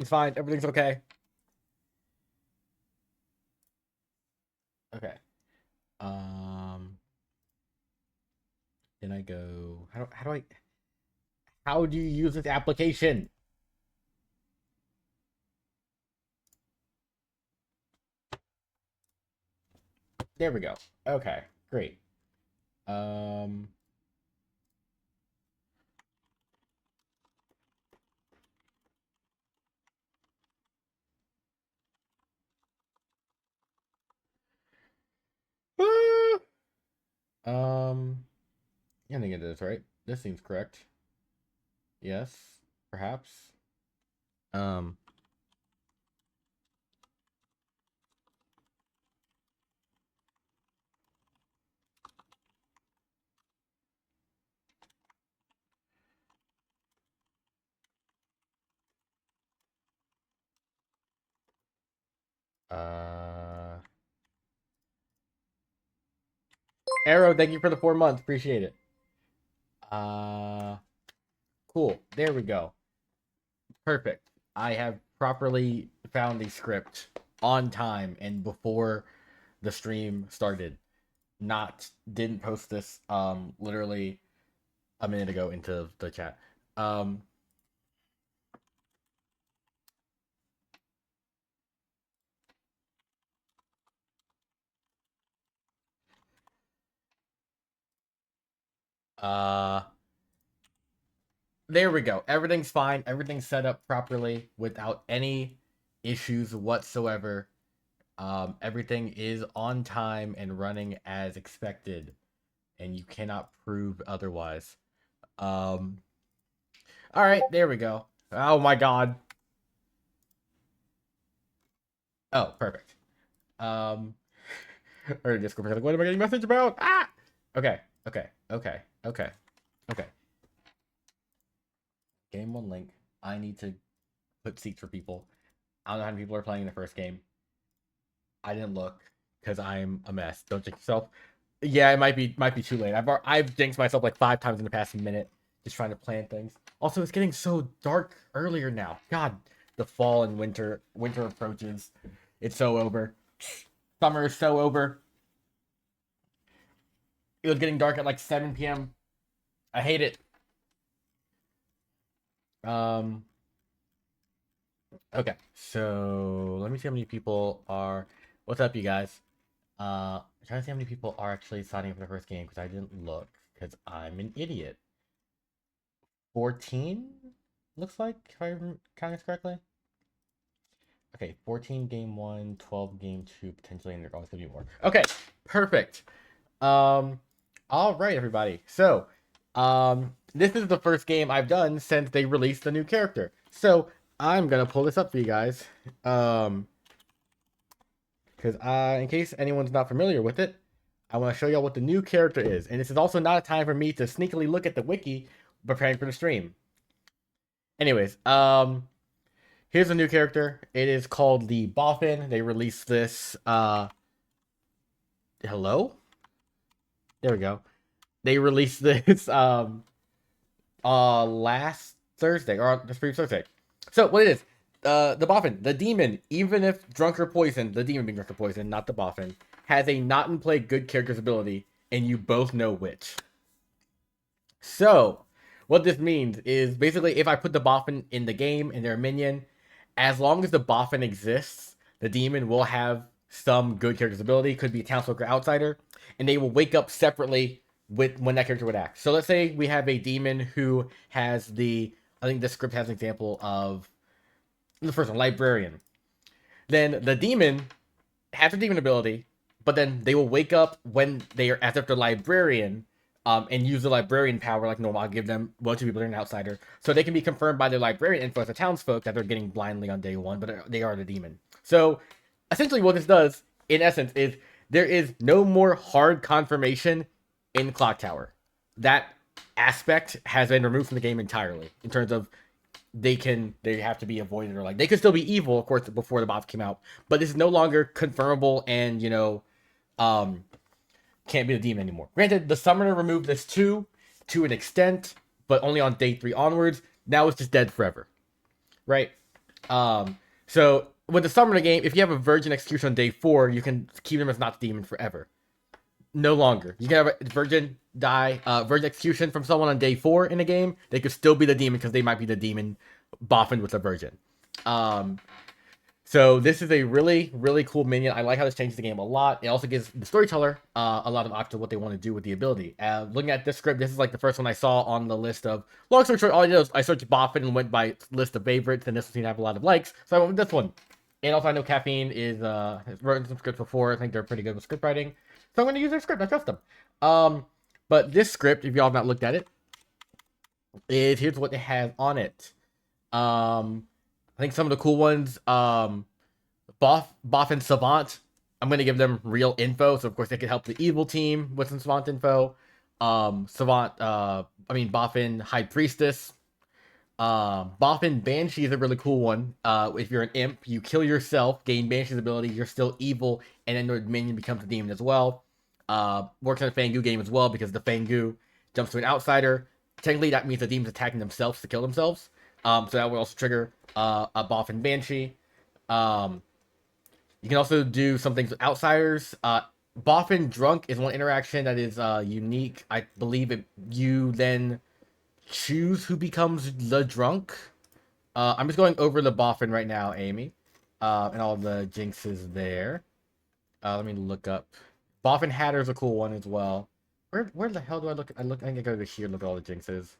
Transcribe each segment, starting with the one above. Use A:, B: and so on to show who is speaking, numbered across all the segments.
A: It's fine. Everything's okay. Okay. Um. Then I go. How do you use this application? There we go. Okay. Great. Um. Um. Yeah, I think it is right. This seems correct. Yes. Perhaps. Um. Uh. Arrow, thank you for the 4 months. Appreciate it. Uh. Cool. There we go. Perfect. I have properly found the script on time and before the stream started. Not didn't post this literally a minute ago into the chat. Um uh there we go. Everything's fine. Everything's set up properly without any issues whatsoever. Everything is on time and running as expected, and you cannot prove otherwise. Um all right, there we go. Oh my god. Oh, perfect. Um, or Discord, like, what am I getting a message about? Ah! Okay, okay, okay, okay, okay. Game one link. I need to put seats for people. I don't know how many people are playing the first game. I didn't look because I'm a mess. Don't jinx yourself. Yeah, it might be too late. I've jinxed myself like 5 times in the past minute just trying to plan things. Also, it's getting so dark earlier now. God, the fall and winter approaches. It's so over. Summer is so over. It was getting dark at like 7 p.m. I hate it. Um. Okay. So let me see how many people are. What's up, you guys? I'm trying to see how many people are actually signing up for the first game because I didn't look because I'm an idiot. 14 looks like if I'm counting this correctly. Okay, 14 game one, 12 game two, potentially, and there's always gonna be more. Okay, perfect. Um, all right, everybody. So, this is the first game I've done since they released the new character. So I'm gonna pull this up for you guys. Because in case anyone's not familiar with it, I want to show y'all what the new character is. And this is also not a time for me to sneakily look at the wiki preparing for the stream. Anyways, here's a new character. It is called the Boffin. They released this. Hello. There we go. They released this last Thursday or this previous Thursday. So what it is, the Boffin, the demon, even if drunk or poisoned, the demon being drunk or poisoned, not the Boffin, has a not in play good character's ability, and you both know which. So what this means is basically if I put the Boffin in the game and they're a minion, as long as the Boffin exists, the demon will have some good character's ability, could be a townsfolk or outsider, and they will wake up separately with when that character would act. So let's say we have a demon who has I think this script has an example of the first one, librarian. Then the demon has a demon ability, but then they will wake up when they are as if they're librarian, and use the librarian power like normal. I'll give them two people, they're an outsider, so they can be confirmed by their librarian info as the townsfolk that they're getting blindly on day one, but they are the demon. So essentially, what this does, in essence, is there is no more hard confirmation in Clocktower. That aspect has been removed from the game entirely in terms of they have to be avoided, or like they could still be evil, of course, before the bots came out, but this is no longer confirmable and um can't be the demon anymore. Granted, the summoner removed this too to an extent, but only on day 3 onwards. Now it's just dead forever, right? So with the summoner game, if you have a virgin execution on day 4, you can keep them as not the demon forever. No longer. You can have a virgin execution from someone on day 4 in a game. They could still be the demon because they might be the demon Boffin with a virgin. Um, so this is a really, really cool minion. I like how this changes the game a lot. It also gives the storyteller a lot of options of what they want to do with the ability. Looking at this script, this is like the first one I saw on the list of. Long story short, all I did was I searched Boffin and went by list of favorites, and this one seemed to have a lot of likes, so I went with this one. And also, I know Caffeine has written some scripts before. I think they're pretty good with script writing, so I'm going to use their script. I trust them. But this script, if y'all have not looked at it, here's what it has on it. I think some of the cool ones, Boffin Savant, I'm going to give them real info. So, of course, they could help the evil team with some Savant info. Boffin High Priestess. Boffin Banshee is a really cool one. If you're an imp, you kill yourself, gain Banshee's ability, you're still evil, and then the minion becomes a demon as well. Works on the Fangu game as well because the Fangu jumps to an outsider. Technically, that means the demon's attacking themselves to kill themselves. So that will also trigger a Boffin Banshee. You can also do some things with outsiders. Boffin Drunk is one interaction that is unique. I believe you then choose who becomes the drunk. I'm just going over the Boffin right now, Amy, and all the jinxes there. Let me look up. Boffin Hatter's a cool one as well. Where the hell do I look? I think I go to here. Look at all the jinxes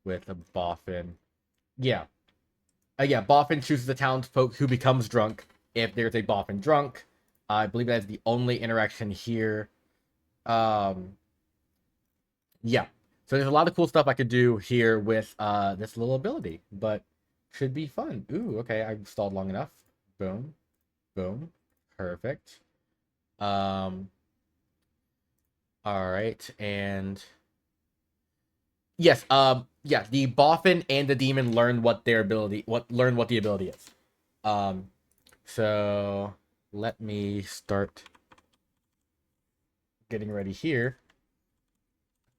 A: with the Boffin. Yeah, Boffin chooses the townsfolk who becomes drunk if there's a Boffin drunk. I believe that's the only interaction here. Yeah. So there's a lot of cool stuff I could do here with this little ability, but should be fun. Ooh, okay, I stalled long enough. Boom. Boom. Perfect. All right, and yes, yeah, the Boffin and the demon learn what the ability is. So let me start getting ready here.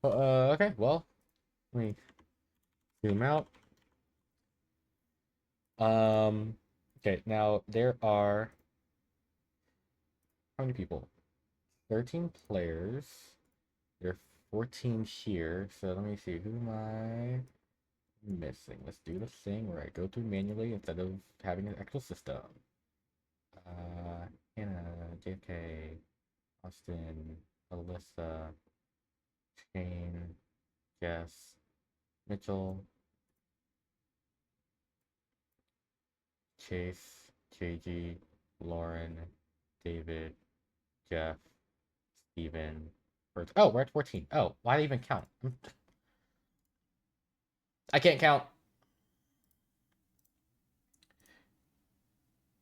A: Okay, well, let me zoom out. Okay, now there are how many people? 13 players. There are 14 here. So let me see, who am I missing? Let's do the thing where I go through manually instead of having an actual system. Hannah, JK, Austin, Alyssa, Shane, Jess, Mitchell, Chase, JG, Lauren, David, Jeff, Steven. Oh, we're at 14. Oh, why even count? I can't count.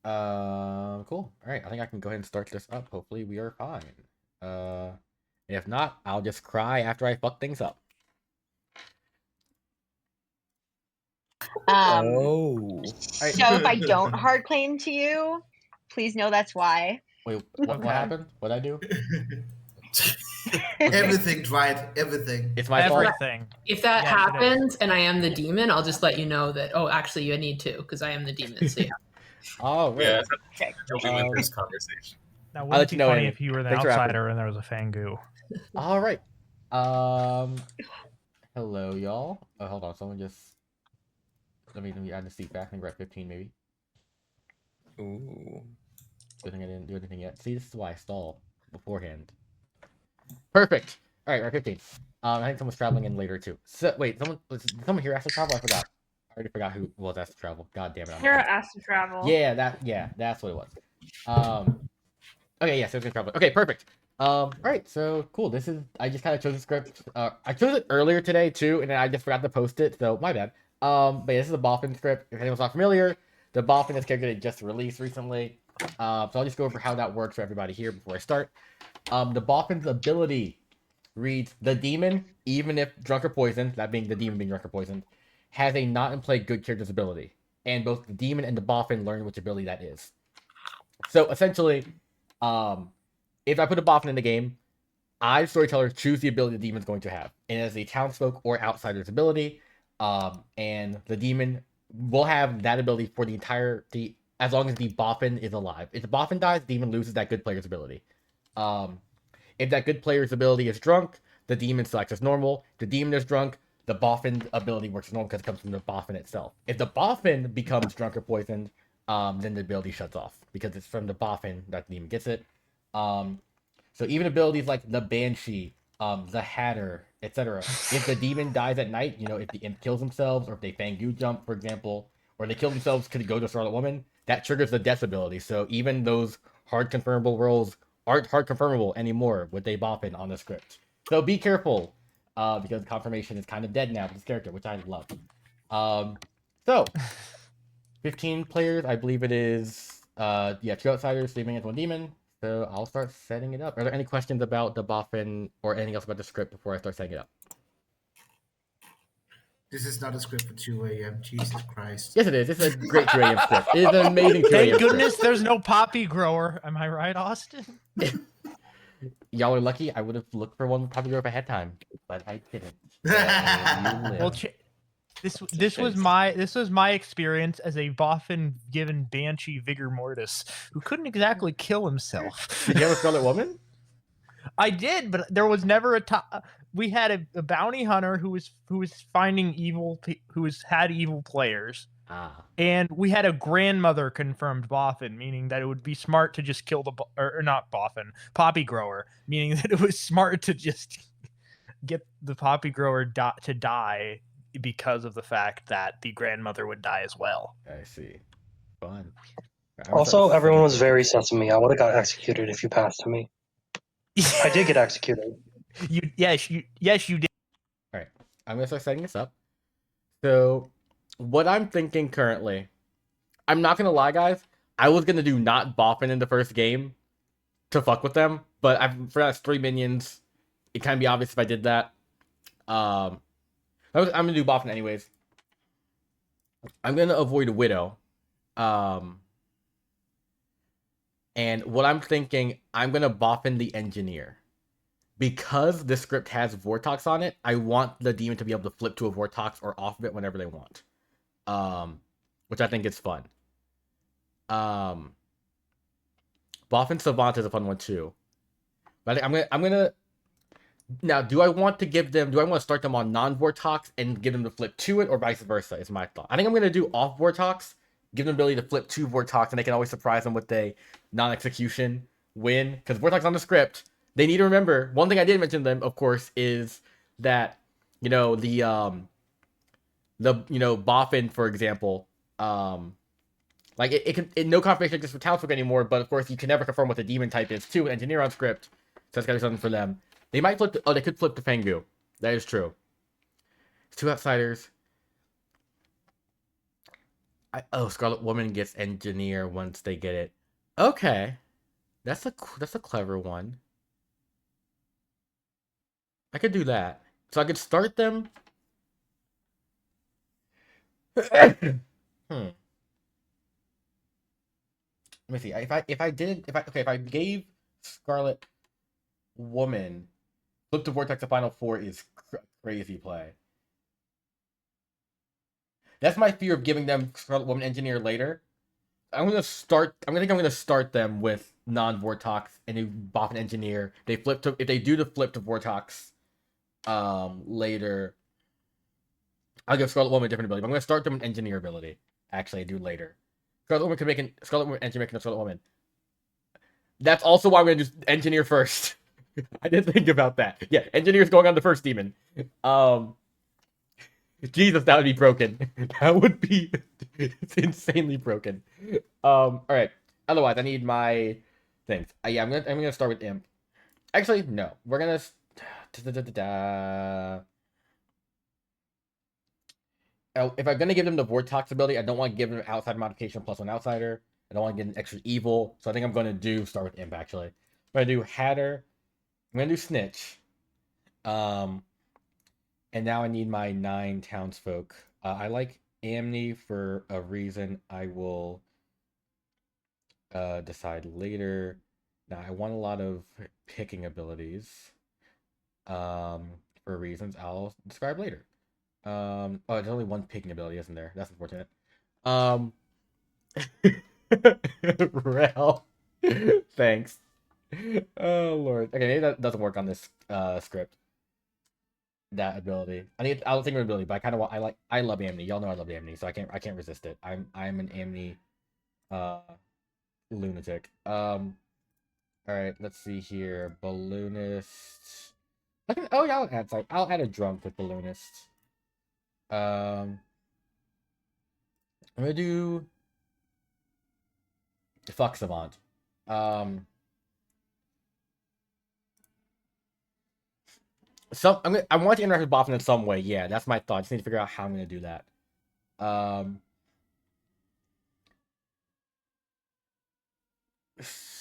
A: Cool. All right, I think I can go ahead and start this up. Hopefully we are fine. If not, I'll just cry after I fuck things up.
B: So if I don't hard claim to you, please know that's why.
A: Wait, what happened? What'd I do?
C: Everything, Dwight. Everything.
A: It's my fault.
D: Everything.
E: If that
D: Yes, it
E: happens and I am the demon, I'll just let you know that, oh, actually, you need to, because I am the demon. So yeah.
A: Oh, right.
F: Yeah,
B: Okay.
F: joking with this conversation.
D: Now,
A: I'll
D: wouldn't
A: let
D: it
A: you
D: be
A: know
D: funny
A: Amy.
D: if you were the
A: Thanks for asking.
D: outsider and there was a Fangu?
A: All right. Hello, y'all. Oh, hold on. Someone just let me add the seat back. I think we're at 15, maybe.
B: Ooh.
A: Good thing I didn't do anything yet. See, this is why I stall beforehand. Perfect. All right, we're at 15. I think someone's traveling in later too. So wait, did someone here asked to travel? I forgot. I already forgot who was asked to travel. God damn it.
G: Kara asked to travel.
A: Yeah, that's what it was. Okay, yeah, so it's gonna travel. Okay, perfect. All right, so cool. I just kind of chose the script. I chose it earlier today too, and then I just forgot to post it, so my bad. But yeah, this is a Boffin script. If anyone's not familiar, the Boffin is a character they just released recently. So I'll just go over how that works for everybody here before I start. The Boffin's ability reads: the demon, even if drunk or poisoned, that being the demon being drunk or poisoned, has a not in play good character's ability, and both the demon and the Boffin learn which ability that is. So essentially, if I put a Boffin in the game, I, storyteller, choose the ability the demon's going to have, and it is a townsfolk or outsider's ability. And the demon will have that ability for the entirety as long as the Boffin is alive. If the Boffin dies, the demon loses that good player's ability. If that good player's ability is drunk, the demon selects as normal. If the demon is drunk, the Boffin ability works as normal because it comes from the Boffin itself. If the Boffin becomes drunk or poisoned, then the ability shuts off because it's from the Boffin that the demon gets it. So even abilities like the Banshee, the Hatter, etc. If the demon dies at night, if the imp kills themselves, or if they Fangu jump, for example, or they kill themselves because they go to Scarlet Woman, that triggers the death ability. So even those hard confirmable rolls aren't hard confirmable anymore with a Boffin on the script. So be careful, because confirmation is kind of dead now with this character, which I love. So 15 players, I believe it is. 2 outsiders, 3 minions, 1 demon. So I'll start setting it up. Are there any questions about the Boffin or anything else about the script before I start setting it up?
C: This is not a script for 2 a.m. Jesus Christ.
A: Yes, it is. It's a great 2 a.m. script. It is an amazing 2 a.m.
D: Thank goodness there's no poppy grower. Am I right, Austin?
A: Y'all are lucky. I would have looked for one poppy grower ahead time, but I didn't.
D: Well, this was my experience as a Boffin given Banshee Vigor Mortis who couldn't exactly kill himself.
A: Did you have a Scarlet Woman?
D: I did, but there was never a time. We had a bounty hunter who was finding had evil players. And we had a grandmother confirmed Boffin, meaning that it would be smart to just kill or not Boffin, poppy grower, meaning that it was smart to just get the poppy grower to die because of the fact that the grandmother would die as well.
A: I see. Fun.
F: Also, everyone was very sus of me. I would have got executed if you passed to me. I did get executed.
D: Yes, you did.
A: All right, I'm gonna start setting this up. So, what I'm thinking currently, I'm not gonna lie, guys. I was gonna do not Boffin in the first game to fuck with them, but for that's 3 minions. It kind of be obvious if I did that. I'm gonna do Boffin anyways. I'm gonna avoid a Widow. And what I'm thinking, I'm gonna Boffin the Engineer. Because this script has Vortox on it, I want the demon to be able to flip to a Vortox or off of it whenever they want. Which I think is fun. Boffin Savant is a fun one too. But I'm gonna now, do I want to start them on non-Vortox and give them to flip to it, or vice versa, is my thought. I think I'm gonna do off Vortox, give them the ability to flip to Vortox, and they can always surprise them with a non-execution win. Because Vortox on the script, they need to remember, one thing I did mention to them, of course, is that, the Boffin, for example, like no confirmation exists for Townsfolk anymore, but of course you can never confirm what the demon type is too. Engineer on script, so that's gotta be something for them. They might flip. They could flip to Fangu. That is true. 2 outsiders. Scarlet Woman gets Engineer once they get it. Okay, that's a clever one. I could do that. So I could start them. Let me see. If I gave Scarlet Woman flip to Vortex to Final 4 is crazy play. That's my fear of giving them Scarlet Woman Engineer later. I'm gonna start them with non-Vortox and a Boffin Engineer. If they do the flip to Vortox later, I'll give Scarlet Woman a different ability. But I'm gonna start them with Engineer ability. Actually, I do later. Scarlet Woman can make Scarlet Woman Engineer making a Scarlet Woman. That's also why I'm gonna do Engineer first. I didn't think about that. Yeah, Engineer's going on the first demon. Jesus, that would be broken. That would be it's insanely broken. All right. Otherwise, I need my things. Yeah, I'm gonna start with Imp. Actually, no. We're gonna. If I'm gonna give them the Vortox ability, I don't want to give them outside modification plus 1 outsider. I don't want to get an extra evil, so I think I'm gonna start with Imp. Actually, I'm gonna do Hatter. I'm gonna do Snitch. And now I need my 9 townsfolk. I like Amni for a reason I will decide later. Now I want a lot of picking abilities. For reasons I'll describe later. Oh, there's only 1 picking ability, isn't there? That's unfortunate. Rel. Thanks. Oh lord. Okay, maybe that doesn't work on this script. That ability. I'll think of an ability, but I kind of want. I love Amni. Y'all know I love Amni, so I can't resist it. I'm an Amni lunatic. All right. Let's see here. Balloonist. Oh yeah, I'll add a drunk with balloonist. I'm gonna do fuck savant. I want to interact with Boffin in some way. Yeah, that's my thought. I just need to figure out how I'm gonna do that.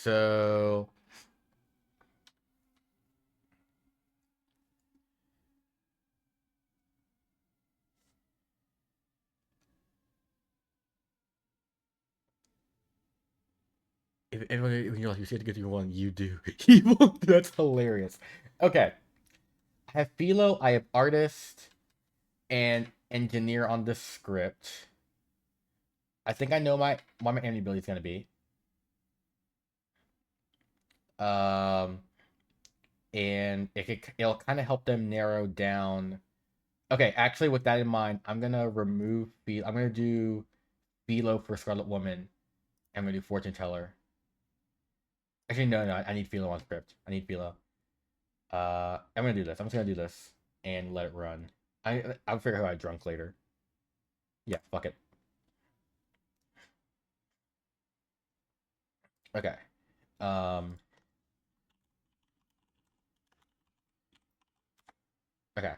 A: So if you're like, you see to get you one, you do. That's hilarious. Okay. I have Philo, I have artist, and engineer on the script. I think I know what my enemy ability is gonna be. And it'll kind of help them narrow down. Okay, actually, with that in mind, I'm gonna remove I'm gonna do Philo for Scarlet Woman. I'm gonna do Fortune Teller. Actually, no, I need Philo on script. I need Philo. I'm gonna do this. I'm just gonna do this and let it run. I'll figure out how I drunk later. Yeah, fuck it. Okay. Okay.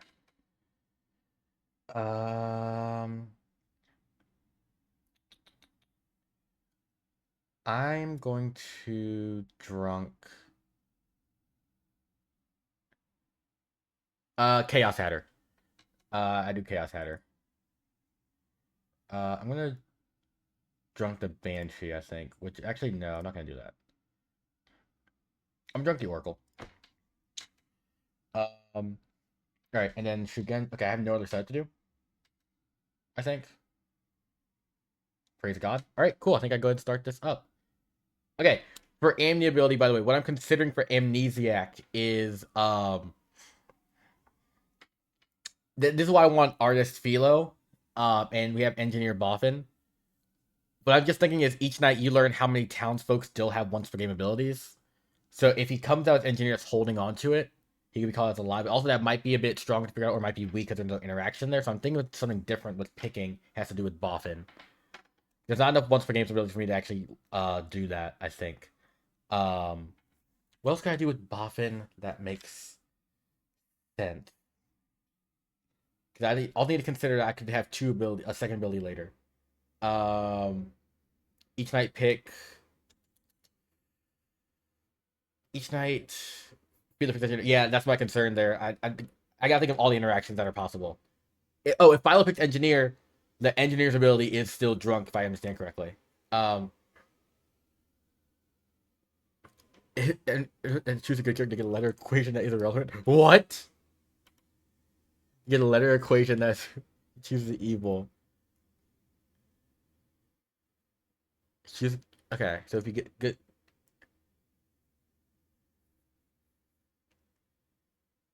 A: I'm going to drunk. Chaos Hatter. I do Chaos Hatter. I'm gonna drunk the Banshee, I think. Which actually no, I'm not gonna do that. I'm drunk the Oracle. Alright, and then Shugen. Okay, I have no other set to do. I think. Praise God. Alright, cool. I think I go ahead and start this up. Okay, for Amni ability, by the way, what I'm considering for Amnesiac is this is why I want Artist Philo, and we have Engineer Boffin. What I'm just thinking is each night you learn how many townsfolk still have once per game abilities. So if he comes out as Engineer that's holding on to it, he can be called as alive. Also, that might be a bit strong to figure out, or might be weak because there's no interaction there. So I'm thinking with something different with picking has to do with Boffin. There's not enough once per game abilities for me to actually do that, I think. What else can I do with Boffin that makes sense? Because I'll need to consider that I could have a second ability later. Each night pick. Each night. Yeah, that's my concern there. I gotta think of all the interactions that are possible. If Philo picks engineer, the engineer's ability is still drunk, if I understand correctly. And choose a good character to get a letter equation that is irrelevant. What? Get a letter equation that choose the evil. Choose. Okay, so if you get good.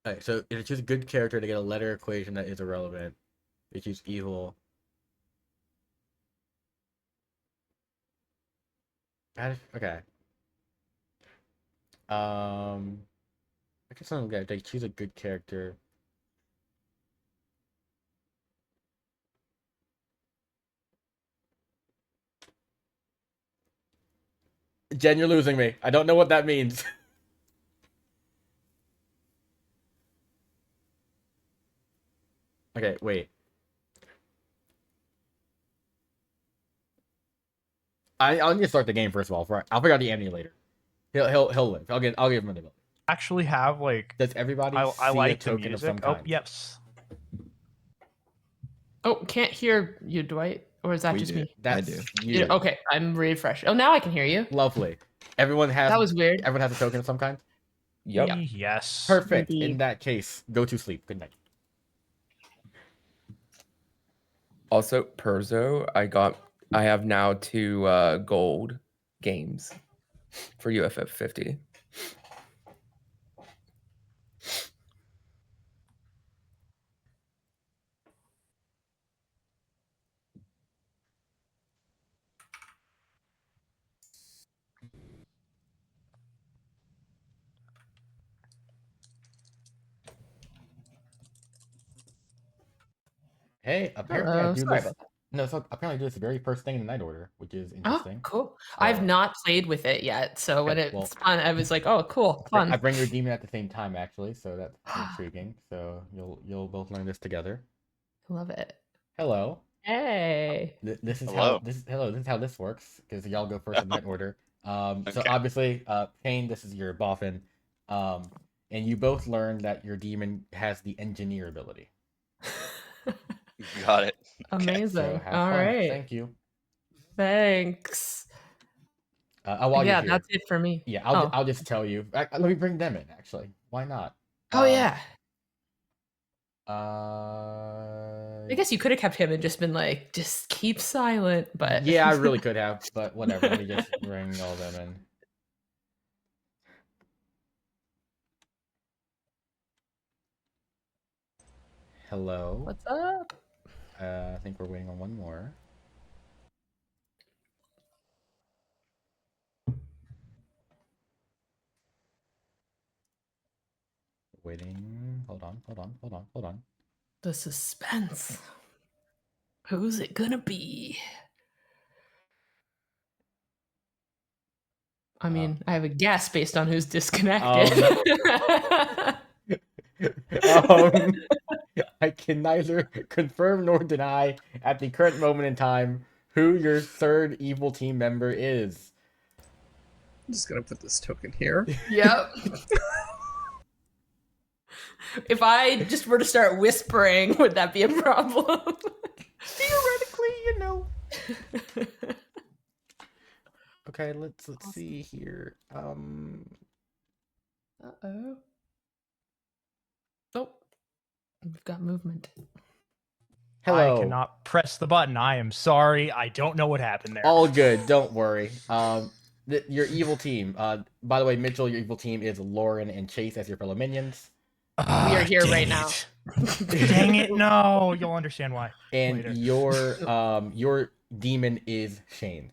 A: Alright, so if you choose a good character to get a letter equation that is irrelevant, you choose evil. Okay. I guess I'm gonna choose a good character. Jen, you're losing me. I don't know what that means. Okay, wait. I'll need to start the game first of all. I'll figure out the Amni later. He'll live. I'll give him an ability.
D: Actually, have like.
A: Does everybody
D: I
A: see
D: like
A: a token of some kind?
D: Oh yes.
E: Oh, can't hear you, Dwight. Or is that
G: We
E: just
G: do.
E: me?
A: That's
G: I do.
A: you.
E: Okay, I'm refreshed. Oh, now I can hear you.
A: Lovely. Everyone has.
E: That was weird.
A: Everyone has a token of some kind.
G: Yep.
E: Yeah.
D: Yes.
A: Perfect.
B: Indeed.
A: In that case, go to sleep. Good night.
G: Also, Perzo, I got I have now 2 gold games for UFF 50.
A: Hey, apparently I do
E: Sorry
A: this.
E: about that.
A: No, so apparently I do this very first thing in the night order, which is
E: Oh,
A: interesting.
E: cool.
A: So-
E: I've not played with it yet, so when
A: Okay,
E: it's
A: well-
E: fun, I was like, "Oh, cool,
A: I
E: fun."
A: bring your demon at the same time, actually, so that's intriguing. So you'll both learn this together.
E: Love it.
A: Hello.
E: Hey.
A: This is
H: Hello.
A: this is how this works because y'all go first in night order. So
H: Okay.
A: obviously, Shane, this is your Boffin, and you both learned that your demon has the engineer ability.
H: Got it.
E: Amazing.
A: So have
E: All
A: fun.
E: right.
A: Thank you.
E: Thanks.
A: While
E: Yeah,
A: you're here,
E: that's it for me.
A: yeah,
E: Oh.
A: I'll just tell you. Let me bring them in. Actually, why not?
E: Oh yeah.
A: I
E: I guess you could have kept him and just been like, just keep silent, but
A: yeah, I really could have, but whatever. Let me just bring all them in. Hello.
E: What's up?
A: I think we're waiting on one more. Waiting. Hold on.
E: The suspense. Who's it gonna be? I mean, I have a guess based on who's disconnected.
A: I can neither confirm nor deny at the current moment in time who your third evil team member is.
G: I'm just gonna put this token here.
E: Yep. If I just were to start whispering, would that be a problem?
A: Theoretically, you know. Okay, let's see here.
E: Uh-oh. Oh, we've got movement.
A: Hello.
D: I cannot press the button. I am sorry. I don't know what happened there.
A: All good. Don't worry. Your evil team. By the way, Mitchell, your evil team is Lauren and Chase as your fellow minions.
E: We are here
D: dang
E: right
D: it.
E: now.
D: Dang it! No, you'll understand why.
A: And
D: later.
A: your demon is Shane.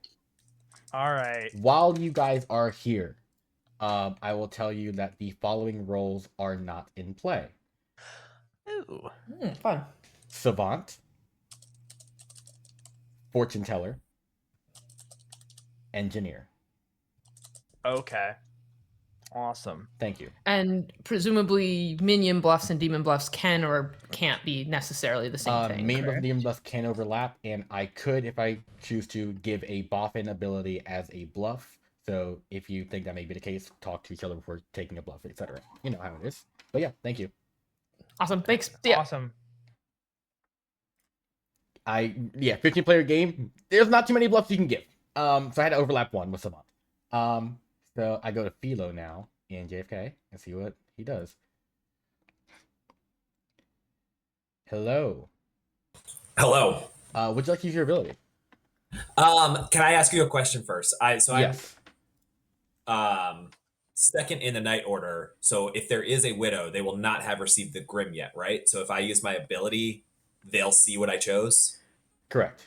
D: All right.
A: While you guys are here, I will tell you that the following roles are not in play.
D: Ooh.
E: Fun.
A: Savant, Fortune Teller, Engineer.
D: Okay. Awesome.
A: Thank you.
E: And presumably, minion bluffs and demon bluffs can or can't be necessarily the same thing.
A: Main buff
E: correct?
A: and demon buffs can overlap, and I could, if I choose to, give a Boffin ability as a bluff. So if you think that may be the case, talk to each other before taking a bluff, etc. You know how it is. But yeah, thank you.
E: Awesome. Thanks. Yeah.
D: Awesome.
A: 15-player game. There's not too many bluffs you can give. So I had to overlap one with Savant. So I go to Philo now in JFK and see what he does. Hello.
I: Hello.
A: Would you like to use your ability?
I: Can I ask you a question first?
A: Yes.
I: I'm second in the night order. So if there is a widow, they will not have received the Grim yet, right? So if I use my ability, they'll see what I chose.
A: Correct.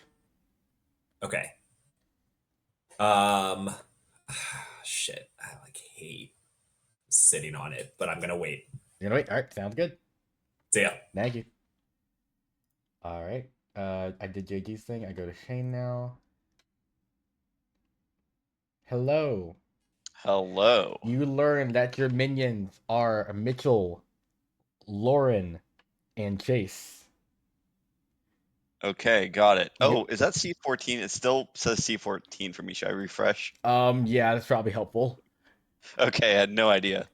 I: Okay. Shit. I hate sitting on it, but I'm gonna wait.
A: You're gonna wait? Alright, sounds good.
I: See ya.
A: Thank you. Alright. I did JG's thing. I go to Shane now. Hello.
H: Hello.
A: You learn that your minions are Mitchell, Lauren, and Chase.
H: Okay, got it. Oh, is that C14? It still says C14 for me. Should I refresh?
A: Yeah, that's probably helpful.
H: Okay, I had no idea.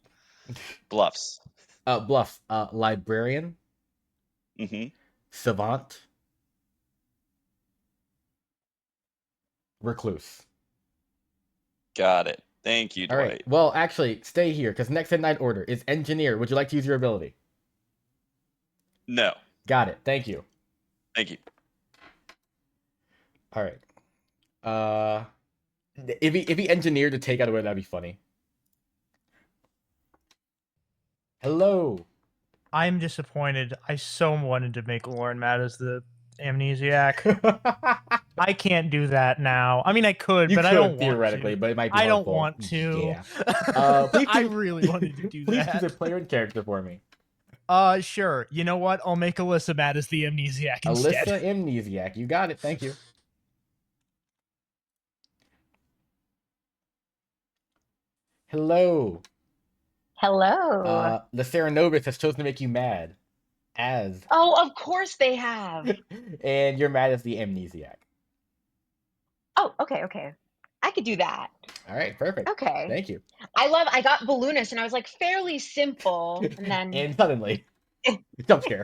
H: Bluffs.
A: Bluffs. Librarian,
H: Mm-hmm.
A: Savant, Recluse.
H: Got it. Thank you,
A: All
H: Dwight.
A: right. Well, actually, stay here because next in night order is Engineer. Would you like to use your ability?
H: No.
A: Got it. Thank you.
H: Thank you.
A: All right. If he engineered to take out away, that'd be funny. Hello.
D: I'm disappointed. I so wanted to make Lauren mad as the amnesiac. I can't do that now. I mean, I could,
A: You
D: but
A: could
D: I don't
A: theoretically,
D: want to.
A: but it might be
D: I don't
A: harmful.
D: want to.
A: Yeah. Please
D: I
A: choose-
D: really wanted to do
A: Please
D: that.
A: choose a player and character for me.
D: Sure. You know what? I'll make Alyssa mad as the amnesiac instead.
A: Alyssa Amnesiac. You got it. Thank you. Hello.
B: Hello.
A: The Serenovus has chosen to make you mad as,
B: Oh, of course they have.
A: and you're mad as the Amnesiac.
B: Oh, okay. I could do that.
A: All right, perfect.
B: Okay.
A: Thank you.
B: I got Balloonist and I was like fairly simple, and then
A: And suddenly, jump scare.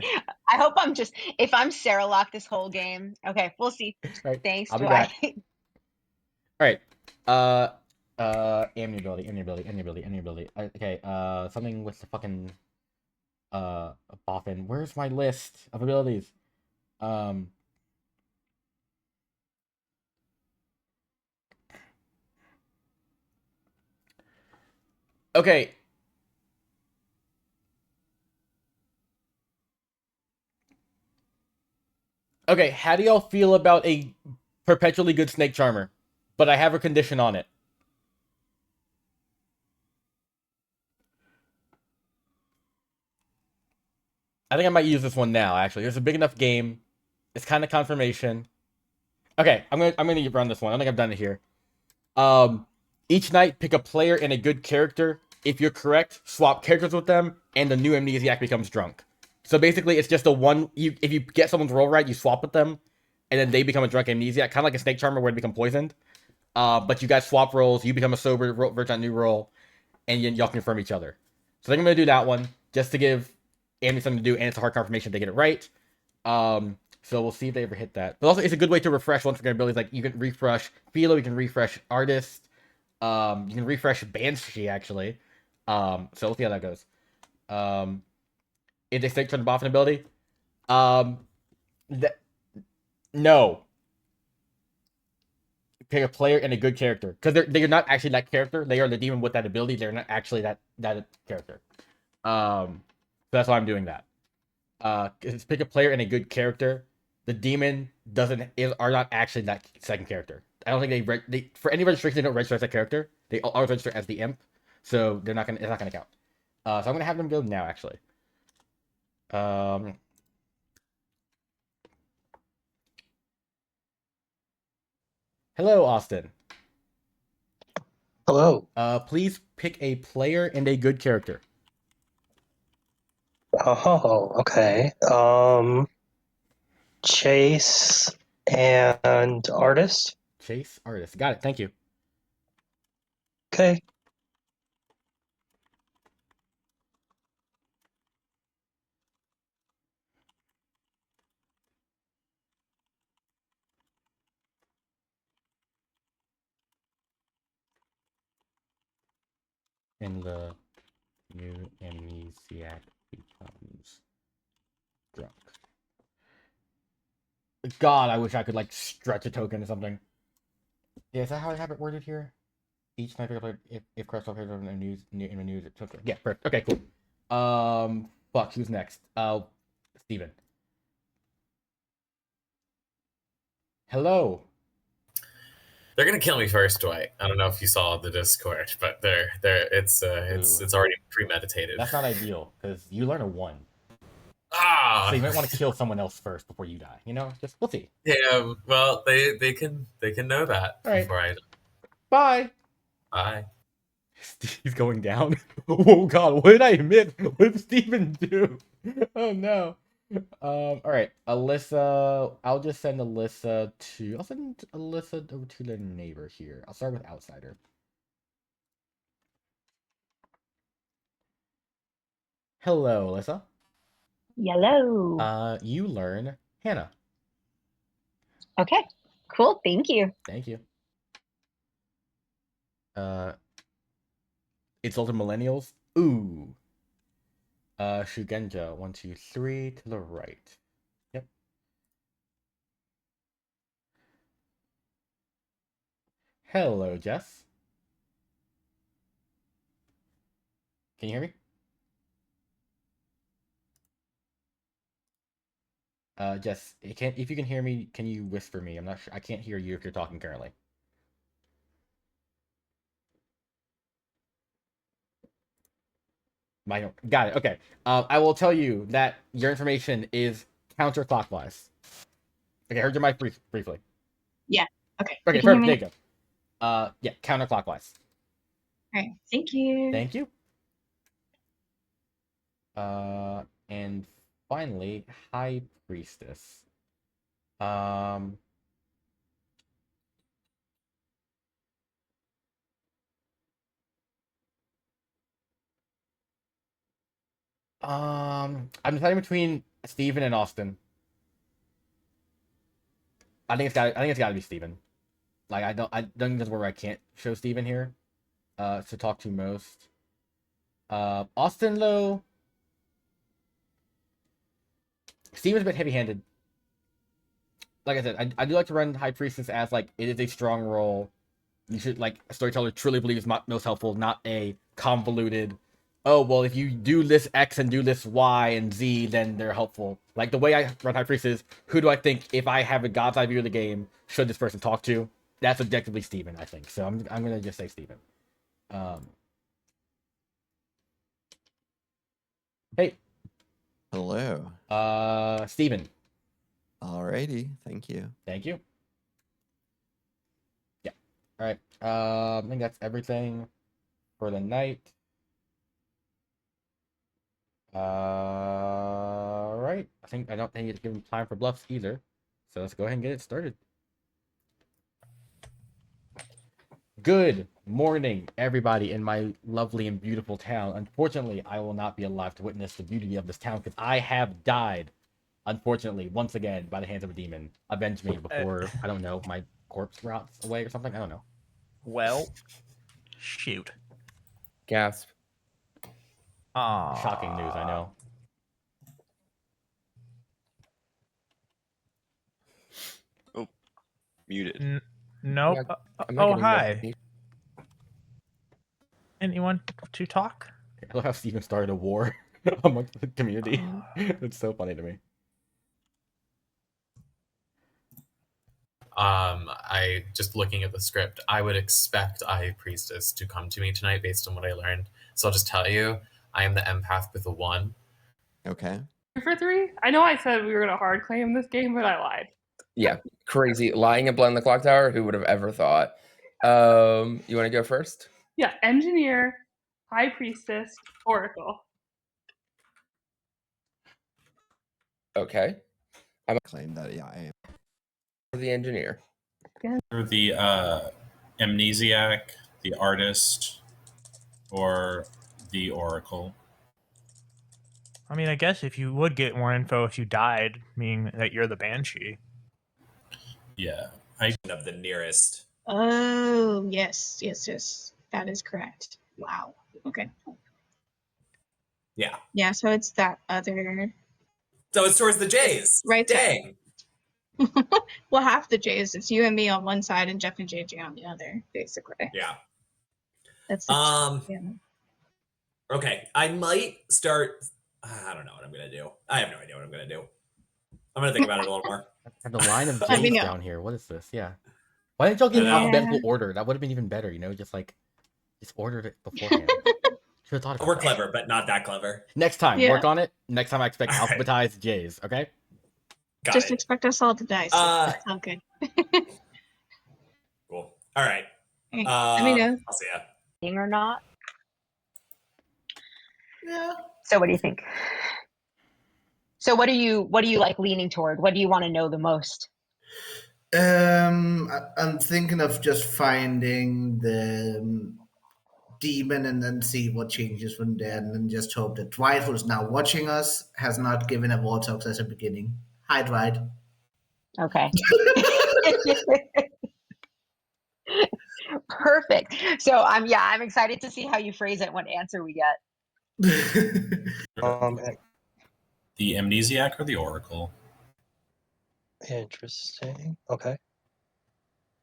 B: I hope I'm just if I'm Sarah Lock this whole game. Okay, we'll see.
A: All right,
B: Thanks,
A: I'll be
B: Dwight.
A: back. All right. Amiability. Okay, something with the fucking Boffin. Where's my list of abilities? Okay. Okay, how do y'all feel about a perpetually good snake charmer? But I have a condition on it. I think I might use this one now, actually. There's a big enough game. It's kind of confirmation. Okay, I'm gonna run this one. I don't think I've done it here. Each night, pick a player and a good character. If you're correct, swap characters with them, and the new amnesiac becomes drunk. So basically, it's just a one. If you get someone's roll right, you swap with them, and then they become a drunk amnesiac, kind of like a snake charmer where they become poisoned. But you guys swap roles. You become a sober version of new role, and y'all confirm each other. So I think I'm gonna do that one just to give Andy something to do, and it's a hard confirmation if they get it right. So we'll see if they ever hit that. But also, it's a good way to refresh once again abilities. Like you can refresh Philo, you can refresh Artist, you can refresh Banshee actually. So we'll see how that goes. If they stick to the Boffin ability, no. Pick a player and a good character because they're not actually that character. They are the demon with that ability. They're not actually that character. So that's why I'm doing that. Pick a player and a good character. The demon are not actually that second character. I don't think they for any registration they don't register as that character. They always register as the imp, so it's not gonna count. So I'm gonna have them go now actually. Hello, Austin.
F: Hello.
A: Please pick a player and a good character.
F: Oh, okay. Chase and Artist.
A: Chase, Artist. Got it. Thank you.
F: Okay.
A: And the new amnesiac becomes drunk. God, I wish I could like stretch a token or something. Yeah, is that how I have it worded here? Each night, if Crystal appears in the news, it's okay. Yeah, perfect. Okay, cool. Fuck, who's next? Steven. Hello.
J: They're gonna kill me first, Dwight. I don't know if you saw the Discord, but it's already premeditated.
A: That's not ideal because you learn a 1.
J: Ah,
A: so you might want to kill someone else first before you die. You know, just we'll see.
J: Yeah, well, they can know that before I die.
A: Bye.
J: Bye.
A: He's going down. Oh God, what did I miss? What did Steven do? Oh no. All right, Alyssa. I'll just send Alyssa to. I'll send Alyssa over to the neighbor here. I'll start with outsider. Hello, Alyssa.
B: Hello.
A: You learn Hannah.
B: Okay. Cool. Thank you.
A: Thank you. Insulted millennials. Ooh. Shugenja. 1, 2, 3 to the right. Yep. Hello, Jess. Can you hear me? Jess, if you can hear me, can you whisper me? I'm not sure. I can't hear you if you're talking currently. Got it. Okay. I will tell you that your information is counterclockwise. Okay, I heard your mic briefly.
B: Yeah. Okay.
A: Okay,
B: You can hear
A: perfect. There
B: me?
A: you go. Yeah, counterclockwise.
B: All right. Thank you.
A: Thank you. And finally, High Priestess. I'm deciding between Steven and Austin. I think it's gotta be Steven. Like I don't think there's where I can't show Steven here. To talk to most. Austin though. Steven's a bit heavy-handed. Like I said, I do like to run High Priestess as like it is a strong role. You should like a storyteller truly believes most helpful, not a convoluted. Oh well, if you do this X and do this Y and Z, then they're helpful. Like the way I run High Priestess, who do I think if I have a God's eye view of the game should this person talk to? That's objectively Steven, I think. So I'm gonna just say Steven. Hey.
K: Hello.
A: Steven.
K: Alrighty, thank you.
A: Thank you. Yeah. All right. I think that's everything for the night. Right. I don't think it's given time for bluffs either. So let's go ahead and get it started. Good morning, everybody in my lovely and beautiful town. Unfortunately, I will not be alive to witness the beauty of this town because I have died, unfortunately, once again, by the hands of a demon. Avenge me before, I don't know, my corpse rots away or something. I don't know.
D: Well, shoot.
G: Gasp.
A: Shocking news, I know.
H: Oh, muted.
D: Nope. Oh, hi. Anyone to talk?
A: I love how Steven started a war amongst the community. It's so funny to me.
J: I just looking at the script, I would expect High Priestess to come to me tonight based on what I learned. So I'll just tell you, I am the empath with a 1.
K: Okay.
L: For 3? I know I said we were going to hard claim this game, but I lied.
G: Yeah, crazy. Lying and blowing the Clocktower? Who would have ever thought? You want to go first?
L: Yeah, Engineer, High Priestess, Oracle.
G: Okay. I'm
K: claim that, yeah, I am.
G: The Engineer.
M: Or the Amnesiac, the Artist, or the Oracle.
D: I mean, I guess if you would get more info if you died, meaning that you're the Banshee.
M: Yeah.
I: Of the nearest.
B: Oh, yes. That is correct. Wow. Okay.
I: Yeah.
B: Yeah, so it's that other...
I: So it's towards the Jays.
B: Right.
I: Dang.
B: Well, half the Jays. It's you and me on one side and Jeff and JJ on the other, basically.
I: Yeah.
B: That's
I: Okay. I might start... I don't know what I'm going to do. I have no idea what I'm going to do. I'm going to think about it a little more.
A: I have the line of J's down here. What is this? Yeah. Why didn't y'all give alphabetical order? That would have been even better, you know? Just ordered it beforehand. Should have thought about
I: We're
A: that.
I: clever, but not that clever.
A: Next time, work on it. Next time I expect alphabetized J's, okay?
B: Just expect us all to die. So it's all good.
I: Cool. All right.
B: Let me know.
I: I'll see ya.
B: Or not.
C: Yeah.
B: So what do you think? So what are you like leaning toward? What do you want to know the most?
C: I'm thinking of just finding the demon and then see what changes from there, and then just hope that Dwight, who's now watching us, has not given a Vortex as a beginning. Hi, Dwight.
B: Okay. Perfect. So I'm excited to see how you phrase it, what answer we get.
M: The Amnesiac or the Oracle?
F: Interesting. Okay.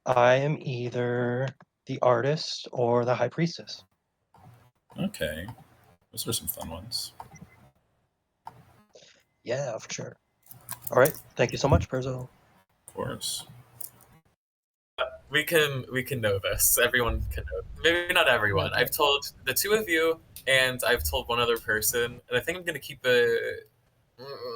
F: I am either the artist or the high priestess.
M: Okay. Those are some fun ones.
F: Yeah, for sure. All right. Thank you so much, Perzo.
M: Of course.
J: We can know this. Everyone can know. Maybe not everyone. I've told the two of you, and I've told one other person, and I think I'm gonna keep it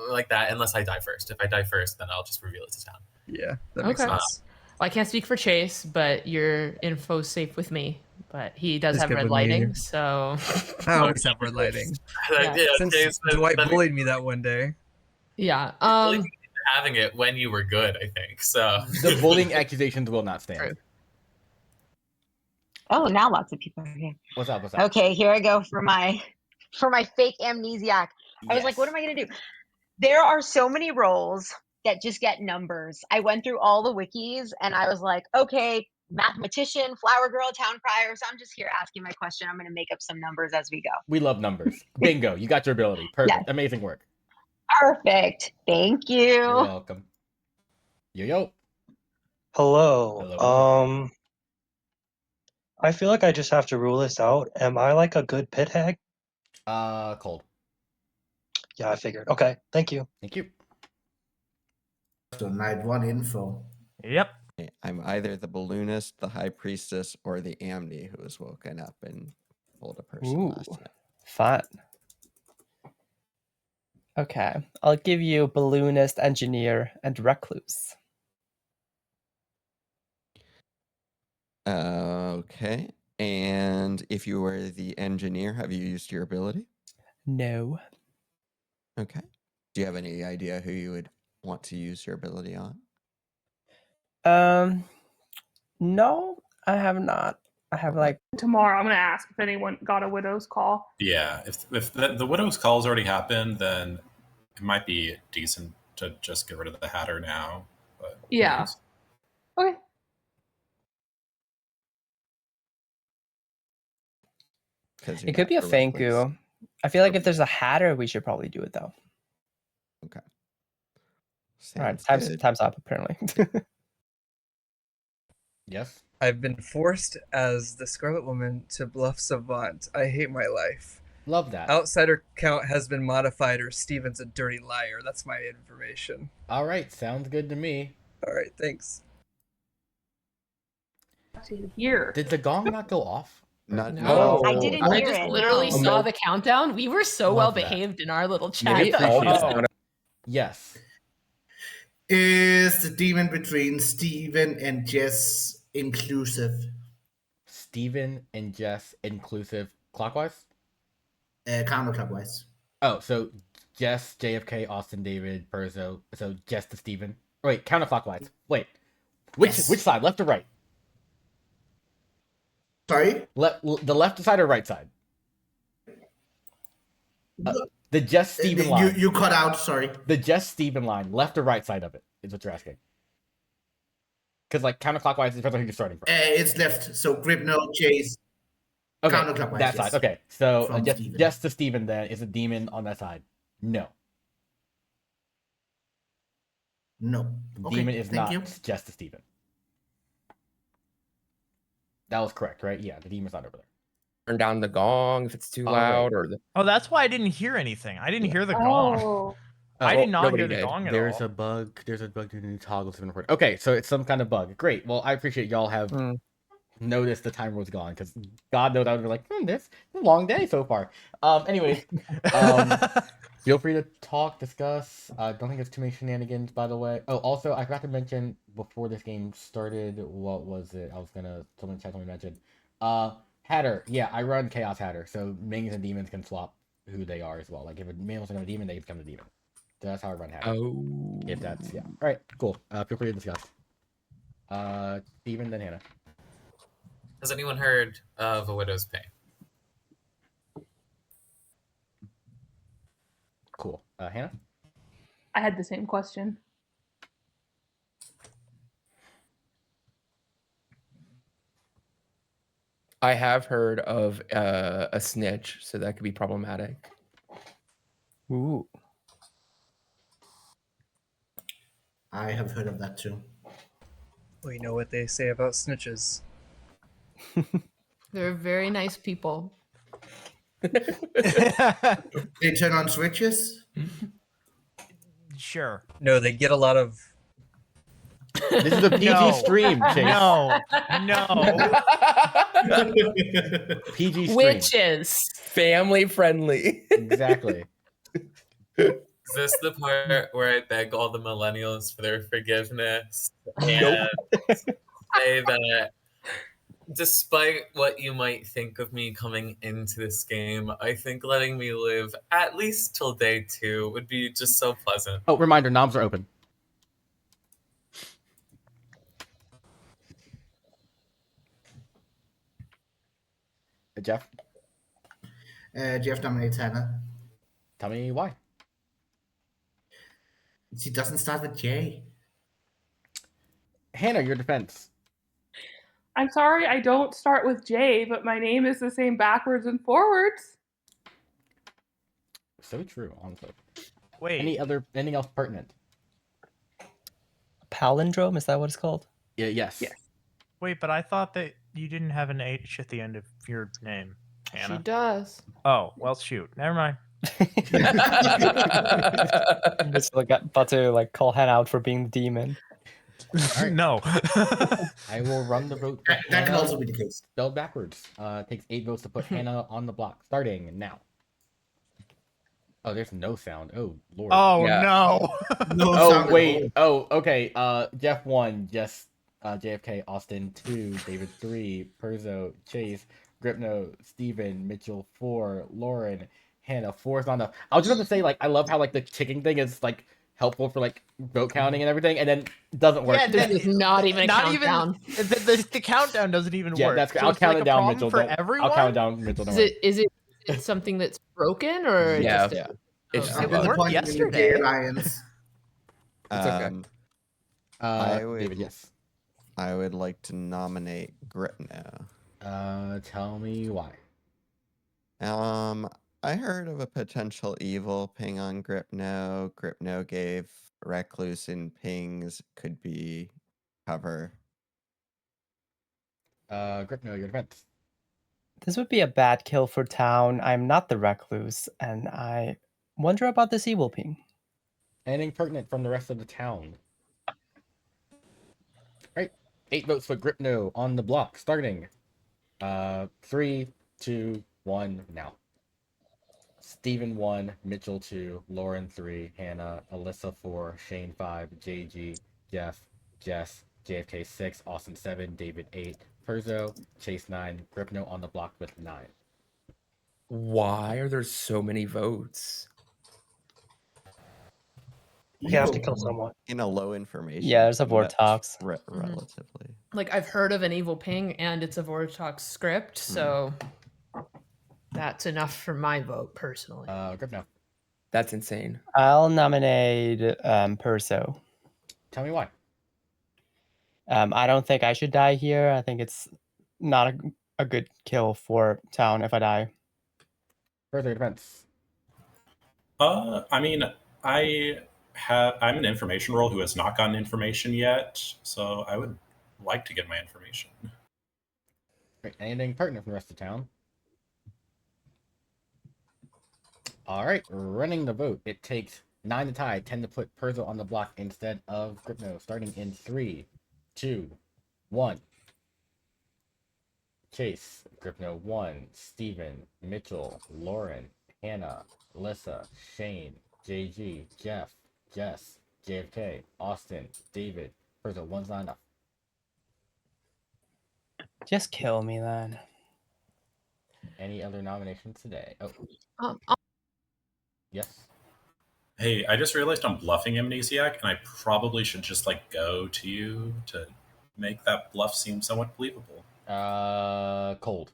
J: like that unless I die first. If I die first, then I'll just reveal it to town.
N: Yeah, that makes
E: Okay.
N: sense.
E: Well, I can't speak for Chase, but your info's safe with me. But he does
N: It's
E: have
N: good
E: red
N: with me.
E: lighting, so
N: I don't accept red lighting.
E: Yeah.
N: Since
J: Chase,
N: Dwight bullied me that one day.
E: yeah.
J: Having it when you were good, I think. So
A: The bullying accusations will not stand.
E: True.
B: Oh, now lots of people are here.
A: What's up? What's up?
B: Okay, here I go for my fake amnesiac. I was like, what am I gonna do? There are so many roles that just get numbers. I went through all the wikis and I was like, okay, mathematician, flower girl, town crier. So I'm just here asking my question. I'm gonna make up some numbers as we go.
A: We love numbers. Bingo. You got your ability. Perfect.
B: Yes.
A: Amazing work.
B: Perfect. Thank you.
A: You're welcome. Yo.
F: Hello. I feel like I just have to rule this out. Am I like a good pit hag?
A: Cold.
F: Yeah, I figured. Okay, thank you.
A: Thank you.
C: So night one info.
D: Yep.
K: I'm either the balloonist, the high priestess, or the Amni who was woken up and pulled a person last night.
O: Fun. Okay, I'll give you balloonist, engineer, and recluse.
K: Okay. And if you were the engineer, have you used your ability?
O: No.
K: Okay. Do you have any idea who you would want to use your ability on?
O: No, I have not. I have like
L: Tomorrow, I'm gonna ask if anyone got a widow's call.
M: Yeah, if the widow's call's already happened, then it might be decent to just get rid of the Hatter now. But
L: Yeah. Okay.
O: it could be a Fanku. I feel like if there's a Hatter, we should probably do it though.
K: Okay.
O: All right,
K: Sounds
O: time's up apparently.
A: Yes.
N: I've been forced as the Scarlet Woman to bluff Savant. I hate my life.
A: Love that.
N: Outsider count has been modified, or Steven's a dirty liar. That's my information.
A: All right. Sounds good to me.
N: All right, thanks.
L: Here.
A: Did the gong not go off?
K: Not
E: No,
B: I didn't
E: I
B: hear
E: just
B: it.
E: literally
B: No.
E: saw the countdown. We were so
A: Love
E: well
A: that.
E: behaved in our little
A: Yeah,
E: chat.
A: we appreciate it. Yes.
C: Is the demon between Steven and Jess inclusive?
A: Steven and Jess inclusive clockwise?
C: Counterclockwise.
A: Oh, so Jess, JFK, Austin, David, Perzo. So Jess to Steven. Wait, counterclockwise. Wait. Which side? Left or right?
C: Sorry?
A: The left side or right side? The Jess Steven line.
C: You cut out, sorry.
A: The Jess Steven line, left or right side of it, is what you're asking. Because, like, counterclockwise, it depends on who you're starting from.
C: It's left. So Gripno, Chase.
A: Okay,
C: Counterclockwise.
A: that
C: yes.
A: side. Okay, so
C: From Steven.
A: Jess to Steven, then, is a demon on that side. No.
C: No.
A: The
C: Okay,
A: demon is
C: thank
A: not
C: you.
A: Jess to Steven. That was correct, right? Yeah, the demon's not over there.
G: Turn down the gong if it's too
A: All
G: loud,
A: right.
G: or the
D: Oh, that's why I didn't hear anything. I didn't hear the gong. I did not hear the gong at all.
A: There's a bug due to new toggles. Okay, so it's some kind of bug. Great. Well, I appreciate y'all have noticed the timer was gone, because God knows I would be like, this is a long day so far. Anyways, feel free to talk, discuss. I don't think it's too many shenanigans, by the way. Oh, also, I forgot to mention before this game started, what was it? Someone mentioned. Hatter. Yeah, I run Chaos Hatter, so minions and demons can swap who they are as well. Like, if a minion wants to become a demon, they become a demon. So that's how I run Hatter.
G: Oh.
A: If that's, yeah. All right, cool. Feel free to discuss. Steven, then Hannah.
J: Has anyone heard of a widow's pay?
A: Cool. Hannah?
L: I had the same question.
G: I have heard of a snitch, so that could be problematic.
O: Ooh.
C: I have heard of that too.
N: Well, you know what they say about snitches.
E: They're very nice people.
C: They turn on switches?
D: Sure.
N: No, they get a lot of...
A: This is a PG stream, Chase.
D: No.
A: PG stream.
E: Witches.
G: Family friendly.
A: Exactly.
J: Is this the part where I beg all the millennials for their forgiveness and say that despite what you might think of me coming into this game, I think letting me live at least till day 2 would be just so pleasant.
A: Oh, reminder, noms are open. Jeff?
C: Jeff nominates Hannah.
A: Tell me why.
C: She doesn't start with J.
A: Hannah, your defense.
L: I'm sorry I don't start with J, but my name is the same backwards and forwards.
A: So true, honestly.
D: Wait.
A: Anything else pertinent?
O: Palindrome, is that what it's called?
A: Yeah, yes.
D: Wait, but I thought that you didn't have an H at the end of your name, Hannah.
E: She does.
D: Oh, well, shoot. Never mind.
O: I'm just about to call Hannah out for being the demon.
A: Right.
D: No.
A: I will run the vote.
C: That can also be the case.
A: Spelled backwards. It takes 8 votes to put Hannah on the block. Starting now. Oh, there's no sound. Oh, Lord.
D: Oh, no.
A: Oh, wait. Oh, okay. Jeff 1. Yes. JFK. Austin 2. David 3. Perzo. Chase. Gripno. Steven. Mitchell 4. Lauren. Hannah. 4 is not enough. I was just going to say, I love how, the ticking thing is, helpful for, vote counting and everything, and then it doesn't work.
E: Yeah, there's not even a countdown.
D: The countdown doesn't even work.
A: That's
D: So
A: I'll
D: it's
A: count
D: like
A: it
D: a
A: down,
D: problem
A: Mitchell.
D: for
A: Don't-
D: everyone?
A: I'll count it down, Mitchell. Don't worry.
E: Is it something that's broken or
G: Yeah.
E: just a,
G: It's
E: oh,
G: just
D: It
G: a bug.
D: worked yesterday.
C: Alliance.
G: It's okay.
A: David, yes.
K: I would like to nominate Gripno.
A: Tell me why.
K: I heard of a potential evil ping on Gripno. Gripno gave Recluse and pings could be cover.
A: Gripno, your defense.
O: This would be a bad kill for town. I'm not the recluse, and I wonder about this evil ping.
A: Anything pertinent from the rest of the town? Right. 8 votes for Gripno on the block. Starting. 3, 2, 1, now. Steven 1, Mitchell 2, Lauren 3, Hannah, Alyssa 4, Shane 5, JG, Jeff, Jess, JFK 6, Austin 7, David 8, Perzo, Chase 9, Gripno on the block with 9.
G: Why are there so many votes?
F: You have to kill someone.
K: In a low information.
O: Yeah, there's a
K: team, that's
O: Vortox.
K: Relatively.
E: I've heard of an evil ping and it's a Vortox script, so that's enough for my vote personally.
A: Gripno.
G: That's insane.
O: I'll nominate Perso.
A: Tell me why.
O: I don't think I should die here. I think it's not a good kill for town if I die.
A: Further defense.
M: I mean, I'm an information role who has not gotten information yet, so I would like to get my information.
A: Right. Anything pertinent from the rest of town? All right, running the vote. It takes 9 to tie, 10 to put Perzo on the block instead of Gripno. Starting in 3, 2, 1. Chase, Gripno 1, Steven, Mitchell, Lauren, Hannah, Alyssa, Shane, JG, Jeff, Jess, JFK, Austin, David. Perzo, 1's not enough.
O: Just kill me then.
A: Any other nominations today? Oh. Yes.
M: Hey, I just realized I'm bluffing Amnesiac, and I probably should just go to you to make that bluff seem somewhat believable.
A: Cold.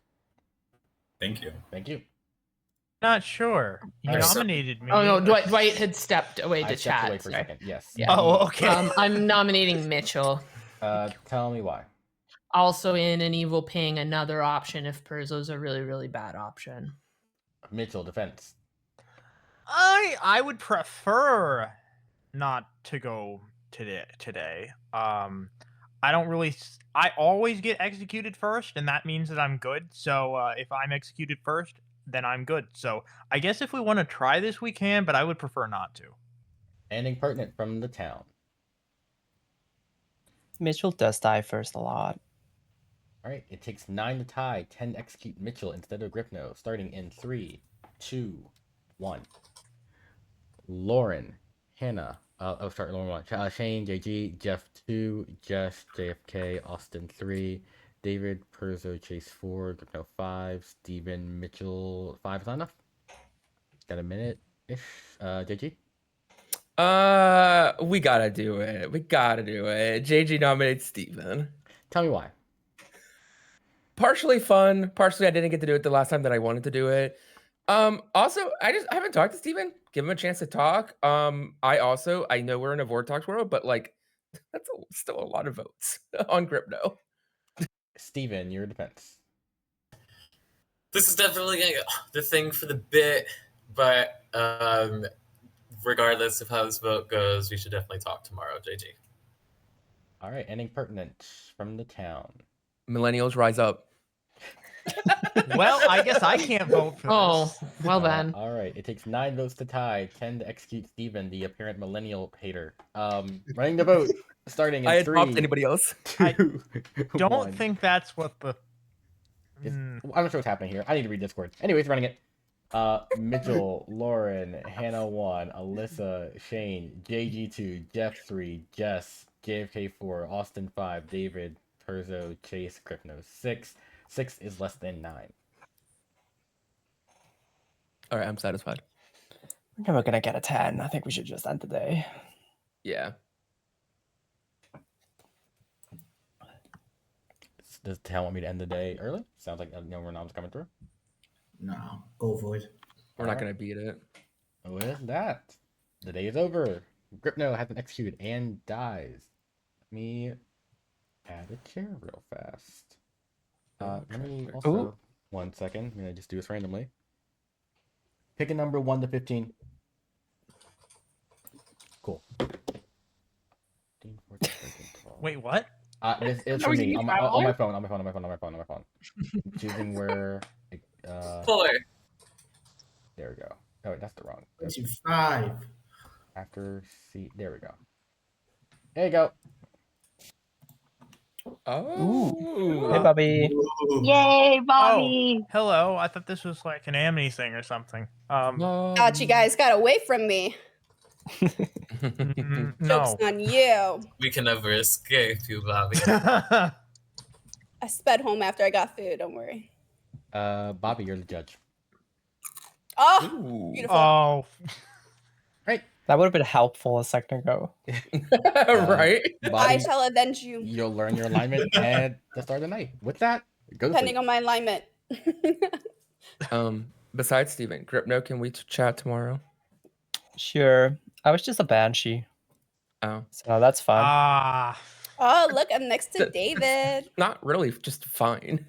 M: Thank you.
A: Thank you.
D: Not sure. You
A: All right.
D: nominated me.
E: Oh no, Dwight had stepped away to
A: I stepped
E: chat.
A: away for a second. Yes.
E: Yeah.
D: Oh, okay.
E: I'm nominating Mitchell.
A: Tell me why.
E: Also in an evil ping, another option if Perzo's a really, really bad option.
A: Mitchell, defense.
D: I would prefer not to go today. I I don't really. I always get executed first, and that means that I'm good. So if I'm executed first, then I'm good. So I guess if we want to try this, we can, but I would prefer not to.
A: Ending pertinent from the town.
O: Mitchell does die first a lot.
A: All right, it takes 9 to tie, 10 to execute Mitchell instead of Gripno, starting in 3, 2, 1. Lauren, Hannah, Lauren 1, Shane, JG, Jeff 2, Jess, JFK, Austin 3, David, Perzo, Chase 4, Gripno 5, Steven, Mitchell 5. Is that enough? Got a minute-ish. JG?
G: We gotta do it. We gotta do it. JG nominates Steven.
A: Tell me why.
G: Partially fun, partially I didn't get to do it the last time that I wanted to do it. Also, I haven't talked to Steven. Give him a chance to talk. I know we're in a Vortex world, but like that's still a lot of votes on Gripno.
A: Steven, your defense.
J: This is definitely the thing for the bit, but regardless of how this vote goes, we should definitely talk tomorrow, JG.
A: All right, ending pertinent from the town.
G: Millennials rise up.
D: Well, I guess I can't vote for
E: Oh,
D: this.
E: well then.
A: All right, it takes 9 votes to tie, 10 to execute Steven, the apparent millennial hater. Running the vote, starting in
G: I had
A: 3,
G: popped anybody else.
A: 2,
D: Don't
A: 1.
D: think that's what the.
A: I'm not sure what's happening here. I need to read Discord. Anyways, running it. Mitchell, Lauren, Hannah 1, Alyssa, Shane, JG 2, Jeff 3, Jess, JFK 4, Austin 5, David, Perzo, Chase, Gripno 6. 6 is less than 9.
G: All right, I'm satisfied.
O: We're never gonna get a 10. I think we should just end the day.
G: Yeah.
A: Does the town want me to end the day early? Sounds like no more noms coming through.
C: No, go for it.
G: We're not gonna beat it.
A: With that, the day is over. Gripno has been executed and dies. Let me add a chair real fast. Let me also 1 second. I'm gonna just do this randomly. Pick a number 1 to 15. Cool. 15, 14, 13, 12.
D: Wait, what?
A: This is for me on my phone. On my phone. I'm choosing where.
J: 4.
A: There we go. Oh wait, that's the wrong.
C: 25.
A: After C. There we go. There you go.
O: Oh. Hey, Bobby.
B: Yay, Bobby.
D: Oh, hello. I thought this was like an Amity thing or something.
P: Thought you guys got away from me.
D: No.
P: Joke's on you.
J: We can never escape you, Bobby.
P: I sped home after I got food. Don't worry.
A: Bobby, you're the judge.
P: Oh, beautiful.
D: Oh.
A: Right.
O: That would have been helpful a second ago.
G: Right?
A: Bobby,
P: I shall avenge you.
A: You'll learn your alignment at the start of the night. With that, go to
P: Depending
A: sleep.
P: on my alignment.
G: Besides Steven, Gripno, can we chat tomorrow?
O: Sure. I was just a banshee.
G: Oh.
O: So that's fine.
P: Oh, look, I'm next to David.
G: Not really, just fine.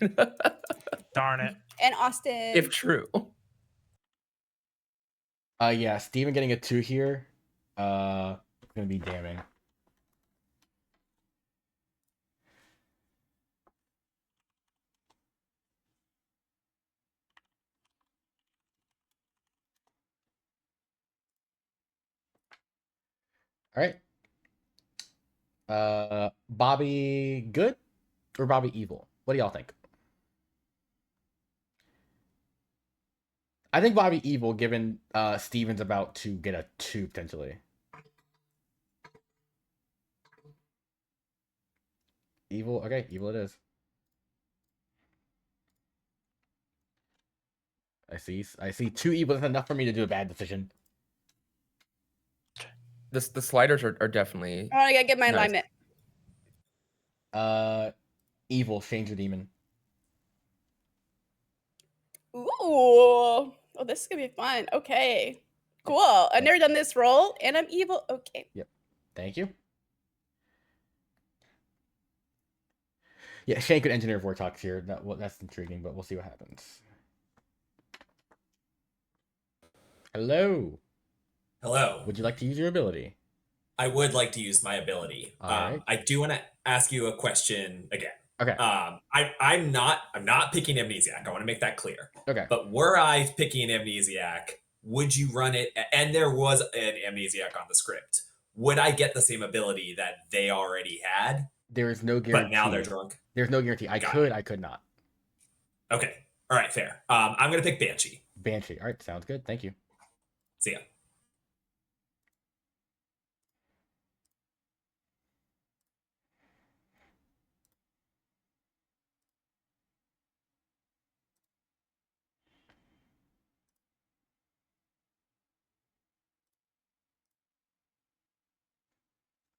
D: Darn it.
P: And Austin.
G: If true.
A: Yeah, Steven getting a 2 here. Gonna be damning. All right. Bobby good or Bobby evil? What do y'all think? I think Bobby evil, given Steven's about to get a 2 potentially. Evil, okay, evil it is. I see 2 evil. That's enough for me to do a bad decision.
G: The sliders are definitely.
P: Oh, I gotta get my
G: nice.
P: alignment.
A: Evil, change your demon.
P: Ooh. Oh, this is gonna be fun. Okay. Cool. I've never done this roll, and I'm evil. Okay.
A: Yep. Thank you. Yeah, Shane could engineer Vortex here. That's intriguing, but we'll see what happens. Hello.
I: Hello.
A: Would you like to use your ability?
I: I would like to use my ability.
A: Alright.
I: I do want to ask you a question again.
A: Okay.
I: I'm not picking Amnesiac. I want to make that clear.
A: Okay.
I: But were I picking Amnesiac, would you run it? And there was an Amnesiac on the script. Would I get the same ability that they already had?
A: There is no guarantee.
I: But now they're drunk.
A: There's no guarantee. I could not.
I: Okay. All right, fair. I'm gonna pick Banshee.
A: Banshee. All right, sounds good. Thank you.
I: See ya.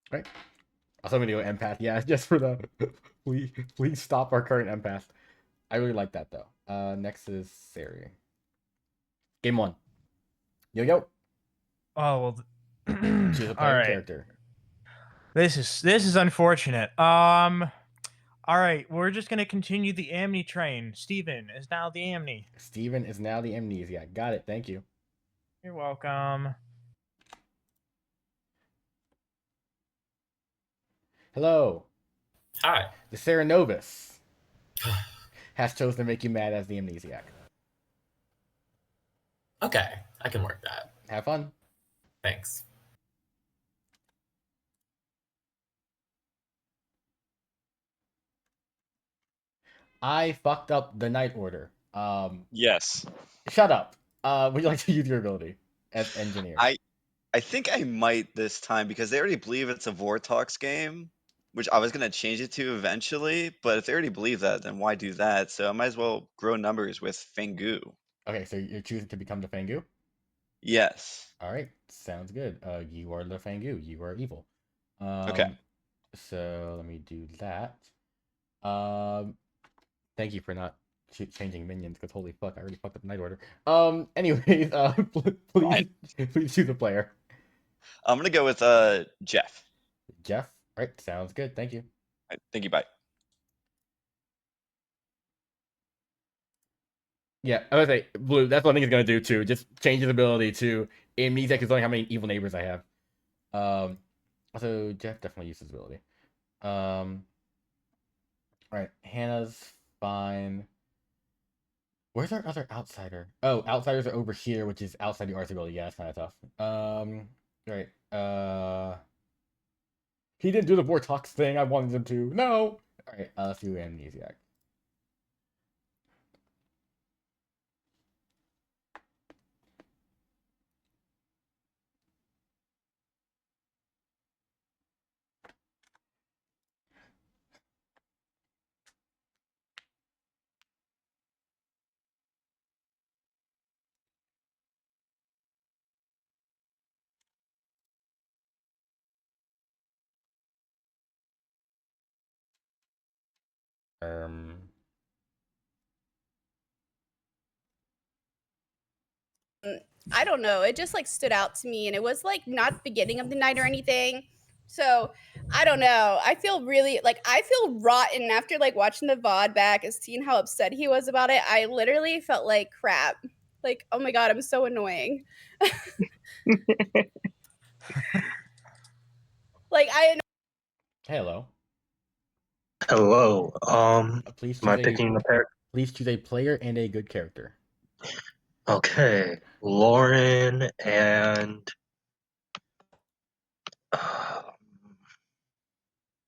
A: Right. Also, I'm gonna go empath. Yeah, just for the please stop our current empath. I really like that though. Next is Sari. Game 1. Yo.
D: Oh well.
A: Choose a player character.
D: This is unfortunate. All right, we're just gonna continue the Amni train. Steven is now the Amni.
A: Steven is now the Amnesiac. Got it. Thank you.
D: You're welcome.
A: Hello.
J: Hi.
A: The Serenovus has chosen to make you mad as the Amnesiac.
J: Okay, I can work that.
A: Have fun.
J: Thanks.
A: I fucked up the night order.
H: Yes.
A: Shut up. Would you like to use your ability as engineer?
H: I think I might this time because they already believe it's a Vortox game, which I was gonna change it to eventually, but if they already believe that, then why do that? So I might as well grow numbers with Fangu.
A: Okay, so you're choosing to become the Fangu?
H: Yes.
A: All right, sounds good. You are the Fangu. You are evil.
H: Okay.
A: So let me do that. Thank you for not changing minions, because holy fuck, I already fucked up the night order. Anyways, please choose a player.
H: I'm gonna go with Jeff.
A: Jeff? All right, sounds good. Thank you.
H: All right, thank you. Bye.
A: Yeah, I was gonna say, Blue, that's one thing he's gonna do too. Just change his ability to Amnesiac is only how many evil neighbors I have. Also Jeff definitely uses his ability. Alright, Hannah's fine. Where's our other outsider? Oh, outsiders are over here, which is outside the arts ability. Yeah, that's kinda tough. Right. He didn't do the Vortox thing I wanted him to. No! Alright, let's do Amnesiac.
P: I don't know. It just like stood out to me, and it was like not the beginning of the night or anything. So I don't know. I feel really like I feel rotten after like watching the VOD back and seeing how upset he was about it. I literally felt like crap. Like, oh my god, I'm so annoying. Like
A: Hello.
F: Hello.
A: Please
F: am I
A: choose
F: picking the pair?
A: Please choose a player and a good character.
F: Okay, Lauren and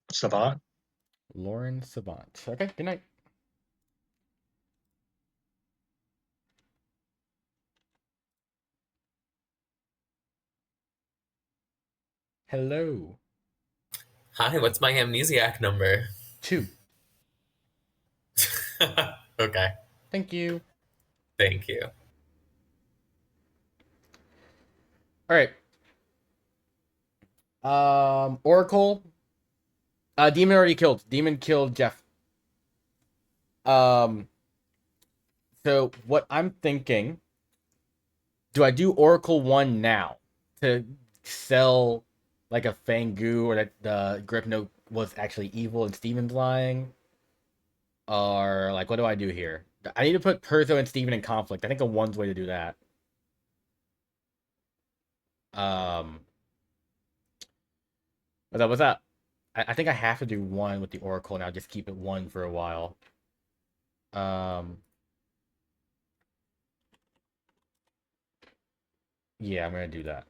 F: Savant.
A: Lauren Savant. Okay, good night. Hello.
J: Hi, what's my amnesiac number?
A: 2.
J: Okay.
A: Thank you.
J: Thank you.
A: All right. Oracle. Demon already killed. Demon killed Jeff. So what I'm thinking, do I do Oracle 1 now to sell like a Fangu, or that the Grip Note was actually evil and Steven's lying? Or like, what do I do here? I need to put Perzo and Steven in conflict. I think a 1's way to do that. What's up? I think I have to do 1 with the Oracle, and I'll just keep it 1 for a while. Yeah, I'm gonna do that.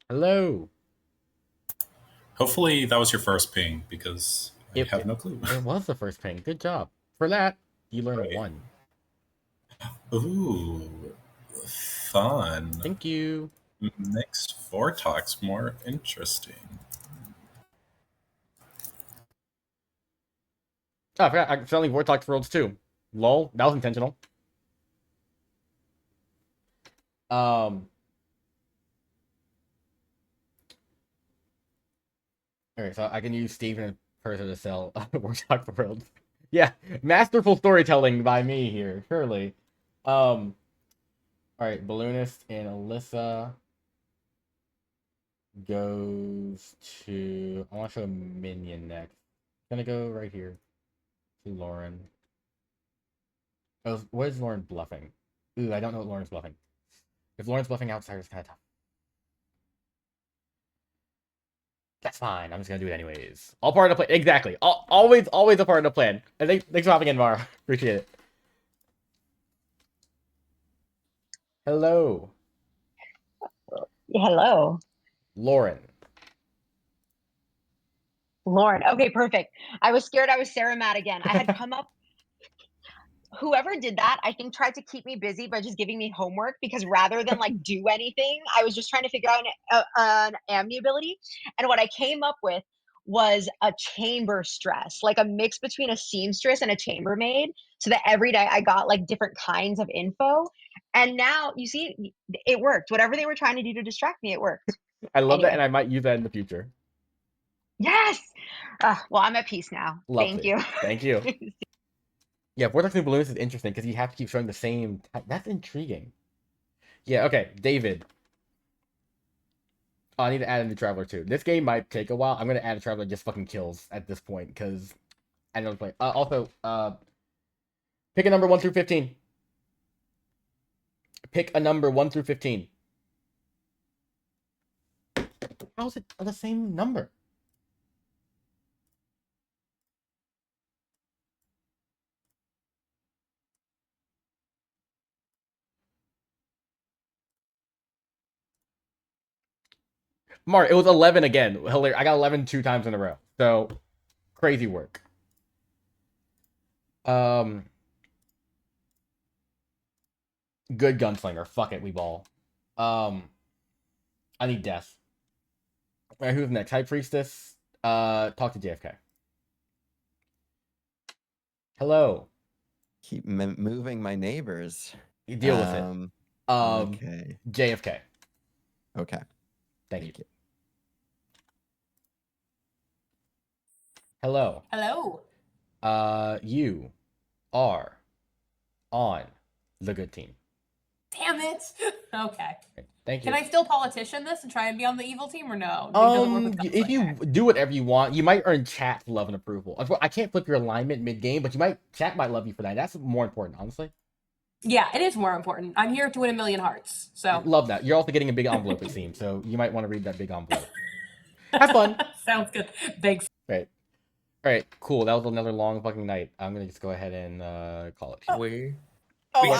A: Hello.
M: Hopefully that was your first ping, because I have no clue.
A: It was the first ping. Good job. For that, you learned
M: Right.
A: 1.
M: Ooh, fun.
A: Thank you.
M: Makes Vortox more interesting.
A: Oh, I forgot. I'm selling Vortox Worlds too. Lol. That was intentional. Alright, so I can use Steven and Persa to sell Vortox Worlds. Yeah, masterful storytelling by me here, surely. Alright, Balloonist and Alyssa goes to... I want to show a minion next. Gonna go right here to Lauren. Oh, what is Lauren bluffing? Ooh, I don't know what Lauren's bluffing. If Lauren's bluffing outside, it's kind of tough. That's fine. I'm just gonna do it anyways. All part of the plan. Exactly. Always a part of the plan. And thanks for hopping in, Mara. Appreciate it. Hello.
B: Hello.
A: Lauren.
B: Lauren. Okay, perfect. I was scared I was Sarah Matt again. I had come up. Whoever did that, I think, tried to keep me busy by just giving me homework, because rather than like do anything, I was just trying to figure out an Amni ability. And what I came up with was a chamberstress, like a mix between a seamstress and a chambermaid, so that every day I got like different kinds of info. And now you see, it worked. Whatever they were trying to do to distract me, it worked.
A: I love that, and I might use that in the future.
B: Yes. Well, I'm at peace now.
A: Lovely.
B: Thank you.
A: Thank you. Yeah, Vortex and Balloons is interesting because you have to keep showing the same. That's intriguing. Yeah. Okay, David. Oh, I need to add a new traveler too. This game might take a while. I'm gonna add a traveler that just fucking kills at this point because I know the play. Also, pick a number 1 through 15. Pick a number 1 through 15. How's it the same number? Mark, it was 11 again. Hilarious. I got 11 2 times in a row. So, crazy work. Good gunslinger. Fuck it, we ball. I need death. Alright, who's next? High Priestess. Talk to JFK. Hello.
K: Keep moving my neighbors.
A: You deal with it.
K: Okay.
A: JFK.
K: Okay.
A: Thank you. Hello.
E: Hello.
A: You are on the good team.
E: Damn it. Okay.
A: Thank you.
E: Can I still politician this and try and be on the evil team, or no? It doesn't work with
A: If you do whatever you want, you might earn chat love and approval. I can't flip your alignment mid-game, but chat might love you for that. That's more important, honestly.
E: Yeah, it is more important. I'm here to win 1,000,000 hearts. So
A: love that. You're also getting a big envelope, it seems. So you might want to read that big envelope. Have fun.
E: Sounds good. Thanks.
A: Right. All right. Cool. That was another long fucking night. I'm gonna just go ahead and call it.
I: Anna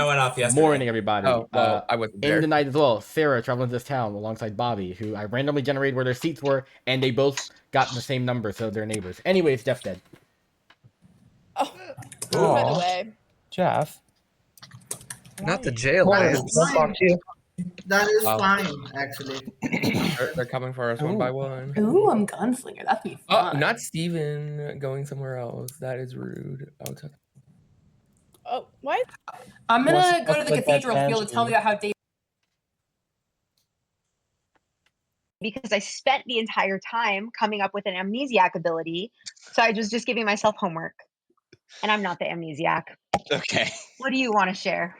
I: went off yesterday.
A: Morning, everybody.
G: Oh, well, I wasn't there.
A: In the night as well, Sarah traveling to this town alongside Bobby, who I randomly generated where their seats were, and they both got the same number, so they're neighbors. Anyways, Jeff's dead.
P: By the way.
O: Jeff.
N: Not the jail.
C: That
N: man.
C: is fine. That is
G: Wow.
C: fine, actually.
G: They're coming for us one by one.
E: Ooh, I'm gunslinger. That'd be
G: Oh,
E: fun.
G: not Steven going somewhere else. That is rude.
P: Oh, why?
E: I'm gonna
O: What's
E: go to
O: up
E: the
O: with that
E: cathedral to be able to tell me about how Dave.
B: Because I spent the entire time coming up with an amnesiac ability, so I was just giving myself homework. And I'm not the amnesiac.
H: Okay.
B: What do you want to share?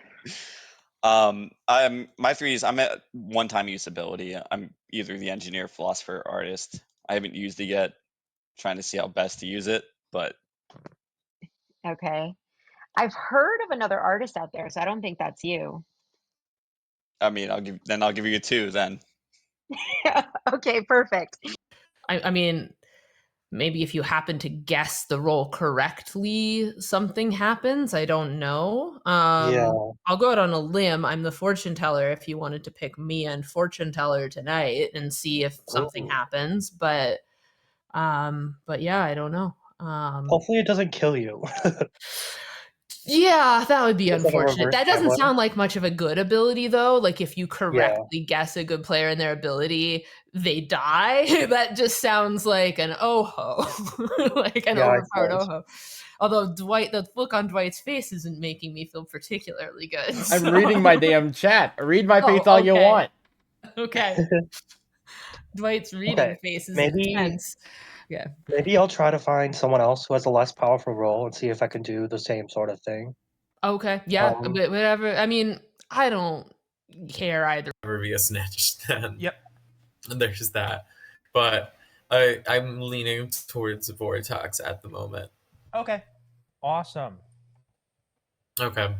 H: My 3 is I'm at one-time use ability. I'm either the engineer, philosopher, or artist. I haven't used it yet. Trying to see how best to use it, but
B: Okay. I've heard of another artist out there, so I don't think that's you.
H: I mean, I'll give you 2 then.
B: Okay, perfect.
E: I mean, maybe if you happen to guess the role correctly, something happens. I don't know.
F: Yeah.
E: I'll go out on a limb. I'm the fortune teller if you wanted to pick me and fortune teller tonight and see if something
F: Ooh.
E: happens. But yeah, I don't know.
F: Hopefully it doesn't kill you.
E: Yeah, that would be
F: It's like a
E: unfortunate.
F: reverse
E: That doesn't
F: gambling.
E: sound like much of a good ability, though. Like, if you
F: Yeah.
E: correctly guess a good player and their ability, they die. That just sounds like an oh-ho. Like an
F: Yeah, it
E: overpowered
F: does.
E: oh-ho. Although the look on Dwight's face isn't making me feel particularly good.
A: I'm
E: so-
A: reading my damn chat. Read my face
E: Oh,
A: all you
E: okay.
A: want.
E: Okay. Dwight's reading
F: Okay,
E: face is
F: maybe
E: intense. Yeah.
F: maybe I'll try to find someone else who has a less powerful role and see if I can do the same sort of thing.
E: Okay. Yeah.
F: Um,
E: But whatever. I mean, I don't care either.
J: Never be a snitch then.
D: Yep.
J: There's that. But I'm leaning towards Vortex at the moment.
D: Okay. Awesome.
J: Okay.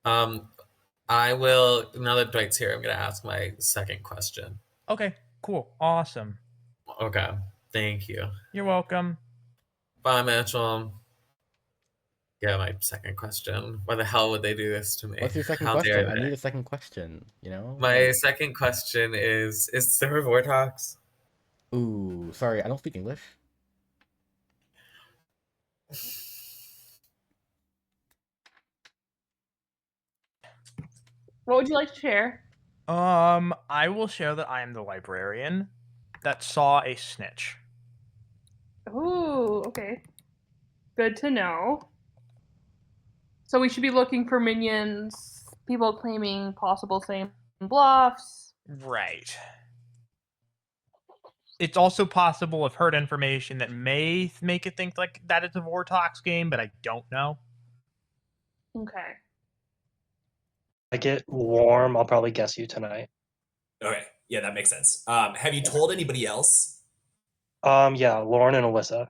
J: I will, now that Dwight's here, I'm going to ask my second question.
D: Okay. Cool. Awesome.
J: Okay. Thank you.
D: You're welcome.
J: Bye, Mitchell. Yeah, my second question. Why the hell would they do this to me?
A: What's your second
J: How dare
A: question? I
J: they?
A: need a second question, you know?
J: My
A: Like-
J: second question is there Vortex?
A: Ooh, sorry, I don't speak English.
L: What would you like to share?
D: I will share that I am the librarian that saw a snitch.
L: Ooh, okay. Good to know. So we should be looking for minions, people claiming possible same bluffs.
D: Right. It's also possible I've heard information that may make it think like that it's a Vortox game, but I don't know.
L: Okay.
F: I get warm, I'll probably guess you tonight.
I: Okay, yeah, that makes sense. Have you told anybody else?
F: Yeah, Lauren and Alyssa.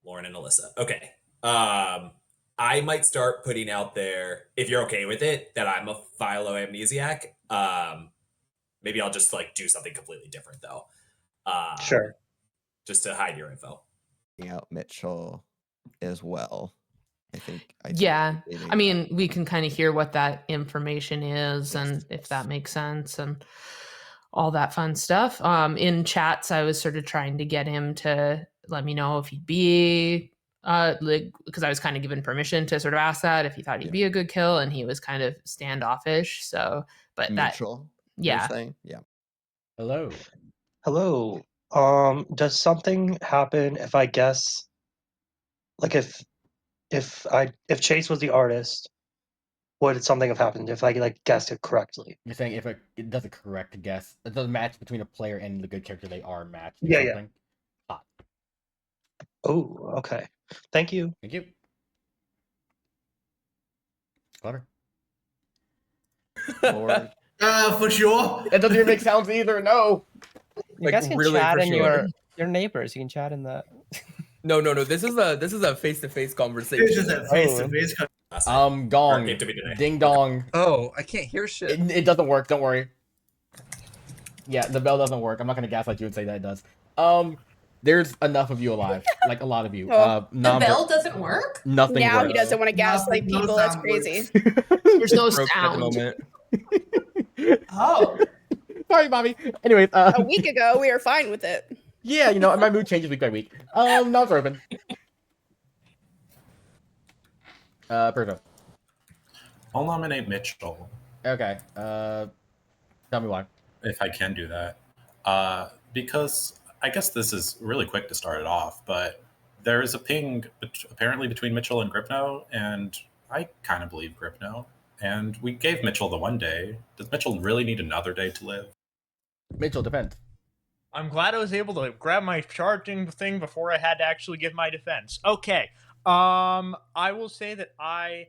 I: Lauren and Alyssa. Okay. I might start putting out there, if you're okay with it, that I'm a philo-amnesiac. Maybe I'll just like do something completely different though.
F: Sure.
I: Just to hide your info.
K: Out Mitchell as well. I think.
E: Yeah.
K: Maybe.
E: I mean, we can kind of hear what that information is and if that makes sense and all that fun stuff. In chats, I was sort of trying to get him to let me know if he'd be like, because I was kind of given permission to sort of ask that if he thought he'd be a good kill, and he was kind of standoffish. So, but
K: Mitchell,
E: yeah.
K: you're saying? Yeah.
A: Hello.
F: Hello. Does something happen if I guess, like if Chase was the artist, would something have happened if I like guessed it correctly?
A: You're saying if it does a correct guess, it does a match between a player and the good character, they are matched. Or
F: Yeah, yeah.
A: something? Hot.
F: Oh, okay. Thank you.
A: Thank you. Clever.
C: For sure.
A: That doesn't even make sounds either. No.
O: You guys can chat in your neighbors. You can chat in the.
G: No. This is a face-to-face conversation.
C: This is a face-to-face
A: Gong. Ding dong.
N: Oh, I can't hear shit.
A: It doesn't work. Don't worry. Yeah, the bell doesn't work. I'm not gonna gaslight you and say that it does. There's enough of you alive, like a lot of you.
P: Oh.
Q: The bell doesn't work?
A: Nothing.
P: Now
A: works.
P: he doesn't want to gaslight people. That's crazy.
E: There's no
G: Broke at the
E: sound.
G: moment.
Q: Oh.
A: Sorry, Bobby. Anyways,
P: A week ago, we were fine with it.
A: yeah, you know, my mood changes week by week. Now it's open. Perzo.
M: I'll nominate Mitchell.
A: Okay. Tell me why.
M: If I can do that. Because I guess this is really quick to start it off, but there is a ping apparently between Mitchell and Gripno, and I kind of believe Gripno. And we gave Mitchell the one day. Does Mitchell really need another day to live?
A: Mitchell, defense.
D: I'm glad I was able to grab my charging thing before I had to actually give my defense. Okay. I will say that I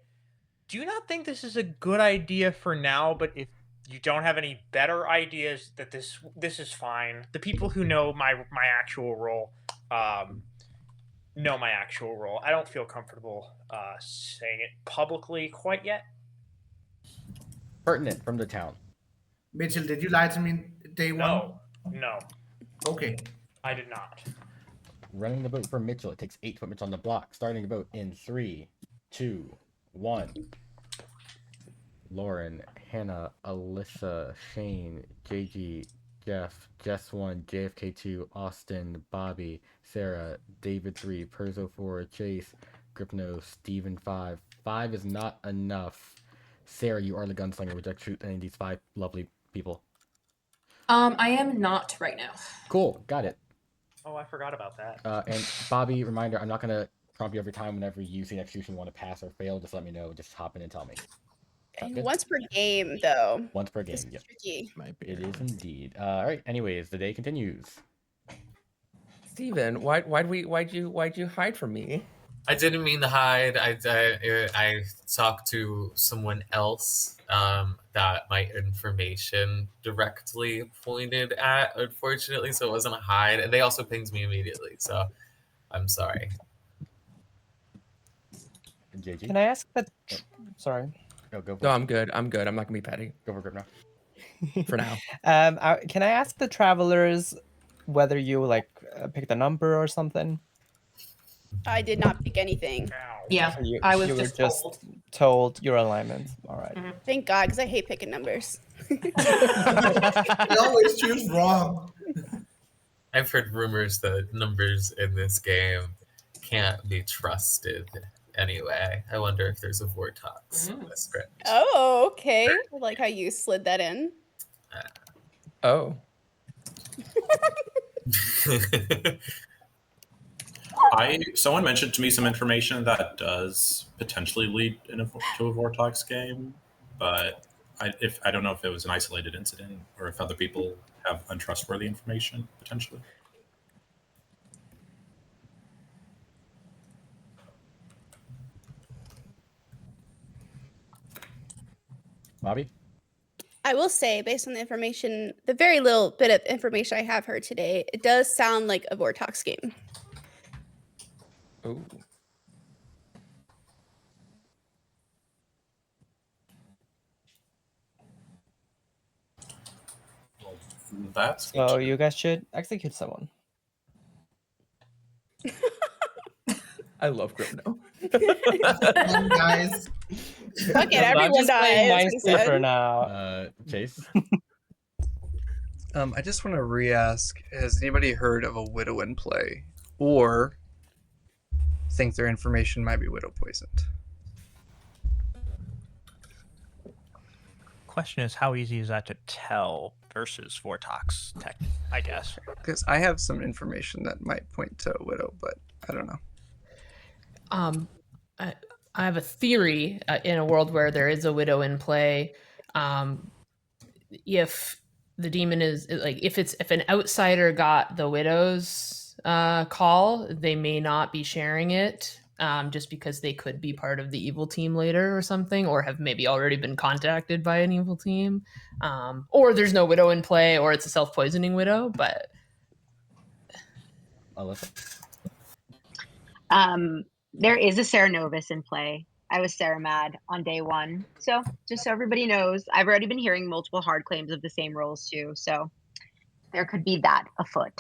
D: do not think this is a good idea for now, but if you don't have any better ideas, that this is fine. The people who know my actual role know my actual role. I don't feel comfortable saying it publicly quite yet.
A: Pertinent from the town.
C: Mitchell, did you lie to me day one?
D: No.
C: Okay.
D: I did not.
A: Running the boat for Mitchell. It takes 8 to put Mitchell on the block. Starting the boat in 3, 2, 1. Lauren, Hannah, Alyssa, Shane, JG, Jeff, Jess1, JFK2, Austin, Bobby, Sarah, David 3, Perzo 4, Chase, Gripno, Steven 5. 5 is not enough. Sarah, you are the gunslinger. Would you like to shoot any of these 5 lovely people?
Q: I am not right now.
A: Cool, got it.
D: Oh, I forgot about that.
A: And Bobby, reminder, I'm not going to prompt you every time whenever you see an execution you want to pass or fail. Just let me know. Just hop in and tell me.
P: Once per game, though.
A: Once per game, yep.
P: Tricky.
A: It is indeed. All right. Anyways, the day continues.
G: Steven, why'd you hide from me?
J: I didn't mean to hide. I talked to someone else that my information directly pointed at, unfortunately, so it wasn't a hide. And they also pinged me immediately, so I'm sorry.
A: JG?
O: Can I ask that? Sorry.
A: Oh, go for
G: No,
A: it.
G: I'm good. I'm not gonna be petty.
A: Go for it now.
G: For now.
O: Can I ask the travelers whether you like picked a number or something?
P: I did not pick anything.
Q: Yeah,
O: So you,
Q: I was
O: you were
Q: just
O: just
Q: told.
O: told your alignment. All right.
P: Thank God, because I hate picking numbers.
C: You always choose wrong.
J: I've heard rumors that numbers in this game can't be trusted anyway. I wonder if there's a Vortox in this script.
P: Oh, okay. I like how you slid that in.
G: Oh.
M: Someone mentioned to me some information that does potentially lead to a Vortox game, but I don't know if it was an isolated incident or if other people have untrustworthy information potentially.
A: Bobby?
P: I will say, based on the information, the very little bit of information I have heard today, it does sound like a Vortox game.
G: Oh.
M: That's
O: So you guys should execute someone.
G: I love Gripno.
C: Guys.
P: Fuck it, everyone dies.
O: Nicely for now.
A: Chase?
N: I just want to re-ask, has anybody heard of a widow in play? Or think their information might be widow poisoned?
D: Question is, how easy is that to tell versus Vortox tech, I guess?
N: Because I have some information that might point to a widow, but I don't know.
E: I have a theory in a world where there is a widow in play. If the demon is like, if an outsider got the widow's call, they may not be sharing it just because they could be part of the evil team later or something, or have maybe already been contacted by an evil team, or there's no widow in play, or it's a self-poisoning widow. But
A: Alyssa?
B: There is a Sarah Novus in play. I was Sarah Mad on day one. So just so everybody knows, I've already been hearing multiple hard claims of the same roles too. So there could be that afoot.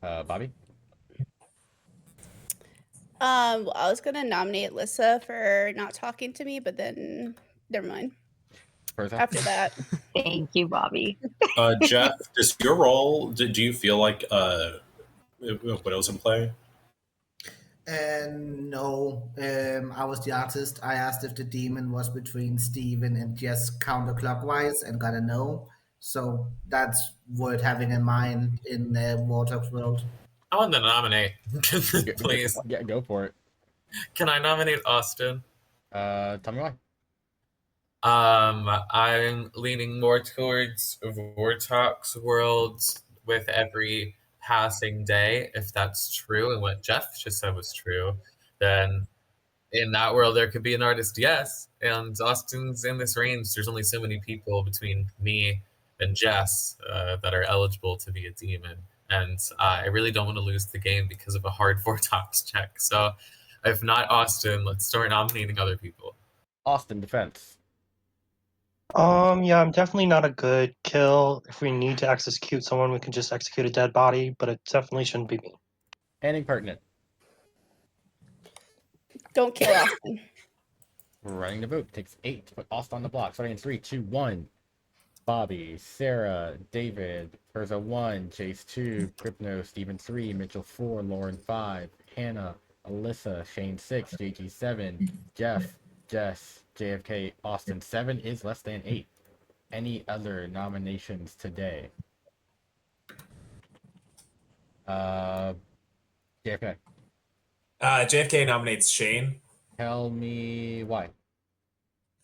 A: Bobby?
P: Well, I was gonna nominate Lissa for not talking to me, but then never mind. After that.
B: Thank you, Bobby.
M: Jeff, does your role, do you feel like Widow's in play?
C: No, I was the artist. I asked if the demon was between Steven and Jess counterclockwise and got a no. So that's worth having in mind in the Vortox world.
J: I want to nominate, please.
A: Yeah, go for it.
J: Can I nominate Austin?
A: Tell me why.
J: I'm leaning more towards Vortox worlds with every passing day. If that's true, and what Jeff just said was true, then in that world there could be an artist, yes. And Austin's in this range. There's only so many people between me and Jess that are eligible to be a demon. and I really don't want to lose the game because of a hard Vortox check. So if not Austin, let's start nominating other people.
A: Austin, defense.
F: Yeah, I'm definitely not a good kill. If we need to execute someone, we can just execute a dead body, but it definitely shouldn't be me.
A: Anything pertinent.
P: Don't kill Austin.
A: Running the vote takes 8 to put Austin on the block. Starting in 3, 2, 1. Bobby, Sarah, David, Perza 1, Chase 2, Crypno, Steven 3, Mitchell 4, Lauren 5, Hannah, Alyssa, Shane 6, JG 7, Jeff, Jess, JFK, Austin 7 is less than 8. Any other nominations today? JFK.
I: JFK nominates Shane.
A: Tell me why.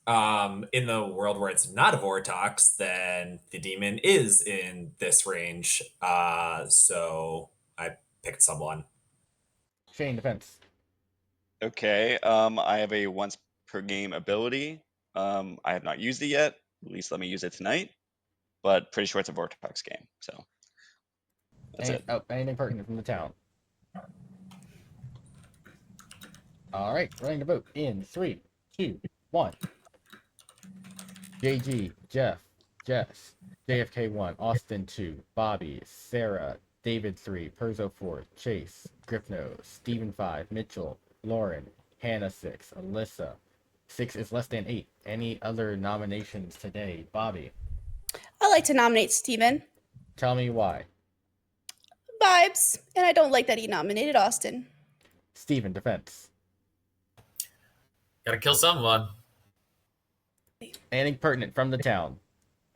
I: In the world where it's not a Vortox, then the demon is in this range. So I picked someone.
A: Shane, defense.
H: Okay, I have a once per game ability. I have not used it yet. At least let me use it tonight. But pretty sure it's a Vortex game, so that's it.
A: Oh, anything pertinent from the town? All right, running the vote in 3, 2, 1. JG, Jeff, Jess, JFK 1, Austin 2, Bobby, Sarah, David 3, Perzo 4, Chase, Gripno, Steven 5, Mitchell, Lauren, Hannah 6, Alyssa. 6 is less than 8. Any other nominations today? Bobby.
P: I like to nominate Steven.
A: Tell me why.
P: Vibes. And I don't like that he nominated Austin.
A: Steven, defense.
J: Gotta kill someone.
A: Anything pertinent from the town?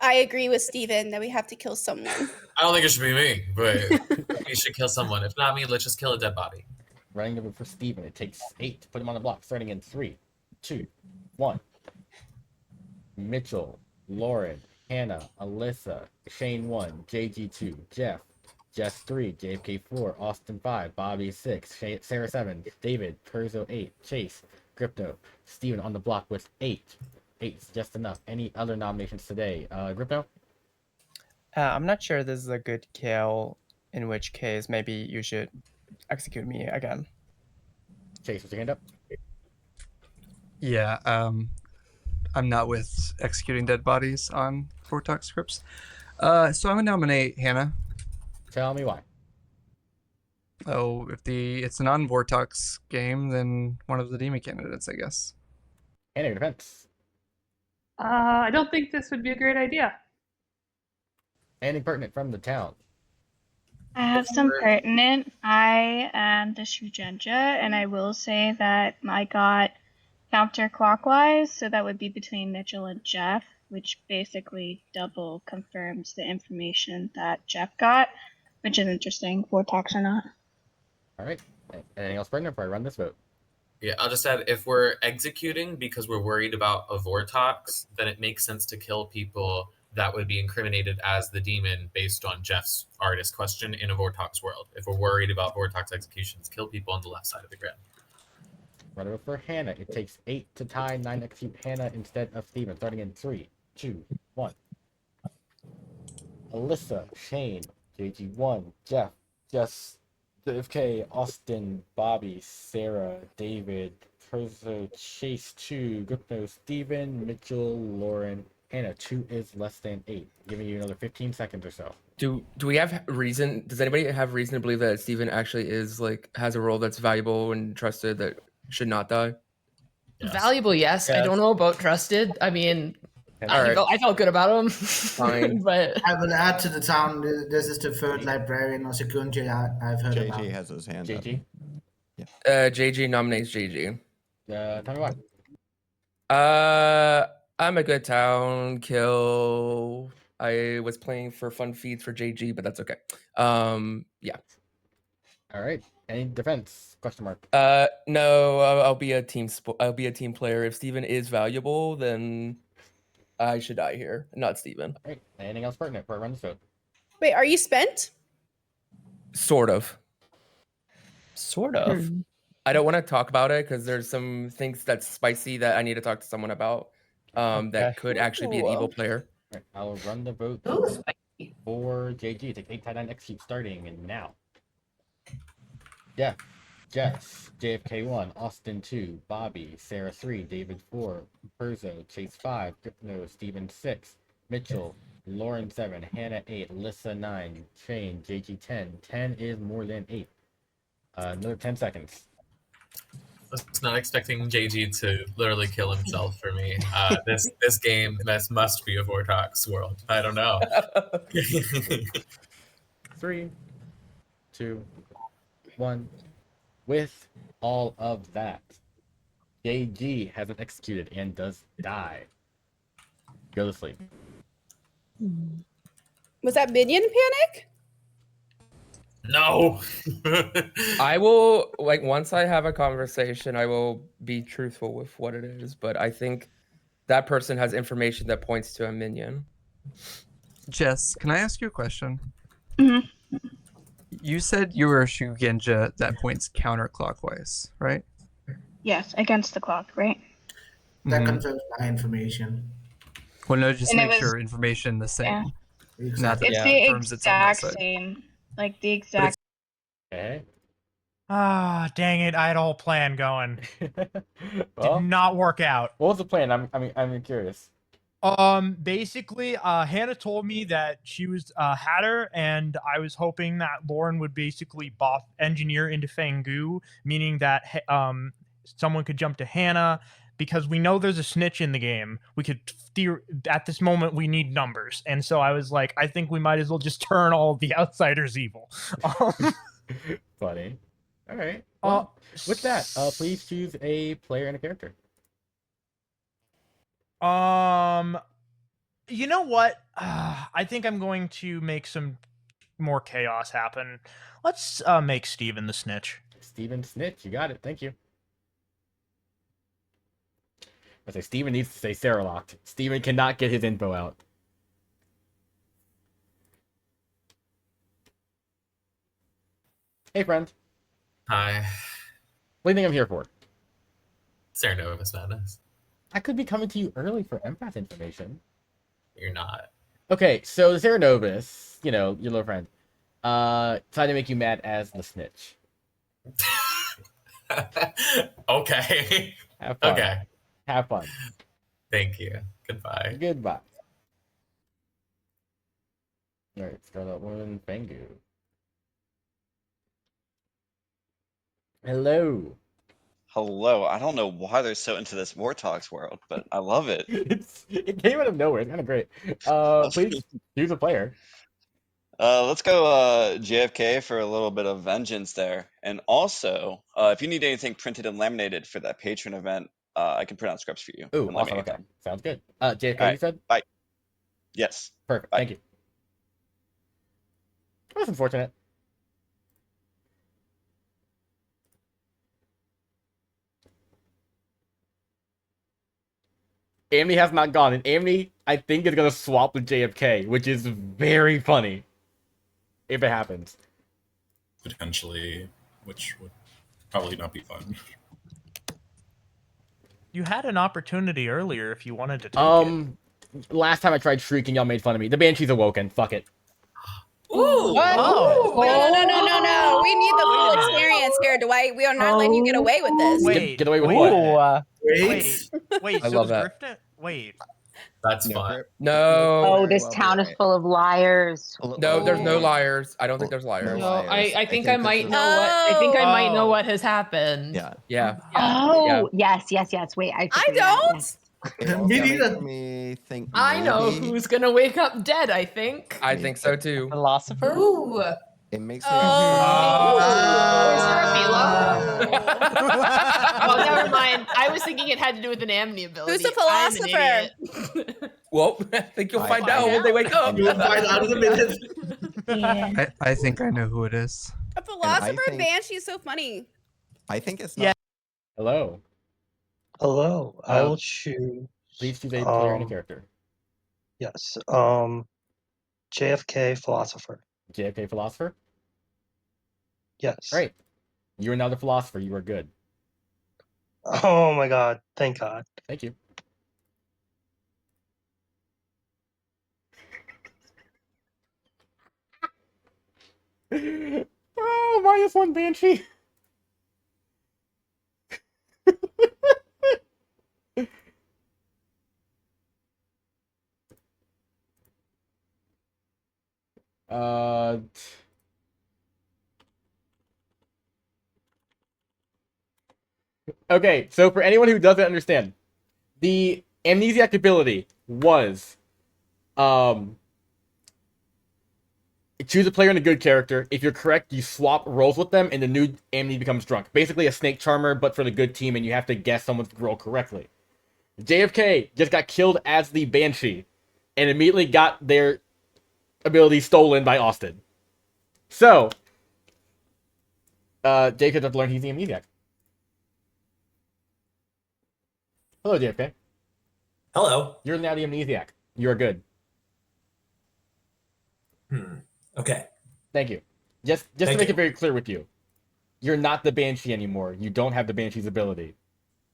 P: I agree with Steven that we have to kill someone.
J: I don't think it should be me, but we should kill someone. If not me, let's just kill a dead body.
A: Running the vote for Steven. It takes 8 to put him on the block. Starting in 3, 2, 1. Mitchell, Lauren, Hannah, Alyssa, Shane 1, JG 2, Jeff, Jess 3, JFK 4, Austin 5, Bobby 6, Sarah 7, David, Perzo 8, Chase, Crypto, Steven on the block with 8. 8 is just enough. Any other nominations today? Crypto?
O: I'm not sure this is a good kill, in which case maybe you should execute me again.
A: Chase, what's your hand up?
N: Yeah, I'm not with executing dead bodies on Vortox scripts. So I'm gonna nominate Hannah.
A: Tell me why.
N: Oh, if it's a non-Vortox game, then one of the demon candidates, I guess.
A: Hannah, your defense.
L: I don't think this would be a great idea.
A: Anything pertinent from the town?
R: I have some pertinent. I am the Shugenja, and I will say that I got counterclockwise, so that would be between Mitchell and Jeff, which basically double confirms the information that Jeff got, which is interesting, Vortox or not.
A: All right. Anything else pertinent before I run this vote?
J: Yeah, I'll just add, if we're executing because we're worried about a Vortox, then it makes sense to kill people that would be incriminated as the demon based on Jeff's artist question in a Vortox world. If we're worried about Vortox executions, kill people on the left side of the grid.
A: Run over for Hannah. It takes 8 to tie, 9 to execute Hannah instead of Steven. Starting in 3, 2, 1. Alyssa, Shane, JG1, Jeff, Jess, JFK, Austin, Bobby, Sarah, David, Perzo, Chase 2, Gupno, Steven, Mitchell, Lauren, Hannah. 2 is less than 8. Giving you another 15 seconds or so.
G: Do we have reason? Does anybody have reason to believe that Steven actually is has a role that's valuable and trusted that should not die?
E: Yes. Valuable, yes. I don't know about trusted. I mean, I felt good about him.
G: Fine.
E: But
C: I will add to the town. This is the third librarian or security I've heard about.
K: JG has his hand
A: JG?
K: up.
G: Yeah. JG nominates JG.
A: Tell me why.
G: I'm a good town kill. I was playing for fun feeds for JG, but that's okay. Yeah.
A: All right. Any defense? Question mark.
G: No. I'll be a team. I'll be a team player. If Steven is valuable, then I should die here, not Steven.
A: All right. Anything else pertinent before I run this vote?
P: Wait, are you spent?
G: Sort of.
O: Sort of.
G: I don't want to talk about it because there's some things that's spicy that I need to talk to someone about. That could actually be an evil player.
A: Right, I'll run the vote for JG. Take 8 tight 9 execute starting and now. Jeff, Jess, JFK 1, Austin 2, Bobby, Sarah 3, David 4, Perzo, Chase 5, Gripno, Steven 6, Mitchell, Lauren 7, Hannah 8, Lissa 9, Shane, JG 10. 10 is more than 8. Another 10 seconds.
J: I was not expecting JG to literally kill himself for me. This game must be a Vortox world. I don't know.
A: 3, 2, 1. With all of that, JG hasn't executed and does die. Go to sleep.
P: Was that minion panic?
J: No.
G: I will, like, once I have a conversation, I will be truthful with what it is, but I think that person has information that points to a minion.
N: Jess, can I ask you a question?
R: Mm-hmm.
N: You said you were a Shugenja that points counterclockwise, right?
R: Yes, against the clock, right?
C: That
N: Mhm.
C: confirms my information.
N: Well, no, just
R: And it
N: make
R: was-
N: sure information the same.
R: Yeah.
N: Not that
R: It's
N: it
R: the
N: confirms it's on that
R: exact
N: side.
R: same. Like the exact.
A: Okay.
D: Ah, dang it! I had a whole plan going.
A: Well,
D: Did not work out.
A: What was the plan? I'm curious.
D: Basically, Hannah told me that she was a hatter, and I was hoping that Lauren would basically buff engineer into Fangu, meaning that someone could jump to Hannah, because we know there's a snitch in the game. We could at this moment we need numbers, and so I was like, I think we might as well just turn all of the outsiders evil.
A: Funny. All right. Well, with that, please choose a player and a character.
D: You know what? I think I'm going to make some more chaos happen. Let's make Steven the snitch.
A: Steven Snitch, you got it. Thank you. I say Steven needs to stay Sarah locked. Steven cannot get his info out. Hey, friend.
J: Hi.
A: What do you think I'm here for?
J: Serenova Madness.
A: I could be coming to you early for empath information.
J: You're not.
A: Okay, so the Sarah Novus, you know, your little friend, tried to make you mad as the snitch.
J: Okay.
A: Have fun.
J: Okay.
A: Have fun.
J: Thank you. Goodbye.
A: Goodbye. Alright, Scarlet Woman, Fangu. Hello.
H: Hello. I don't know why they're so into this Vortox world, but I love it.
A: It came out of nowhere. It's kind of great. Please choose a player.
H: Let's go JFK for a little bit of vengeance there. And also, if you need anything printed and laminated for that patron event, I can print out scripts for you.
A: Ooh,
H: and laminate
A: awesome. Okay.
H: them.
A: Sounds good. JFK,
H: All right,
A: you said?
H: Bye. Yes.
A: Perfect.
H: Bye.
A: Thank you. That's unfortunate. Amy has not gone, and Amy, I think, is going to swap with JFK, which is very funny. If it happens.
M: Potentially, which would probably not be fun.
D: You had an opportunity earlier if you wanted to take it.
A: Last time I tried shrieking, y'all made fun of me. The Banshee's awoken. Fuck it.
P: Ooh.
D: What?
P: No, no. We need the full experience here, Dwight. We are not letting you get away with this.
D: Wait.
A: Get away with what?
D: Wait.
G: I
D: So
G: love
D: is
G: that.
D: Griffin? Wait.
J: That's fun.
G: No.
B: Oh, this town is full of liars.
G: No, there's no liars. I don't think there's liars.
E: No, I think I might know what. I think I might know what has happened.
K: Yeah.
G: Yeah.
B: Oh, yes. Wait, I
P: don't.
K: Me neither. Me think
E: I know
K: maybe
E: who's gonna wake up dead. I think.
G: I think so too.
O: Philosopher?
E: Ooh.
K: it makes
E: Is there a philo? Oh, never mind. I was thinking it had to do with an amni ability.
P: Who's the
E: I'm an
P: philosopher?
E: idiot.
G: Well, I think you'll find out when they wake up.
C: You'll find out in a minute.
N: I think I know who it is.
P: A philosopher
K: think-
P: Banshee is so funny.
K: I think it's not.
A: Hello.
F: Hello. I will choose.
A: Please choose a player and a character.
F: Yes. JFK philosopher.
A: JFK philosopher?
F: Yes.
A: Great. You are now the philosopher. You are good.
F: Oh my God! Thank God.
A: Thank you. Oh, -1 Banshee. uh... Okay, so for anyone who doesn't understand, the amnesiac ability was choose a player and a good character. If you're correct, you swap roles with them, and the new amnesia becomes drunk. Basically a snake charmer, but for the good team, and you have to guess someone's role correctly. JFK just got killed as the Banshee, and immediately got their ability stolen by Austin. So, JFK has to learn he's the amnesiac. Hello, JFK.
I: Hello.
A: You're now the amnesiac. You're good.
I: Okay.
A: Thank you. Just to make it very clear with you, you're not the Banshee anymore. You don't have the Banshee's ability.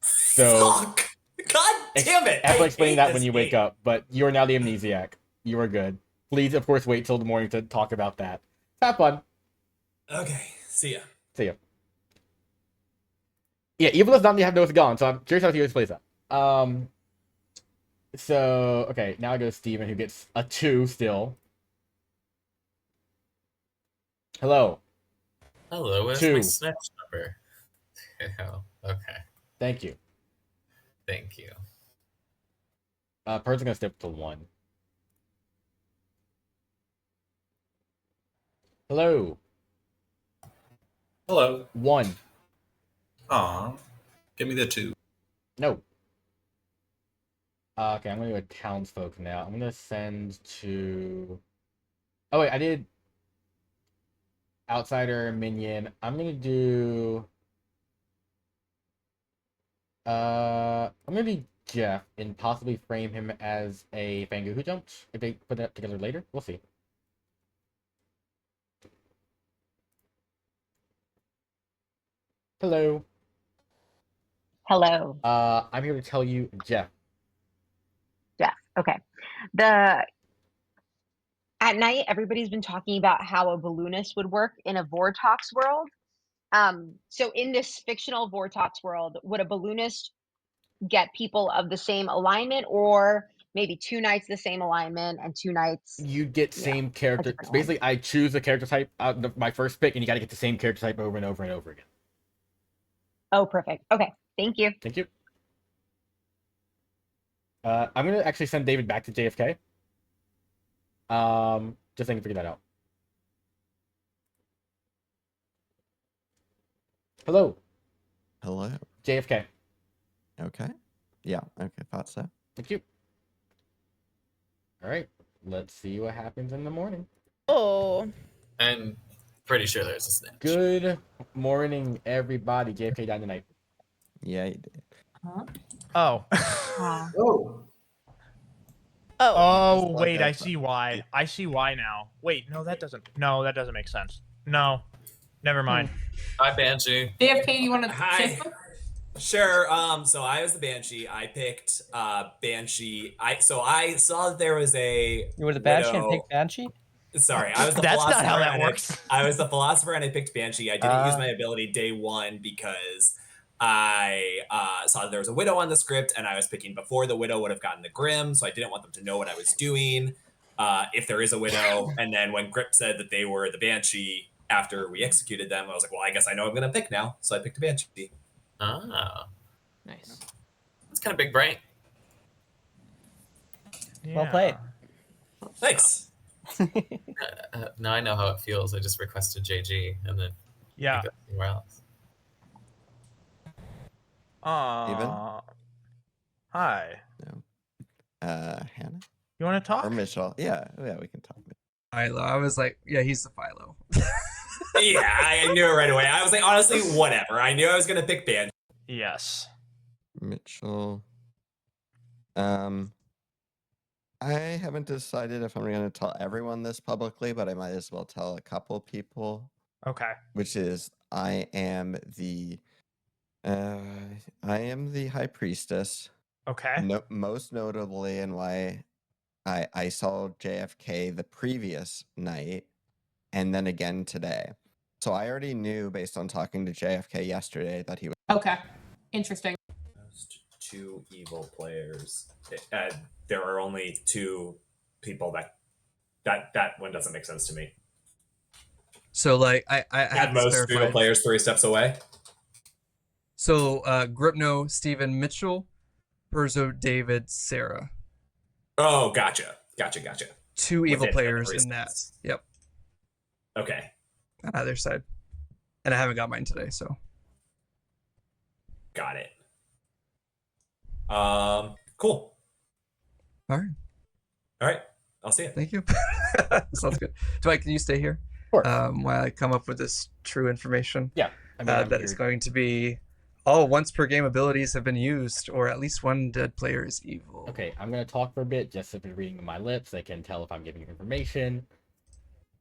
A: So,
I: Fuck! God damn it!
A: I have to
I: I
A: explain
I: hate
A: that
I: this
A: when you wake
I: game.
A: up, but you are now the amnesiac. You are good. Please, of course, wait till the morning to talk about that. Have fun.
I: Okay. See ya.
A: See ya. Yeah, Evil does not have notice gone, so I'm curious how he plays that. So, okay, now I go to Steven, who gets a 2 still. Hello.
J: Hello, where's
A: 2.
J: my snatch number? Okay.
A: Thank you.
J: Thank you.
A: Person's gonna step to 1. Hello.
M: Hello.
A: 1.
M: Aw. Give me the 2.
A: No. Okay, I'm gonna go with townsfolk now. I'm gonna send to... Oh, wait, I did... Outsider, Minion. I'm gonna do... I'm gonna be Jeff and possibly frame him as a Fangu who jumped. If they put that together later, we'll see. Hello.
B: Hello.
A: I'm here to tell you, Jeff.
B: Jeff. Okay. At night, everybody's been talking about how a balloonist would work in a Vortox world. So in this fictional Vortox world, would a balloonist get people of the same alignment, or maybe 2 nights the same alignment and 2 nights?
A: You get same character. So basically, I choose a character type out of my first pick, and you got to get the same character type over and over and over again.
B: Oh, perfect. Okay. Thank you.
A: Thank you. I'm gonna actually send David back to JFK. Just so I can figure that out. Hello.
K: Hello.
A: JFK.
K: Okay. Yeah. Okay. Thought so.
A: Thank you. All right. Let's see what happens in the morning.
P: Oh.
J: I'm pretty sure there's a snitch.
A: Good morning, everybody. JFK died tonight.
K: Yeah, you did.
D: Oh.
C: Oh.
D: Oh, wait, I see why. I see why now. Wait, no, that doesn't make sense. No. Never mind.
J: Hi, Banshee.
Q: JFK, you want to
I: Hi. Sure. So I was the Banshee. I picked Banshee. I saw that there was a
O: You were the Banshee and
I: widow.
O: picked Banshee?
I: Sorry, I was the
D: That's
I: philosopher.
D: not how that
I: and
D: works.
I: I was the philosopher and I picked Banshee. I didn't use my ability day 1 because I saw that there was a widow on the script and I was picking before the widow would have gotten the Grim, so I didn't want them to know what I was doing. If there is a widow, and then when Grip said that they were the Banshee after we executed them, I was like, well, I guess I know I'm gonna pick now, so I picked a Banshee.
J: Ah.
E: Nice.
J: That's kind of big brain.
O: Well played.
I: Thanks.
J: Now I know how it feels. I just requested JG and then
D: Yeah.
J: go somewhere else.
D: Hi.
K: No. Hannah?
D: You want to talk?
K: Or Mitchell? Yeah, we can talk.
N: Philo. I was like, yeah, he's the Philo.
I: Yeah, I knew it right away. I was like, honestly, whatever. I knew I was gonna pick Banshee.
D: Yes.
K: Mitchell. I haven't decided if I'm going to tell everyone this publicly, but I might as well tell a couple people.
D: Okay.
K: Which is, I am the High Priestess.
D: Okay.
K: No, most notably, and why I saw JFK the previous night, and then again today. So I already knew based on talking to JFK yesterday that he was.
Q: Okay. Interesting.
I: 2 evil players. There are only 2 people that one doesn't make sense to me.
N: So like I had
I: At most, 3 evil
N: clarified.
I: players 3 steps away.
N: So Gripno, Steven, Mitchell, Perzo, David, Sarah.
I: Oh, gotcha.
N: 2 evil
I: Within
N: players
I: 3
N: in that.
I: steps.
N: Yep.
I: Okay.
N: On either side. And I haven't got mine today, so.
I: Got it. Cool.
N: All
I: right. I'll see you.
N: Thank you. Sounds good. Dwight, can you stay here?
A: Of course.
N: While I come up with this true information.
A: Yeah. I mean,
N: that is going to be all once per game abilities have been used, or at least one dead player is evil.
A: Okay, I'm gonna talk for a bit, just if you're reading my lips, they can tell if I'm giving you information,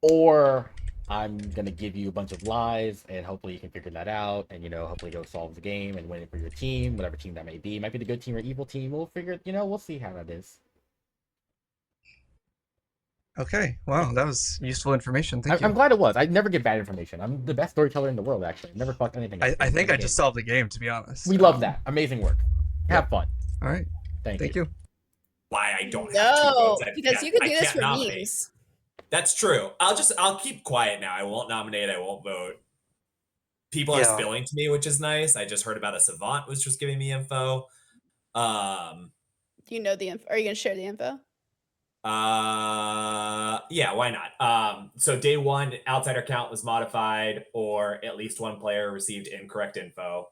A: or I'm gonna give you a bunch of lies, and hopefully you can figure that out, and hopefully go solve the game and win it for your team, whatever team that may be. It might be the good team or evil team. We'll figure. We'll see how that is.
N: Okay. Wow, that was useful information. Thank you.
A: I'm glad it was. I never get bad information. I'm the best storyteller in the world, actually. Never fucked anything up.
N: I think I just solved the game, to be honest.
A: We love that. Amazing work. Have fun.
N: All right.
A: Thank you.
I: Why I don't have 2
P: No,
I: votes.
P: because you could do this for
I: nominate.
P: memes.
I: That's true. I'll keep quiet now. I won't nominate. I won't vote. People are spilling to me, which is nice. I just heard about a savant was just giving me info.
P: Do you know the info? Are you gonna share the info?
I: Yeah, why not? So day 1, outsider count was modified, or at least 1 player received incorrect info.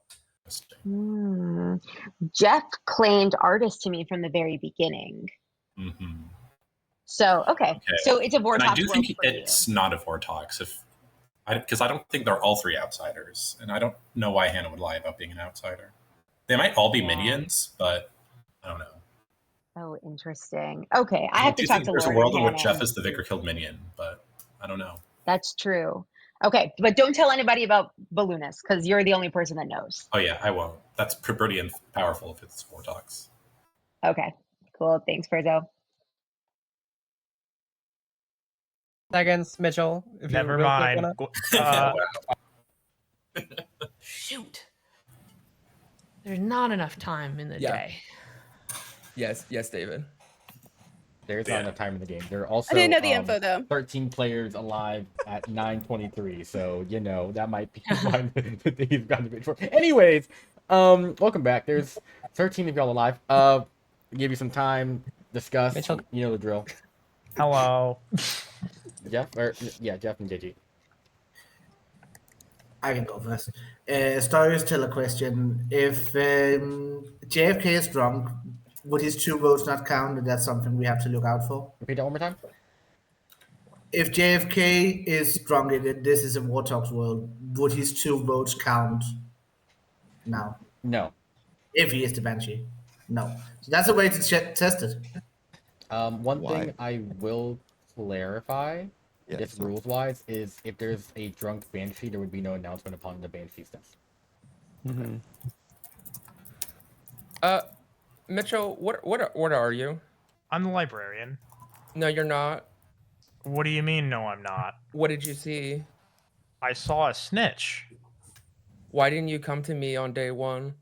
B: Jeff claimed artist to me from the very beginning.
M: Mm-hmm.
B: So okay. So it's a Vortox
M: And I do think
B: world for
M: it's not a Vortox, because I don't think they're all 3 outsiders, and I don't know why Hannah would lie about being an outsider. They might all be minions, but I don't know.
B: Oh, interesting. Okay, I have to
M: do
B: talk
M: think
B: to
M: there's
B: Laura
M: a world
B: and
M: in which
B: Hannah.
M: Jeff is the Vicar killed minion, but I don't know.
B: That's true. Okay, but don't tell anybody about Balloonist, because you're the only person that knows.
M: Oh yeah, I won't. That's pretty powerful if it's Vortox.
B: Okay, cool. Thanks, Perzo.
O: Seconds, Mitchell. If
D: Never
O: you're real
D: mind.
O: quick on
E: Shoot. There's not enough time in the day.
G: Yes, David.
A: There's not enough time in the game. There are also
P: I didn't know the info though.
A: 13 players alive at 9:23, so that might be one that he's got to be for. Anyways, welcome back. There's 13 of y'all alive. Give you some time, discuss.
O: Mitchell.
A: You know the drill.
D: Hello.
A: Jeff and JG.
C: I can go first. Storyteller question. If JFK is drunk, would his 2 votes not count? And that's something we have to look out for.
A: Repeat that one more time.
C: If JFK is drunk and this is a Warthog's world, would his 2 votes count now?
A: No.
C: If he is the Banshee. No. So that's a way to test it.
A: One thing I will clarify, just rules-wise, is if there's a drunk Banshee, there would be no announcement upon the Banshee's death.
O: Mm-hmm.
G: Mitchell, what are you?
D: I'm the librarian.
G: No, you're not.
D: What do you mean, no, I'm not?
G: What did you see?
D: I saw a snitch.
G: Why didn't you come to me on day 1?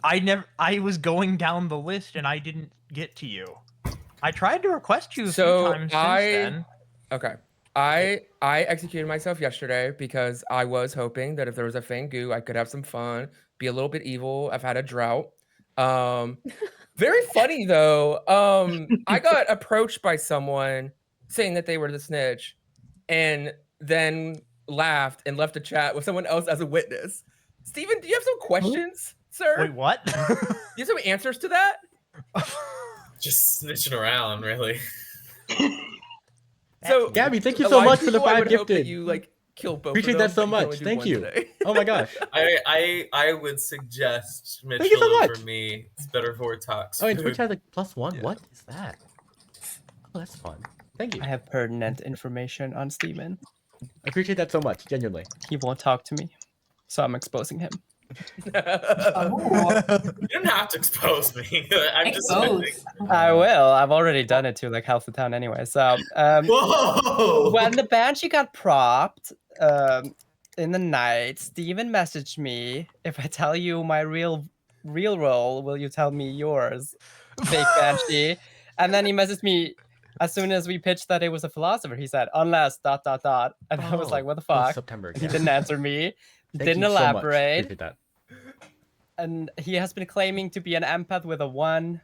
D: I was going down the list and I didn't get to you. I tried to request you a few times since then.
G: Okay. I executed myself yesterday because I was hoping that if there was a Fangu, I could have some fun, be a little bit evil. I've had a drought. Very funny though. I got approached by someone saying that they were the snitch, and then laughed and left a chat with someone else as a witness. Steven, do you have some questions, sir?
D: Wait, what?
G: Do you have some answers to that?
J: Just snitching around, really.
G: So,
A: Gabby, thank you so much for the
G: I
A: 5
G: would hope that
A: gifted.
G: you kill both.
A: Appreciate
G: of
A: that
G: them,
A: so
G: but you
A: much.
G: can only do
A: Thank
G: one
A: you.
G: today.
A: Oh my gosh.
J: I would suggest Mitchell
A: you so much.
J: over me. It's better Vortox.
A: Oh, and
J: food.
A: Twitch has +1. What is that? Oh, that's fun. Thank you.
O: I have pertinent information on Steven.
A: I appreciate that so much, genuinely.
O: He won't talk to me, so I'm exposing him.
J: You don't have to expose me. I'm just
O: I will. I've already done it to like half the town anyway. So
C: Whoa!
O: when the banshee got propped in the night, Steven messaged me, if I tell you my real role, will you tell me yours? Fake banshee. And then he messaged me as soon as we pitched that it was a philosopher. He said, unless ... And I was like, what the fuck?
A: September.
O: He didn't answer me.
A: Thank
O: Didn't
A: you so much.
O: elaborate.
A: Appreciate that.
O: And he has been claiming to be an empath with a 1,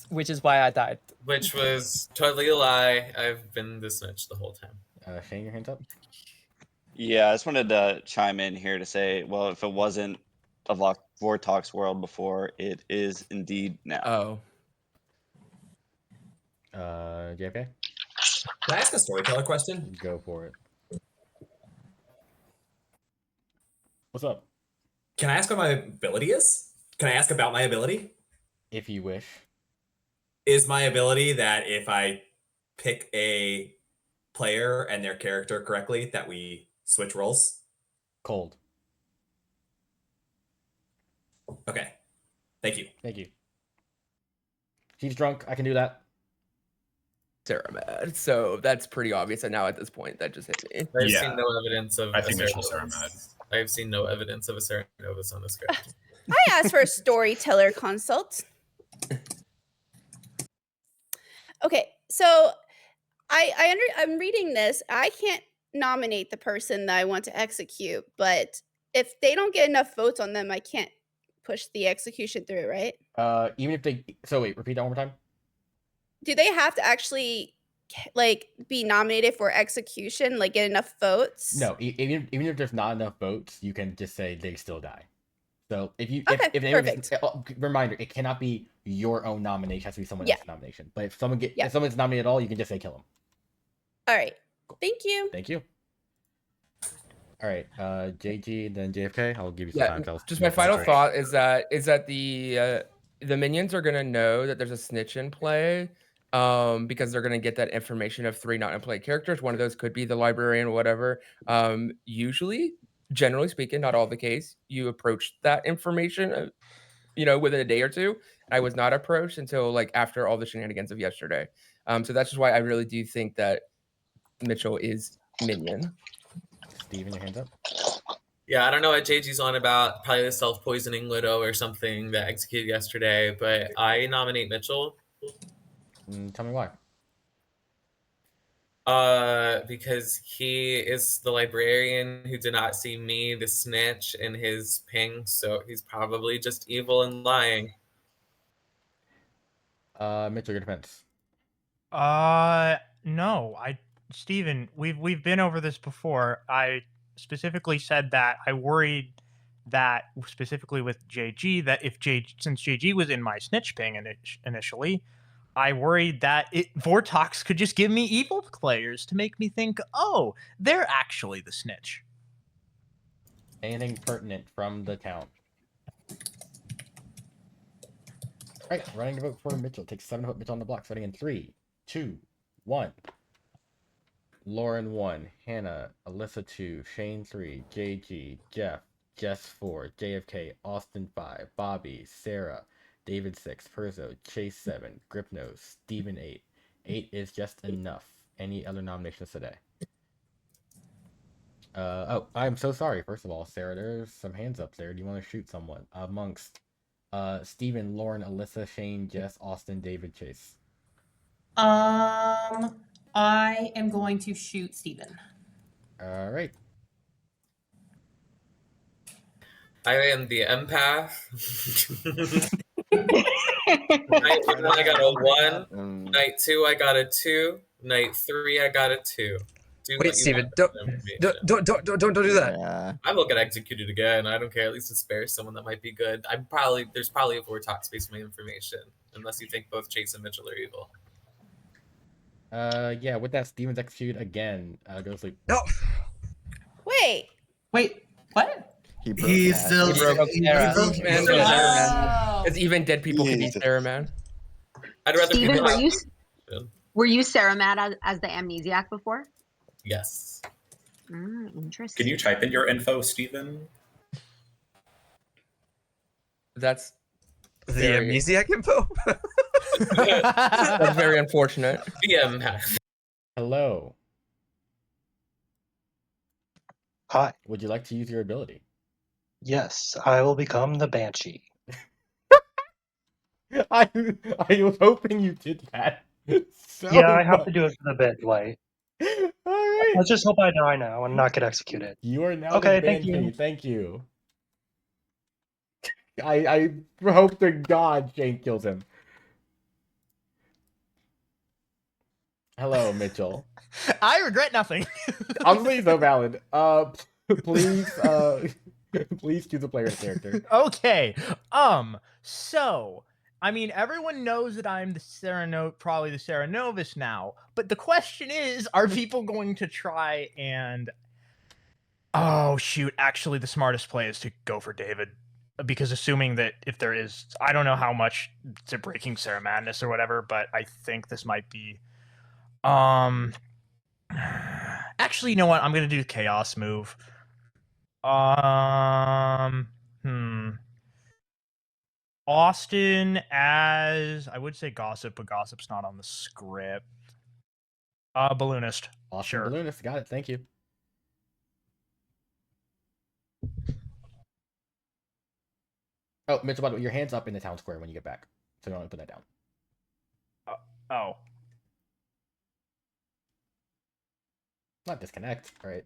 O: which is why I died.
J: Which was totally a lie. I've been the snitch the whole time.
A: Shane, your hands up.
H: Yeah, I just wanted to chime in here to say, well, if it wasn't a Vortox world before, it is indeed now.
G: Oh.
A: JFK?
I: Can I ask a storyteller question?
A: Go for it. What's up?
I: Can I ask what my ability is? Can I ask about my ability?
A: If you wish.
I: Is my ability that if I pick a player and their character correctly, that we switch roles?
A: Cold.
I: Okay. Thank you.
A: Thank you. He's drunk. I can do that.
G: Sarah mad. So that's pretty obvious. And now at this point, that just hit me.
J: I've seen no evidence of
M: I think
J: a
M: Mitchell's
J: Sarah
M: Sarah mad.
J: I've seen no evidence of a Sarah Novus on the script.
P: I asked for a storyteller consult. Okay, so I'm reading this. I can't nominate the person that I want to execute, but if they don't get enough votes on them, I can't push the execution through, right?
A: Even if they. So wait, repeat that one more time.
P: Do they have to actually like be nominated for execution, like get enough votes?
A: No, even if there's not enough votes, you can just say they still die. So if you
P: Okay,
A: if
P: perfect.
A: reminder, it cannot be your own nomination; it has to be someone
P: Yeah.
A: else's nomination. But if someone
P: Yeah.
A: if someone's nominated at all, you can just say kill them.
P: All right. Thank you.
A: Thank you. All right, JG, then JFK. I'll give you some
G: Yeah,
A: time. To
G: just my final thought is that the minions are gonna know that there's a snitch in play, because they're gonna get that information of 3 not in play characters. One of those could be the librarian or whatever. Usually, generally speaking, not all the case, you approach that information, within a day or two. I was not approached until like after all the shenanigans of yesterday. So that's just why I really do think that Mitchell is minion.
A: Steven, your hands up.
J: Yeah, I don't know what JG's on about. Probably the self-poisoning widow or something that executed yesterday, but I nominate Mitchell.
A: Tell me why.
J: Because he is the librarian who did not see me, the snitch, in his ping, so he's probably just evil and lying.
A: Mitchell, your defense.
D: No, Steven, we've been over this before. I specifically said that I worried that specifically with JG that since JG was in my snitch ping initially, I worried that Vortox could just give me evil players to make me think, oh, they're actually the snitch.
A: Anything pertinent from the town? All right, running to vote for Mitchell. Takes 7 to put Mitchell on the block. Starting in 3, 2, 1. Lauren 1, Hannah, Alyssa 2, Shane 3, JG, Jeff, Jess 4, JFK, Austin 5, Bobby, Sarah, David 6, Perzo, Chase 7, Gripnose, Steven 8. 8 is just enough. Any other nominations today? Oh, I'm so sorry. First of all, Sarah, there's some hands up there. Do you want to shoot someone amongst Steven, Lauren, Alyssa, Shane, Jess, Austin, David, Chase?
Q: I am going to shoot Steven.
A: All right.
J: I am the empath. Night 1, I got a 1. Night 2, I got a 2. Night 3, I got a 2.
N: Wait, Steven, don't do that.
K: Yeah.
J: I will get executed again. I don't care. At least it spares someone that might be good. There's probably a Vortox based on my information, unless you think both Chase and Mitchell are evil.
A: Yeah, with that, Steven's executed again. Go to sleep.
N: No.
P: Wait,
Q: what?
C: He's still
G: Because
Q: Oh.
G: even dead people can be Sarah, man.
J: I'd rather
B: Steven,
J: people
B: were you Sarah mad as the amnesiac before?
J: Yes.
B: Interesting.
M: Can you type in your info, Steven?
G: That's
N: The
G: very,
N: amnesiac info?
G: that's very unfortunate.
A: Hello.
F: Hi.
A: Would you like to use your ability?
F: Yes, I will become the Banshee.
A: I was hoping you did that.
F: Yeah, I have
A: much.
F: to do it for the bid, Dwight.
A: Alright.
F: Let's just hope I die now and not get executed.
A: You are now
F: Okay,
A: the
F: thank
A: Banshee.
F: you.
A: Thank you. I hope to God Shane kills him. Hello, Mitchell.
D: I regret nothing.
A: Honestly, so valid. Please, please choose a player's character.
D: Okay. So I mean, everyone knows that I'm probably the Serenovus now. But the question is, are people going to try and? Oh shoot! Actually, the smartest play is to go for David, because assuming that if there is, I don't know how much to breaking Sarah Madness or whatever, but I think this might be. Actually, you know what? I'm gonna do Chaos move. Austin as I would say Gossip, but Gossip's not on the script. Balloonist.
A: Austin
D: Sure.
A: Balloonist. Got it. Thank you. Oh, Mitchell, by the way, your hand's up in the town square when you get back, so you don't want to put that down.
D: Oh.
A: Not disconnect. All right.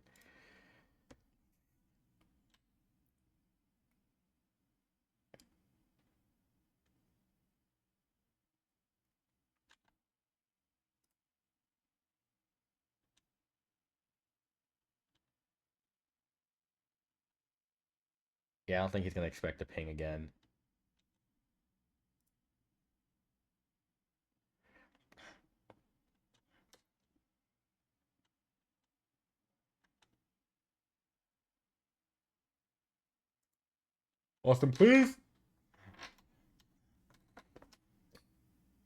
A: Yeah, I don't think he's gonna expect to ping again. Austin, please.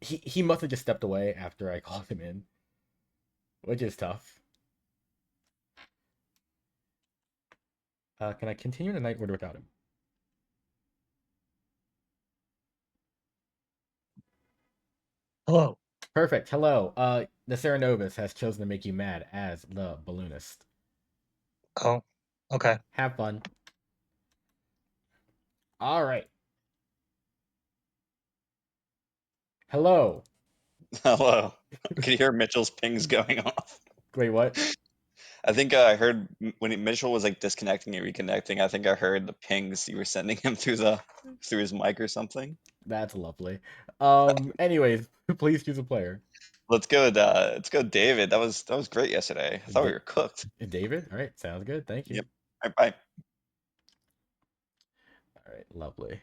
A: He must have just stepped away after I called him in, which is tough. Can I continue the night order without him?
F: Hello.
A: Perfect. Hello. The Serenovus has chosen to make you mad as the balloonist.
F: Oh, okay.
A: Have fun. All right. Hello.
H: Hello. Can you hear Mitchell's pings going off?
A: Wait, what?
H: I think I heard when Mitchell was like disconnecting and reconnecting. I think I heard the pings you were sending him through his mic or something.
A: That's lovely. Anyways, please choose a player.
H: Let's go, David. That was great yesterday. I thought we were cooked.
A: David? All right, sounds good. Thank you.
H: Yep. All right, bye.
A: All right, lovely.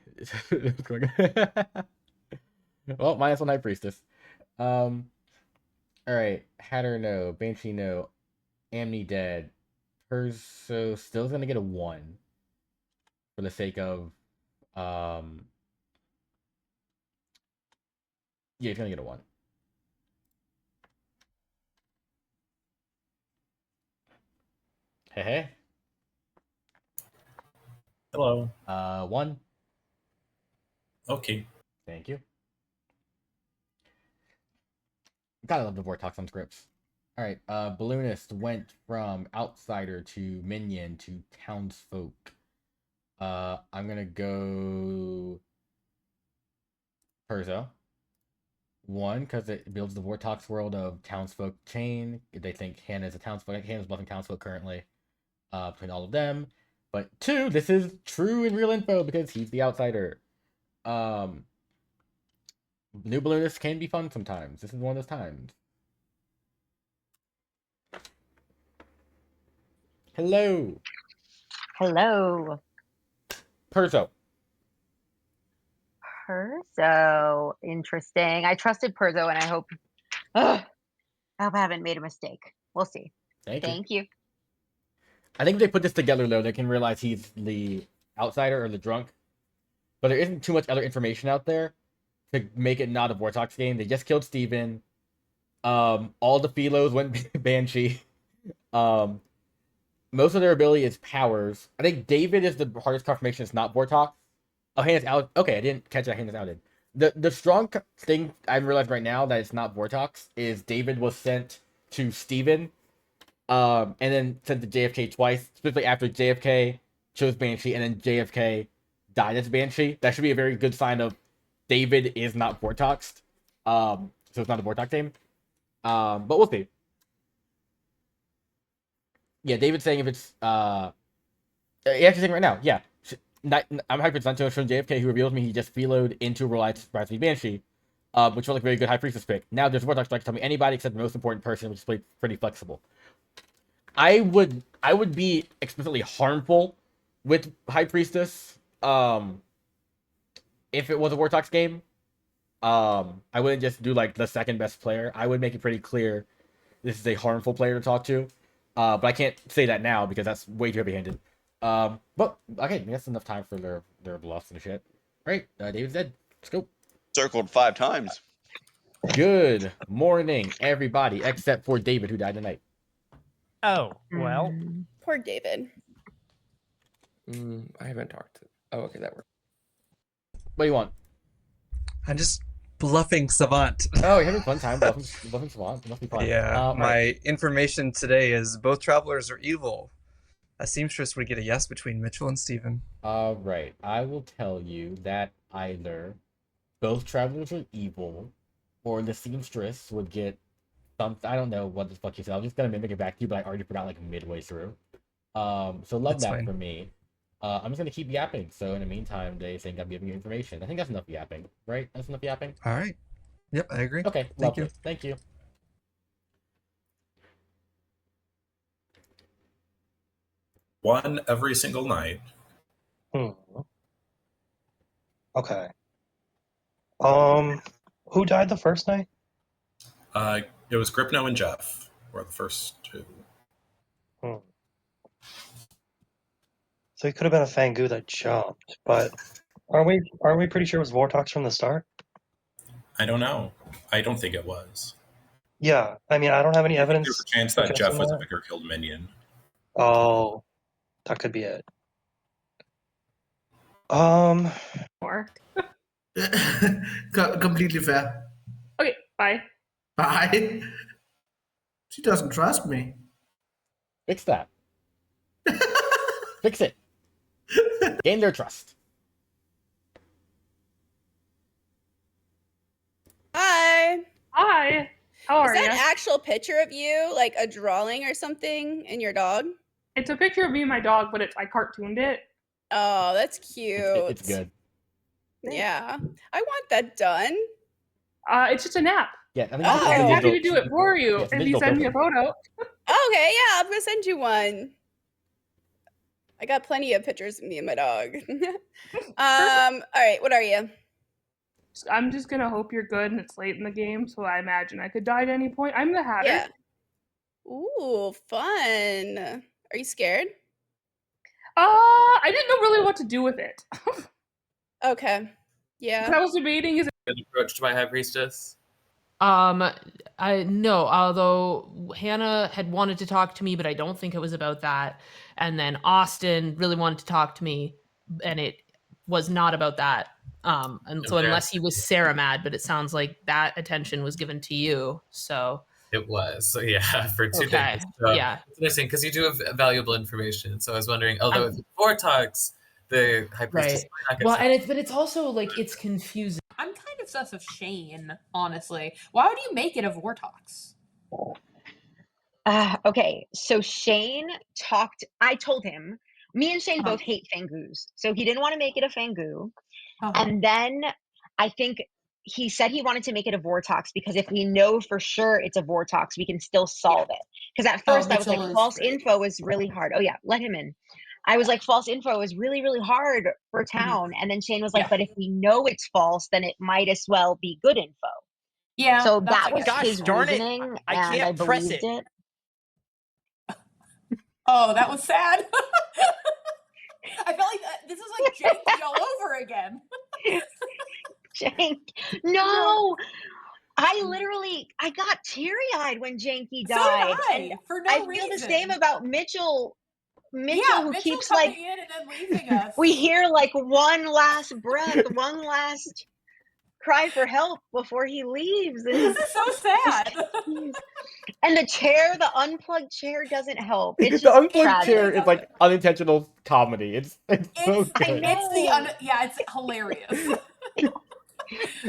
A: Well, -1 High Priestess. All right, Hatter no, Banshee no, Amni dead. Perso still gonna get a 1 for the sake of yeah, he's gonna get a 1. Hey, hey.
M: Hello.
A: 1.
M: Okay.
A: Thank you. Gotta love the Vortox on scripts. Alright, Balloonist went from outsider to minion to townsfolk. I'm gonna go Perzo. 1, because it builds the Vortox world of townsfolk chain. They think Hannah's a townsfolk. Hannah's bluffing townsfolk currently. Between all of them. But 2, this is true and real info because he's the outsider. New balloonists can be fun sometimes. This is one of those times. Hello.
B: Hello.
A: Perzo.
B: Perzo. Interesting. I trusted Perzo and I hope I haven't made a mistake. We'll see.
A: Thank
B: you.
A: I think if they put this together though, they can realize he's the outsider or the drunk. But there isn't too much other information out there to make it not a Vortox game. They just killed Steven. All the Philos went Banshee. most of their ability is powers. I think David is the hardest confirmation. It's not Vortox. Oh, Hannah's out. Okay, I didn't catch that. Hannah's outed. The strong thing I'm realizing right now that it's not Vortox is David was sent to Steven, and then sent to JFK twice, specifically after JFK chose Banshee and then JFK died as Banshee. That should be a very good sign of David is not Vortoxed. So it's not a Vortox name. But we'll see. Yeah, David's saying if it's actually saying right now, yeah. I'm hyped for Zanto showing JFK who reveals me he just feloed into Reliance Surprise Me Banshee, which felt like a very good High Priestess pick. Now there's Vortox like to tell me anybody except the most important person, which is played pretty flexible. I would be explicitly harmful with High Priestess if it was a Vortox game. I wouldn't just do like the second best player. I would make it pretty clear this is a harmful player to talk to. But I can't say that now because that's way too heavy-handed. But okay, that's enough time for their bluffs and shit. Right, David's dead. Let's go.
H: Circled 5 times.
A: Good morning, everybody, except for David, who died tonight.
D: Oh, well.
P: Poor David.
G: I haven't talked to. Oh, okay, that worked.
A: What do you want?
N: I'm just bluffing Savant.
A: Oh, you're having fun time bluffing Savant. It must be fun.
N: Yeah, my
A: right.
N: information today is both travelers are evil. A seamstress would get a yes between Mitchell and Steven.
A: Right. I will tell you that either both travelers are evil, or the seamstress would get something. I don't know what the fuck you said. I was just gonna mimic it back to you, but I already forgot like midway through. So love
N: That's
A: that
N: fine.
A: for me. I'm just gonna keep yapping. So in the meantime, they think I'm giving you information. I think that's enough yapping, right? That's enough yapping.
N: All right. Yep, I agree.
A: Okay.
N: Thank you.
A: Thank you.
M: One every single night.
F: Okay. Who died the first night?
M: It was Gripno and Jeff were the first two.
F: So he could have been a Fangu that jumped, but aren't we pretty sure it was Vortox from the start?
M: I don't know. I don't think it was.
F: Yeah, I mean, I don't have any evidence.
M: There's a chance that Jeff was a bigger killed minion.
F: Oh, that could be it.
L: More.
C: Completely fair.
L: Okay, bye.
C: Bye. She doesn't trust me.
A: Fix that. Fix it. Gain their trust.
P: Hi.
L: Hi. How are
P: you? Is
L: you?
P: that an actual picture of you, like a drawing or something, and your dog?
L: It's a picture of me and my dog, but I cartooned it.
P: Oh, that's cute.
A: It's good.
P: Yeah, I want that done.
L: It's just an app.
A: Yeah, I mean,
L: I'm happy to do it for you
A: Yes,
L: if you send me a photo.
P: Okay, yeah, I'm gonna send you one. I got plenty of pictures of me and my dog. All right, what are you?
L: I'm just gonna hope you're good, and it's late in the game, so I imagine I could die at any point. I'm the Hatter.
P: Yeah. Ooh, fun. Are you scared?
L: I didn't know really what to do with it.
P: Okay. Yeah.
L: I was debating is
J: Been approached by High Priestess.
E: I no, although Hannah had wanted to talk to me, but I don't think it was about that. And then Austin really wanted to talk to me, and it was not about that. And so
J: Okay.
E: unless he was Sarah mad, but it sounds like that attention was given to you. So
J: It was. So yeah, for 2
E: Okay,
J: days. So
E: yeah.
J: It's interesting because you do have valuable information. So I was wondering, although if it's Vortox, the High Priestess
E: right.
J: might not get
E: Well,
J: sent.
E: but it's also like it's confusing.
Q: I'm kind of sus of Shane, honestly. Why would you make it a Vortox?
B: Okay, so Shane I told him, me and Shane both hate Fangus. So he didn't want to make it a Fangu. And then I think he said he wanted to make it a Vortox because if we know for sure it's a Vortox, we can still solve it. Because at first I was like, false info is really hard. Oh yeah, let him in. I was like, false info is really, really hard for town. And then Shane was like, but if we know it's false, then it might as well be good info.
Q: Yeah.
B: So
Q: that's
B: that was
D: Gosh
B: his
D: darn it,
B: reasoning,
D: I
B: and
D: can't
B: I
D: press
B: believed it.
Q: Oh, that was sad. I felt like this is like janky all over again.
B: Jank. No, I got teary-eyed when Janky died.
Q: So did I, for no
B: I feel
Q: reason.
B: the same about Mitchell Mitchell, who
Q: Mitchell
B: keeps
Q: coming
B: like
Q: in and then leaving us.
B: we hear like one last breath, one last cry for help before he leaves. And
Q: This is so sad.
B: And the chair, the unplugged chair, doesn't help. It's
A: The
B: just
A: unplugged
B: tragic.
A: chair is like unintentional comedy. It's so good.
Q: It's hilarious.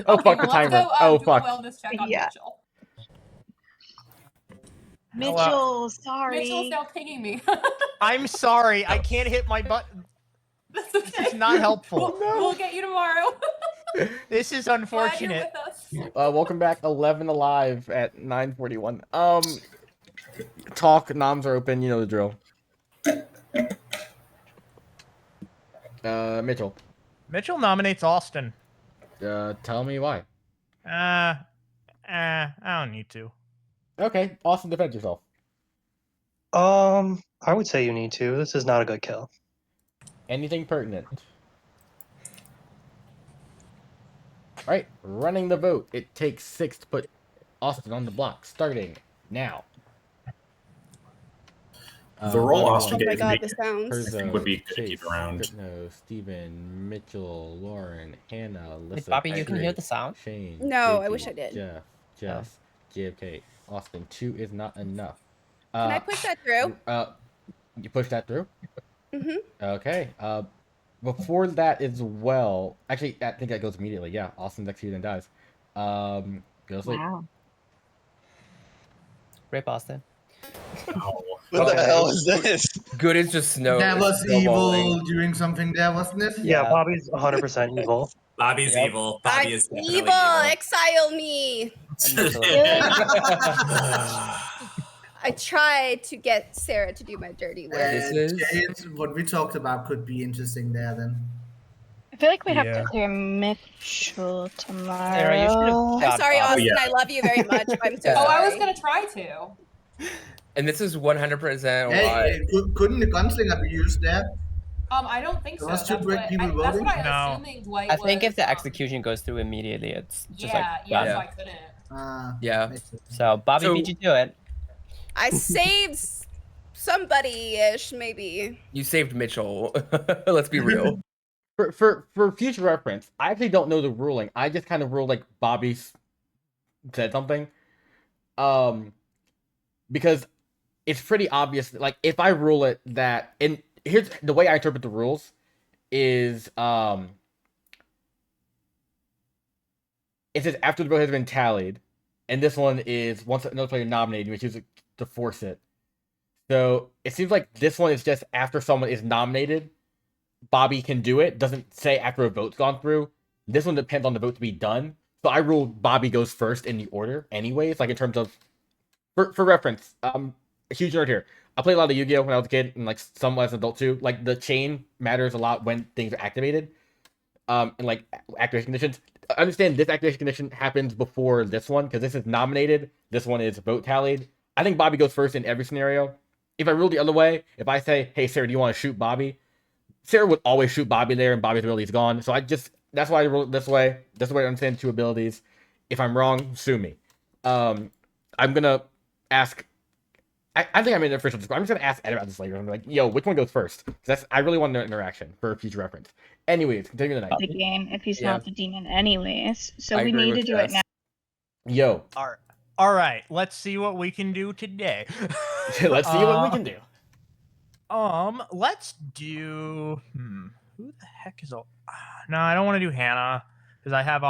A: Oh
Q: Okay,
A: fuck,
Q: well,
A: the
Q: let's
A: timer.
Q: go
A: Oh
Q: do
A: fuck.
Q: a wellness check on
B: Yeah.
Q: Mitchell.
B: Mitchell, sorry.
Q: Mitchell's now pinging me.
D: I'm sorry, I can't hit my button.
Q: That's okay.
D: This is not helpful.
Q: We'll get you tomorrow.
D: This is
Q: Glad you're
D: unfortunate.
Q: with us.
A: Welcome back, 11 alive at 9:41. Talk, noms are open, you know the drill. Mitchell.
D: Mitchell nominates Austin.
A: Tell me why.
D: I don't need to.
A: Okay, Austin, defend yourself.
F: I would say you need to. This is not a good kill.
A: Anything pertinent? Alright, running the vote. It takes 6 to put Austin on the block, starting now.
M: The role Austin
P: Oh my
M: gave
P: god,
M: me,
P: the sounds.
M: I think would be good to keep
A: Chase,
M: around.
A: No, Steven, Mitchell, Lauren, Hannah, Alyssa,
O: Wait, Bobby, you can hear the sound?
A: Shane,
P: No, I
A: JT,
P: wish I did.
A: Jeff, Jess, JFK, Austin. 2 is not enough.
P: Can I push that through?
A: You push that through?
P: Mm-hmm.
A: Okay. Before that as well, actually, I think that goes immediately. Yeah, Austin's executed and dies. Go to sleep.
B: Wow.
O: Rip Austin.
H: What the hell is this?
G: Good is just snow.
C: That was
G: snowballing.
C: evil doing something there, wasn't it?
F: Yeah, Bobby's 100% evil.
I: Bobby's
O: Yep.
I: evil. Bobby
P: I'm
I: is definitely
P: evil. Exile me. I tried to get Sarah to do my dirty work.
C: James, what we talked about could be interesting there then.
R: I feel like we have to clear Mitchell tomorrow.
O: Sarah, you should have
P: I'm
O: shot
P: sorry,
O: Bobby.
P: Austin. I love you very much. But I'm so
Q: Oh, I was
P: sorry.
Q: gonna try to.
G: And this is 100%
C: Hey,
G: why.
C: couldn't the gunslinger be used there?
Q: I don't think so.
C: There was two people
Q: That's
C: voting?
Q: what I'm
D: No.
Q: assuming Dwight
O: I think
Q: was,
O: if the execution goes through immediately, it's just like
Q: yeah,
O: done.
Q: so I couldn't.
G: Yeah.
O: So Bobby beat you to it.
P: I saved somebody-ish, maybe.
G: You saved Mitchell. Let's be real.
A: For future reference, I actually don't know the ruling. I just kind of ruled like Bobby said something. Because it's pretty obvious. Like if I rule it that, and here's the way I interpret the rules is it says after the vote has been tallied, and this one is once another player nominated, which is to force it. So it seems like this one is just after someone is nominated, Bobby can do it. Doesn't say after a vote's gone through. This one depends on the vote to be done. So I rule Bobby goes first in the order, anyways. Like in terms of, for reference, a huge nerd here. I played a lot of Yu-Gi-Oh when I was a kid, and like some as an adult too. Like the chain matters a lot when things are activated. And like activation conditions. Understand this activation condition happens before this one because this is nominated. This one is vote tallied. I think Bobby goes first in every scenario. If I rule the other way, if I say, "Hey Sarah, do you want to shoot Bobby?" Sarah would always shoot Bobby there, and Bobby's ability is gone. So that's why I rule it this way. That's the way I understand two abilities. If I'm wrong, sue me. I'm gonna ask. I think I'm in official Discord. I'm just gonna ask Ed about this later. I'm like, yo, which one goes first? I really want an interaction for future reference. Anyways, continue the night.
R: The game if he's not the demon, anyways. So
G: I
R: we
G: agree
R: need to
G: with
R: do it
G: Jess.
R: now.
A: Yo,
D: All right, let's see what we can do today.
A: let's see what we can do.
D: Let's do. Who the heck is? No, I don't want to do Hannah because I have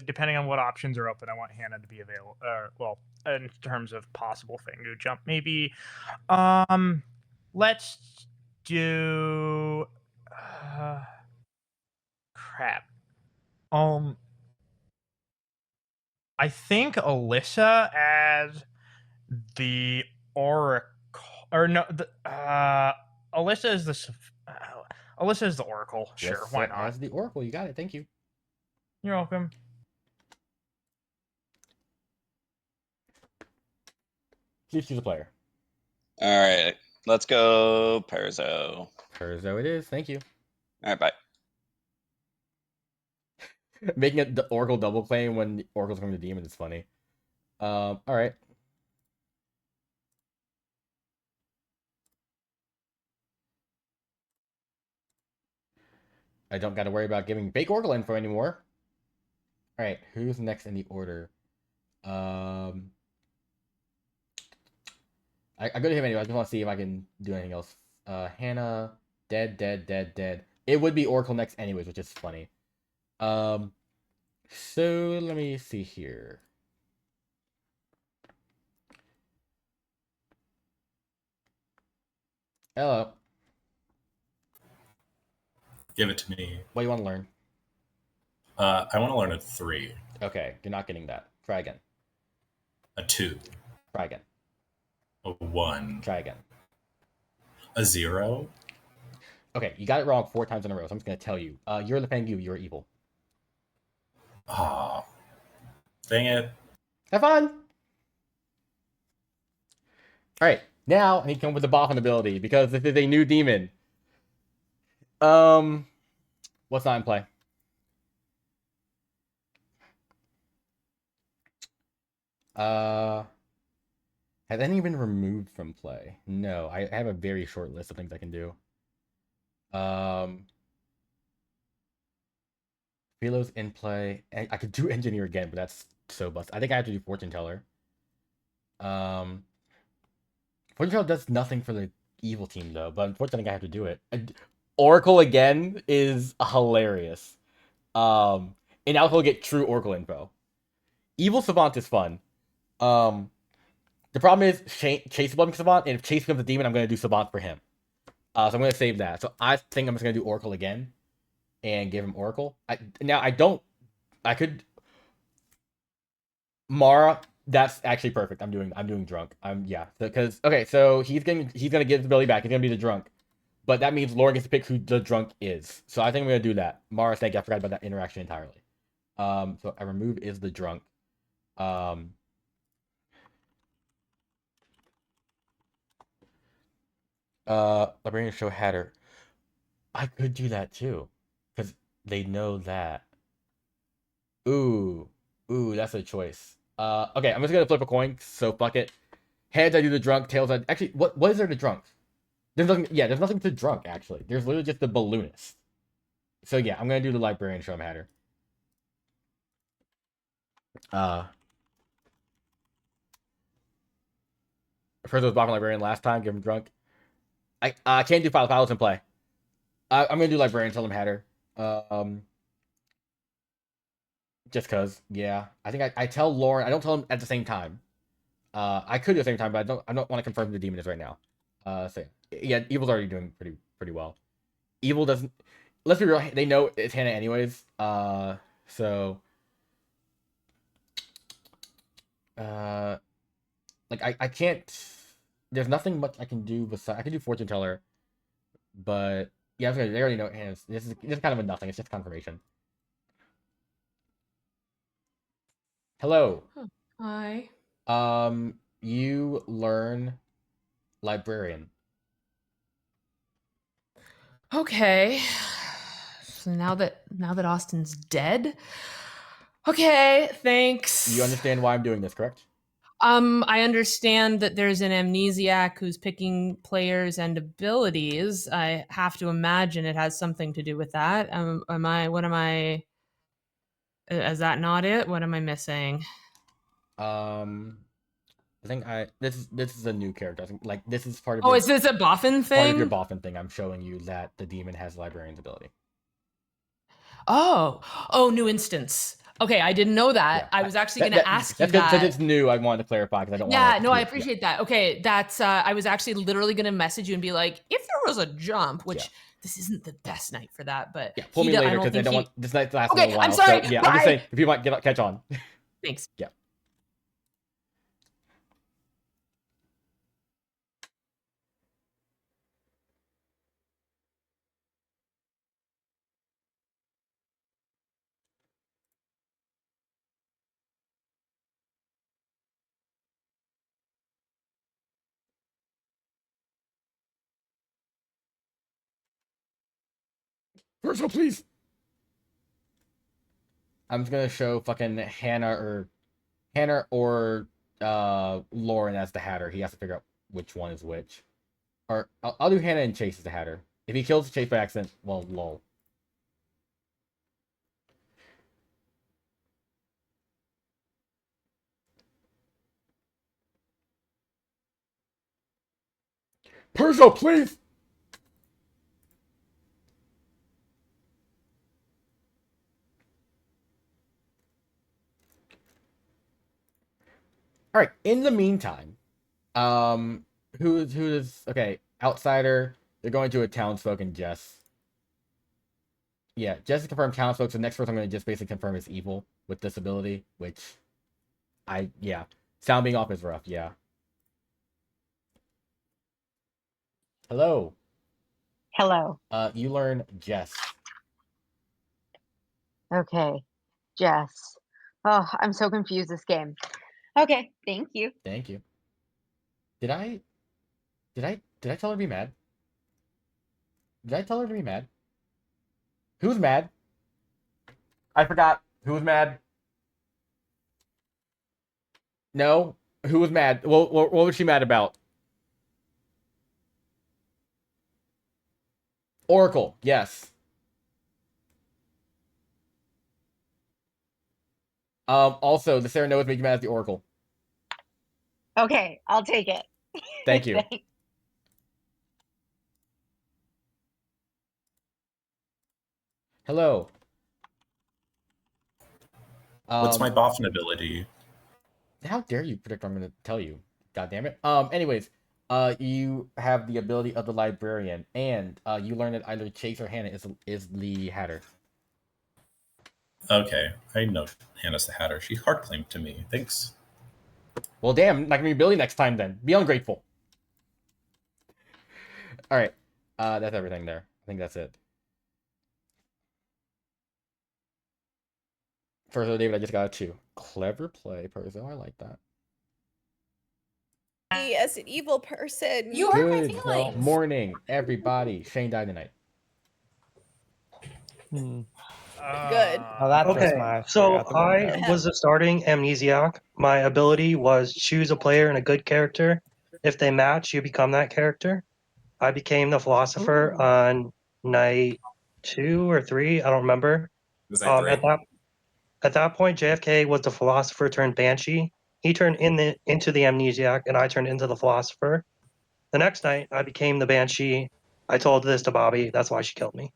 D: depending on what options are open, I want Hannah to be available. Well, in terms of possible thing to jump, maybe. Let's do. Crap. I think Alyssa as the Oracle, or no, Alyssa is the Oracle. Sure,
A: Yes,
D: why not?
A: As the Oracle, you got it. Thank you.
D: You're welcome.
A: Please choose a player.
H: All right, let's go Perzo.
A: Perzo it is. Thank you.
H: All right, bye.
A: Making it the Oracle double claim when the Oracle's going to demon is funny. All right. I don't got to worry about giving fake Oracle info anymore. All right, who's next in the order? I go to him anyway. I just want to see if I can do anything else. Hannah, dead. It would be Oracle next anyways, which is funny. So let me see here. Hello.
M: Give it to me.
A: What do you want to learn?
M: I want to learn a 3.
A: Okay, you're not getting that. Try again.
M: A 2.
A: Try again.
M: A 1.
A: Try again.
M: A 0.
A: Okay, you got it wrong 4 times in a row, so I'm just going to tell you. You're the Pengu, you're evil.
M: Ah, dang it.
A: Have fun! Alright, now I need to come up with the Boffin ability, because this is a new demon. What's not in play? Has any been removed from play? No, I have a very short list of things I can do. Philo's in play. I could do Engineer again, but that's so bust. I think I have to do Fortune Teller. Fortune Teller does nothing for the evil team, though, but unfortunately I have to do it. Oracle again is hilarious. And now he'll get true Oracle info. Evil Savant is fun. The problem is Chase becomes Savant, and if Chase becomes a demon, I'm going to do Savant for him. So I'm going to save that. So I think I'm just going to do Oracle again and give him Oracle. I could Mara. That's actually perfect. I'm doing drunk. Because so he's gonna get his ability back. He's gonna be the drunk, but that means Lauren gets to pick who the drunk is. So I think I'm gonna do that. Mara, thank you. I forgot about that interaction entirely. So I remove is the drunk. Librarian show Hatter. I could do that too, because they know that. Ooh, that's a choice. Okay, I'm just gonna flip a coin. So fuck it. Heads, I do the drunk. Tails, actually, what is there to drunk? There's nothing. Yeah, there's nothing to drunk actually. There's literally just the balloonist. So yeah, I'm gonna do the librarian show Hatter. First was Boffin librarian last time. Give him drunk. I can't do files in play. I'm gonna do librarian. Tell him Hatter. Just cause, yeah. I think I tell Lauren. I don't tell him at the same time. I could do the same time, but I don't want to confirm who the demon is right now. So yeah, Evil's already doing pretty well. Evil doesn't. Let's be real. They know it's Hannah anyways. So. Like I can't. There's nothing much I can do besides I can do Fortune Teller, but yeah, they already know Hannah's. This is kind of a nothing. It's just confirmation. Hello.
E: Hi.
A: You learn librarian.
E: Okay. So now that Austin's dead. Okay, thanks.
A: You understand why I'm doing this, correct?
E: I understand that there's an amnesiac who's picking players and abilities. I have to imagine it has something to do with that. Is that not it? What am I missing?
A: I think this is a new character. I think, like, this is part of.
E: Oh, is this a Boffin thing?
A: Part of your Boffin thing. I'm showing you that the demon has librarian's ability.
E: Oh, new instance. Okay, I didn't know that. Yeah, I was actually going to ask you that.
A: That's because it's new. I wanted to clarify because I don't want.
E: Yeah, no, I appreciate that. Okay, that's. I was actually literally going to message you and be like, if there was a jump, which this isn't the best night for that, but
A: pull me later because I don't want this night to last a little while.
E: I'm sorry.
A: So, yeah, I'm just saying if you might catch on.
E: Thanks.
A: Yeah. Virgil, please. I'm just gonna show fucking Hannah or Lauren as the Hatter. He has to figure out which one is which. Or I'll do Hannah and Chase as the Hatter. If he kills Chase by accident, well, lol. Perzo, please. All right. In the meantime, who is okay? Outsider. They're going to a townsfolk and Jess. Yeah, Jess is confirmed townsfolk. So the next person I'm going to just basically confirm is evil with disability, which sounding off is rough. Yeah. Hello.
B: Hello.
A: You learn Jess.
B: Okay, Jess. Oh, I'm so confused this game. Okay, thank you.
A: Thank you. Did I tell her to be mad? Did I tell her to be mad? Who's mad? I forgot. Who was mad? No. Who was mad? What was she mad about? Oracle. Yes. Also, the Sarah knows make you mad at the Oracle.
B: Okay, I'll take it.
A: Thank you. Hello.
M: What's my Boffin ability?
A: How dare you predict what I'm going to tell you? God damn it. Anyways, you have the ability of the librarian, and you learn that either Chase or Hannah is the Hatter.
M: Okay, I know Hannah's the Hatter. She hard claimed to me. Thanks.
A: Well, damn, not gonna be Billy next time then. Be ungrateful. All right, that's everything there. I think that's it. Perzo, David, I just got a 2. Clever play, Perzo. I like that.
P: As an evil person.
Q: You hurt my
A: Good
Q: feelings.
A: morning, everybody. Shane died tonight.
P: Good.
O: Oh, that was
F: Okay,
O: my
F: so
O: out the
F: I
O: window.
F: was a starting amnesiac. My ability was choose a player and a good character. If they match, you become that character. I became the philosopher on night 2 or 3. I don't remember.
I: It was night 3.
F: At that point, JFK was the philosopher turned banshee. He turned into the amnesiac, and I turned into the philosopher. The next night, I became the banshee. I told this to Bobby. That's why she killed me.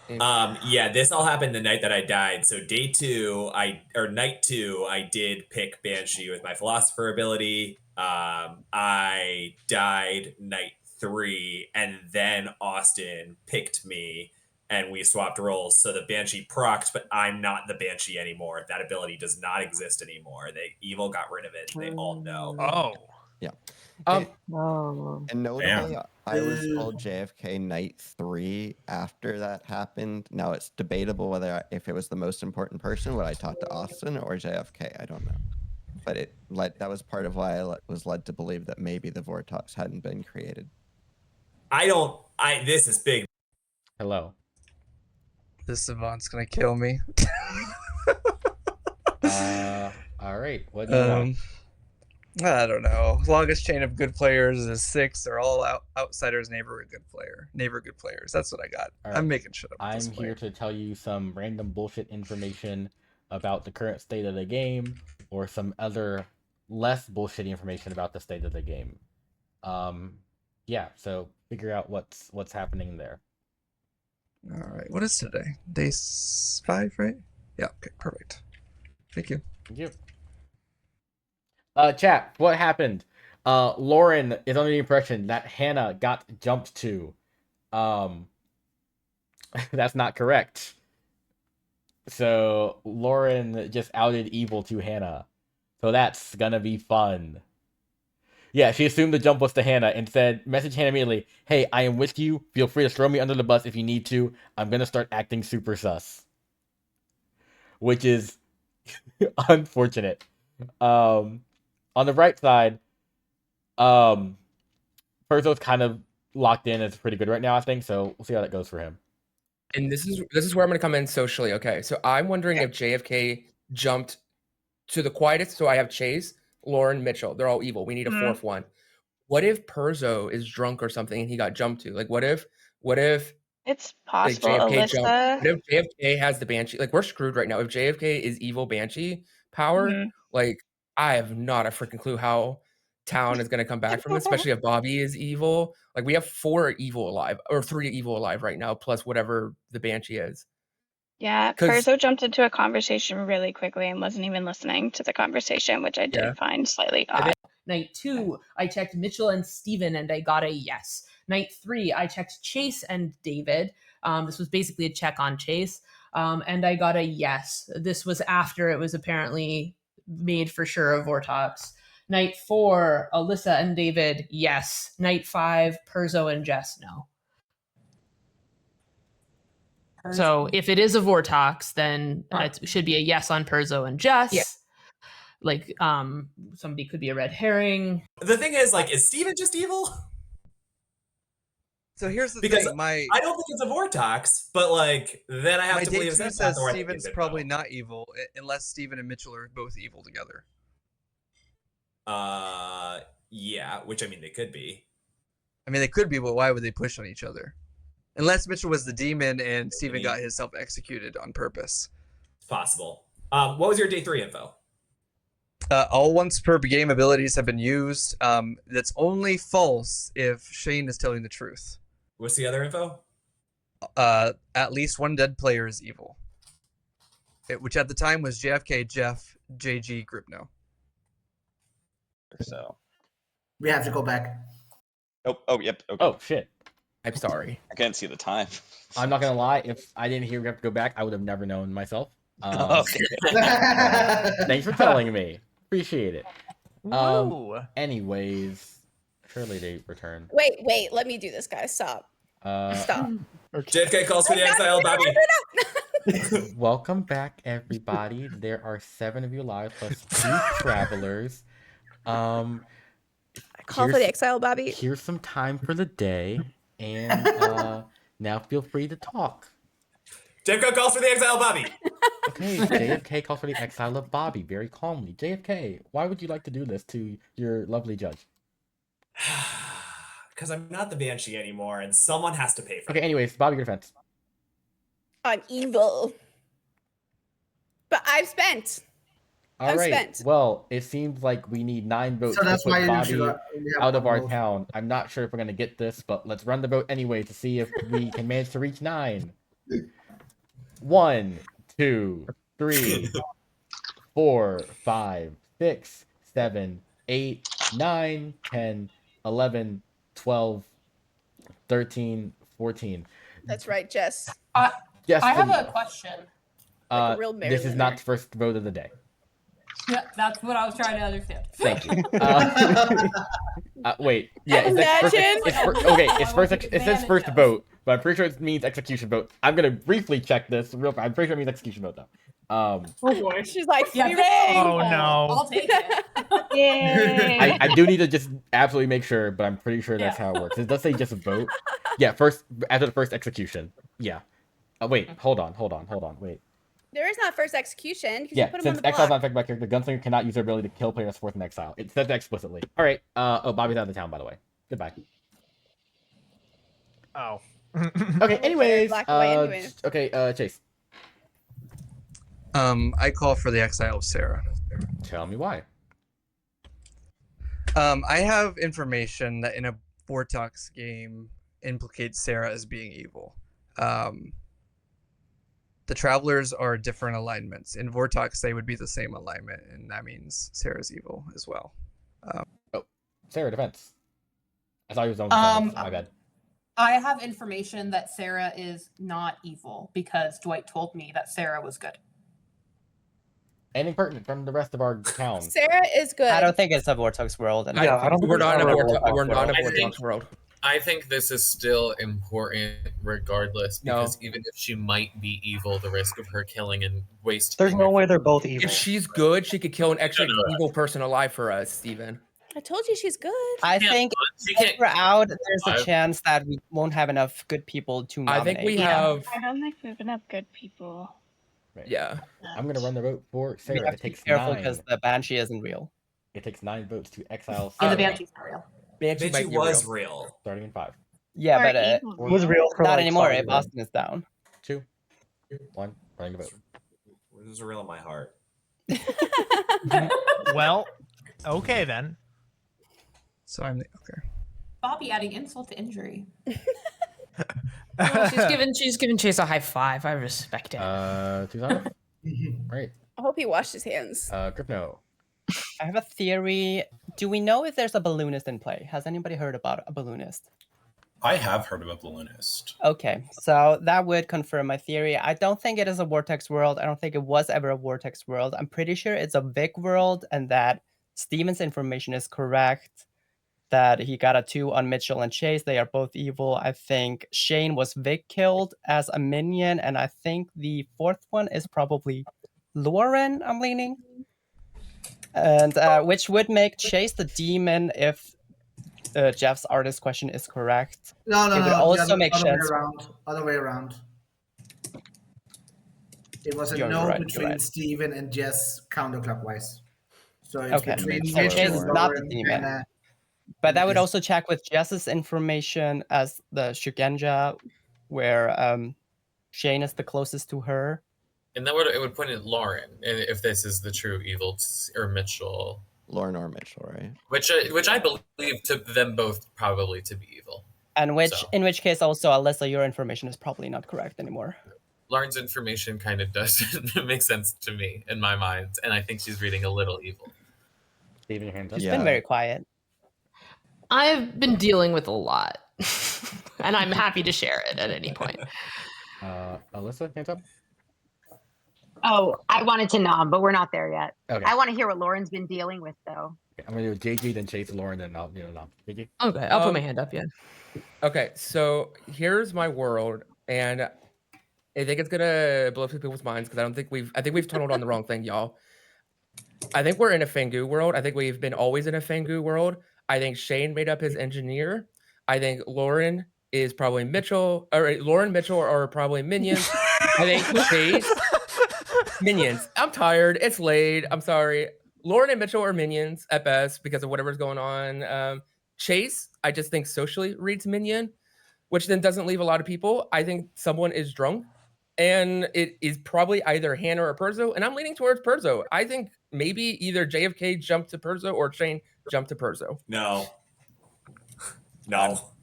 I: Yeah, this all happened the night that I died. So night 2, I did pick Banshee with my philosopher ability. I died night 3, and then Austin picked me, and we swapped roles. So the Banshee procced, but I'm not the Banshee anymore. That ability does not exist anymore. Evil got rid of it. They all know.
D: Oh.
K: Yeah.
B: Oh.
K: And notably,
M: Damn.
K: I was told JFK night 3 after that happened. Now it's debatable whether if it was the most important person, would I talk to Austin or JFK? I don't know. But that was part of why I was led to believe that maybe the Vortex hadn't been created.
I: This is big.
A: Hello.
N: This savant's gonna kill me.
A: All right. What do you want?
N: I don't know. Longest chain of good players is 6. They're all outsiders, neighborhood good players. That's what I got.
A: Right.
N: I'm making shit up.
A: I'm here to tell you some random bullshit information about the current state of the game, or some other less bullshit information about the state of the game. Yeah. So figure out what's happening there.
N: All right. What is today? Day 5, right? Yeah. Okay. Perfect. Thank you.
A: Thank you. Chat, what happened? Lauren is under the impression that Hannah got jumped to. That's not correct. So Lauren just outed evil to Hannah. So that's gonna be fun. Yeah, she assumed the jump was to Hannah and said, message Hannah immediately, hey, I am with you. Feel free to throw me under the bus if you need to. I'm gonna start acting super sus. Which is unfortunate. On the right side, Perzo's kind of locked in. It's pretty good right now, I think. So we'll see how that goes for him.
G: And this is where I'm going to come in socially. Okay, so I'm wondering if JFK jumped to the quietest. So I have Chase, Lauren, Mitchell. They're all evil. We need a fourth one. What if Perzo is drunk or something and he got jumped to? Like, what if
R: It's possible,
G: like JFK
R: Alyssa.
G: What if JFK has the Banshee? Like, we're screwed right now. If JFK is evil Banshee power, like, I have not a freaking clue how town is going to come back from this, especially if Bobby is evil. Like we have 4 evil alive or 3 evil alive right now, plus whatever the Banshee is.
R: Yeah,
G: 'Cause-
R: Perzo jumped into a conversation really quickly and wasn't even listening to the conversation, which I did find slightly odd.
E: Night 2, I checked Mitchell and Steven and I got a yes. Night 3, I checked Chase and David. This was basically a check on Chase. And I got a yes. This was after it was apparently made for sure of Vortox. Night 4, Alyssa and David, yes. Night 5, Perzo and Jess, no. So if it is a Vortox, then it should be a yes on Perzo and Jess.
G: Yeah.
E: Like, somebody could be a red herring.
I: The thing is, like, is Steven just evil?
N: So here's the
I: Because
N: thing.
I: I don't think it's a Vortox, but like then I have
N: My
I: to
N: day
I: believe
N: two
I: it's
N: says
I: or I think
N: Steven's
I: it's
N: probably not evil unless Steven and Mitchell are both evil together.
I: Yeah, which I mean they could be.
N: I mean, they could be, but why would they push on each other? Unless Mitchell was the demon and Steven got himself executed on purpose.
I: It's possible. What was your day 3 info?
N: All once per game abilities have been used. That's only false if Shane is telling the truth.
I: What's the other info?
N: At least one dead player is evil. Which at the time was JFK, Jeff, JG, Gripno.
H: So
C: We have to go back.
H: Oh, yep. Okay.
A: Oh shit.
G: I'm sorry.
H: I can't see the time.
A: I'm not gonna lie. If I didn't hear we have to go back, I would have never known myself.
H: Okay.
A: Thanks for telling me. Appreciate it.
D: Woo.
A: Anyways, surely they return.
P: Wait, let me do this, guys. Stop. Stop.
I: JFK calls for the exile, Bobby.
A: Welcome back, everybody. There are 7 of you live plus 2 travelers.
P: Call for the exile, Bobby.
A: Here's some time for the day, and now feel free to talk.
I: JFK calls for the exile, Bobby.
A: Okay, JFK calls for the exile of Bobby very calmly. JFK, why would you like to do this to your lovely judge?
I: Because I'm not the Banshee anymore, and someone has to pay for it.
A: Okay, anyways, Bobby, your defense.
P: I'm evil. But I've spent.
A: All right. Well, it seems like we need 9 votes
C: So that's
A: to
C: why
A: put
C: you
A: Bobby
C: should,
A: out of our town. I'm not sure if we're gonna get this, but let's run the vote anyway to see if we can manage to reach 9. 1, 2, 3, 4, 5, 6, 7, 8, 9, 10, 11, 12, 13, 14.
P: That's right, Jess.
A: Yes,
Q: I have
A: please.
Q: a question.
P: Like a real
A: This is not the first vote of the day.
Q: Yeah, that's what I was trying to understand.
A: Thank you. Wait. Yeah. It says first vote, but I'm pretty sure it means execution vote. I'm gonna briefly check this real quick. I'm pretty sure it means execution vote though.
Q: Oh boy.
P: She's like,
Q: yeah,
D: Oh no.
Q: I'll take it.
R: Yay!
A: I do need to just absolutely make sure, but I'm pretty sure that's how it works. It does say just vote. Yeah, first after the first execution. Yeah. Wait. Hold on. Wait.
P: There is not first execution because
A: Yeah,
P: you put him on
A: since
P: the
A: exile is
P: block.
A: not affected by character, the gunslinger cannot use their ability to kill players fourth in exile. It says that explicitly. All right. Bobby's out of the town, by the way. Goodbye.
D: Oh.
A: Okay. Anyways.
P: Black and white anyway.
A: Okay. Chase.
N: I call for the exile of Sarah.
A: Tell me why.
N: I have information that in a Vortox game implicates Sarah as being evil. The travelers are different alignments. In Vortox, they would be the same alignment, and that means Sarah's evil as well.
A: Sarah, defense. I thought he was on defense. My bad.
Q: I have information that Sarah is not evil because Dwight told me that Sarah was good.
A: Anything pertinent from the rest of our town?
P: Sarah is good.
O: I don't think it's a Vortex world. And
F: Yeah, I don't think
G: We're not in a
F: Vortex
G: Vortox. We're not in a
J: I think-
G: Vortox world.
J: I think this is still important regardless,
G: No.
J: because even if she might be evil, the risk of her killing and wasting.
F: There's no way they're both evil.
G: If she's good, she could kill an extra
J: No.
G: evil person alive for us, Steven.
P: I told you she's good.
O: I
J: can't-
O: think
J: she
O: if
J: can't-
O: we're out, there's a
J: I-
O: chance that we won't have enough good people to
G: I
O: nominate.
G: think we have.
R: I don't think we have enough good people.
A: Right.
G: Yeah.
A: I'm gonna run the vote for
O: We
A: Sarah.
O: have
A: It
O: to be
A: takes
O: careful
A: 9.
O: because the Banshee isn't real.
A: It takes 9 votes to exile
Q: And the
A: Sarah,
Q: Banshee's not real.
G: Banshee
I: Banshee
G: might be
I: was
G: real.
I: real.
A: starting in 5,
O: Yeah,
R: Or
O: but
R: evil.
F: It was real for
O: not
F: like
O: anymore
F: 5
O: if
F: minutes.
O: Austin is down.
A: 2, 1. Running the vote.
I: It was real in my heart.
D: Well, okay then.
N: So I'm the okay.
Q: Bobby adding insult to injury.
E: Well, she's giving Chase a high five. I respect it.
A: Right.
P: I hope he washed his hands.
A: Crypto.
O: I have a theory. Do we know if there's a balloonist in play? Has anybody heard about a balloonist?
M: I have heard of a balloonist.
O: Okay, so that would confirm my theory. I don't think it is a Vortex world. I don't think it was ever a Vortex world. I'm pretty sure it's a Vic world and that Steven's information is correct. That he got a 2 on Mitchell and Chase. They are both evil. I think Shane was Vic killed as a minion. And I think the 4th one is probably Lauren, I'm leaning. And which would make Chase the demon if Jeff's artist question is correct.
C: No,
O: it would also make
C: other
O: sense.
C: Other way around. It was a
O: You're
C: no
O: right,
C: between Steven and Jess counterclockwise. So it's
O: Okay,
C: between
O: so
C: Mitch
O: Chase
C: and
O: is not the
C: Lauren
O: demon.
C: and,
O: But that would also check with Jess's information as the Shugenja, where Shane is the closest to her.
J: And then it would point at Lauren, if this is the true evil, or Mitchell.
K: Lauren or Mitchell, right?
J: Which I believe took them both probably to be evil.
O: And in which case also, Alyssa, your information is probably not correct anymore.
J: Lauren's information kind of doesn't make sense to me in my mind, and I think she's reading a little evil.
A: Steven, your hands up.
O: She's been very quiet.
E: I've been dealing with a lot, and I'm happy to share it at any point.
A: Alyssa, hands up.
B: Oh, I wanted to nom, but we're not there yet.
A: Okay.
B: I want to hear what Lauren's been dealing with, though.
A: Okay, I'm gonna do JG, then Chase, Lauren, then I'll nom. JG.
E: Okay, I'll put my hand up. Yeah.
G: Okay, so here's my world, and I think it's gonna blow through people's minds because I think we've tunneled on the wrong thing, y'all. I think we're in a Fengu world. I think we've been always in a Fengu world. I think Shane made up his engineer. I think Lauren is probably Mitchell, or Lauren Mitchell are probably minions. I think Chase minions. I'm tired. It's late. I'm sorry. Lauren and Mitchell are minions at best because of whatever's going on. Chase, I just think socially reads minion, which then doesn't leave a lot of people. I think someone is drunk, and it is probably either Hannah or Perzo, and I'm leaning towards Perzo. I think maybe either JFK jumped to Perzo or Shane jumped to Perzo.
I: No.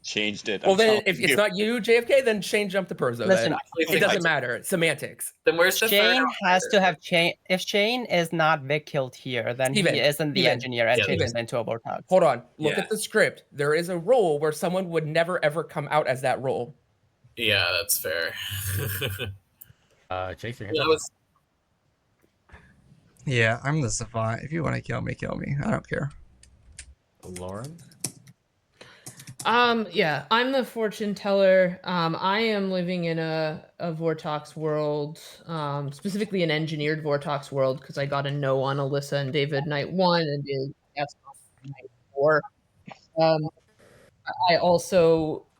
H: Changed it.
G: Well, then if it's not you, JFK, then Shane jumped to Perzo.
O: Listen,
G: then. It doesn't matter. Semantics.
J: Then where's the
O: Shane has to have Shane. If Shane is not Vic killed here, then
G: Steven,
O: he isn't the
G: Steven.
O: engineer and
G: Yeah,
O: changes into a Vortex.
G: Hold on. Look at the script. There is a role where someone would never ever come out as that role.
J: Yeah, that's fair.
A: Chase, your
J: Yeah,
A: hands up.
N: Yeah, I'm the savant. If you want to kill me, kill me. I don't care.
A: Lauren.
E: Yeah, I'm the fortune teller. I am living in a Vortox world, specifically an engineered Vortox world, because I got a no on Alyssa and David night 1 and did yes on night 4.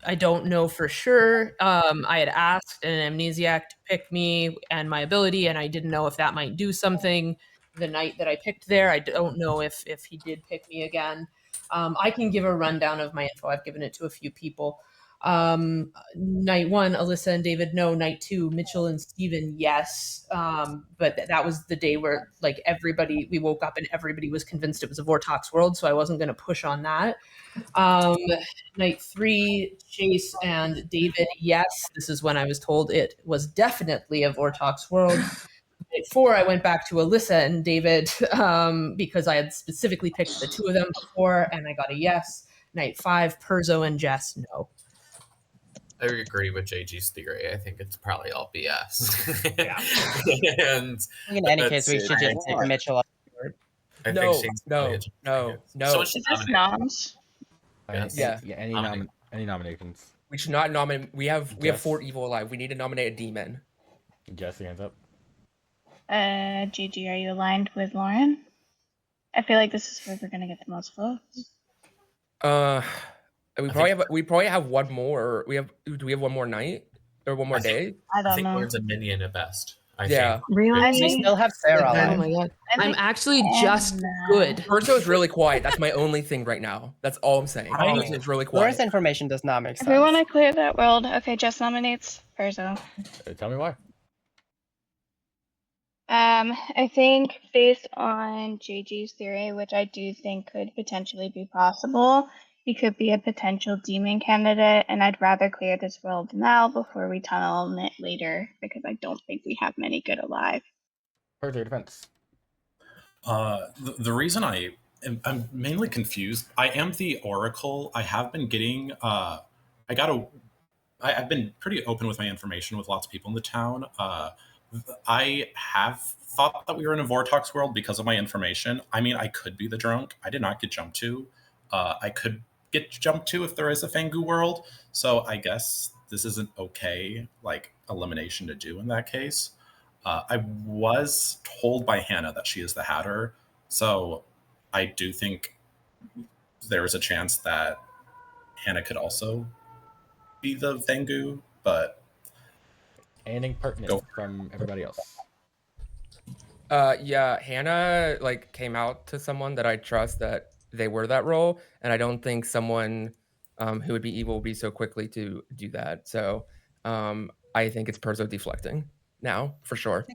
E: I don't know for sure. I had asked an amnesiac to pick me and my ability, and I didn't know if that might do something the night that I picked there. I don't know if he did pick me again. I can give a rundown of my info. I've given it to a few people. Night 1, Alyssa and David, no. Night 2, Mitchell and Steven, yes. But that was the day where we woke up and everybody was convinced it was a Vortox world, so I wasn't going to push on that. Night 3, Chase and David, yes. This is when I was told it was definitely a Vortox world. Night 4, I went back to Alyssa and David because I had specifically picked the 2 of them before, and I got a yes. Night 5, Perzo and Jess, no.
J: I agree with JG's theory. I think it's probably all BS. Yeah. And
O: in any case, we should just take Mitchell off the board.
J: I think Shane's probably
G: no.
J: Someone should
R: Just noms.
J: Yes.
A: Any nominations?
G: We should not nominate. We have 4 evil alive. We need to nominate a demon.
A: Jess, your hands up.
R: Gigi, are you aligned with Lauren? I feel like this is where we're gonna get the most votes.
G: We probably have one more. Do we have one more night or one more day?
R: I don't
J: think
R: know.
J: Lauren's a minion at best. I
G: Yeah.
J: think.
R: Really?
O: We still have Sarah.
E: Oh my god. I'm actually just good.
G: Perzo is really quiet. That's my only thing right now. That's all I'm saying. Perzo is really quiet.
O: Lauren's information does not make
R: If
O: sense.
R: we want to clear that world, okay, Jess nominates Perzo.
A: Tell me why.
R: I think based on JG's theory, which I do think could potentially be possible, he could be a potential demon candidate, and I'd rather clear this world now before we tunnel in it later, because I don't think we have many good alive.
A: Where's your defense?
M: The reason I'm mainly confused. I am the Oracle. I have been getting. I've been pretty open with my information with lots of people in the town. I have thought that we were in a Vortox world because of my information. I mean, I could be the drunk. I did not get jumped to. I could get jumped to if there is a Fangu world. So I guess this isn't okay, like, elimination to do in that case. I was told by Hannah that she is the Hatter. So I do think there is a chance that Hannah could also be the Fangu, but
A: anything pertinent from everybody else?
G: Yeah, Hannah like came out to someone that I trust that they were that role, and I don't think someone who would be evil would be so quickly to do that. So I think it's Perzo deflecting now for sure.
O: I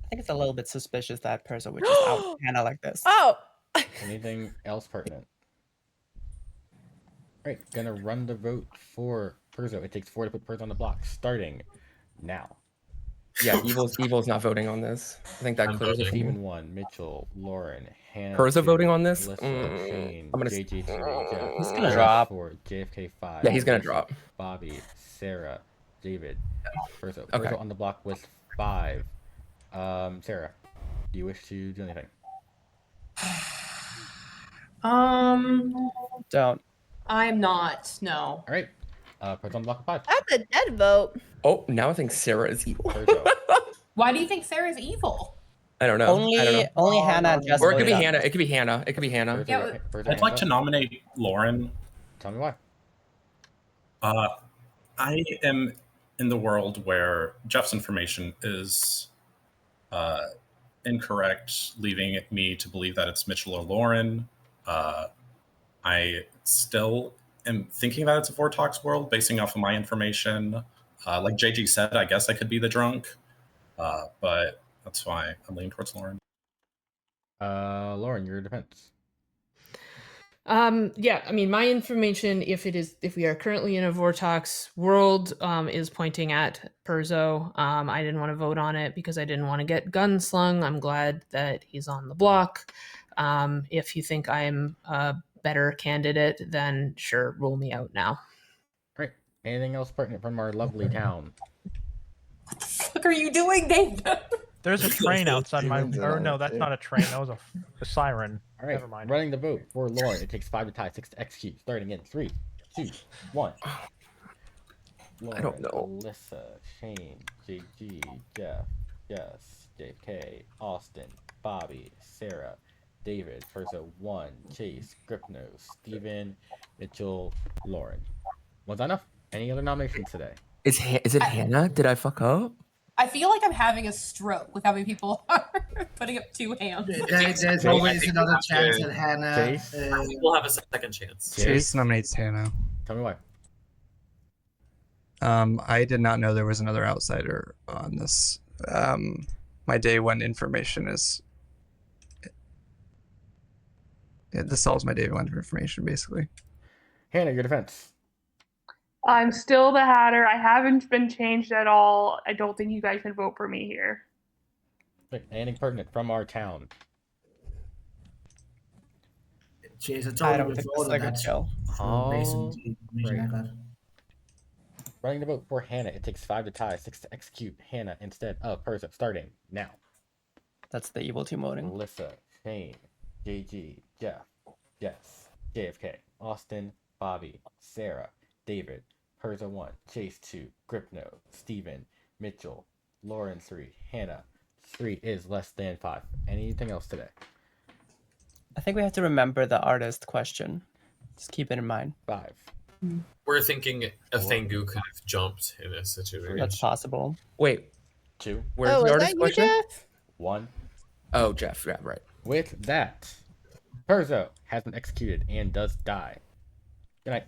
O: think it's a little bit suspicious that Perzo would just out Hannah like this.
P: Oh.
A: Anything else pertinent? All right, gonna run the vote for Perzo. It takes 4 to put Perzo on the block, starting now.
G: Yeah, evil's not voting on this. I think that clears it.
A: Steven 1, Mitchell, Lauren, Hannah.
G: Perzo voting on this?
A: Alyssa, Shane,
G: I'm gonna.
A: JG 3, Jeff.
O: He's gonna drop.
A: 4, JFK 5.
G: Yeah, he's gonna drop.
A: Bobby, Sarah, David, Perzo.
G: Okay.
A: Perzo on the block with 5. Sarah, do you wish to do anything?
O: Don't.
Q: I'm not. No.
A: All right. Perzo on the block with 5.
P: That's a dead vote.
G: Oh, now I think Sarah is evil.
Q: Why do you think Sarah's evil?
G: I don't know.
O: Only Hannah and Jess.
G: Or it could be Hannah. It could be Hannah. It could be Hannah.
Q: Yeah,
M: I'd like to nominate Lauren.
A: Tell me why.
M: I am in the world where Jeff's information is incorrect, leaving me to believe that it's Mitchell or Lauren. I still am thinking that it's a Vortox world, basing off of my information. Like JG said, I guess I could be the drunk, but that's why I'm leaning towards Lauren.
A: Lauren, your defense.
E: Yeah, I mean, my information, if we are currently in a Vortox world, is pointing at Perzo. I didn't want to vote on it because I didn't want to get gunslung. I'm glad that he's on the block. If you think I'm a better candidate, then sure, rule me out now.
A: Great. Anything else pertinent from our lovely town?
Q: What the fuck are you doing, Dave?
D: There's a train outside my. Or no, that's not a train. That was a siren.
A: All right.
D: Never mind.
A: Running the vote for Lauren. It takes 5 to tie, 6 to execute. Starting in 3, 2, 1. Lauren,
G: I don't know.
A: Alyssa, Shane, JG, Jeff, Jess, JK, Austin, Bobby, Sarah, David, Perzo 1, Chase, Gripno, Steven, Mitchell, Lauren. Was that enough? Any other nominations today?
G: Is it Hannah? Did I fuck up?
Q: I feel like I'm having a stroke with how many people are putting up 2 hands.
C: There's always another chance that Hannah.
J: We'll have a second chance.
N: Chase nominates Hannah.
A: Tell me why.
N: I did not know there was another outsider on this. My day one information is. This solves my day one information, basically.
A: Hannah, your defense.
L: I'm still the Hatter. I haven't been changed at all. I don't think you guys can vote for me here.
A: Anything pertinent from our town?
C: Chase, I
O: I
C: told
O: don't
C: you
O: think
C: before
O: this is a good
C: that.
O: kill.
C: Based on the information I got.
A: Running the vote for Hannah. It takes 5 to tie, 6 to execute. Hannah instead of Perzo. Starting now.
O: That's the evil team voting.
A: Alyssa, Shane, JG, Jeff, Jess, JFK, Austin, Bobby, Sarah, David, Perzo 1, Chase 2, Gripno, Steven, Mitchell, Lauren 3, Hannah 3 is less than 5. Anything else today?
O: I think we have to remember the artist question. Just keep it in mind.
A: 5.
J: We're thinking a Fangu could have jumped in this situation.
O: That's possible.
G: Wait.
A: 2.
G: Where's the artist question?
A: 1.
G: Oh, Jeff. Yeah, right.
A: With that, Perzo has been executed and does die. Good night.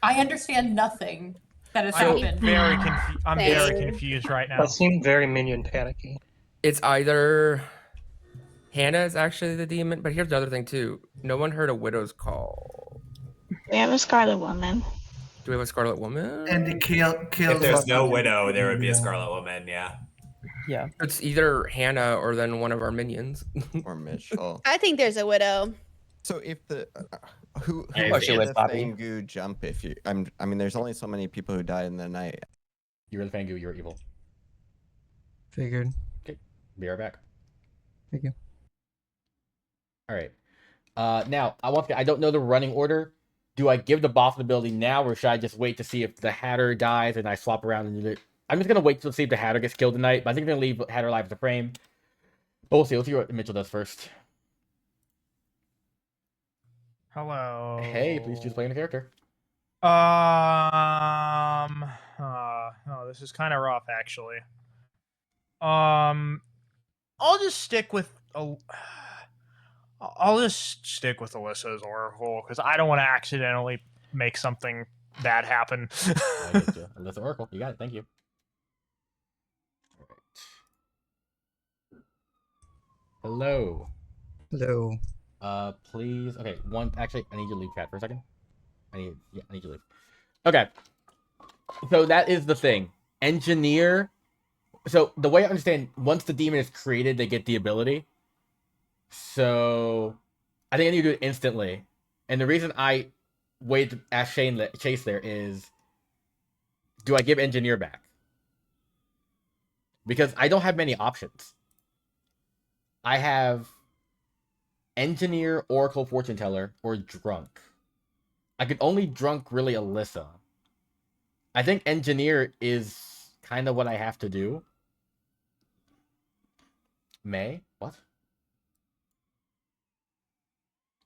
Q: I understand nothing. that has
D: I'm
Q: happened.
D: very confused. I'm very
P: Same.
D: confused right now.
F: That seemed very minion panicky.
G: It's either Hannah is actually the demon, but here's the other thing too. No one heard a widow's call.
R: We have a Scarlet Woman.
G: Do we have a Scarlet Woman?
C: And the
K: If
C: kills.
K: there's no widow, there would be a Scarlet Woman. Yeah.
O: Yeah.
G: It's either Hannah or then one of our minions.
K: Or Mitchell.
P: I think there's a widow.
K: So if the who
O: I
K: would
O: push it with
K: the
O: Bobby.
K: Fangu jump if you? I mean, there's only so many people who died in the night.
A: You're the Fangu, you're evil.
N: Figured.
A: Okay, be right back.
N: Thank you.
A: All right. Now I don't know the running order. Do I give the Boffin ability now, or should I just wait to see if the Hatter dies and I swap around and do it? I'm just gonna wait to see if the Hatter gets killed tonight, but I think I'm gonna leave Hatter alive as a frame. But we'll see. Let's see what Mitchell does first.
D: Hello.
A: Hey, please choose playing a character.
D: Oh, this is kind of rough, actually. I'll just stick with Alyssa as Oracle because I don't want to accidentally make something bad happen.
A: I get you. Alyssa Oracle, you got it. Thank you. All right. Hello.
N: Hello.
A: Please. Okay, actually, I need you to leave chat for a second. I need you to leave. Okay. So that is the thing. Engineer. So the way I understand, once the demon is created, they get the ability. So I think I need to do it instantly. And the reason I wait to ask Chase there is, do I give engineer back? Because I don't have many options. I have engineer, oracle, fortune teller, or drunk. I could only drunk really Alyssa. I think engineer is kind of what I have to do. May? What?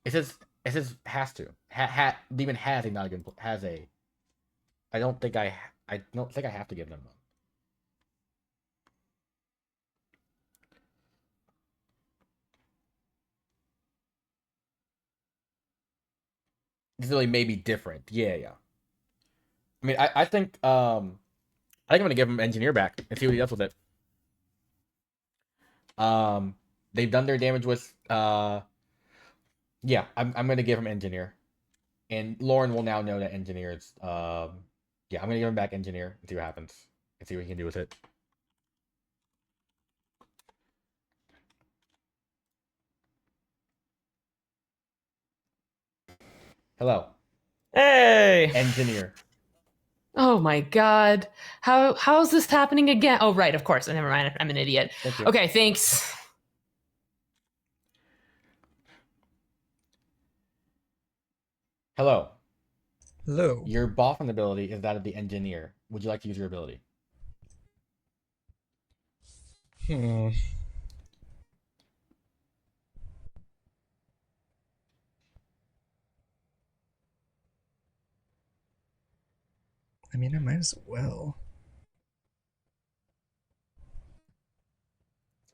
A: It says has to. Demon has a not a good has a. I don't think I have to give them one. This really may be different. Yeah. I mean, I think I'm gonna give him engineer back and see what he does with it. They've done their damage with yeah, I'm gonna give him engineer. And Lauren will now know that engineer is yeah, I'm gonna give him back engineer and see what happens. And see what he can do with it. Hello.
E: Hey.
A: Engineer.
E: Oh my god. How is this happening again? Oh right, of course. Never mind. I'm an idiot. Okay, thanks.
A: Hello.
N: Hello.
A: Your Boffin ability is that of the engineer. Would you like to use your ability?
N: I mean, I might as well.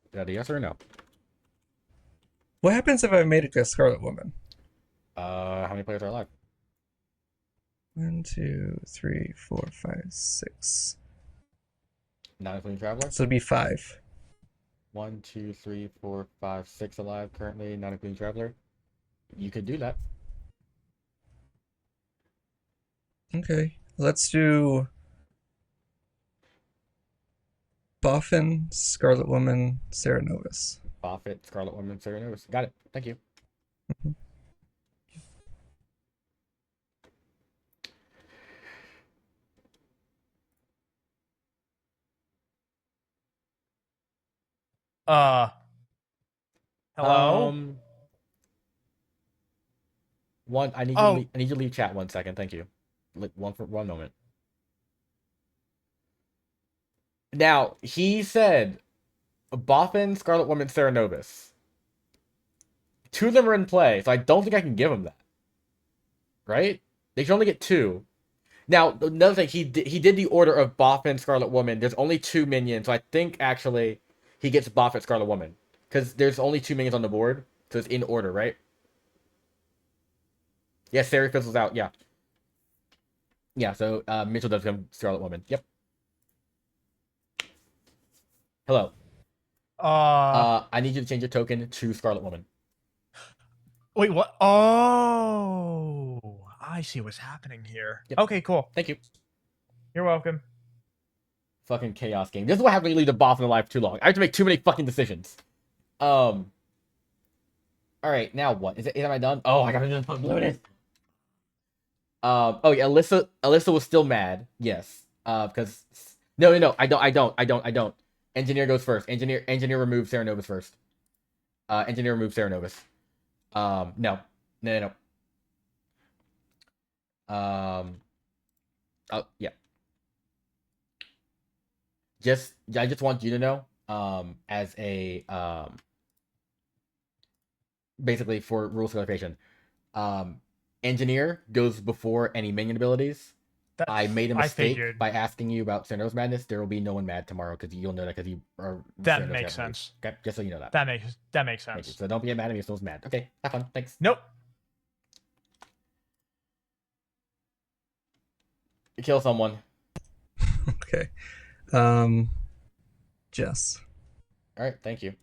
A: Is that a yes or a no?
N: What happens if I made it to a Scarlet Woman?
A: How many players are alive?
N: 1, 2, 3, 4, 5, 6.
A: Not including Traveler?
N: So it'd be 5.
A: 1, 2, 3, 4, 5, 6 alive currently, not including Traveler. You could do that.
N: Okay. Let's do Boffin, Scarlet Woman, Sarah Novus.
A: Boffin, Scarlet Woman, Sarah Novus. Got it. Thank you.
D: Hello?
A: I need you to leave chat 1 second. Thank you. One moment. Now, he said Boffin, Scarlet Woman, Sarah Novus. 2 of them are in play, so I don't think I can give him that. Right? They should only get 2. Now, another thing, he did the order of Boffin, Scarlet Woman. There's only 2 minions, so I think actually he gets Boffin, Scarlet Woman. Because there's only 2 minions on the board, so it's in order, right? Yes, Sarah fizzles out, yeah. Yeah, so Mitchell does become Scarlet Woman. Yep. Hello. I need you to change your token to Scarlet Woman.
D: Wait, what? Oh, I see what's happening here.
A: Yep.
D: Okay, cool.
A: Thank you.
D: You're welcome.
A: Fucking chaos game. This is what happens when you leave the Boffin alive too long. I have to make too many fucking decisions. All right, now what? Am I done? Oh, I gotta do the Bluetooth. Oh yeah, Alyssa was still mad. Yes. Because no, I don't. Engineer goes first. Engineer removes Sarah Novus first. Engineer removes Sarah Novus. No. Oh yeah. I just want you to know, as a basically for rules clarification, engineer goes before any minion abilities. I made a mistake by asking you about Sarno's madness. There will be no one mad tomorrow because you'll know that because you are.
D: That makes sense.
A: Okay, just so you know that.
D: That makes sense.
A: So don't be mad at me if someone's mad. Okay, have fun. Thanks.
D: Nope.
A: Kill someone.
N: Okay. Jess.
A: All right. Thank you.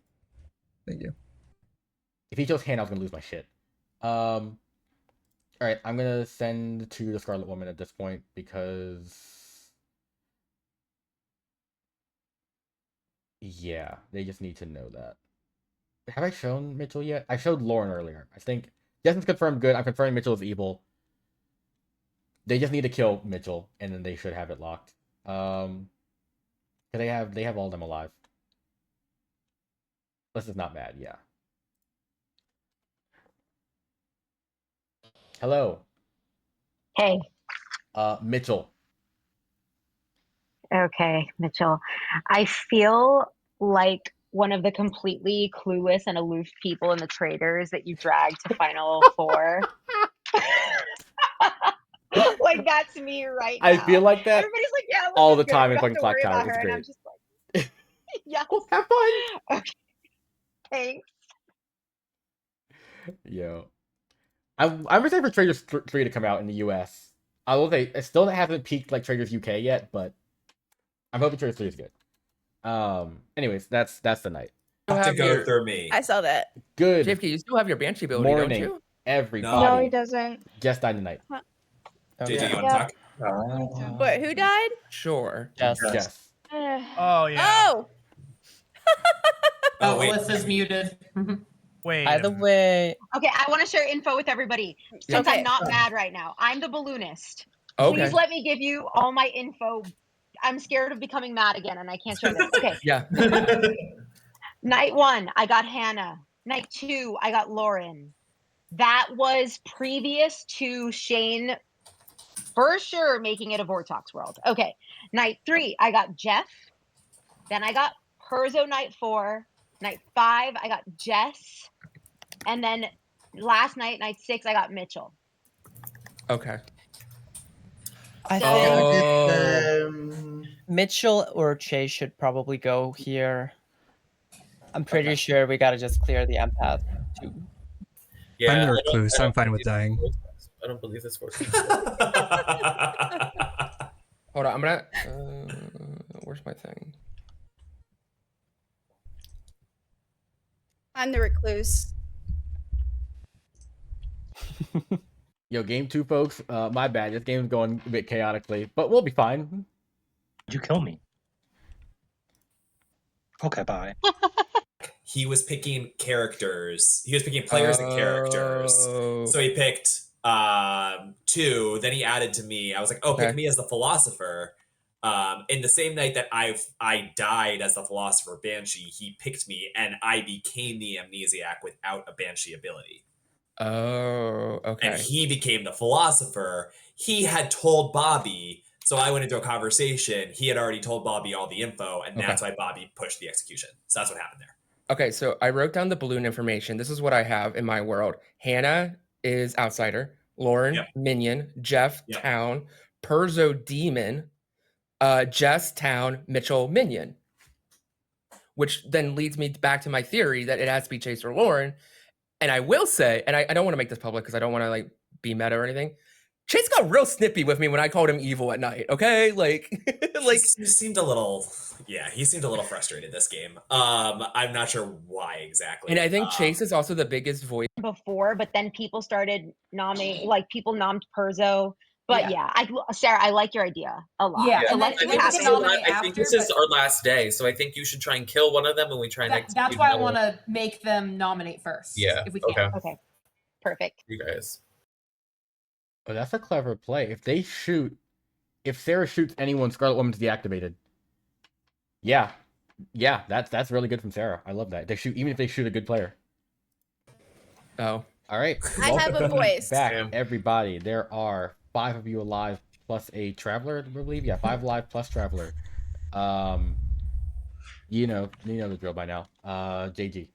N: Thank you.
A: If he chose Hannah, I was gonna lose my shit. All right. I'm gonna send to the Scarlet Woman at this point because. Yeah, they just need to know that. Have I shown Mitchell yet? I showed Lauren earlier. I think Jasmine's confirmed good. I'm confirming Mitchell is evil. They just need to kill Mitchell, and then they should have it locked. They have all of them alive. This is not bad, yeah. Hello.
B: Hey.
A: Mitchell.
B: Okay, Mitchell. I feel like one of the completely clueless and aloof people in the traders that you dragged to Final Four. Like that's me right now.
A: I feel like that.
B: Everybody's like, yeah,
A: all the time in fucking Clocktower. It's
B: her.
A: great.
B: And I'm just like, yeah,
A: have fun.
B: Okay, thanks.
A: Yo, I'm excited for Traders 3 to come out in the US. I will say it still hasn't peaked like Traders UK yet, but I'm hoping Traders 3 is good. Anyways, that's the night.
I: Have to go through me.
P: I saw that.
A: Good.
G: JFK, you still have your Banshee ability,
A: morning,
G: don't you?
A: everybody.
R: No, he doesn't.
A: Just died tonight.
P: Huh.
I: JJ, you want
R: Yep.
I: to talk?
P: What? Who died?
G: Sure.
A: Yes.
D: Oh yeah.
P: Oh.
I: Oh, wait.
S: Alyssa's muted.
D: Wait.
O: Either way.
B: Okay, I want to share info with everybody. Since
P: Okay.
B: I'm not mad right now, I'm the balloonist.
G: Okay.
B: Please let me give you all my info. I'm scared of becoming mad again, and I can't share this. Okay.
G: Yeah.
B: Night 1, I got Hannah. Night 2, I got Lauren. That was previous to Shane for sure making it a Vortox world. Okay. Night 3, I got Jeff. Then I got Perzo night 4. Night 5, I got Jess. And then last night, night 6, I got Mitchell.
G: Okay.
O: I think Mitchell or Chase should probably go here. I'm pretty sure we gotta just clear the empath too.
N: I'm the
J: I don't-
N: recluse.
J: I
N: I'm
J: don't
N: fine with
J: believe
N: dying.
J: I don't believe this works.
G: Hold on, I'm gonna. Where's my thing?
P: I'm the recluse.
A: Yo, game 2, folks. My bad. This game's going a bit chaotically, but we'll be fine.
F: Did you kill me? Okay, bye.
I: He was picking characters. He was picking players and characters. So he picked 2. Then he added to me. I was like, oh, pick me as the philosopher. In the same night that I died as the philosopher Banshee, he picked me, and I became the amnesiac without a Banshee ability.
G: Oh, okay.
I: And he became the philosopher. He had told Bobby, so I went into a conversation. He had already told Bobby all the info, and that's why Bobby pushed the execution. So that's what happened there.
G: Okay, so I wrote down the balloon information. This is what I have in my world. Hannah is outsider. Lauren, minion. Jeff, town. Perzo, demon. Jess, town. Mitchell, minion. Which then leads me back to my theory that it has to be Chase or Lauren. And I will say, and I don't want to make this public because I don't want to like be meta or anything. Chase got real snippy with me when I called him evil at night. Okay, like
I: he seemed a little, he seemed a little frustrated this game. I'm not sure why exactly.
G: And I think Chase is also the biggest voice
B: before, but then people started nominating, like people nommed Perzo. But Sarah, I like your idea a lot.
Q: Yeah,
B: So
Q: and
B: let's
Q: then
B: see what
Q: we can
B: happens.
Q: nominate
J: I think this
Q: after,
J: is our last day, so I think you should try and kill one of them, and we try and execute
Q: that's why I
J: another
Q: want
J: one.
Q: to make them nominate first.
J: Yeah.
Q: If we can.
B: Okay. Perfect.
J: You guys.
A: Oh, that's a clever play. If Sarah shoots anyone, Scarlet Woman's deactivated. Yeah, that's really good from Sarah. I love that. They shoot even if they shoot a good player.
G: Oh,
A: all right.
P: I have a voice.
A: Back, everybody. There are 5 of you alive plus a traveler, I believe. Yeah, 5 alive plus traveler. You know the drill by now. JG.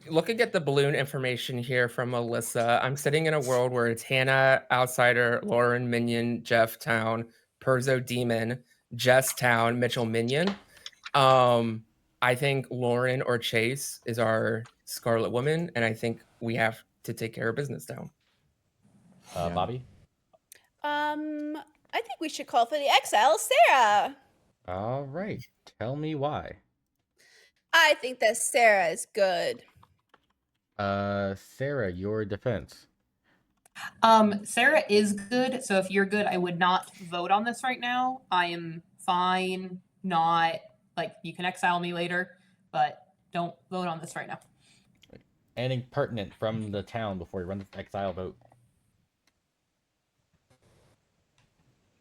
G: Looking at the balloon information here from Alyssa, I'm sitting in a world where it's Hannah, Outsider, Lauren, Minion, Jeff, Town, Perzo, Demon, Jess, Town, Mitchell, Minion. I think Lauren or Chase is our Scarlet Woman, and I think we have to take care of business now.
A: Bobby?
P: I think we should call for the exile, Sarah.
A: All right. Tell me why.
P: I think that Sarah is good.
A: Sarah, your defense.
Q: Sarah is good, so if you're good, I would not vote on this right now. I am fine, not like you can exile me later, but don't vote on this right now.
A: Anything pertinent from the town before you run the exile vote?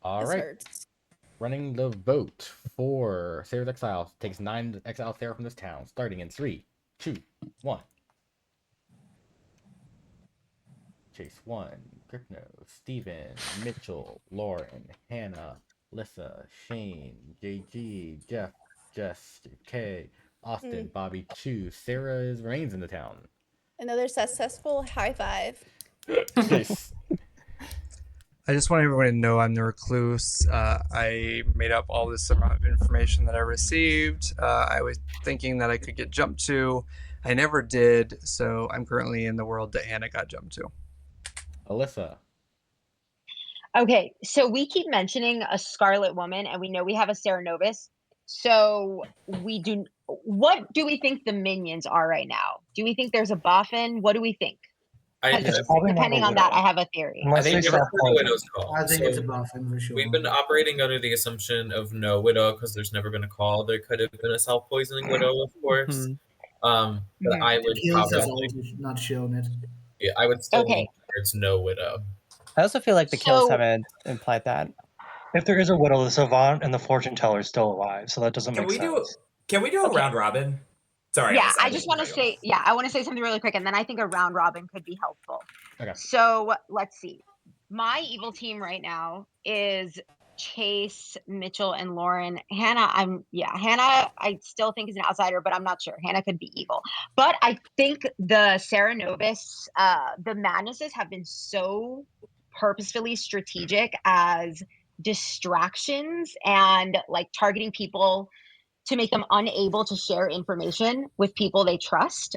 A: All right.
P: Hurts.
A: Running the vote for Sarah's exile takes 9 to exile Sarah from this town, starting in 3, 2, 1. Chase 1, Gripno, Steven, Mitchell, Lauren, Hannah, Lissa, Shane, JG, Jeff, Jess, K, Austin, Bobby 2. Sarah remains in the town.
P: Another successful high five.
A: Chase.
N: I just want everyone to know I'm the recluse. I made up all this amount of information that I received. I was thinking that I could get jumped to. I never did, so I'm currently in the world that Hannah got jumped to.
A: Alyssa.
B: Okay, so we keep mentioning a Scarlet Woman, and we know we have a Sarah Novus. So what do we think the minions are right now? Do we think there's a Boffin? What do we think? Depending on that, I have a theory.
J: I think never heard a widow's call.
C: I think it's a Boffin for sure.
J: We've been operating under the assumption of no widow because there's never been a call. There could have been a self-poisoning widow, of course. But I would
C: Kills has
J: probably,
C: also not shown it.
J: yeah, I would still lean towards no widow.
O: I also feel like the kills haven't implied that.
F: If there is a widow, the savant and the fortune teller is still alive, so that doesn't make sense.
I: Can we do a round robin? Sorry.
B: Yeah, I just want to say, I want to say something really quick, and then I think a round robin could be helpful.
A: Okay.
B: So let's see. My evil team right now is Chase, Mitchell, and Lauren. Hannah, Hannah, I still think is an outsider, but I'm not sure. Hannah could be evil. But I think the Sarah Novus, the Madnesses have been so purposefully strategic as distractions and like targeting people to make them unable to share information with people they trust.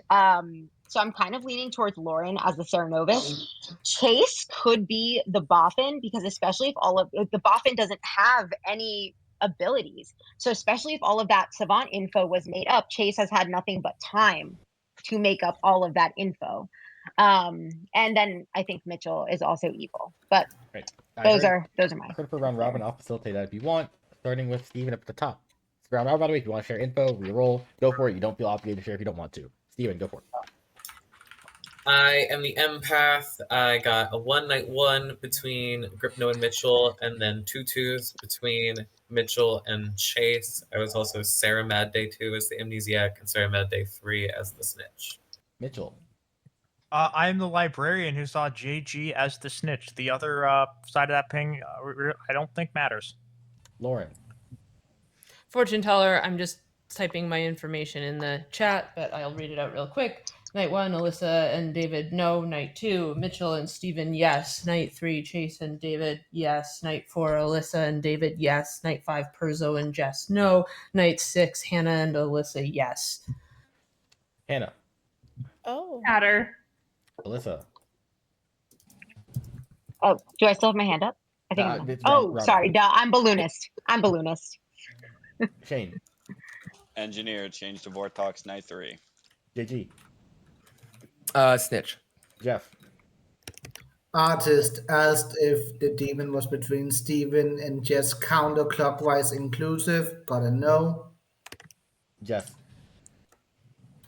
B: So I'm kind of leaning towards Lauren as the Sarah Novus. Chase could be the Boffin, because especially if the Boffin doesn't have any abilities. So especially if all of that savant info was made up, Chase has had nothing but time to make up all of that info. And then I think Mitchell is also evil. But those are mine.
A: For round robin, I'll facilitate that if you want, starting with Steven up at the top. Round robin, by the way, if you want to share info, reroll, go for it. You don't feel obligated to share if you don't want to. Steven, go for it.
J: I am the empath. I got a 1-night-1 between Gripno and Mitchell, and then 2-2s between Mitchell and Chase. I was also Sarah Mad Day 2 as the amnesiac, and Sarah Mad Day 3 as the snitch.
A: Mitchell.
D: I'm the librarian who saw JG as the snitch. The other side of that ping, I don't think matters.
A: Lauren.
E: Fortune teller, I'm just typing my information in the chat, but I'll read it out real quick. Night 1, Alyssa and David, no. Night 2, Mitchell and Steven, yes. Night 3, Chase and David, yes. Night 4, Alyssa and David, yes. Night 5, Perzo and Jess, no. Night 6, Hannah and Alyssa, yes.
A: Hannah.
P: Oh.
L: Matter.
A: Alyssa.
B: Oh, do I still have my hand up? I think I'm.
A: It's
B: Oh,
A: round
B: sorry.
A: robin.
B: Duh, I'm balloonist. I'm balloonist.
A: Shane.
H: Engineer, change to Vortox Night 3.
A: JG.
G: Snitch.
A: Jeff.
C: Artist asked if the demon was between Steven and Jess counterclockwise inclusive. Got a no.
A: Jeff.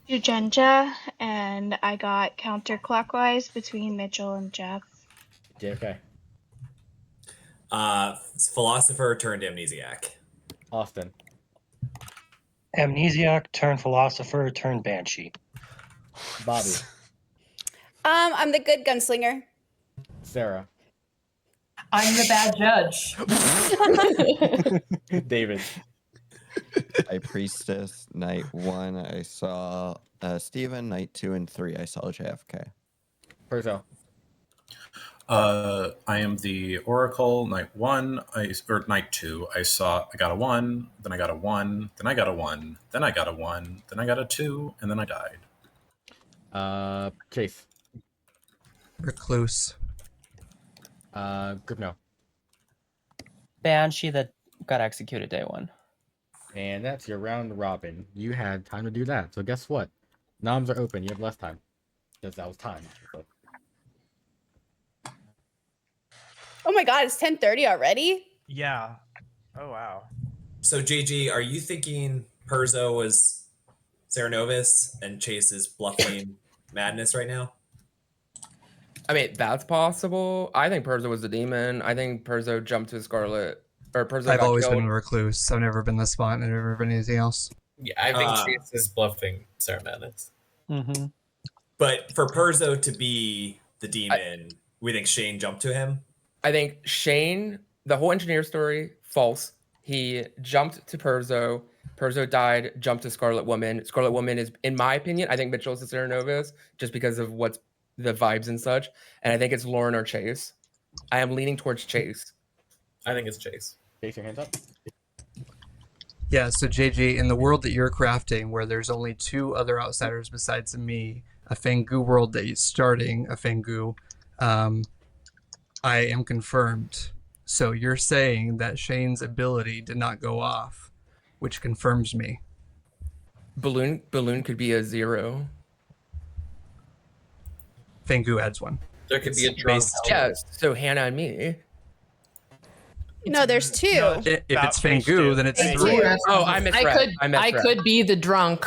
R: Shujenja, and I got counterclockwise between Mitchell and Jeff.
A: JFK.
I: Philosopher turned amnesiac.
A: Austin.
F: Amnesiac turned philosopher turned banshee.
A: Bobby.
P: I'm the good gunslinger.
A: Sarah.
Q: I'm the bad judge.
A: David.
K: I priestess night 1. I saw Steven. Night 2 and 3. I saw JFK.
A: Perzo.
M: I am the Oracle. Night 1, or night 2. I got a 1, then I got a 1, then I got a 1, then I got a 1, then I got a 2, and then I died.
A: Chase.
N: Recluse.
A: Gripno.
O: Banshee that got executed day 1.
A: And that's your round robin. You had time to do that. So guess what? Noms are open. You have less time. Because that was time. So.
P: Oh my god, it's 10:30 already?
D: Yeah. Oh wow.
I: So JG, are you thinking Perzo was Saranovis and Chase is bluffing madness right now?
G: I mean, that's possible. I think Perzo was the demon. I think Perzo jumped to Scarlet. Or Perzo
N: I've
G: got
N: always
G: killed.
N: been a recluse. I've never been the spot, and I've never been anything else.
J: Yeah, I think Chase is bluffing Sarah Madness.
O: Mm-hmm.
I: But for Perzo to be the demon, we think Shane jumped to him.
G: I think Shane, the whole engineer story, false. He jumped to Perzo. Perzo died, jumped to Scarlet Woman. Scarlet Woman is, in my opinion, I think Mitchell's the Saranovis just because of what's the vibes and such. And I think it's Lauren or Chase. I am leaning towards Chase.
J: I think it's Chase.
A: Chase, your hands up.
N: Yeah, so JJ, in the world that you're crafting, where there's only 2 other outsiders besides me, a Fengu world that is starting a Fengu, I am confirmed. So you're saying that Shane's ability did not go off, which confirms me.
G: Balloon could be a 0.
N: Fengu adds 1.
J: There could be a drunk.
G: Yeah, so Hannah and me.
P: No, there's 2.
N: If it's Fengu, then it's 3.
G: Oh, I misread.
E: I could be the drunk.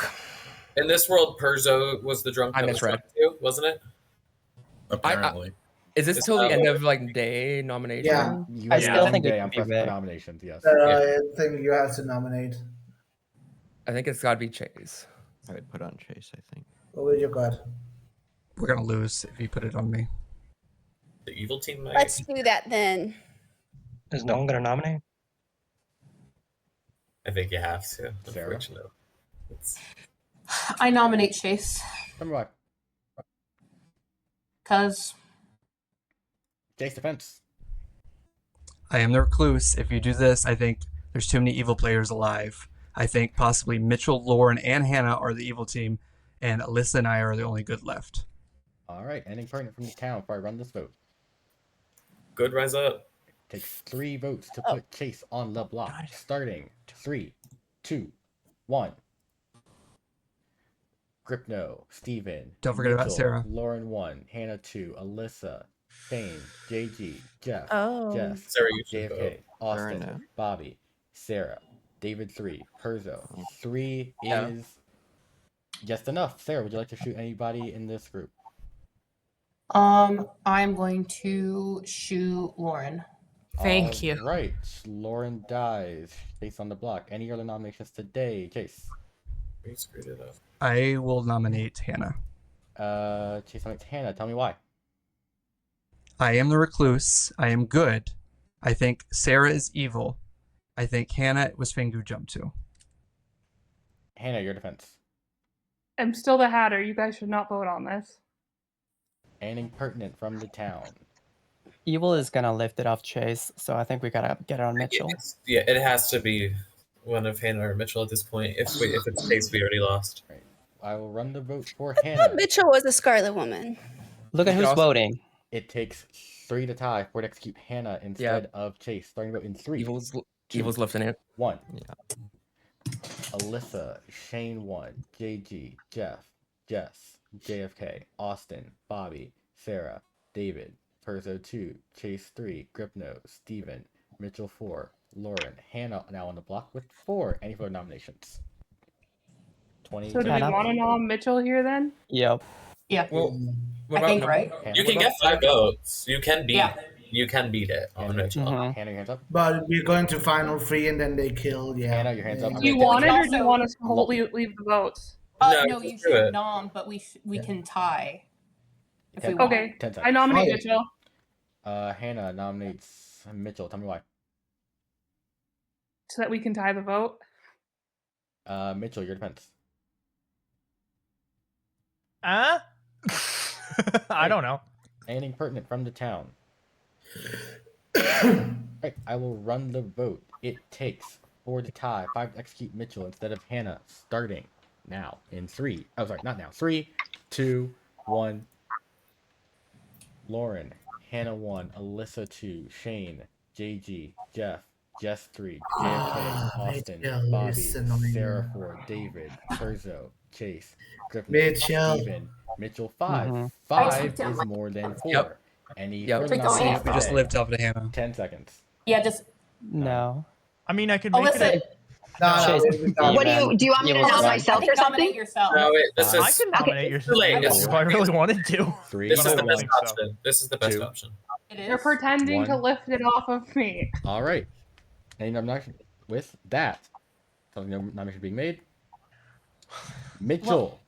J: In this world, Perzo was the drunk.
G: I
J: that was
G: misread.
J: drunk too, wasn't it?
M: Apparently.
G: Is this till the end of like day nomination?
C: Yeah.
A: You
O: I
A: have
O: still
A: one
O: think it
A: day
O: could
A: on
O: be
A: press for
O: Vic.
A: nominations, yes.
C: I think you have to nominate.
G: I think it's got to be Chase.
K: I would put on Chase, I think.
C: What will you got?
N: We're going to lose if you put it on me.
J: The evil team might.
P: Let's do that then.
F: Is no one going to nominate?
J: I think you have to.
A: Sarah?
J: Unfortunately.
Q: I nominate Chase.
A: Tell me why.
Q: Because
A: Chase defense.
N: I am the recluse. If you do this, I think there's too many evil players alive. I think possibly Mitchell, Lauren, and Hannah are the evil team, and Alyssa and I are the only good left.
A: All right, ending partner from the town before I run this vote.
J: Good, rise up.
A: Takes 3 votes to put Chase on the block. Starting 3, 2, 1. Gripno, Steven.
N: Don't forget about
A: Mitchell,
N: Sarah.
A: Lauren 1, Hannah 2, Alyssa, Shane, JG, Jeff,
P: Oh.
A: Jess,
J: Sarah, you should
A: JFK,
J: vote.
A: Austin,
K: Fair enough.
A: Bobby, Sarah, David 3, Perzo. 3
G: Yeah.
A: is just enough. Sarah, would you like to shoot anybody in this group?
Q: I'm going to shoot Lauren.
E: Thank you.
A: Right, Lauren dies. Chase on the block. Any other nominations today, Chase?
J: We screwed it up.
N: I will nominate Hannah.
A: Chase nominates Hannah. Tell me why.
N: I am the recluse. I am good. I think Sarah is evil. I think Hannah was Fengu jumped to.
A: Hannah, your defense.
L: I'm still the Hatter. You guys should not vote on this.
A: Anything pertinent from the town.
O: Evil is gonna lift it off Chase, so I think we gotta get it on Mitchell.
J: Yeah, it has to be one of Hannah or Mitchell at this point. If it's Chase, we already lost.
A: Right. I will run the vote for
P: I
A: Hannah.
P: thought Mitchell was the Scarlet Woman.
O: Look at who's voting.
A: It takes 3 to tie. 4 to execute Hannah instead of Chase. Starting to go in 3.
G: Evil's lifting it.
A: 1.
K: Yeah.
A: Alyssa, Shane 1, JG, Jeff, Jess, JFK, Austin, Bobby, Sarah, David, Perzo 2, Chase 3, Gripno, Steven, Mitchell 4, Lauren, Hannah now on the block with 4. Any further nominations? 20.
L: So do we want to nom Mitchell here then?
O: Yep.
Q: Yeah.
G: Well,
Q: I think, right?
J: You can get 5 votes. You can beat. You can beat it on Mitchell.
A: Hannah, your hands up.
C: But we're going to final 3 and then they kill. Yeah.
A: Hannah, your hands up.
L: Do you want it, or do you want us to leave the votes?
Q: No, you should nom, but we can tie. If we want.
L: Okay.
A: 10 seconds.
L: I nominate Mitchell.
A: Hannah nominates Mitchell. Tell me why.
L: So that we can tie the vote.
A: Mitchell, your defense.
D: I don't know.
A: Anything pertinent from the town. Right, I will run the vote. It takes 4 to tie, 5 to execute Mitchell instead of Hannah. Starting now in 3. Oh, sorry, not now. 3, 2, 1. Lauren, Hannah 1, Alyssa 2, Shane, JG, Jeff, Jess 3, JFK, Austin, Bobby, Sarah 4, David, Perzo, Chase, Griffin,
C: Mitchell.
A: Steven, Mitchell 5. 5 is more than 4. Any further nominations?
N: We just lived off to Hannah.
A: 10 seconds.
Q: Yeah, just
O: No.
D: I mean, I could make
Q: Alyssa,
D: it.
B: What do you want me to nominate myself or something?
Q: Nominate yourself.
J: No, wait, this is.
D: I can nominate yourself
J: This
D: if I really wanted to.
A: 3,
J: This is the best
A: 1.
J: option. This is the best
A: 2.
J: option.
Q: It is.
L: You're pretending to
A: 1.
L: lift it off of me.
A: All right. Any nomination with that? Something nomination being made. Mitchell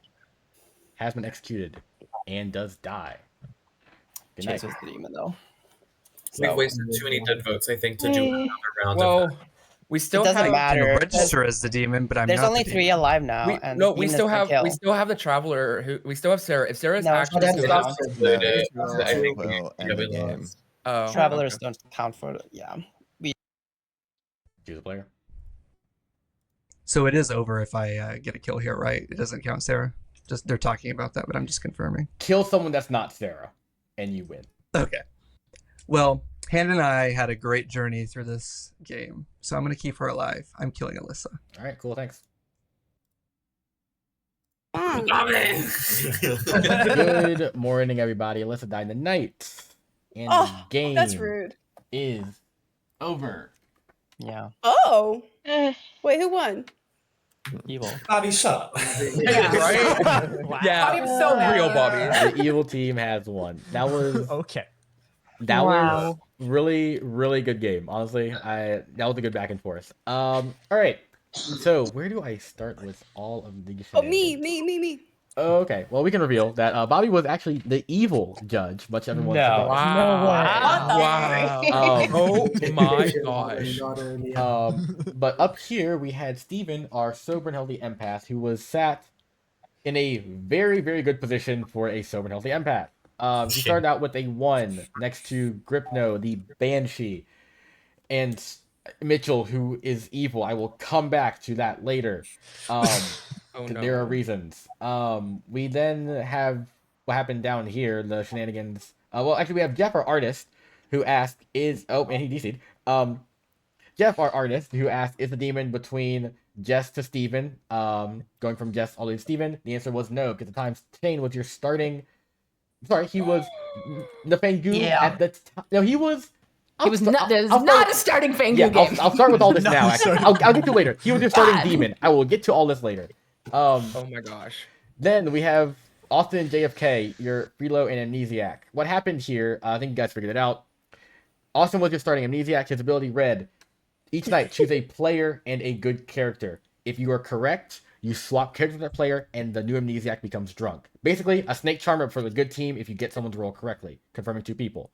A: has been executed and does die. Good night.
O: Chase was the demon though.
J: We've wasted too many dead votes, I think, to do another round of
G: Well,
J: that.
G: we still
O: It doesn't
G: have
O: matter.
N: Register as the demon, but I'm
O: There's
N: not
O: only
N: the
O: 3
N: demon.
O: alive now. and
G: No, we
O: demons
G: still
O: can
G: have
O: kill.
G: the traveler who we still have Sarah. If Sarah's
O: No,
G: actually
O: that's
G: still
O: not-
J: I think
K: will end the game.
G: Oh,
O: Travelers
G: okay.
O: don't count for yeah.
A: Choose a player.
N: So it is over if I get a kill here, right? It doesn't count, Sarah. Just they're talking about that, but I'm just confirming.
A: Kill someone that's not Sarah, and you win.
N: Okay. Well, Hannah and I had a great journey through this game, so I'm gonna keep her alive. I'm killing Alyssa.
A: All right, cool. Thanks. Good morning, everybody. Alyssa died in the night, and the game
P: That's rude.
A: is over.
O: Yeah.
P: Oh. Wait, who won?
O: Evil.
I: Bobby, shut up.
A: Yeah, right?
D: Wow.
G: Yeah,
Q: I'm so mad.
G: real Bobby.
A: The evil team has won. That was
D: Okay.
A: that
O: Wow.
A: was really, really good game. Honestly, that was a good back and forth. All right. So where do I start with all of the
P: Oh,
A: shenanigans?
P: me.
A: Okay, well, we can reveal that Bobby was actually the evil judge, much everyone
O: No.
G: Wow. Oh my gosh.
A: But up here we had Steven, our sober and healthy empath, who was sat in a very, very good position for a sober and healthy empath. He started out with a 1 next to Gripno, the Banshee, and Mitchell, who is evil. I will come back to that later.
G: Oh, no.
A: There are reasons. We then have what happened down here, the shenanigans. Well, actually, we have Jeff, our artist, who asked, and he DC'd. Jeff, our artist, who asked, is the demon between Jess to Steven? Going from Jess all the way to Steven? The answer was no, because at the time, Shane was your starting. Sorry, he was the Fangu at the time. No, he was.
E: It was not a starting Fangu
A: Yeah,
E: game.
A: I'll start with all this
D: No,
A: now. Actually.
D: sorry.
A: I'll get to it later. He was your starting demon. I will get to all this later.
G: Oh my gosh.
A: Then we have Austin and JFK, your Frelo and Amnesiac. What happened here, I think you guys figured it out. Austin was your starting Amnesiac. His ability read, each night choose a player and a good character. If you are correct, you swap characters with that player and the new Amnesiac becomes drunk. Basically, a snake charmer for the good team if you get someone to roll correctly, confirming 2 people.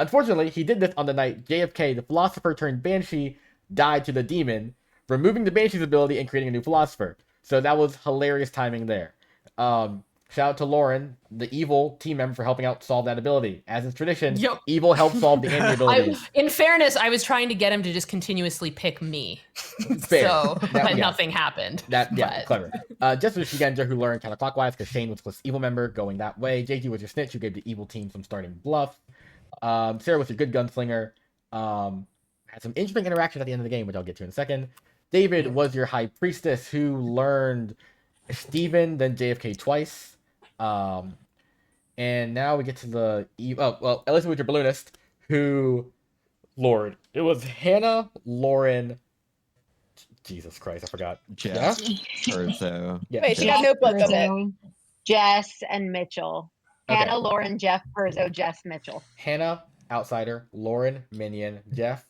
A: Unfortunately, he did this on the night JFK, the philosopher turned Banshee, died to the demon, removing the Banshee's ability and creating a new philosopher. So that was hilarious timing there. Shout out to Lauren, the evil team member, for helping out solve that ability. As is tradition, evil helps solve the enemy abilities.
E: In fairness, I was trying to get him to just continuously pick me.
A: Fair.
E: So, but
A: Yeah.
E: nothing happened.
A: Clever. Just was Shigenja, who learned counterclockwise because Shane was the evil member going that way. JG was your snitch, who gave the evil team some starting bluff. Sarah was your good gunslinger. Had some interesting interactions at the end of the game, which I'll get to in a second. David was your high priestess who learned Steven, then JFK twice. And now we get to the Elisa was your balloonist, who Lord. It was Hannah, Lauren. Jesus Christ, I forgot.
K: Jeff,
A: Jeff?
K: Perzo.
A: Yeah,
P: Wait, she got
A: Jeff.
P: notebook of it.
B: Perzo, Jess, and Mitchell.
A: Okay.
B: Hannah, Lauren, Jeff, Perzo, Jess, Mitchell.
A: Hannah, outsider. Lauren, minion. Jeff,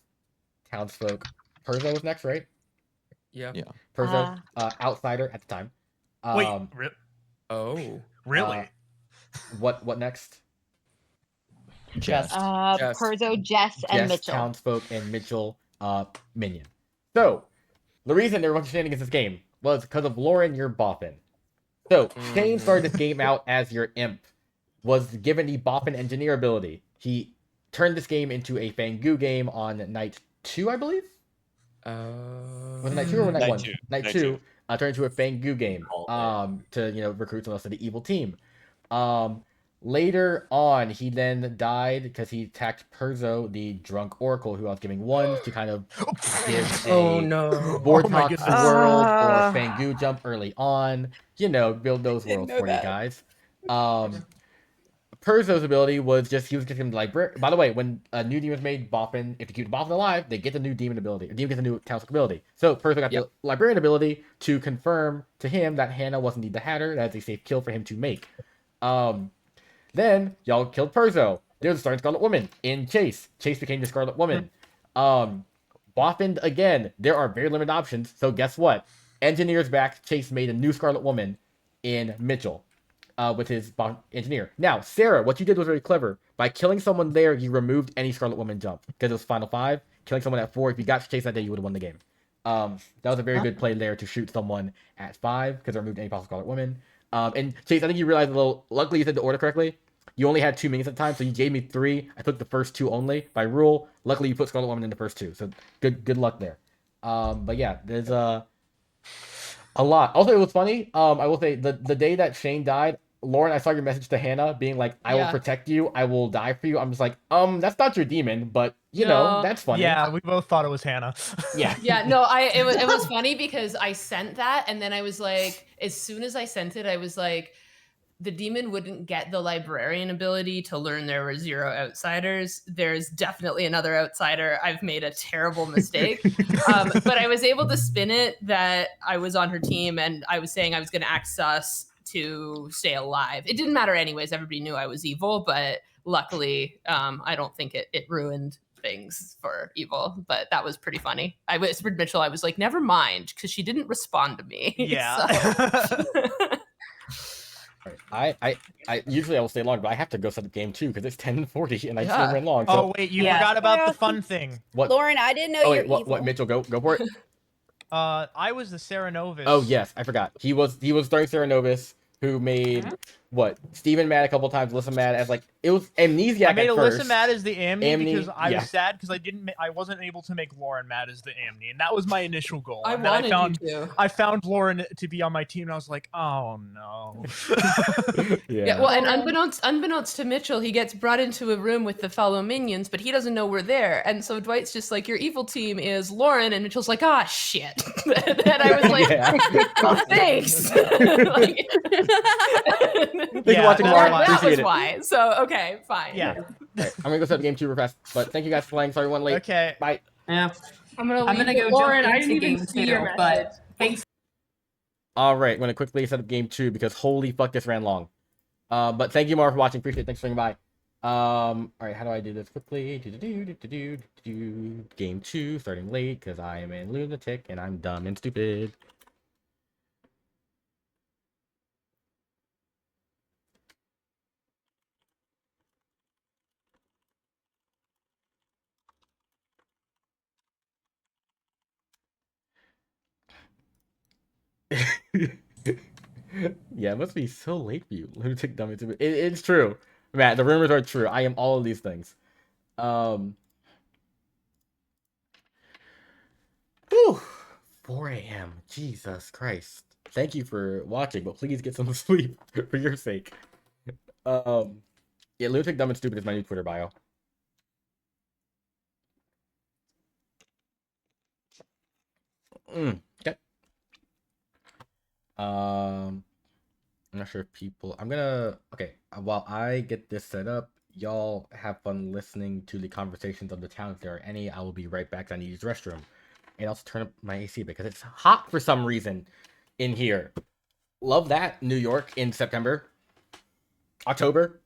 A: townsfolk. Perzo was next, right?
G: Yeah.
K: Yeah.
A: Perzo, outsider at the time.
D: Wait,
G: Oh.
D: really?
A: What next?
K: Jess.
B: Perzo, Jess, and Mitchell.
A: Townsfolk, and Mitchell, minion. So, the reason there were a bunch of shenanigans in this game was because of Lauren, your Boffin. So, Shane started this game out as your imp, was given the Boffin engineer ability. He turned this game into a Fangu game on night 2, I believe? Was it night 2 or night 1? Night 2. Turned into a Fangu game to recruit someone else to the evil team. Later on, he then died because he attacked Perzo, the drunk oracle, who I was giving ones to kind of give a Vortox world or Fangu jump early on. Build those worlds for you guys. Perzo's ability was he was just giving the librarian. By the way, when a new demon is made, Boffin, if you keep the Boffin alive, they get the new demon ability. A demon gets a new townsfolk ability. So Perzo got the librarian ability to confirm to him that Hannah was indeed the Hatter. That's a safe kill for him to make. Then y'all killed Perzo. There's a starting Scarlet Woman in Chase. Chase became the Scarlet Woman. Boffin again. There are very limited options. So guess what? Engineer's back. Chase made a new Scarlet Woman in Mitchell. With his engineer. Now, Sarah, what you did was very clever. By killing someone there, you removed any Scarlet Woman jump. Because it was Final 5. Killing someone at 4, if you got Chase that day, you would have won the game. That was a very good play there to shoot someone at 5, because it removed any possible Scarlet Woman. And Chase, I think you realized luckily you said the order correctly. You only had 2 minions at the time, so you gave me 3. I took the first 2 only, by rule. Luckily, you put Scarlet Woman in the first 2, so good luck there. But yeah, there's a lot. Also, it was funny. I will say, the day that Shane died, Lauren, I saw your message to Hannah being like, I will protect you, I will die for you. I'm just like, that's not your demon, but that's funny.
D: Yeah, we both thought it was Hannah.
A: Yeah.
E: Yeah, no, it was funny because I sent that and then I was like, as soon as I sent it, I was like, the demon wouldn't get the librarian ability to learn there were 0 outsiders. There's definitely another outsider. I've made a terrible mistake. But I was able to spin it that I was on her team and I was saying I was going to act sus to stay alive. It didn't matter anyways. Everybody knew I was evil, but luckily, I don't think it ruined things for evil, but that was pretty funny. I whispered Mitchell, I was like, never mind, because she didn't respond to me.
D: Yeah.
A: I usually I will stay long, but I have to go set up game 2 because it's 10:40 and I still ran long. So.
D: Oh wait, you forgot about the fun thing.
A: What?
P: Lauren, I didn't know you're evil.
A: What? Mitchell, go for it.
D: I was the Serenovis.
A: Oh yes, I forgot. He was starting Serenovis, who made Steven mad a couple times, Alyssa mad as it was Amnesiac.
D: I made
A: at
D: Alyssa
A: first.
D: mad as the Amni because I was sad because I wasn't able to make Lauren mad as the Amni, and that was my initial goal.
E: I
D: and then
E: wanted you to.
D: I found Lauren to be on my team, and I was like, oh no.
E: Yeah. Well, and unbeknownst to Mitchell, he gets brought into a room with the fellow minions, but he doesn't know we're there, and so Dwight's just like, your evil team is Lauren, and Mitchell's like, ah, shit. And I was like, oh, thanks. That was why. So okay, fine.
D: Yeah.
A: Right, I'm gonna go set up game 2 real fast. But thank you guys for playing. Sorry, one late.
D: Okay.
A: Bye.
Q: Yeah.
L: I'm gonna
Q: go
L: Lauren,
Q: jump
L: I didn't
Q: into
L: even
Q: game
L: see
Q: 2,
L: your message.
Q: but thanks.
A: All right, I'm gonna quickly set up game 2 because holy fuck, this ran long. But thank you, Mar, for watching. Appreciate it. Thanks for swinging by. All right, how do I do this quickly? Game 2, starting late because I am a lunatic and I'm dumb and stupid. Yeah, it must be so late for you, lunatic, dumb, and stupid. It's true, Matt. The rumors are true. I am all of these things. Whew, 4 a.m. Jesus Christ. Thank you for watching, but please get some sleep for your sake. Yeah, lunatic, dumb, and stupid is my new Twitter bio. Okay. I'm not sure if people. I'm gonna. Okay. While I get this set up, y'all have fun listening to the conversations of the town. If there are any, I will be right back. I need to use the restroom, and also turn up my AC because it's hot for some reason in here. Love that. New York in September, October.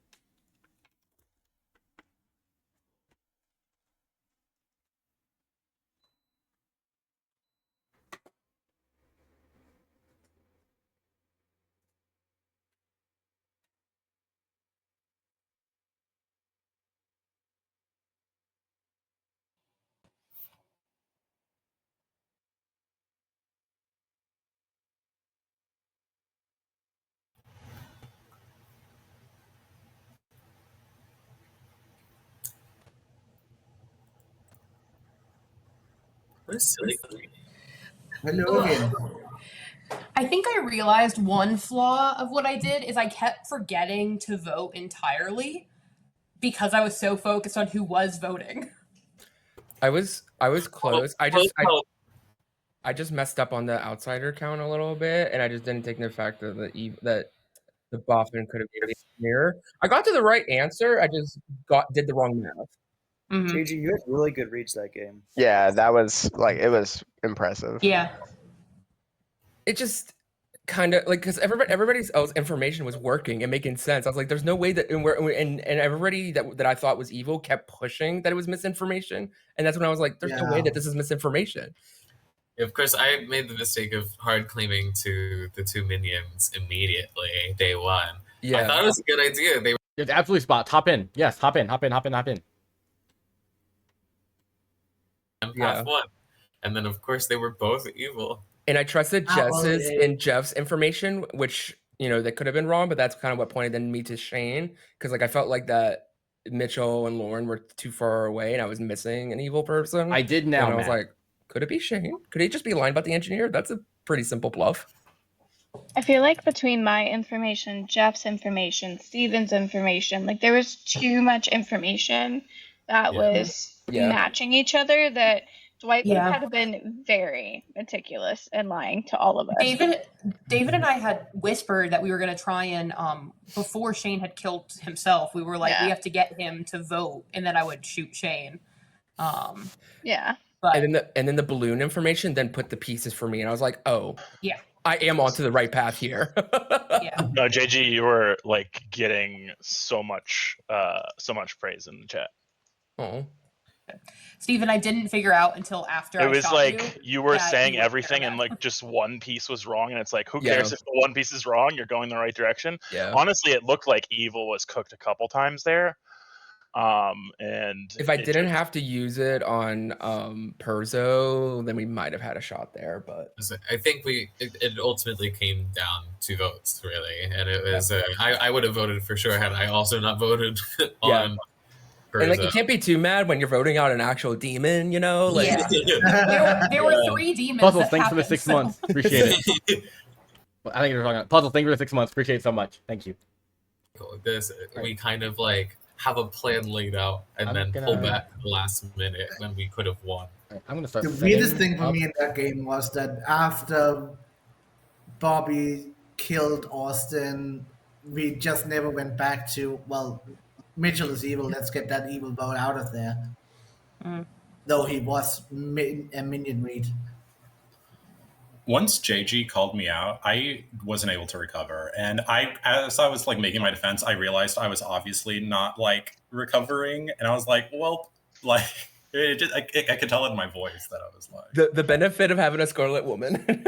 J: What a silly thing.
C: Hello again.
Q: I think I realized one flaw of what I did is I kept forgetting to vote entirely because I was so focused on who was voting.
G: I was close. I just messed up on the outsider count a little bit, and I just didn't take into fact that the Boffin could have been the mirror. I got to the right answer. I just did the wrong math.
S: JG, you had really good reads that game.
T: Yeah, that was like it was impressive.
Q: Yeah.
G: It just kind of like because everybody's else information was working and making sense. I was like, there's no way that and everybody that I thought was evil kept pushing that it was misinformation, and that's when I was like, there's no way that this is misinformation.
J: Of course, I made the mistake of hard claiming to the 2 minions immediately, day one.
G: Yeah.
J: I thought it was a good idea. They
A: It's absolutely spot. Hop in. Yes, hop in.
J: path one. And then, of course, they were both evil.
G: And I trusted Jeff's information, which, that could have been wrong, but that's kind of what pointed me to Shane. Because, I felt like that Mitchell and Lauren were too far away and I was missing an evil person.
A: I did now,
G: And I was
A: Matt.
G: like, could it be Shane? Could he just be lying about the engineer? That's a pretty simple bluff.
R: I feel like between my information, Jeff's information, Steven's information, like there was too much information that was matching each other that Dwight would have had to been very meticulous in lying to all of us.
Q: David and I had whispered that we were going to try and, before Shane had killed himself, we were like, we have to get him to vote, and then I would shoot Shane.
R: Yeah.
Q: But,
G: and then the balloon information then put the pieces for me, and I was like, oh,
Q: yeah,
G: I am onto the right path here.
U: No, JG, you were getting so much praise in the chat.
G: Oh.
Q: Steven, I didn't figure out until after
U: it was
Q: shot
U: you were saying everything and just one piece was wrong, and it's like, who cares if the one piece is wrong? You're going the right direction.
G: Yeah.
U: Honestly, it looked like evil was cooked a couple times there. And
G: if I didn't have to use it on Perzo, then we might have had a shot there. But
J: I think it ultimately came down to votes, really, and it was I would have voted for sure had I also not voted on.
G: And you can't be too mad when you're voting out an actual demon,
Q: there were 3 demons.
A: Puzzles, thanks for the 6 months. Appreciate it. I think you're talking about Puzzles. Thank you for the 6 months. Appreciate it so much. Thank you.
J: We kind of have a plan laid out and then pull back the last minute when we could have won.
A: I'm gonna start.
C: The weirdest thing for me in that game was that after Bobby killed Austin, we just never went back to, well, Mitchell is evil, let's get that evil vote out of there. Though he was a minion read.
M: Once JG called me out, I wasn't able to recover. And as I was making my defense, I realized I was obviously not recovering. And I was like, well, I could tell in my voice that I was
G: the benefit of having a Scarlet Woman.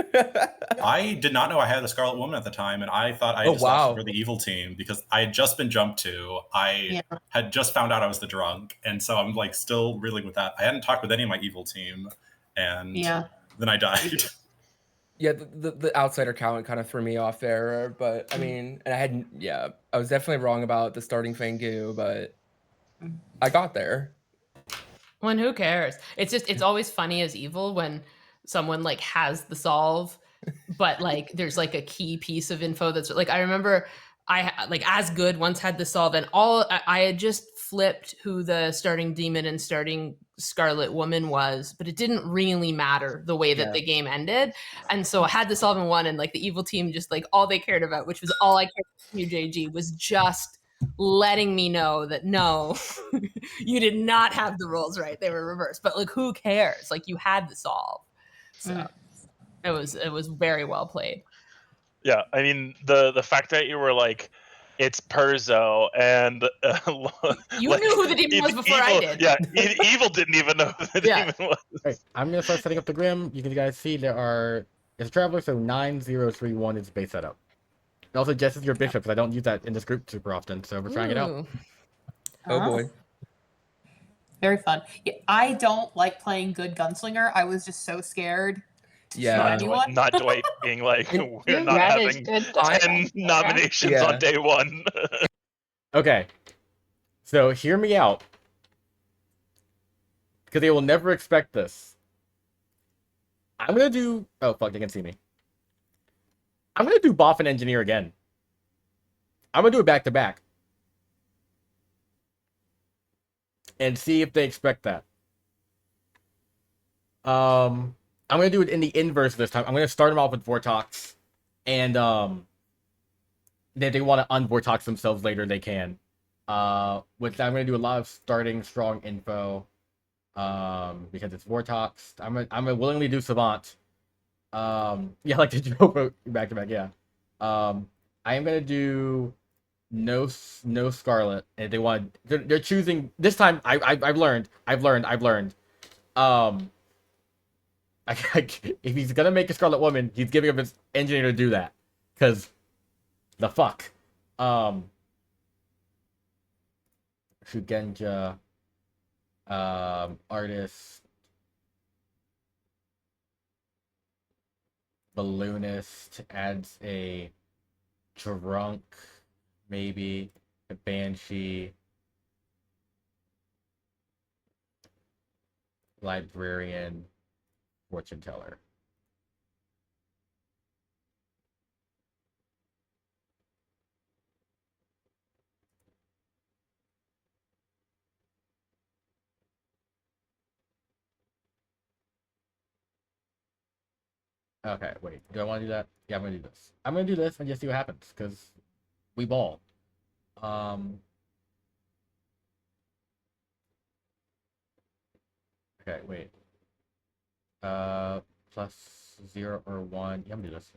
M: I did not know I had a Scarlet Woman at the time, and I thought I just opted for the evil team because I had just been jumped to. I had just found out I was the drunk, and so I'm still reeling with that. I hadn't talked with any of my evil team, and then I died.
G: Yeah, the outsider count kind of threw me off there, but I mean, and I was definitely wrong about the starting Fangu, but I got there.
E: When who cares? It's always funny as evil when someone has the solve, but there's a key piece of info that's I remember as good once had the solve, and I had just flipped who the starting demon and starting Scarlet Woman was, but it didn't really matter the way that the game ended. And so I had to solve in one, and like the evil team just like all they cared about, which was all I cared about from you, JG, was just letting me know that no, you did not have the rules right. They were reversed. But like who cares? Like you had to solve. So it was very well played.
U: Yeah, I mean the fact that you were like, it's Perzo, and
E: You
U: like,
E: knew who the demon was before I did.
U: Yeah, evil didn't even know who the demon was.
A: Right, I'm gonna start setting up the Grim. You can guys see it's a traveler, so 9031 is base setup. It also adjusts your bishop, because I don't use that in this group super often, so we're trying it out.
E: Ooh.
G: Oh boy.
Q: Very fun. Yeah, I don't like playing good gunslinger. I was just so scared to shoot anyone.
U: Not Dwight being like, we're not
Q: That is
U: having
Q: good, though.
U: 10 nominations on day one.
A: Okay, so hear me out, because they will never expect this. I'm gonna do... Oh, fuck, they can see me. I'm gonna do Boffin Engineer again. I'm gonna do it back-to-back. And see if they expect that. I'm gonna do it in the inverse this time. I'm gonna start them off with Vortox. And, if they want to un-Vortox themselves later, they can. Which I'm gonna do a lot of starting strong info. Because it's Vortox. I'm gonna willingly do Savant. Yeah, like the Joe back to back. Yeah. I am gonna do no Scarlet. And if they want, they're choosing this time. I've learned. If he's gonna make a Scarlet Woman, he's giving up his engineer to do that. Cause the fuck. Shugenja. Artist. Balloonist adds a drunk, maybe a banshee, librarian, fortune teller. Okay, wait. Do I want to do that? Yeah, I'm gonna do this. I'm gonna do this and just see what happens, because we ball. Okay, wait. Plus 0 or 1. Yeah, I'm gonna do this.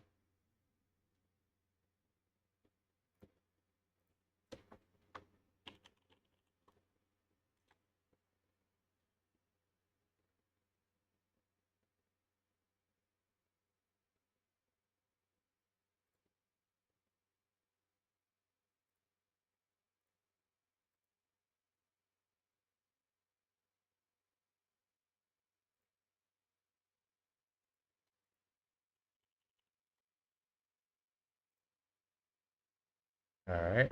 A: All right.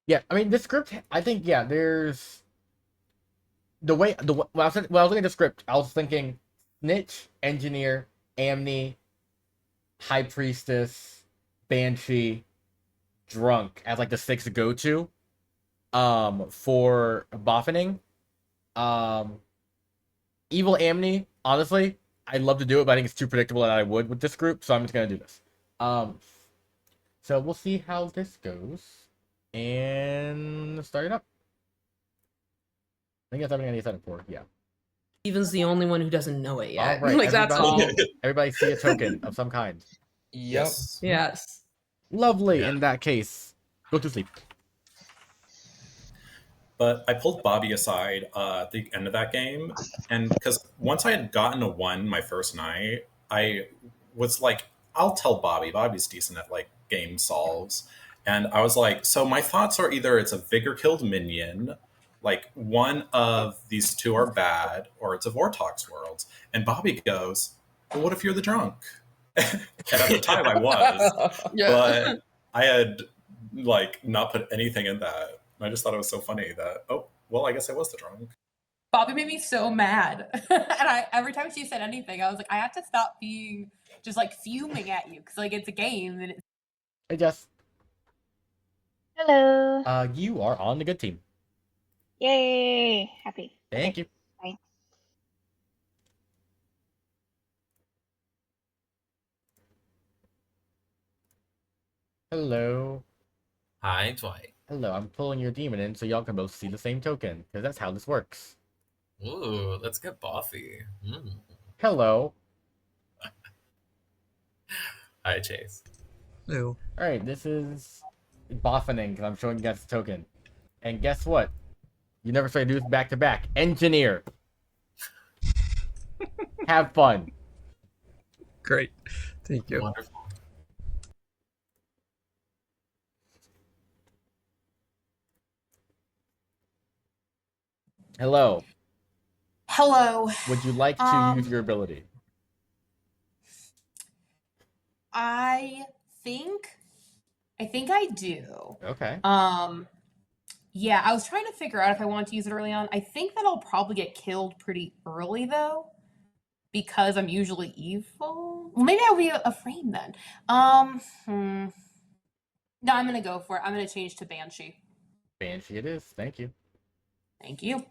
A: Yeah, I mean, this script, I think, yeah, there's when I was looking at the script, I was thinking Snitch, Engineer, Amni, High Priestess, Banshee, Drunk as like the 6 go-to for boffining. Evil Amni, honestly, I'd love to do it, but I think it's too predictable that I would with this group, so I'm just gonna do this. So we'll see how this goes. And start it up. I think that's everything I need to set up for. Yeah.
E: Steven's the only one who doesn't know it yet.
A: All right,
E: Like that's all.
A: Everybody see a token of some kind.
G: Yes.
E: Yes.
A: Lovely. In that case, go to sleep.
M: But I pulled Bobby aside at the end of that game, and because once I had gotten a 1 my first night, I was like, I'll tell Bobby. Bobby's decent at like game solves. And I was like, so my thoughts are either it's a vigor killed minion, like one of these two are bad, or it's a Vortox world. And Bobby goes, well, what if you're the drunk? And at the time I was,
E: Yeah.
M: but I had like not put anything in that. I just thought it was so funny that, oh, well, I guess I was the drunk.
Q: Bobby made me so mad. And every time she said anything, I was like, I have to stop being just like fuming at you because like it's a game and it's
A: Hey, Jess.
R: Hello.
A: You are on the good team.
R: Yay. Happy.
A: Thank
R: Okay,
A: you.
R: bye.
A: Hello.
J: Hi, Dwight.
A: Hello, I'm pulling your demon in so y'all can both see the same token, because that's how this works.
J: Ooh, let's get Boffy.
A: Hello.
J: Hi, Chase.
N: Hello.
A: Alright, this is Boffining, because I'm showing you guys the token. And guess what? You never started to do this back to back. Engineer. Have fun.
N: Great. Thank you.
J: Wonderful.
A: Hello.
Q: Hello.
A: Would you like to use your ability?
Q: I think I do.
A: Okay.
Q: Yeah, I was trying to figure out if I wanted to use it early on. I think that I'll probably get killed pretty early though, because I'm usually evil. Well, maybe I'll be afraid then. No, I'm gonna go for it. I'm gonna change to Banshee.
A: Banshee it is. Thank you.
Q: Thank you.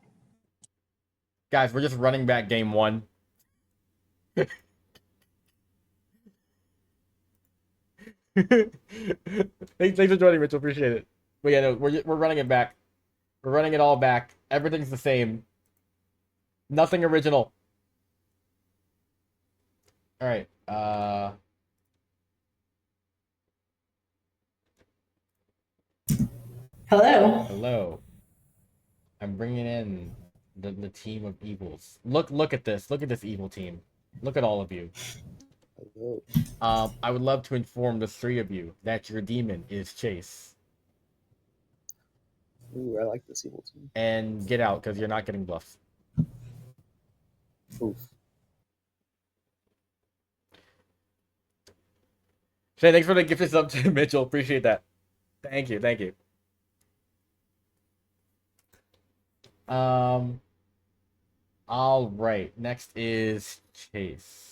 A: Guys, we're just running back game 1. Thanks for joining, Mitchell. Appreciate it. But yeah, no, we're running it back. We're running it all back. Everything's the same. Nothing original. All right.
Q: Hello.
A: Hello. I'm bringing in the team of evils. Look at this. Look at this evil team. Look at all of you. I would love to inform the 3 of you that your demon is Chase.
S: Ooh, I like this evil team.
A: And get out, because you're not getting bluffs.
S: Oof.
A: Shay, thanks for the gift sub to Mitchell. Appreciate that. Thank you. Thank you. All right. Next is Chase.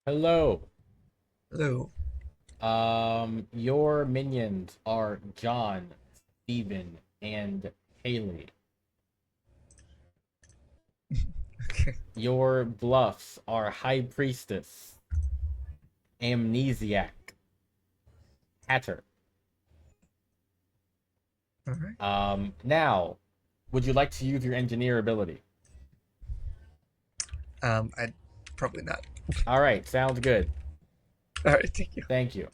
A: Hello.
N: Hello.
A: Your minions are John, Steven, and Haley.
N: Okay.
A: Your bluffs are High Priestess, Amnesiac, Hatter.
N: All right.
A: Now, would you like to use your engineer ability?
N: I'd probably not.
A: All right, sounds good.
N: All right, thank you.
A: Thank you.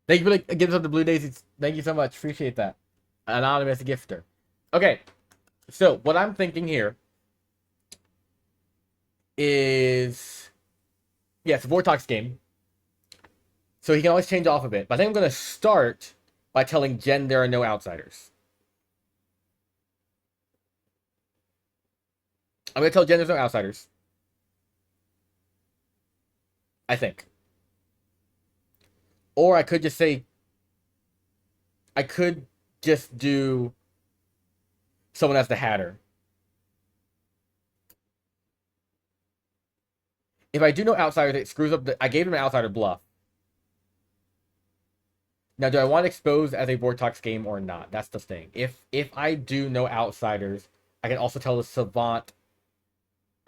A: Thank you for giving us the blue daisies. Thank you so much. Appreciate that. Anonymous gifter. Okay, so what I'm thinking here is, yes, Vortox game. So he can always change off of it. But I think I'm going to start by telling Jen there are no outsiders. I'm going to tell Jen there's no outsiders. I think. Or I could just say, I could just do someone as the Hatter. If I do no outsiders, it screws up I gave him an outsider bluff. Now, do I want to expose as a Vortox game or not? That's the thing. If I do no outsiders, I can also tell the Savant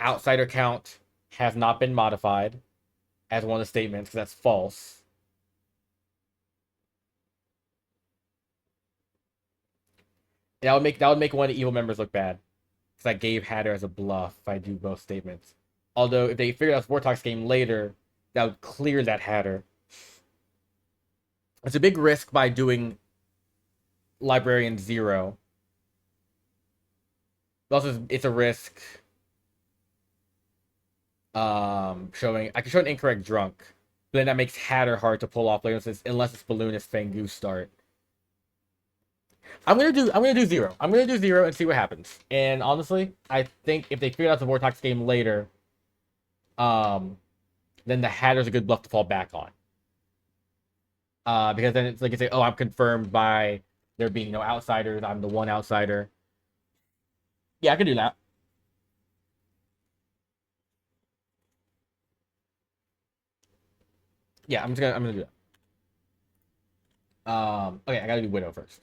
A: outsider count has not been modified as one of the statements, because that's false. That would make one of the evil members look bad, because I gave Hatter as a bluff if I do both statements. Although if they figure out Vortox game later, that would clear that Hatter. It's a big risk by doing Librarian 0. Also, it's a risk showing... I can show an incorrect drunk, but then that makes Hatter hard to pull off later unless it's Balloonist Fangoose start. I'm gonna do 0. I'm gonna do 0 and see what happens. And honestly, I think if they figure out the Vortex game later, then the Hatter's a good bluff to fall back on. Because then it's like you say, oh, I'm confirmed by there being no outsiders. I'm the one outsider. Yeah, I can do that. Yeah, I'm gonna do that. Okay, I gotta do Widow first.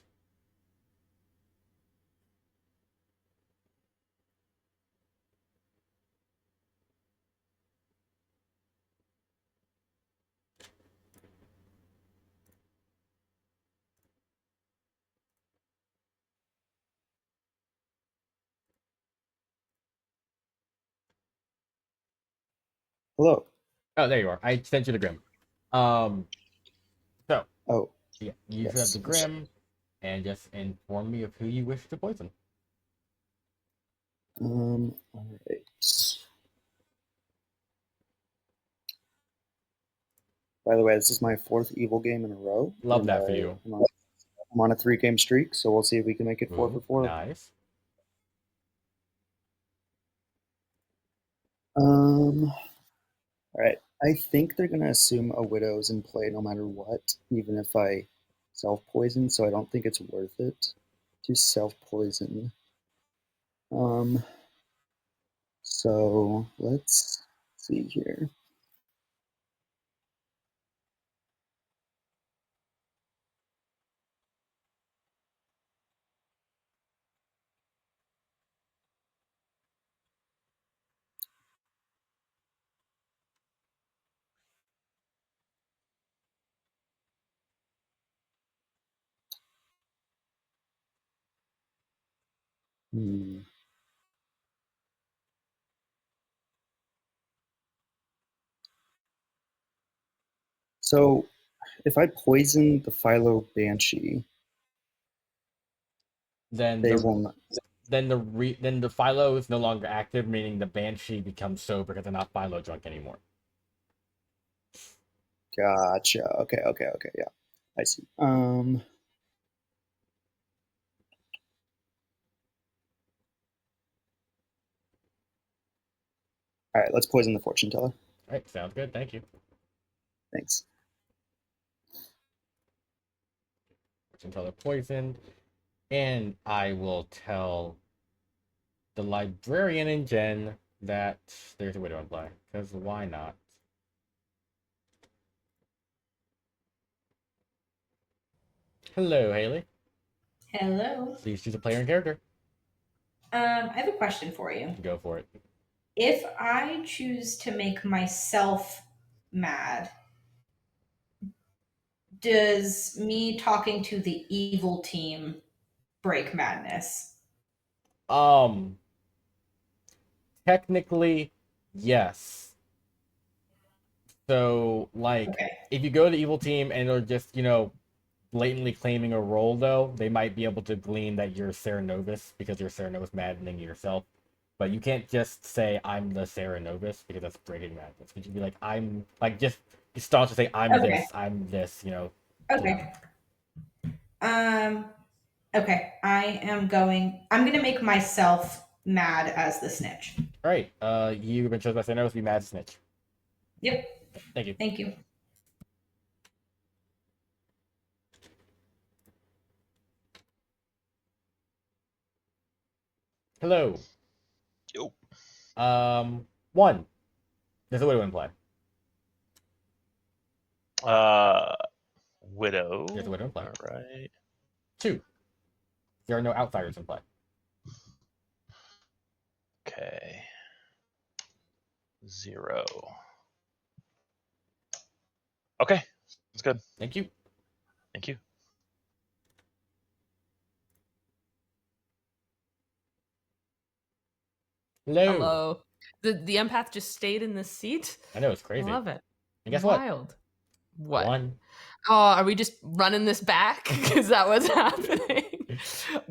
S: Hello.
A: Oh, there you are. I sent you the Grim. So.
S: Oh.
A: Yeah, you should have the Grim, and just inform me of who you wish to poison.
S: All right. By the way, this is my 4th evil game in a row.
A: Love that for you.
S: I'm on a 3-game streak, so we'll see if we can make it 4 for 4.
A: Nice.
S: All right. I think they're gonna assume a Widow's in play no matter what, even if I self-poison. So I don't think it's worth it to self-poison. So let's see here. So if I poison the Philo Banshee,
A: then
S: they will not.
A: Then the Philo is no longer active, meaning the Banshee becomes sober because they're not Philo drunk anymore.
S: Gotcha. Okay. Yeah, I see. All right, let's poison the fortune teller.
A: All right, sounds good. Thank you.
S: Thanks.
A: Fortune teller poisoned, and I will tell the Librarian and Jen that there's a Widow in play, because why not? Hello, Haley.
H: Hello.
A: Please choose a player and character.
H: I have a question for you.
A: Go for it.
H: If I choose to make myself mad, does me talking to the evil team break madness?
A: Technically, yes. So, like, if you go to the evil team and they're just, blatantly claiming a role, though, they might be able to glean that you're Sarah Novus because you're Sarah Novus maddening yourself. But you can't just say, I'm the Sarah Novus, because that's breaking madness. But you'd be like, I'm, like, just staunch to say, I'm this,
H: Okay. Okay. I'm gonna make myself mad as the snitch.
A: All right. You've been chosen by Sarah Novus to be mad snitch.
H: Yep.
A: Thank you.
H: Thank you.
A: Hello.
U: Yo.
A: 1. There's a Widow in play.
U: Widow.
A: There's a Widow in play.
U: All right.
A: 2. There are no outsiders in play.
U: Okay. 0. Okay. That's good.
A: Thank you.
U: Thank you.
E: Hello. The empath just stayed in this seat.
A: I know, it's crazy.
E: I love it.
A: And guess
E: Wild. What?
A: 1.
E: Oh, are we just running this back? Because that was happening.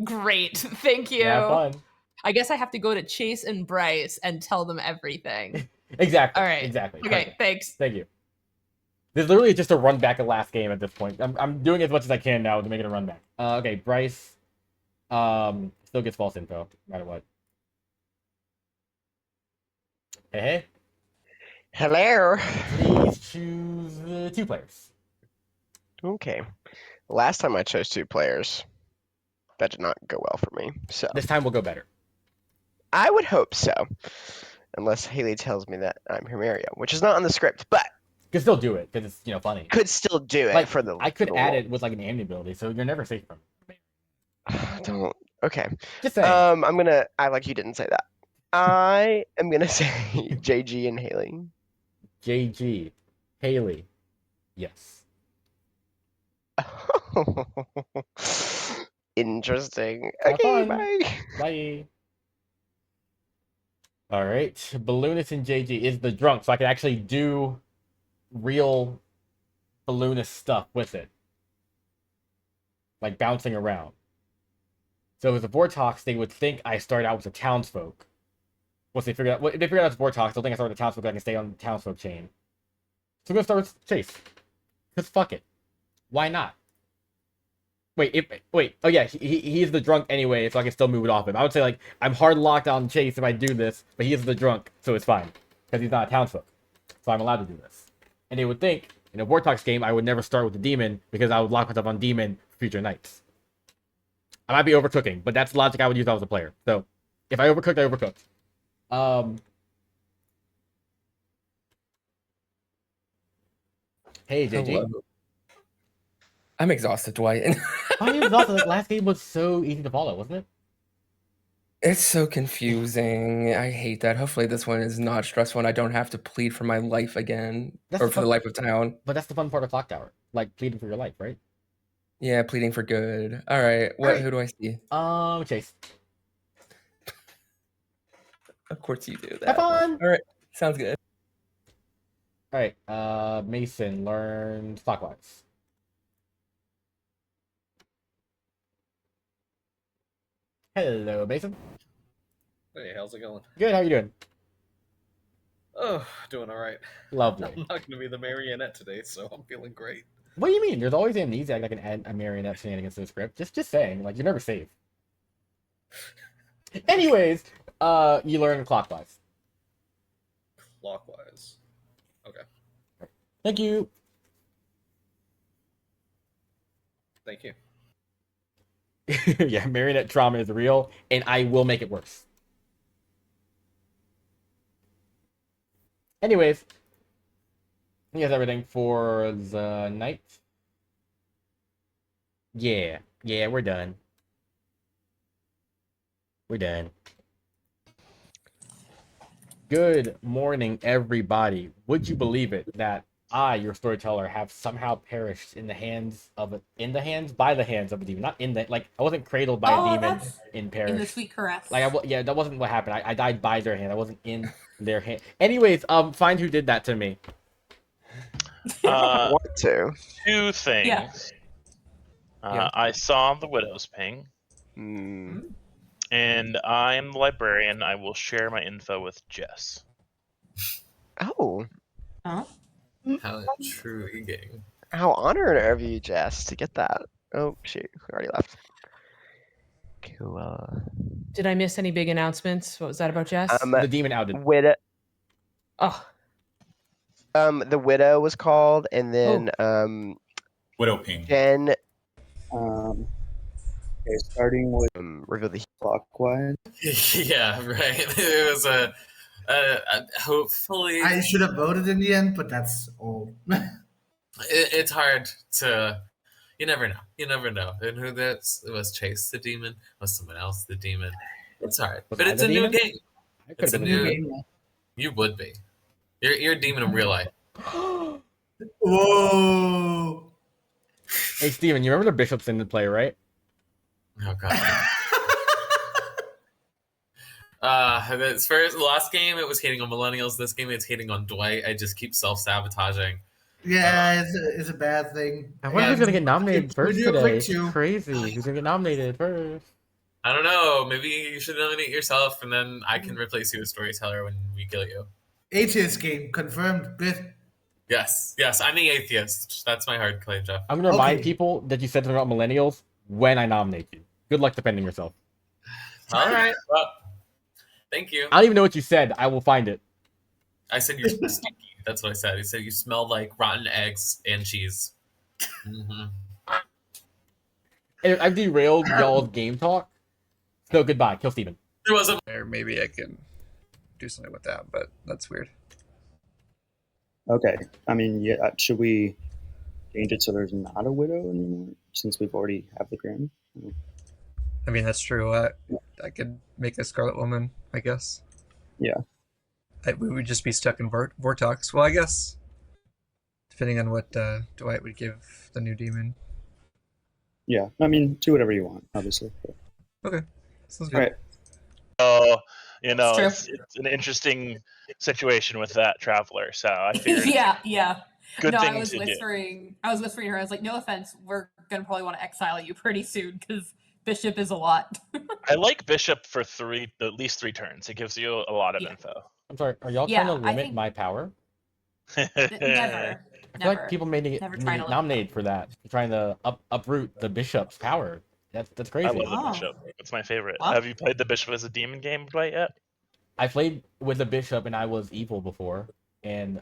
E: Great. Thank you.
A: Yeah, fun.
E: I guess I have to go to Chase and Bryce and tell them everything.
A: Exactly.
E: All right.
A: Exactly.
E: Okay,
A: Perfect.
E: thanks.
A: Thank you. This is literally just a run back of last game at this point. I'm doing as much as I can now to make it a run back. Okay, Bryce still gets false info, no matter what. Hey.
T: Hello.
A: Please choose 2 players.
T: Okay. Last time I chose 2 players, that did not go well for me. So
A: this time will go better.
T: I would hope so, unless Haley tells me that I'm her Mario, which is not on the script, but
A: could still do it because it's funny.
T: Could still do it
A: like,
T: for the.
A: I could
T: the
A: add it with like an aim ability, so you're never safe from
T: it. Don't. Okay.
A: Just saying.
T: I'm gonna. I like you didn't say that. I am gonna say JG and Haley.
A: JG, Haley, yes.
T: Interesting.
A: Have
T: Okay,
A: fun.
T: bye.
A: Bye. All right, Balloonist and JG is the drunk, so I can actually do real balloonist stuff with it, like bouncing around. So as a Vortox, they would think I started out with the townsfolk. Once they figure out, if they figure out it's Vortox, they'll think I started with the townsfolk. I can stay on the townsfolk chain. So I'm gonna start with Chase, cause fuck it, why not? Wait, oh yeah, he's the drunk anyway, so I can still move it off him. I would say like I'm hard locked on Chase if I do this, but he is the drunk, so it's fine because he's not a townsfolk, so I'm allowed to do this. And they would think in a Vortox game I would never start with the demon because I would lock myself on demon for future nights. I might be overcooking, but that's the logic I would use if I was a player. So if I overcooked, I overcooked. Hey JG.
G: Hello. I'm exhausted, Dwight.
A: I'm exhausted. Like, last game was so easy to follow, wasn't it?
G: It's so confusing. I hate that. Hopefully this one is not stressful and I don't have to plead for my life again. Or for the life of town.
A: But that's the fun part of Clocktower. Like pleading for your life, right?
G: Yeah, pleading for good. Alright. Who do I see?
A: Chase.
G: Of course you do that.
A: Have fun!
G: Alright. Sounds good.
A: Alright, Mason learned clockwise. Hello, Mason.
F: Hey, how's it going?
A: Good, how you doing?
F: Oh, doing all right.
A: Lovely.
F: I'm not going to be the marionette today, so I'm feeling great.
A: What do you mean? There's always Amnesiac that can add a marionette shenanigans to the script. Just saying, like, you're never safe. Anyways, you learn clockwise.
F: Clockwise. Okay.
A: Thank you.
F: Thank you.
A: Yeah, marionette trauma is real, and I will make it worse. Anyways, I think that's everything for the night. Yeah, we're done. We're done. Good morning, everybody. Would you believe it that I, your storyteller, have somehow perished by the hands of a demon? Not in the I wasn't cradled by a demon in Paris.
Q: In the sweet caress.
A: Yeah, that wasn't what happened. I died by their hand. I wasn't in their hand. Anyways, find who did that to me.
T: What to?
U: 2 things.
Q: Yeah.
U: I saw the widow's ping. And I am the librarian. I will share my info with Jess.
T: Oh.
Q: Huh?
J: How intriguing.
T: How honored of you, Jess, to get that. Oh, shoot. We already left. Cool.
E: Did I miss any big announcements? What was that about, Jess?
A: The demon outed.
T: Widow.
E: Oh.
T: The widow was called, and then
M: Widow ping.
T: Jen.
S: Okay, starting with
T: reveal the
S: clockwise.
J: Yeah, right. It was a hopefully.
C: I should have voted in the end, but that's all.
J: It's hard to. You never know. You never know. And who that was Chase the demon? Was someone else the demon? It's hard, but it's a new game. It's a new game. You would be. You're a demon in real life.
C: Whoa!
A: Hey, Steven, you remember the Bishop's in the play, right?
J: Oh god. The last game it was hating on millennials. This game it's hating on Dwight. I just keep self-sabotaging.
C: Yeah, it's a bad thing.
A: I wonder who's gonna get nominated
C: We
A: first
C: do a
A: today.
C: quick
A: It's
C: two.
A: crazy. Who's gonna get nominated first?
J: I don't know. Maybe you should nominate yourself, and then I can replace you as storyteller when we kill you.
C: Atheist game confirmed. Good.
J: Yes, I'm the atheist. That's my hard claim, Jeff.
A: I'm gonna remind people that you said something about millennials when I nominate you. Good luck defending yourself.
J: All right. Well, thank you.
A: I don't even know what you said. I will find it.
J: I said you're stinky. That's what I said. I said you smell like rotten eggs and cheese. Mm-hmm.
A: Anyway, I've derailed y'all's game talk. So goodbye. Kill Steven.
J: There was a.
N: Or maybe I can do something with that, but that's weird.
S: Okay. I mean, yeah. Should we change it so there's not a widow anymore, since we've already have the Grim?
N: I mean, that's true. I could make a Scarlet Woman, I guess.
S: Yeah.
N: We would just be stuck in Vortex. Well, I guess, depending on what Dwight would give the new demon.
S: Yeah. I mean, do whatever you want, obviously. But...
N: Okay. Sounds good.
S: All right.
U: So, you know,
Q: It's
U: it's an interesting situation with that traveler. So I figured,
Q: yeah.
U: good
Q: no,
U: thing
Q: I was
U: to do.
Q: whispering. I was whispering to her. I was like, "No offense, we're gonna probably want to exile you pretty soon because Bishop is a lot."
U: I like Bishop for at least 3 turns. It gives you a lot of info.
A: I'm sorry. Are y'all
Q: Yeah,
A: trying to
Q: I
A: limit
Q: think-
A: my power?
Q: Never.
A: I feel like people may get
Q: Never trying to limit
A: nominated for that. Trying to uproot the bishop's power. That's crazy.
U: I love the Bishop. It's my favorite.
A: Well-
U: Have you played the Bishop as a demon game Dwight yet?
A: I played with the bishop and I was evil before. And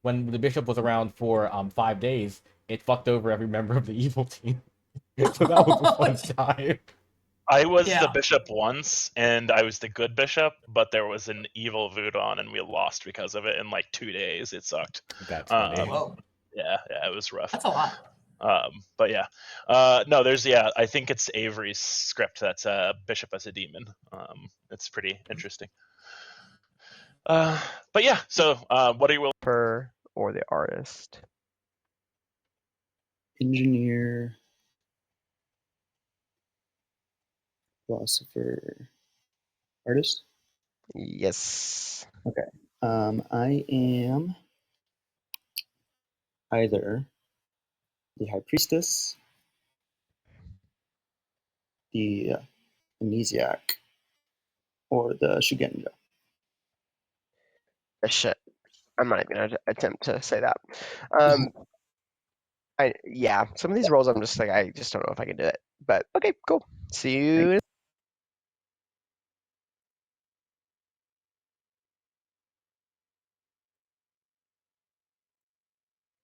A: when the bishop was around for 5 days, it fucked over every member of the evil team. So that was a fun time.
U: I was
Q: Yeah.
U: the bishop once, and I was the good bishop, but there was an evil Voodoo, and we lost because of it in like 2 days. It sucked.
A: That's funny.
Q: Whoa.
U: Yeah, it was rough.
Q: That's a lot.
U: But yeah, no, I think it's Avery's script that's bishop as a demon. It's pretty interesting. But yeah, so what are you willing?
T: Or the artist?
S: Engineer, philosopher, artist.
T: Yes.
S: Okay. I am either the High Priestess, the Amnesiac, or the Shugenja.
T: Shit. I'm not even gonna attempt to say that. Some of these roles I'm just like, I just don't know if I can do it. But okay, cool. See you.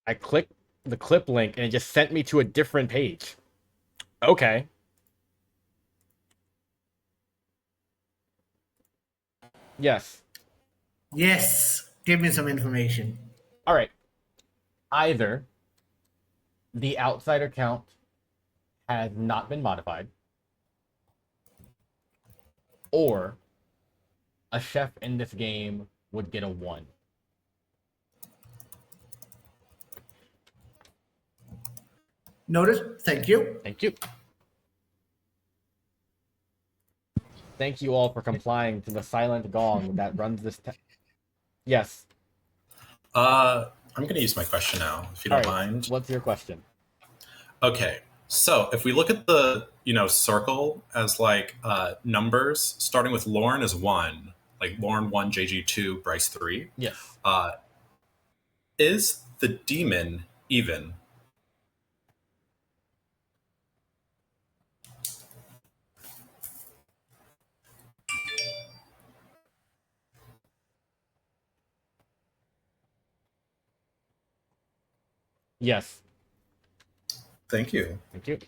A: I clicked the clip link and it just sent me to a different page. Okay. Yes.
C: Yes. Give me some information.
A: All right. Either the outsider count has not been modified, or a chef in this game would get a 1.
C: Noted. Thank you.
A: Thank you. Thank you all for complying to the silent gong that runs this. Yes.
M: I'm going to use my question now, if you don't mind.
A: What's your question?
M: Okay, so if we look at the circle as like numbers, starting with Lauren as 1, like Lauren 1, JG 2, Bryce 3.
A: Yes.
M: Is the demon even?
A: Yes.
M: Thank you.
A: Thank you.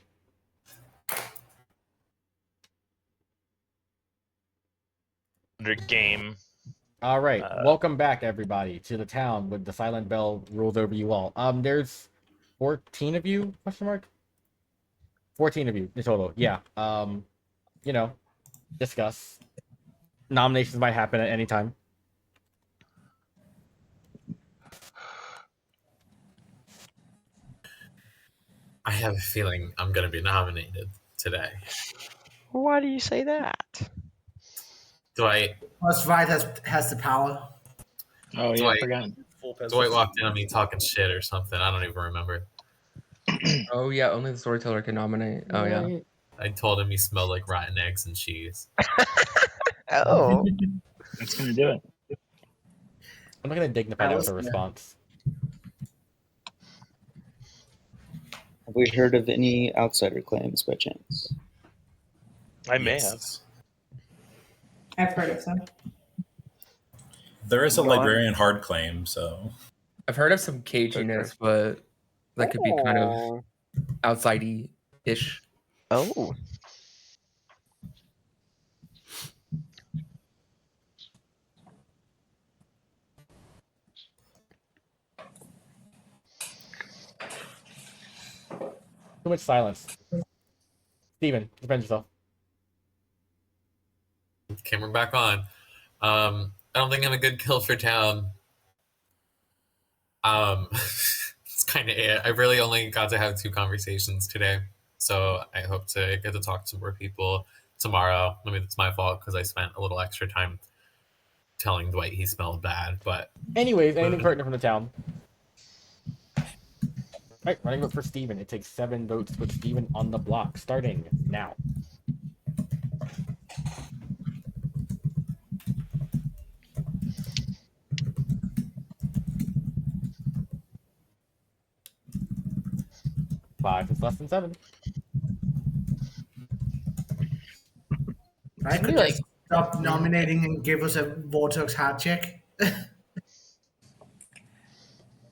U: Game.
A: All right, welcome back, everybody, to the town with the silent bell rules over you all. There's 14 of you? Question mark. 14 of you in total. Yeah. Discuss. Nominations might happen at any time.
J: I have a feeling I'm going to be nominated today.
T: Why do you say that?
J: Dwight.
C: Plus, Dwight has the power.
I: Oh yeah, I forgot.
F: Dwight walked in on me talking shit or something. I don't even remember.
G: Oh yeah, only the storyteller can nominate. Oh yeah.
F: I told him he smelled like rotten eggs and cheese.
T: Oh.
I: That's gonna do it.
A: I'm not gonna dignify that with a response.
S: Have we heard of any outsider claims by chance?
U: I may have.
H: I've heard of some.
M: There is a
S: Go on.
M: librarian hard claim, so
G: I've heard of some caginess, but that could be kind of outsidey-ish.
T: Oh.
A: Too much silence. Steven, defend yourself.
F: Camera back on. I don't think I'm a good kill for town. It's kind of it. I really only got to have 2 conversations today, so I hope to get to talk to more people tomorrow. I mean, it's my fault because I spent a little extra time telling Dwight he smelled bad, but...
A: Anyways, anything pertinent from the town? Alright, running vote for Steven. It takes 7 votes to put Steven on the block, starting now. Five is less than 7.
C: I could just stop nominating and give us a Vortex hat check.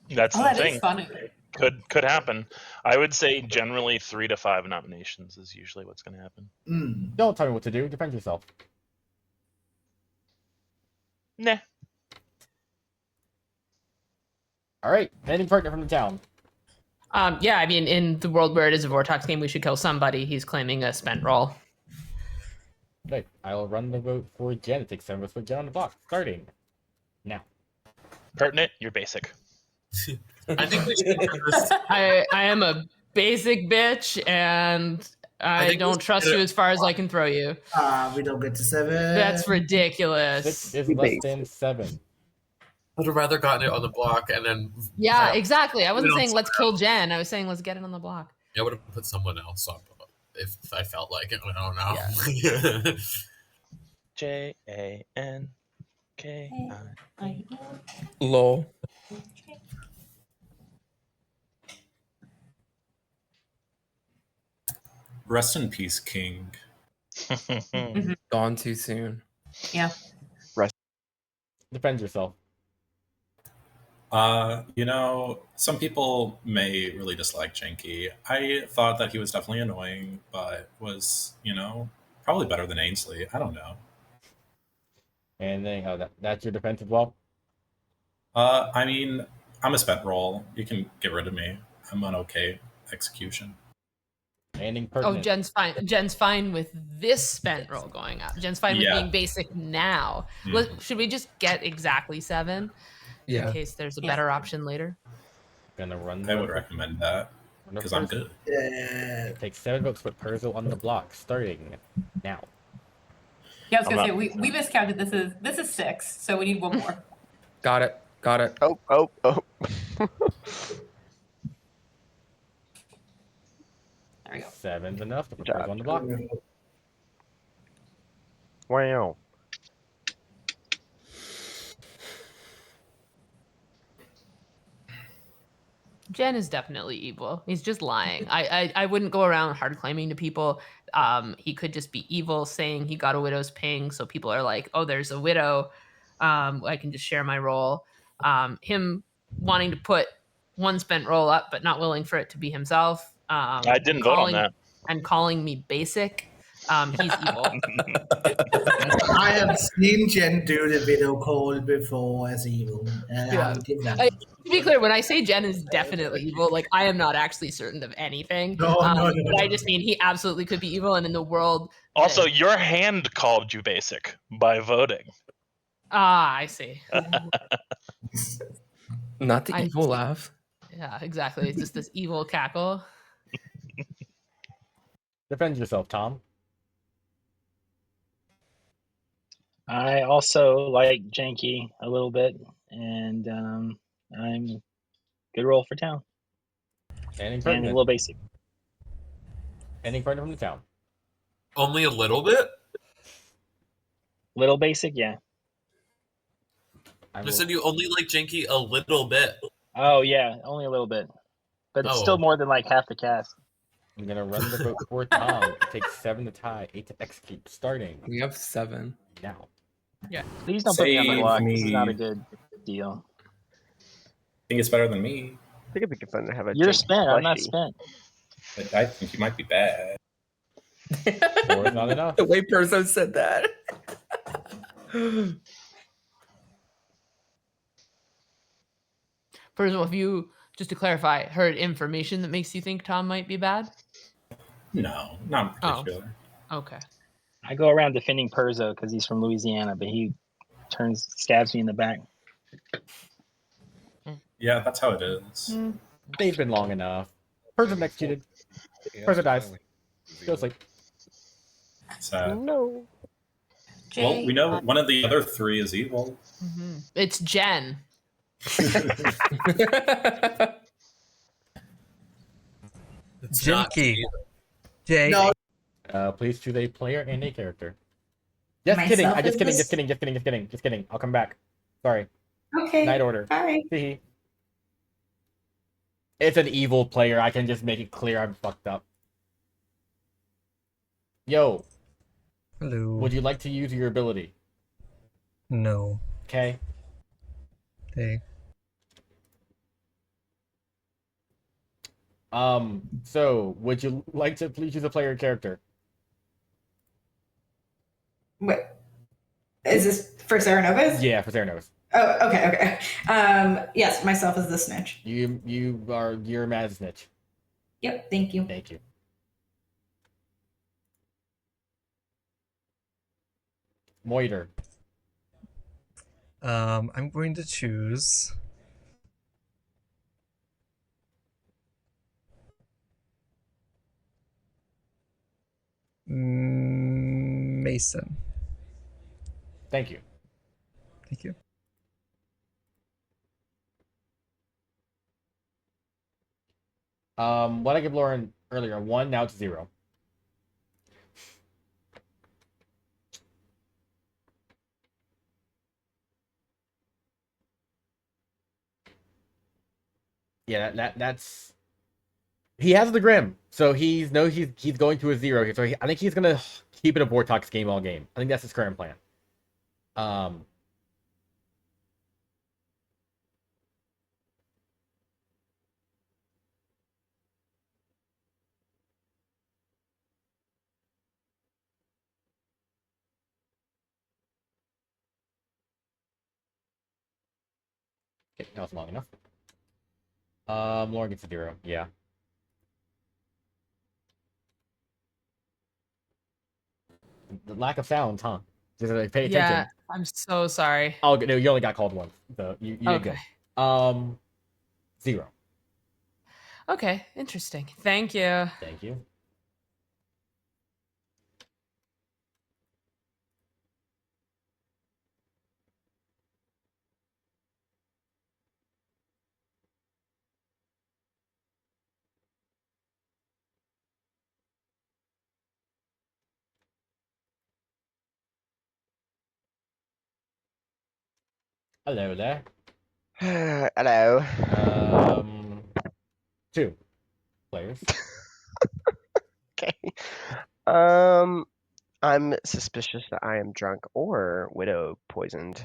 U: That's the
Q: that
U: thing.
Q: is funny.
U: Could happen. I would say generally 3 to 5 nominations is usually what's going to happen.
A: Don't tell me what to do. Defend yourself.
U: Nah.
A: Alright, anything pertinent from the town?
E: Yeah, I mean, in the world where it is a Vortex game, we should kill somebody. He's claiming a spent roll.
A: Right, I'll run the vote for Jen. It takes 7 votes to put Jen on the block, starting now.
U: Pertinent, you're basic.
F: I think we should
E: I am a basic bitch, and I don't trust you as far as I can throw you.
C: We don't get to 7.
E: That's ridiculous.
A: 6 is less than 7.
F: I'd have rather gotten it on the block and then...
E: Yeah, exactly. I wasn't
F: put it on
E: saying let's
F: someone
E: kill Jen. I was saying let's get it on the block.
F: I would have put someone else up if I felt like it. I don't know.
E: Yeah.
U: Janki.
G: Lol.
M: rest in peace, King.
G: Gone too soon.
Q: Yeah.
A: Defend yourself.
M: Some people may really dislike Janky. I thought that he was definitely annoying, but was, probably better than Ainsley. I don't know.
A: And then that's your defense as well?
M: I mean, I'm a spent roll. You can get rid of me. I'm on okay execution.
E: Oh, Jen's fine. Jen's fine with this spent roll going up. Jen's fine with being basic now. Should we just get exactly 7?
G: Yeah.
E: In case there's a better option later.
A: Gonna run.
M: I would recommend that because I'm good.
A: It takes 7 votes to put Perzo on the block, starting now.
Q: Yeah, I was gonna say we miscounted. This is 6, so we need 1 more.
G: Got it.
T: Oh.
Q: There we go.
A: 7's enough to put Perzo on the block.
T: Wow.
E: Jen is definitely evil. He's just lying. I wouldn't go around hard claiming to people. He could just be evil, saying he got a widow's ping, so people are like, "Oh, there's a widow. I can just share my role." Him wanting to put 1 spent roll up, but not willing for it to be himself.
U: I didn't vote on that.
E: And calling me basic. He's evil.
C: I have seen Jen do the video call before as evil, and I'll give that.
E: To be clear, when I say Jen is definitely evil, like I am not actually certain of anything.
C: No.
E: But I just mean he absolutely could be evil, and in the world.
U: Also, your hand called you basic by voting.
E: I see.
G: Not the evil laugh.
E: Yeah, exactly. It's just this evil cackle.
A: Defend yourself, Tom.
I: I also like Janky a little bit, and I'm good roll for town.
A: Anything
I: And a
A: pertinent?
I: little basic.
A: Anything pertinent from the town?
J: Only a little bit?
I: Little basic, yeah.
J: You said you only like Janky a little bit.
I: Oh yeah, only a little bit. But it's still more than like half the cast.
A: I'm gonna run the vote for Tom. It takes 7 to tie, 8 to execute. Starting.
G: We have 7
A: now.
E: Yeah.
I: Please don't put me on the
M: Save
I: block. This is not a
M: me.
I: good deal.
M: think it's better than me.
T: I think it'd be fun to have a
I: You're
T: Janky
I: spent. I'm not
T: plushie.
I: spent.
M: But I think you might be bad.
A: 4 is not enough.
G: The way Perso said that.
E: First of all, if you, just to clarify, heard information that makes you think Tom might be bad?
M: No, not in particular.
E: Oh, okay.
I: I go around defending Perzo because he's from Louisiana, but he stabs me in the back.
M: Yeah, that's how it is.
A: They've been long enough. Person executed. Person dies. Go to sleep.
M: Sad.
T: No.
M: Well, we know one of the other 3 is evil.
E: It's Jen.
N: Jinky. Jay.
C: No.
A: Please choose a player and a character. Just kidding.
H: Myself
A: Just
H: is
A: kidding.
H: this-
A: Just kidding. I'll come back. Sorry.
H: Okay.
A: Night order.
H: All right.
A: Hee. It's an evil player. I can just make it clear I'm fucked up. Yo.
N: Hello.
A: Would you like to use your ability?
N: No.
A: Okay.
N: Hey.
A: So, would you like to please use a player character?
H: Wait. Is this for Sarah Novas?
A: Yeah, for Sarah Novas.
H: Oh, okay. Yes, myself is the snitch.
A: You're mad as snitch.
H: Yep, thank you.
A: Thank you. Moiter.
N: I'm going to choose Mason.
A: Thank you.
N: Thank you.
A: What I gave Lauren earlier, 1, now it's 0. Yeah, that's he has the Grim, so he's going to a 0 here. So I think he's gonna keep it a Vortox game all game. I think that's his current plan. Okay, that was long enough. Lauren gets a 0. Yeah. The lack of sounds, huh? Just like, pay attention.
E: Yeah, I'm so sorry.
A: Oh no, you only got called once, so you did good. 0.
E: Okay, interesting. Thank you.
A: Thank you. Hello there.
T: Hello.
A: 2 players.
T: Okay. I'm suspicious that I am drunk or widow poisoned.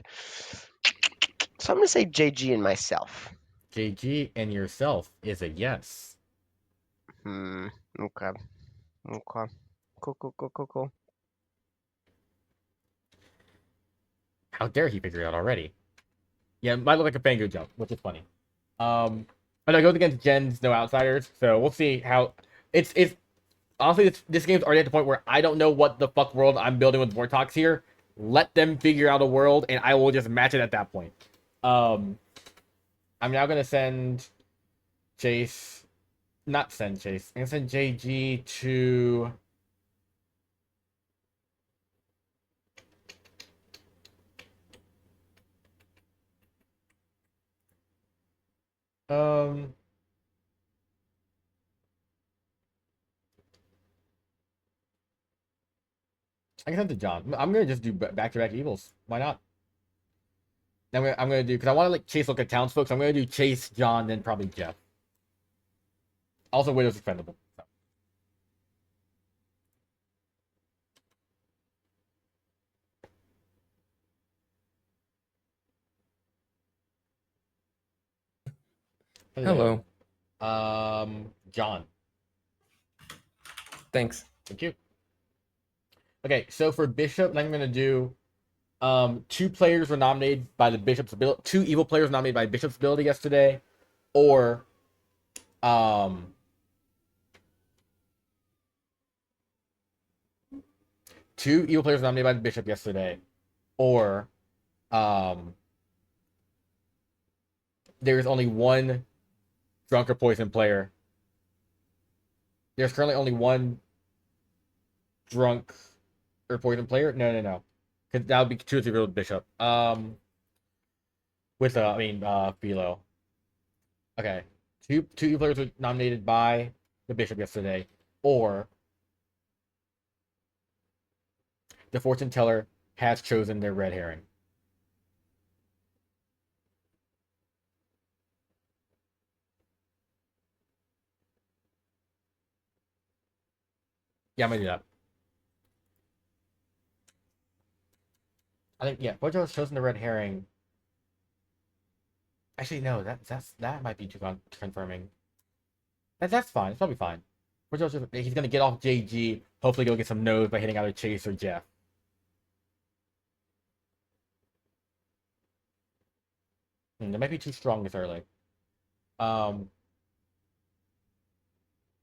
T: So I'm gonna say JG and myself.
A: JG and yourself is a yes.
T: Okay. Okay. Cool.
A: How dare he figure it out already? Yeah, it might look like a Fango jump, which is funny. But no, it goes against Jen's No Outsiders, so we'll see how it's honestly this game's already at the point where I don't know what the fuck world I'm building with Vortox here. Let them figure out a world and I will just match it at that point. I'm now gonna send Chase. Not send Chase. I'm gonna send JG to Um, I can send to John. I'm gonna just do back-to-back evils. Why not? I'm gonna do because I want to like Chase look at townsfolk. So I'm gonna do Chase, John, then probably Jeff. Also, Widow's expendable. So.
G: Hello.
A: John.
G: Thanks.
A: Thank you. Okay, so for Bishop, I'm gonna do 2 players were nominated by the Bishop's ability. 2 evil players nominated by Bishop's ability yesterday, or 2 evil players nominated by the Bishop yesterday, or there's only 1 drunk or poison player. There's currently only 1 drunk or poison player. No. Because that would be 2 0 with Bishop. With Philo. Okay. Two evil players were nominated by the Bishop yesterday, or the fortune teller has chosen their red herring. Yeah, I'm gonna do that. I think fortune teller has chosen the red herring. Actually, no, that might be too confirming. That's fine. It's probably fine. He's gonna get off JG. Hopefully, go get some no's by hitting either Chase or Jeff. That might be too strong this early. No.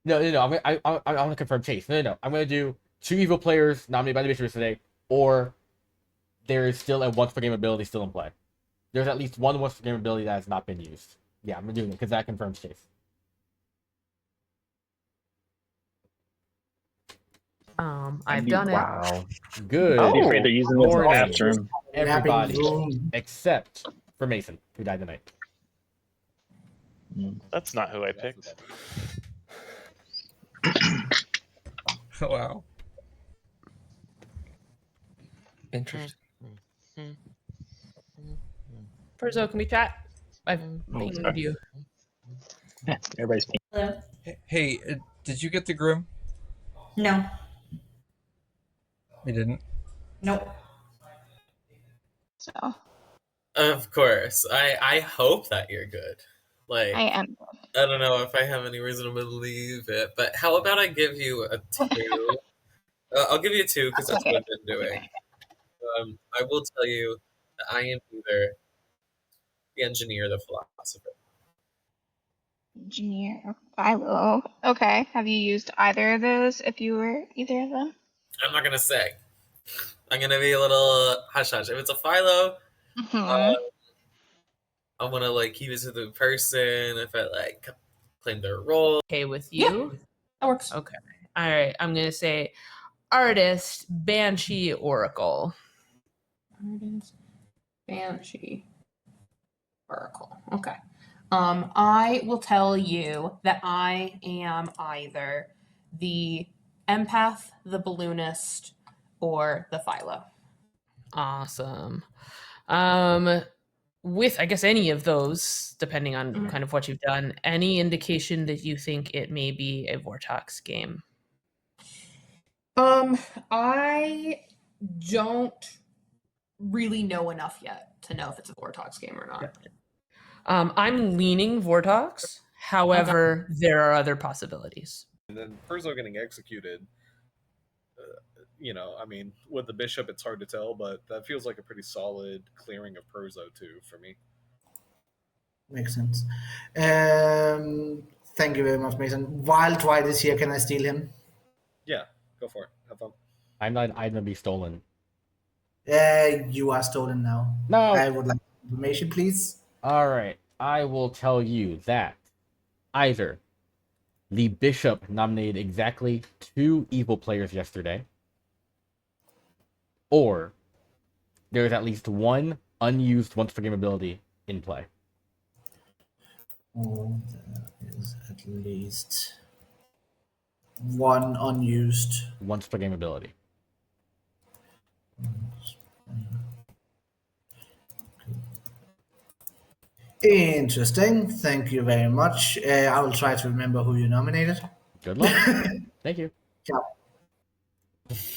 A: I'm gonna confirm Chase. No. I'm gonna do 2 evil players nominated by the Bishop today, or there is still a once per game ability still in play. There's at least 1 once per game ability that has not been used. Yeah, I'm doing it because that confirms Chase.
E: I've done it.
I: Wow.
A: Good.
I: I'd be afraid they're using this in the
A: Morning,
I: bathroom.
A: everybody, except for Mason, who died tonight.
U: That's not who I picked.
G: Wow. Interesting.
E: Perzo, can we chat? I've pinged you.
I: Everybody's pink.
H: Hello.
N: Hey, did you get the groom?
H: No.
N: You didn't?
H: Nope.
R: So
J: Of course. I hope that you're good. Like,
R: I am.
J: I don't know if I have any reason to believe it, but how about I give you a 2? I'll give you a 2 because that's what I've been doing. I will tell you that I am either the engineer or the philosopher.
R: Engineer or Philo. Okay. Have you used either of those if you were either of them?
J: I'm not gonna say. I'm gonna be a little hush hush. If it's a Philo, I'm gonna like keep it to the person. If I like claim their role.
E: Okay with you?
Q: Yeah, that works.
E: Okay. All right. I'm gonna say artist, Banshee, Oracle.
Q: Artist, Banshee, Oracle. Okay. I will tell you that I am either the empath, the balloonist, or the Philo.
E: Awesome. With I guess any of those, depending on kind of what you've done, any indication that you think it may be a Vortox game?
Q: I don't really know enough yet to know if it's a Vortox game or not.
E: I'm leaning Vortox. However, there are other possibilities.
O: And then Perzo getting executed. I mean, with the Bishop, it's hard to tell, but that feels like a pretty solid clearing of Perzo too for me.
C: Makes sense. Thank you very much, Mason. While Dwight is here, can I steal him?
O: Yeah, go for it. Have fun.
A: I'm not. I'm gonna be stolen.
C: You are stolen now.
A: No.
C: I would like information, please.
A: All right. I will tell you that either the Bishop nominated exactly 2 evil players yesterday, or there's at least 1 unused once per game ability in play.
C: Oh, there is at least one unused.
A: Once per game ability.
C: Interesting. Thank you very much. I will try to remember who you nominated.
A: Good luck. Thank you.
C: Ciao.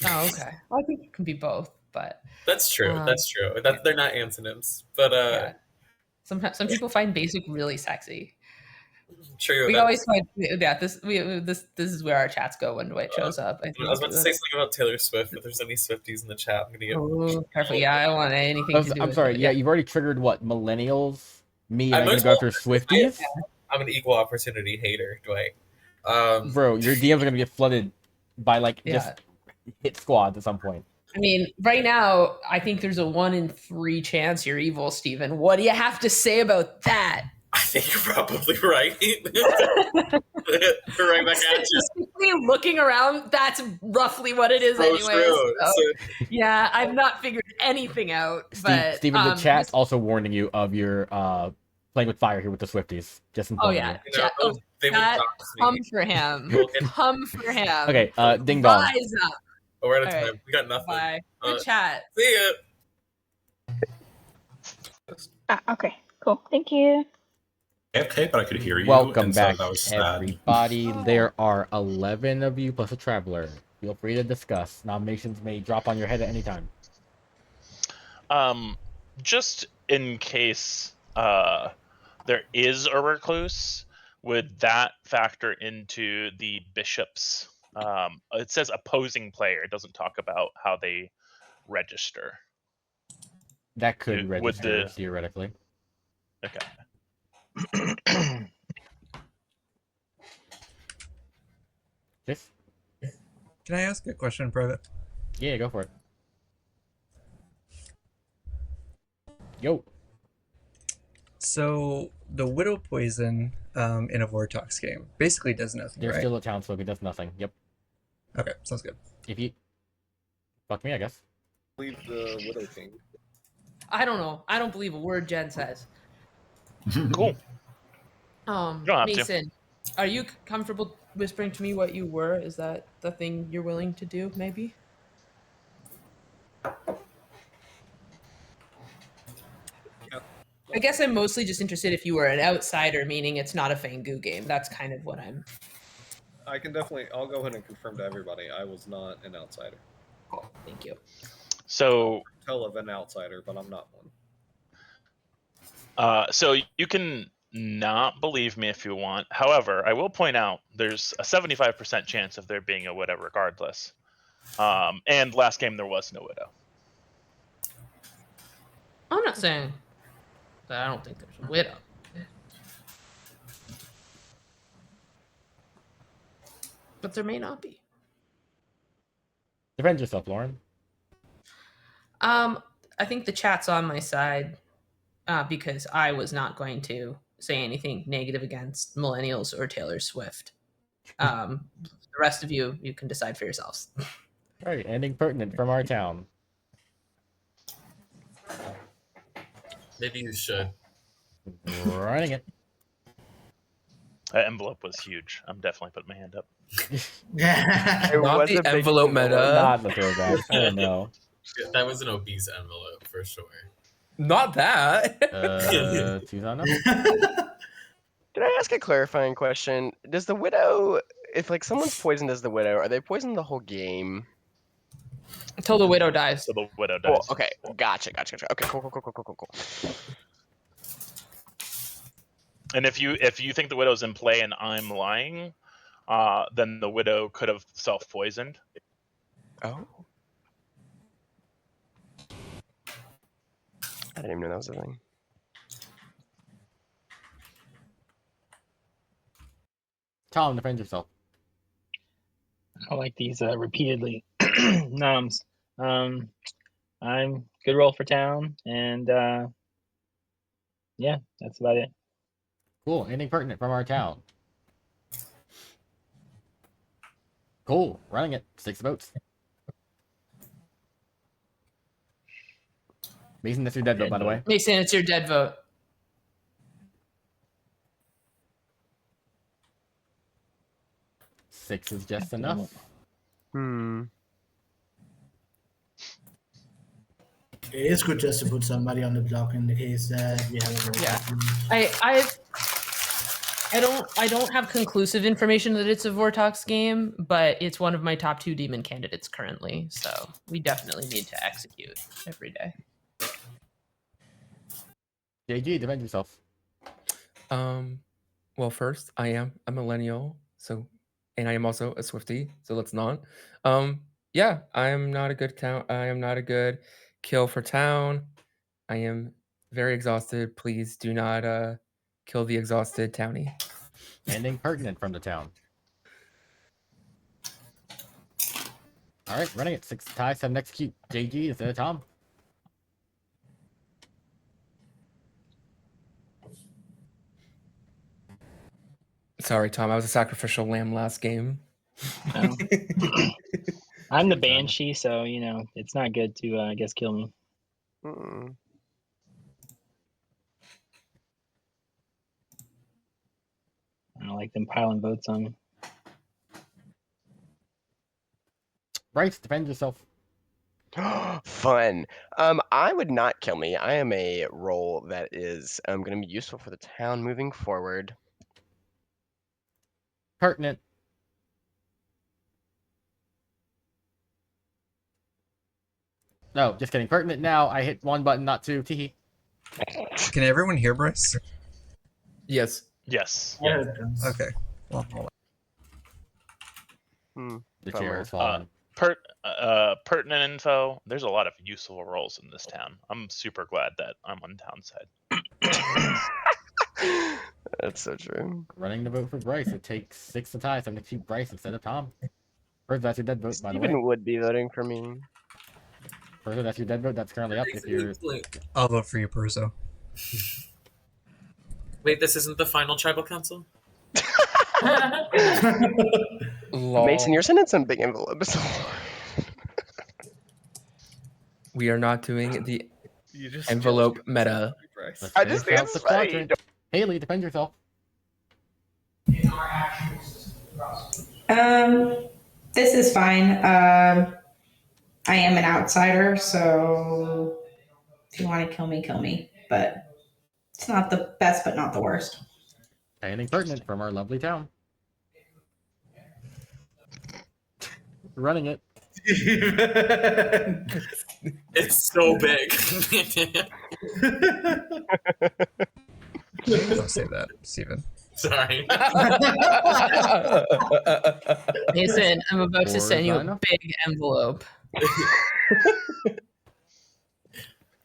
E: Oh, okay. Well, I think it can be both, but
J: That's true. That's true. That they're not antonyms, but
E: yeah. Sometimes some people find basic really sexy.
J: True.
E: We always find this is where our chats go when Dwight shows up.
J: I was about to say something about Taylor Swift. If there's any Swifties in the chat, I'm gonna get.
E: Oh, careful! Yeah, I don't want anything to do.
A: I'm sorry.
E: with it.
A: Yeah, you've already triggered what? Millennials? Me, and
J: I'm
A: I'm gonna go after Swifties?
J: I'm an equal opportunity hater, Dwight.
A: Bro, your DMs are gonna get flooded by like just hit squads at some point.
E: I mean, right now, I think there's a 1 in 3 chance you're evil, Steven. What do you have to say about that?
J: I think you're probably right. Right back at you.
E: Statistically, looking around, that's roughly what it is anyway. So, yeah, I've not figured anything out. But
A: Steven, the chat's also warning you of your playing with fire here with the Swifties. Just informing you.
E: Chat, come for him. Come for him.
A: Okay, ding dong.
E: Rise up.
J: Oh, we're out of
E: All
J: time.
E: right.
J: We got nothing.
E: Bye. Good chat.
J: See ya.
R: Okay, cool. Thank you.
M: Okay, but I could hear you.
A: Welcome
M: and
A: back,
M: so that was sad.
A: everybody. There are 11 of you plus a traveler. Feel free to discuss. Nominations may drop on your head at any time.
U: Just in case there is a recluse, would that factor into the bishops? It says opposing player. It doesn't talk about how they register.
A: That could register theoretically.
U: Okay.
A: Yes.
N: Can I ask a question in private?
A: Yeah, go for it. Yo.
N: So the Widow Poison in a Vortox game basically does nothing,
A: There's
N: right?
A: still a townsfolk. It does nothing. Yep.
N: Okay, sounds good.
A: If you fuck me, I guess.
O: Leave the Widow King.
E: I don't know. I don't believe a word Jen says.
U: Cool.
E: Mason, are you comfortable whispering to me what you were? Is that the thing you're willing to do, maybe? I guess I'm mostly just interested if you were an outsider, meaning it's not a Fangu game. That's kind of what I'm...
O: I can definitely, I'll go ahead and confirm to everybody, I was not an outsider.
E: Cool, thank you.
U: So...
O: Tell of an outsider, but I'm not one.
U: So you can not believe me if you want. However, I will point out there's a 75% chance of there being a widow regardless. And last game there was no widow.
E: I'm not saying that I don't think there's a widow. But there may not be.
A: Defend yourself, Lauren.
E: I think the chat's on my side because I was not going to say anything negative against millennials or Taylor Swift. The rest of you can decide for yourselves.
A: All right, ending pertinent from our town.
J: Maybe you should.
A: Running it.
U: That envelope was huge. I'm definitely putting my hand up.
G: Not the envelope meta.
A: Not the throwback. I don't know.
J: That was an obese envelope for sure.
G: Not that.
A: Susanna?
T: Can I ask a clarifying question? Does the widow, if like someone's poisoned as the widow, are they poisoned the whole game?
E: Until the widow dies.
U: So the widow dies.
T: Oh, okay, gotcha. Okay, cool.
U: And if you think the widow's in play and I'm lying, then the widow could have self-poisoned.
T: Oh. I didn't even know that was a thing.
A: Tom, defend yourself.
I: I like these repeatedly. Noms. I'm good roll for town, and yeah, that's about it.
A: Cool. Anything pertinent from our town? Cool. Running it. 6 votes. Mason, that's your dead vote, by the way.
E: Mason, it's your dead vote.
A: 6 is just enough.
T: Hmm.
C: It is good just to put somebody on the block in the case that we have a
E: Yeah. I don't have conclusive information that it's a Vortox game, but it's one of my top 2 demon candidates currently, so we definitely need to execute every day.
A: JG, defend yourself.
G: Well, first, I am a millennial, so, and I am also a Swiftie, so let's not. Yeah, I am not a good kill for town. I am very exhausted. Please do not kill the exhausted townie.
A: Ending pertinent from the town. All right, running it. 6 ties, 7 execute. JG instead of Tom.
G: Sorry, Tom. I was a sacrificial lamb last game.
I: I'm the Banshee, so it's not good to I guess kill me.
T: Mm.
I: I don't like them piling votes on me.
A: Bryce, defend yourself.
T: Fun. I would not kill me. I am a role that is going to be useful for the town moving forward.
A: Pertinent. No, just kidding. Pertinent now. I hit 1 button, not 2. Teehee.
N: Can everyone hear Bryce?
G: Yes.
U: Yes.
C: Yeah.
N: Okay. Well, hold
T: on.
A: The chair is falling.
U: Pertinent info. There's a lot of useful roles in this town. I'm super glad that I'm on town side.
T: That's so true.
A: Running the vote for Bryce. It takes 6 to tie, so I'm going to keep Bryce instead of Tom. First, that's your dead vote, by the way.
T: Steven would be voting for me.
A: Perzo, that's your dead vote. That's currently up. If you're...
N: I'll vote for you, Perzo.
J: Wait, this isn't the final tribal council?
T: Mason, you're sending some big envelopes.
G: We are not doing the envelope meta.
T: I just think it's funny.
A: Haley, defend yourself.
H: This is fine. I am an outsider, so if you want to kill me. But it's not the best, but not the worst.
A: Anything pertinent from our lovely town. Running it.
J: It's so big.
N: Don't say that, Steven.
J: Sorry.
E: Mason, I'm about to send you a big envelope.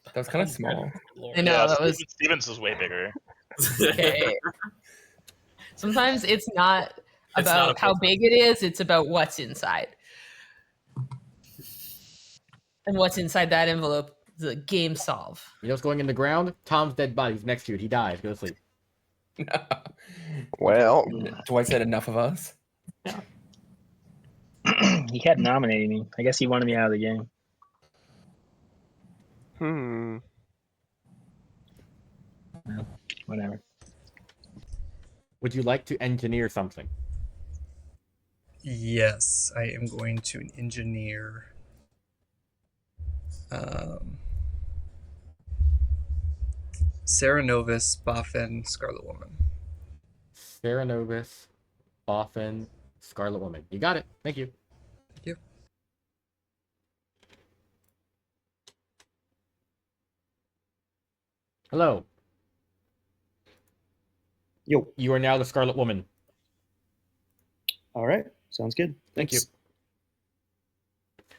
G: That was kind of small.
E: I know,
U: Yeah,
E: that was...
U: Stevens is way bigger.
E: Okay. Sometimes it's not about how big it is, it's about what's inside. And what's inside that envelope is a game solve.
A: You know what's going in the ground? Tom's dead body's next to you. He dies. Go to sleep.
T: Well,
G: Dwight said enough of us.
I: He kept nominating me. I guess he wanted me out of the game. Well, whatever.
A: Would you like to engineer something?
N: Yes, I am going to engineer. Sarah Novus, Boffin, Scarlet Woman.
A: Sarah Novus, Boffin, Scarlet Woman. You got it. Thank you.
N: Thank you.
A: Hello.
S: Yo.
A: You are now the Scarlet Woman.
S: All right. Sounds good.
A: Thank you.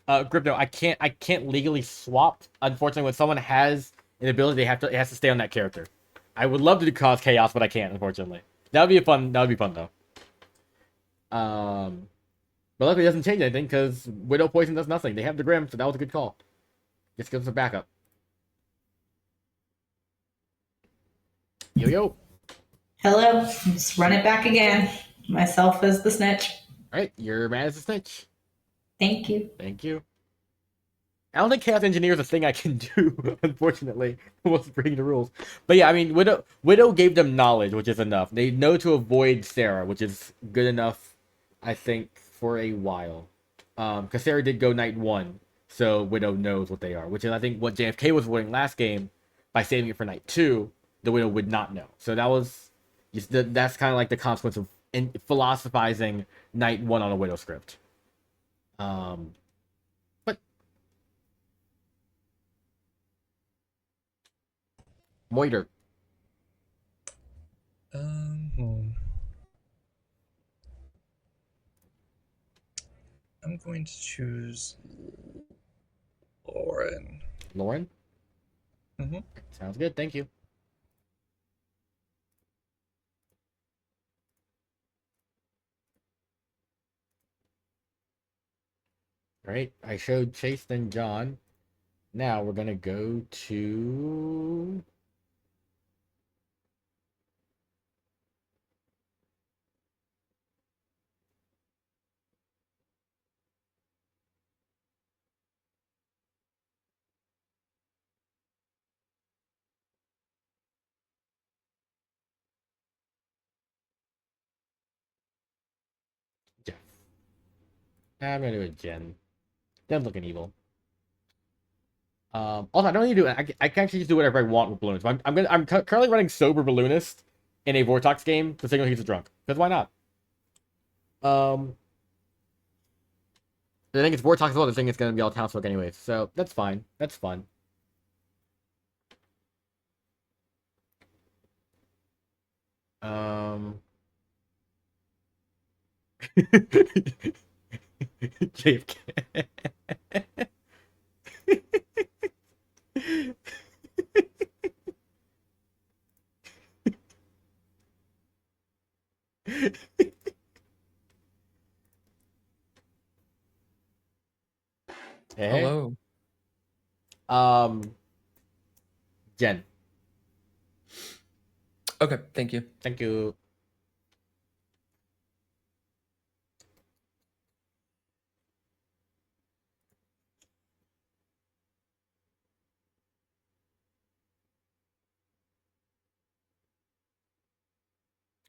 A: Grypno, I can't legally swap. Unfortunately, when someone has an ability, it has to stay on that character. I would love to cause chaos, but I can't, unfortunately. That would be fun though. But luckily it doesn't change anything because Widow Poison does nothing. They have the Grim, so that was a good call. Just gives us a backup. Yo.
H: Hello. Just run it back again. Myself as the snitch.
A: Alright, you're mad as a snitch.
H: Thank you.
A: Thank you. I don't think Chaos Engineer is a thing I can do, unfortunately. What's breaking the rules. But yeah, I mean, Widow gave them knowledge, which is enough. They know to avoid Sarah, which is good enough I think, for a while. Because Sarah did go night 1, so Widow knows what they are, which is, I think, what JFK was avoiding last game. By saving it for night 2, the Widow would not know. So that's kind of like the consequence of philosophizing night 1 on a Widow script. But Moiter.
N: I'm going to choose Lauren.
A: Lauren?
N: Mm-hmm.
A: Sounds good. Thank you. Right. I showed Chase then John. Now we're going to go to... Jeff. I'm going to do a Jen. Jen's looking evil. Also, I don't need to do it. I can actually just do whatever I want with balloons. I'm currently running sober balloonist in a Vortox game to signal he's a drunk. Because why not? I think it's Vortox as well. The thing is going to be all townsfolk anyways. So that's fine. That's fun. JFK.
G: Hello.
A: Jen.
G: Okay, thank you.
A: Thank you.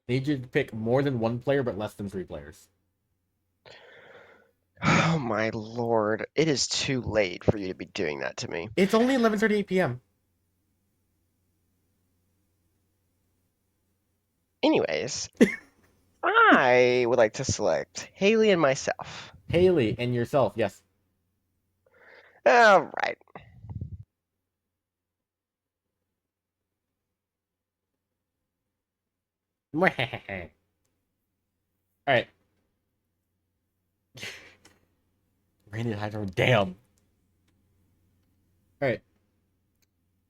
A: Need you to pick more than 1 player, but less than 3 players.
T: Oh my lord. It is too late for you to be doing that to me.
A: It's only 11:38 p.m.
T: Anyways, I would like to select Haley and myself.
A: Haley and yourself, yes.
T: All right.
A: Alright. Randy Hydro, damn. Alright.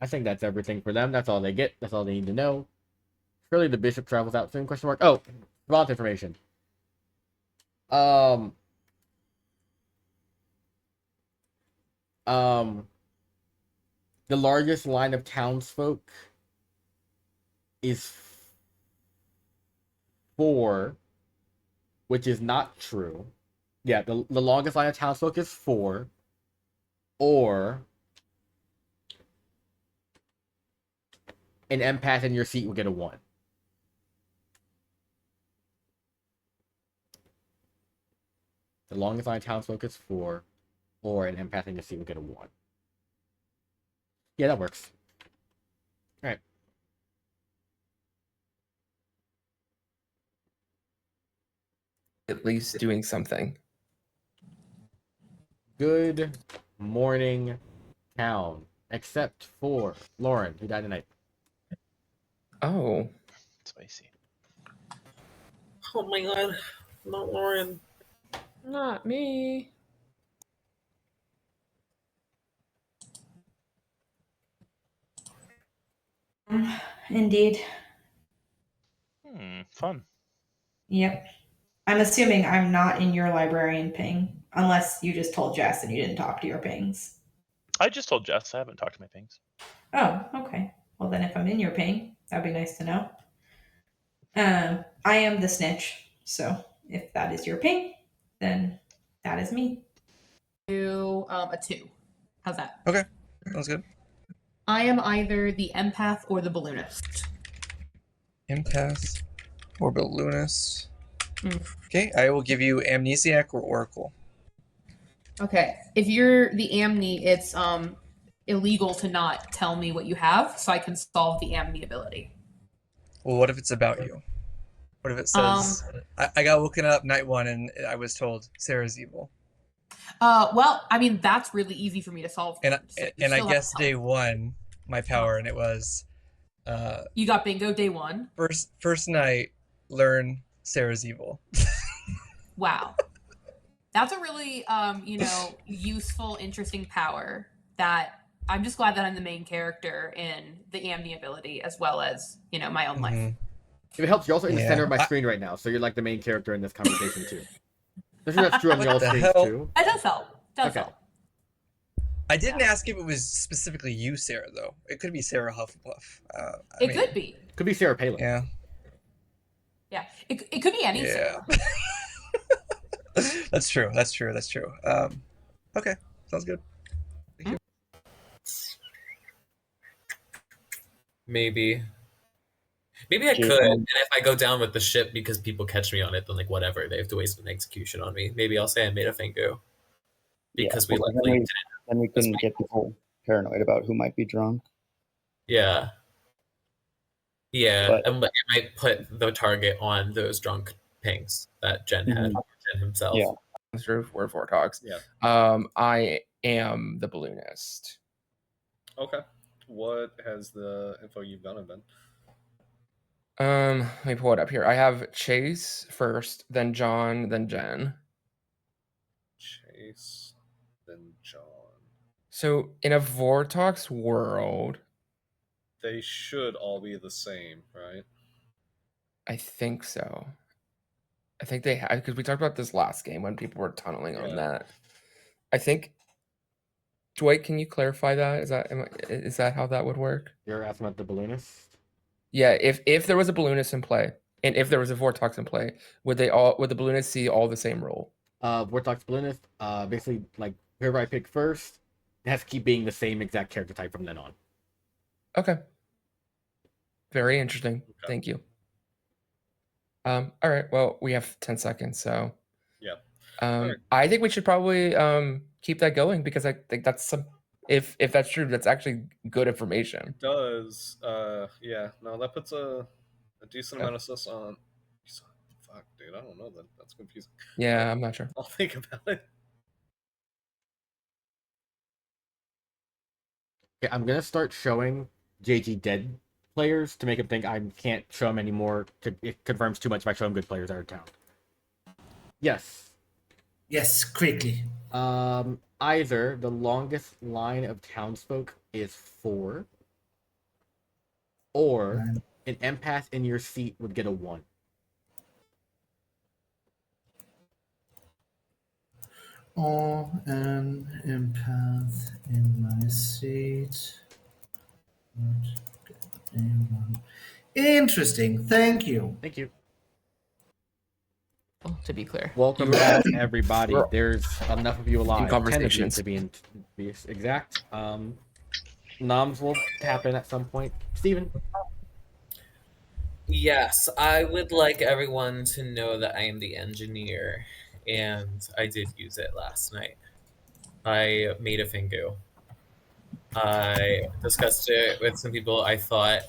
A: I think that's everything for them. That's all they get. That's all they need to know. Surely the bishop travels out soon? Question mark. Oh, vault information. The largest line of townsfolk is 4, which is not true. Yeah, the longest line of townsfolk is 4, or an empath in your seat will get a 1. The longest line of townsfolk is 4, or an empath in your seat will get a 1. Yeah, that works. Alright.
G: At least doing something.
A: Good morning, town. Except for Lauren, who died tonight.
G: Oh.
J: Spicy. Oh my god. Not Lauren.
E: Not me.
H: Indeed.
U: Fun.
H: Yep. I'm assuming I'm not in your librarian ping, unless you just told Jess and you didn't talk to your pings.
U: I just told Jess I haven't talked to my pings.
H: Oh, okay. Well, then if I'm in your ping, that'd be nice to know. I am the snitch, so if that is your ping, then that is me.
Q: Do a 2. How's that?
N: Okay, sounds good.
Q: I am either the empath or the balloonist.
N: Empath or balloonist. Okay, I will give you Amnesiac or Oracle.
Q: Okay. If you're the Amni, it's illegal to not tell me what you have, so I can solve the Amni ability.
N: Well, what if it's about you? What if it says, I got woken up night one and I was told Sarah's evil?
Q: Well, I mean, that's really easy for me to solve.
N: And
Q: so you
N: I
Q: still have
N: guess
Q: to
N: day one, my power, and it was...
Q: you got bingo day one.
N: First night, learn Sarah's evil.
Q: Wow. That's a really, useful, interesting power that I'm just glad that I'm the main character in the Amni ability as well as, my own life.
A: If it helps, you're also in the center of my screen right now, so you're like the main character in this conversation too. I'm sure that's true on y'all's screens too.
Q: That does help. Help.
N: I didn't ask if it was specifically you, Sarah, though. It could be Sarah Hufflepuff.
Q: It could be.
A: Could be Sarah Palin.
N: Yeah.
Q: Yeah. It could be any Sarah.
N: That's true. Okay. Sounds good. Thank you.
J: Maybe I could, and if I go down with the ship because people catch me on it, then like whatever, they have to waste an execution on me. Maybe I'll say I made a Fingu because
S: then
J: we
S: we can get people paranoid about who might be drunk.
J: Yeah,
S: But-
J: and it might put the target on those drunk pings that Jen had, Jen himself.
G: Yeah, we're Vortox.
O: Yeah.
G: I am the balloonist.
O: Okay. What has the info you've done been?
G: Let me pull it up here. I have Chase first, then John, then Jen.
O: Chase, then John.
G: So in a Vortox world,
O: They should all be the same, right?
G: I think so. I think they have, because we talked about this last game when people were tunneling on that. I think. Dwight, can you clarify that? Is that how that would work?
A: You're asking about the balloonist?
G: Yeah, if there was a balloonist in play, and if there was a Vortox in play, would the balloonists see all the same role?
A: Vortox balloonist, basically like whoever I pick first, it has to keep being the same exact character type from then on.
G: Okay. Very interesting. Thank you. All right. Well, we have 10 seconds, so
O: yeah.
G: I think we should probably keep that going because I think that's some. If that's true, that's actually good information.
O: It does. Yeah. No, that puts a decent amount of sus on. Fuck, dude. I don't know. That's confusing.
G: Yeah, I'm not sure.
O: I'll think about it.
A: Okay, I'm gonna start showing JG dead players to make him think I can't show him anymore. It confirms too much if I show him good players that are town. Yes.
C: Yes, quickly.
A: Either the longest line of townsfolk is 4, or an empath in your seat would get a 1.
C: Or an empath in my seat. Interesting. Thank you.
A: Thank you.
E: To be clear.
A: Welcome back, everybody. There's enough of you alive. 10 of you
G: conversations.
A: to be exact. Noms will happen at some point. Steven?
J: Yes, I would like everyone to know that I am the engineer, and I did use it last night. I made a Fingu. I discussed it with some people. I thought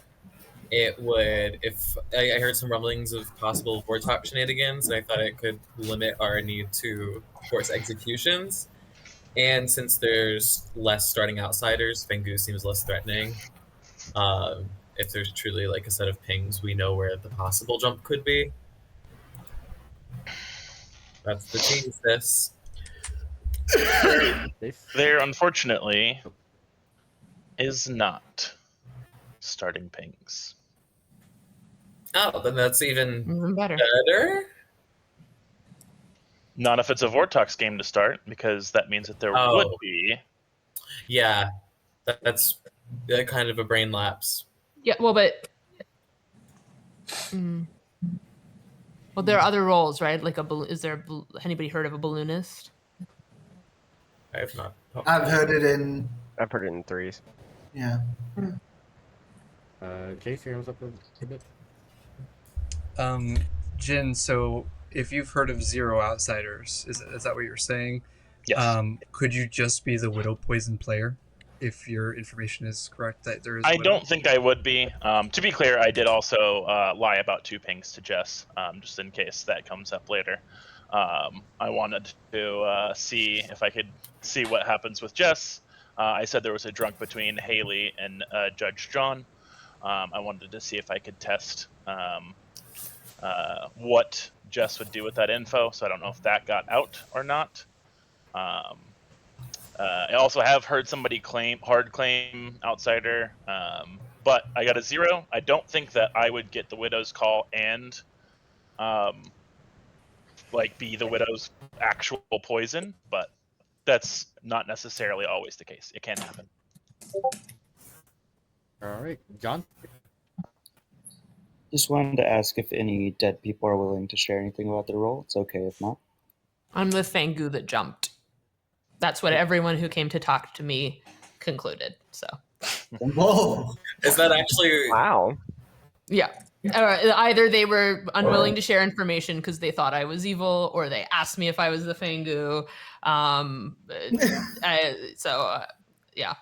J: it would, if I heard some rumblings of possible Vortox shenanigans, and I thought it could limit our need to force executions. And since there's less starting outsiders, Fingu seems less threatening. If there's truly like a set of pings, we know where the possible jump could be. That's the Jesus.
U: There, unfortunately, is not starting pings.
J: Oh, then that's even
E: better.
U: Not if it's a Vortox game to start, because that means that there would be.
J: Yeah, that's kind of a brain lapse.
E: Yeah, well, but well, there are other roles, right? Like is there anybody heard of a balloonist?
J: I have not.
C: I've heard it in.
T: I've heard it in 3s.
C: Yeah.
A: Chase, your hands up a bit.
N: Jin, so if you've heard of zero outsiders, is that what you're saying?
U: Yes.
N: Could you just be the Widow Poison player if your information is correct that there is a
U: I
N: Widow?
U: don't think I would be. To be clear, I did also lie about 2 pings to Jess, just in case that comes up later. I wanted to see if I could see what happens with Jess. I said there was a drunk between Haley and Judge John. I wanted to see if I could test what Jess would do with that info, so I don't know if that got out or not. I also have heard somebody hard claim outsider, but I got a 0. I don't think that I would get the Widow's call and be the Widow's actual poison, but that's not necessarily always the case. It can happen.
A: All right, John?
S: Just wanted to ask if any dead people are willing to share anything about their role. It's okay if not.
E: I'm the Fangu that jumped. That's what everyone who came to talk to me concluded. So.
C: Whoa!
J: Is that actually?
T: Wow.
E: Yeah. Either they were unwilling to share information because they thought I was evil, or they asked me if I was the Fangu. Yeah.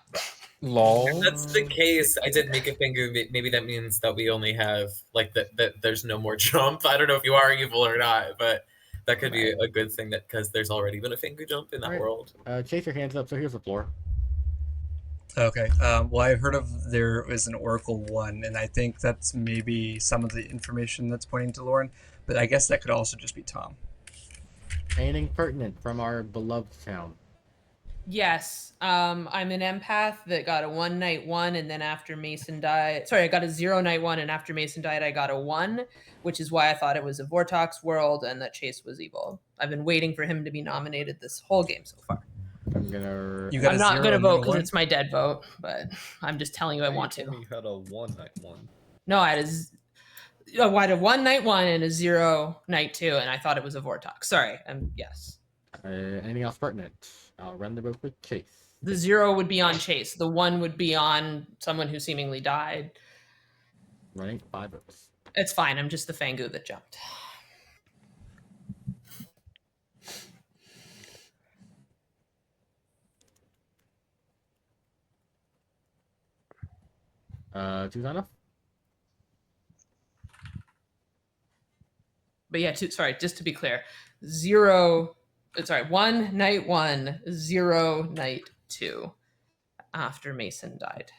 A: Lol.
J: If that's the case, I did make a finger. Maybe that means that we only have that there's no more jump. I don't know if you are evil or not, but that could be a good thing because there's already been a finger jump in that world.
A: Chase your hands up. So here's the floor.
N: Okay. Well, I heard of there is an Oracle 1, and I think that's maybe some of the information that's pointing to Lauren, but I guess that could also just be Tom.
A: Anything pertinent from our beloved town?
E: Yes. I'm an empath that got a 1 night 1, and then after Mason died, sorry, I got a 0 night 1, and after Mason died, I got a 1, which is why I thought it was a Vortox world and that Chase was evil. I've been waiting for him to be nominated this whole game so far.
A: I'm gonna.
E: I'm not gonna vote because it's my dead vote, but I'm just telling you I want to.
O: You had a 1 night 1.
E: No, I had a 1 night 1 and a 0 night 2, and I thought it was a Vortox. Sorry. Yes.
A: Anything else pertinent? I'll run the vote with Chase.
E: The 0 would be on Chase. The 1 would be on someone who seemingly died.
A: Running 5 votes.
E: It's fine. I'm just the Fangu that jumped.
A: Two's not enough?
E: But yeah, just to be clear, 1 night 1, 0 night 2 after Mason died.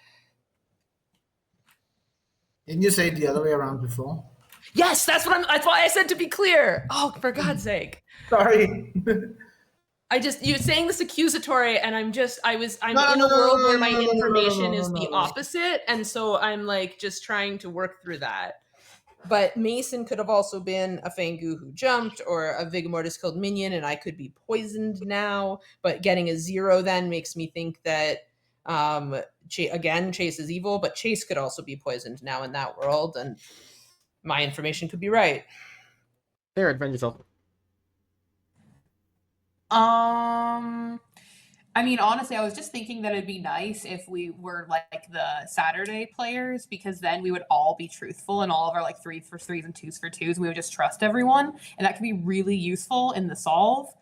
C: Didn't you say the other way around before?
E: Yes, that's why I said to be clear. Oh, for God's sake.
C: Sorry.
E: You're saying this accusatory, and I'm in a world where my information is the opposite, and so I'm just trying to work through that. But Mason could have also been a Fangu who jumped, or a Vigomortis killed minion, and I could be poisoned now. But getting a 0 then makes me think that Chase is evil, but Chase could also be poisoned now in that world, and my information could be right.
A: There, defend yourself.
Q: I mean, honestly, I was just thinking that it'd be nice if we were like the Saturday players, because then we would all be truthful and all of our 3s for 3s and 2s for 2s. And we would just trust everyone, and that could be really useful in the solve.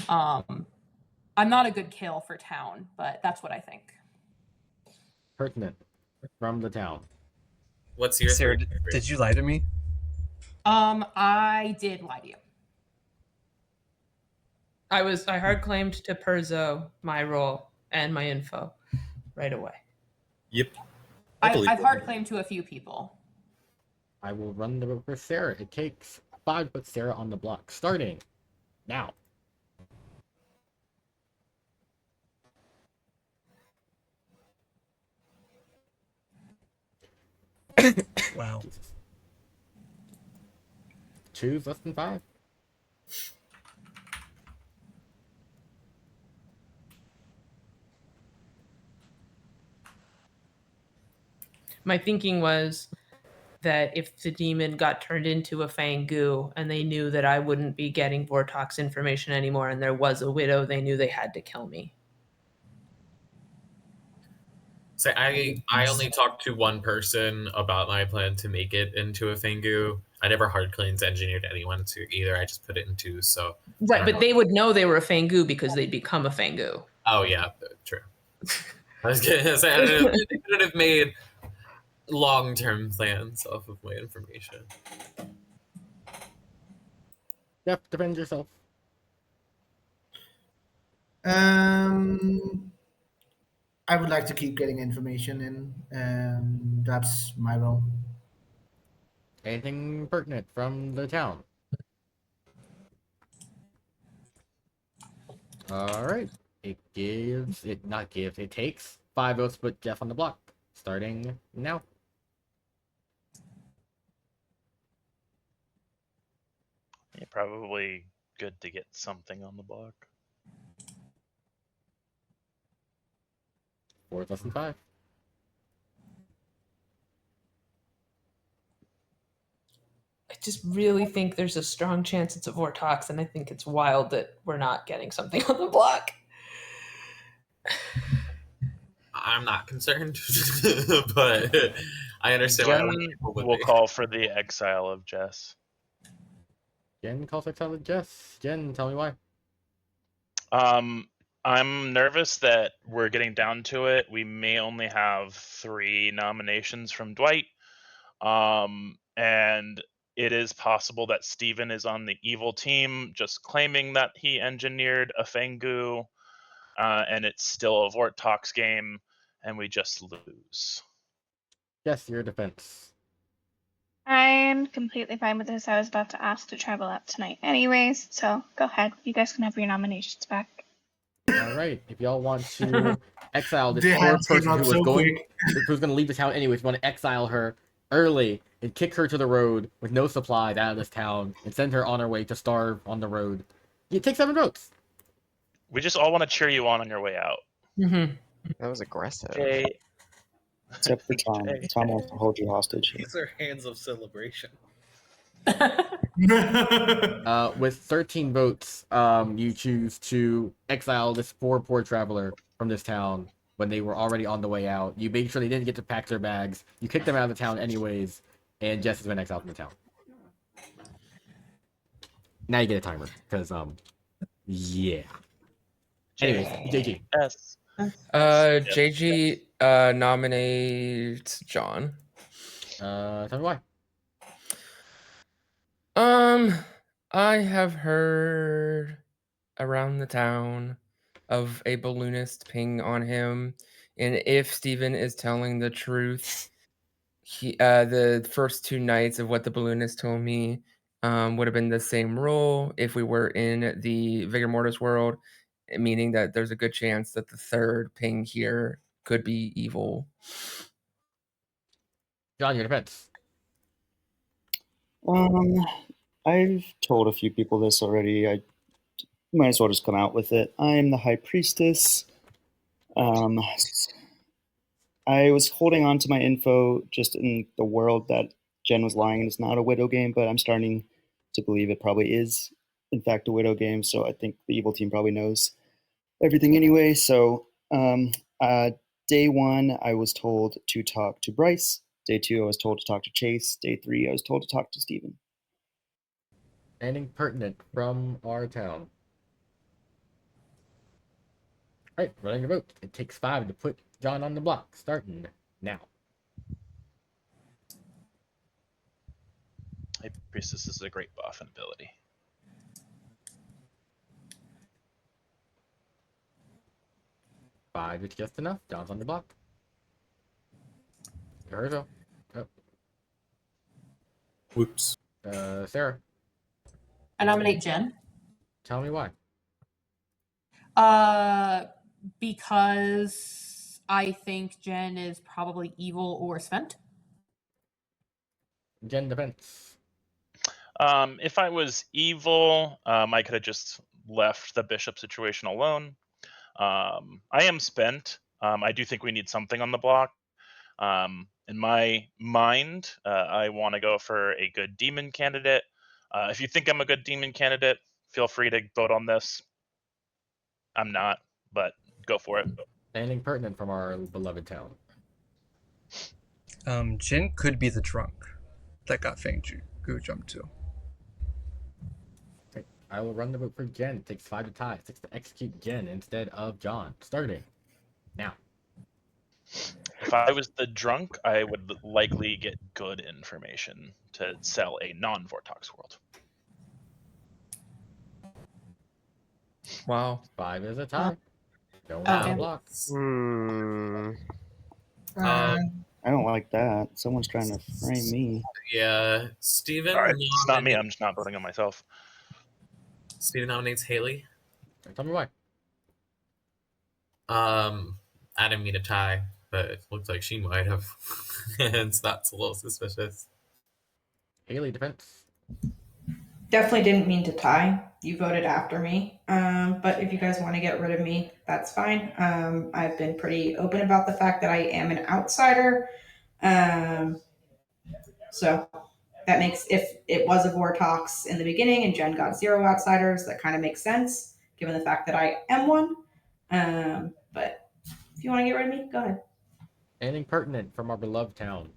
Q: I'm not a good kill for town, but that's what I think.
A: Pertinent from the town.
J: What's your
N: Sarah? Did you lie to me?
Q: I did lie to you.
E: I hard claimed to Perzo my role and my info right away.
J: Yep.
Q: I've hard claimed to a few people.
A: I will run the vote for Sarah. It takes 5 to put Sarah on the block. Starting now.
N: Wow.
A: Jesus. Choose less than 5.
E: My thinking was that if the demon got turned into a Fangu and they knew that I wouldn't be getting Vortox information anymore and there was a widow, they knew they had to kill me.
J: So I only talked to one person about my plan to make it into a Fangu. I never hard cleaned engineered anyone to either. I just put it into so.
E: Right, but they would know they were a Fangu because they'd become a Fangu.
J: Oh yeah, true. I was gonna say I don't know, they could have made long-term plans off of my information.
A: Jeff, defend yourself.
C: I would like to keep getting information in. That's my role.
A: Anything pertinent from the town? All right. It takes 5 votes to put Jeff on the block. Starting now.
U: Yeah, probably good to get something on the block.
A: 4 less than 5.
E: I just really think there's a strong chance it's a Vortox, and I think it's wild that we're not getting something on the block.
J: I'm not concerned, but I understand why
U: Jen
J: other people would
U: will
J: be.
U: call for the exile of Jess.
A: Jen calls exile of Jess. Jen, tell me why.
U: I'm nervous that we're getting down to it. We may only have 3 nominations from Dwight. And it is possible that Steven is on the evil team, just claiming that he engineered a Fangu, and it's still a Vortox game, and we just lose.
A: Yes, your defense.
R: I'm completely fine with this. I was about to ask to travel out tonight anyways, so go ahead. You guys can have your nominations back.
A: All right. If y'all want to exile this
C: The
A: poor
C: hands came
A: person
C: up
A: who's
C: so
A: going
C: quick.
A: to leave the town anyways, want to exile her early and kick her to the road with no supplies out of this town and send her on her way to starve on the road. You take 7 votes.
U: We just all want to cheer you on your way out.
E: Mm-hmm.
T: That was aggressive.
U: Jay.
S: Except for Tom. Tom wants to hold you hostage.
O: These are hands of celebration.
A: With 13 votes, you choose to exile this poor traveler from this town when they were already on the way out. You made sure they didn't get to pack their bags. You kicked them out of the town anyways, and Jess has been exiled from the town. Now you get a timer, because, yeah. Anyways, JG.
U: Yes.
G: JG nominates John.
A: Tell me why.
G: I have heard around the town of a balloonist ping on him, and if Steven is telling the truth, he the first 2 nights of what the balloonist told me would have been the same role if we were in the Vigor Mortis world, meaning that there's a good chance that the 3rd ping here could be evil.
A: John, your defense.
S: I've told a few people this already. I might as well just come out with it. I am the High Priestess. I was holding on to my info just in the world that Jen was lying and it's not a Widow game, but I'm starting to believe it probably is, in fact, a Widow game. So I think the evil team probably knows everything anyway. So day 1, I was told to talk to Bryce. Day 2, I was told to talk to Chase. Day 3, I was told to talk to Steven.
A: Anything pertinent from our town? All right, running your vote. It takes 5 to put John on the block. Starting now.
U: Hey, Priestess, this is a great Boffin ability.
A: Five is just enough. John's on the block. Urzo. Oh.
J: Whoops.
A: Sarah.
Q: I nominate Jen.
A: Tell me why.
Q: Because I think Jen is probably evil or spent.
A: Jen defense.
U: If I was evil, I could have just left the bishop situation alone. I am spent. I do think we need something on the block. In my mind, I want to go for a good demon candidate. If you think I'm a good demon candidate, feel free to vote on this. I'm not, but go for it.
A: Anything pertinent from our beloved town?
N: Jen could be the drunk that got go jump to.
A: Okay. I will run the vote for Jen. It takes 5 to tie, 6 to execute Jen instead of John. Starting now.
U: If I was the drunk, I would likely get good information to sell a non-Vortox world.
G: Wow.
A: 5 is a tie. No one's
Q: Oh,
A: on the
Q: damn.
A: block.
S: I don't like that. Someone's trying to frame me.
J: Yeah, Steven.
U: All right, it's not me. I'm just not voting on myself.
J: Steven nominates Haley.
A: Tell me why.
J: I didn't mean to tie, but it looks like she might have, and that's a little suspicious.
A: Haley, defense.
H: Definitely didn't mean to tie. You voted after me. But if you guys want to get rid of me, that's fine. I've been pretty open about the fact that I am an outsider. So that makes, if it was a Vortox in the beginning and Jen got 0 outsiders, that kind of makes sense given the fact that I am one. But if you want to get rid of me, go ahead.
A: Anything pertinent from our beloved town?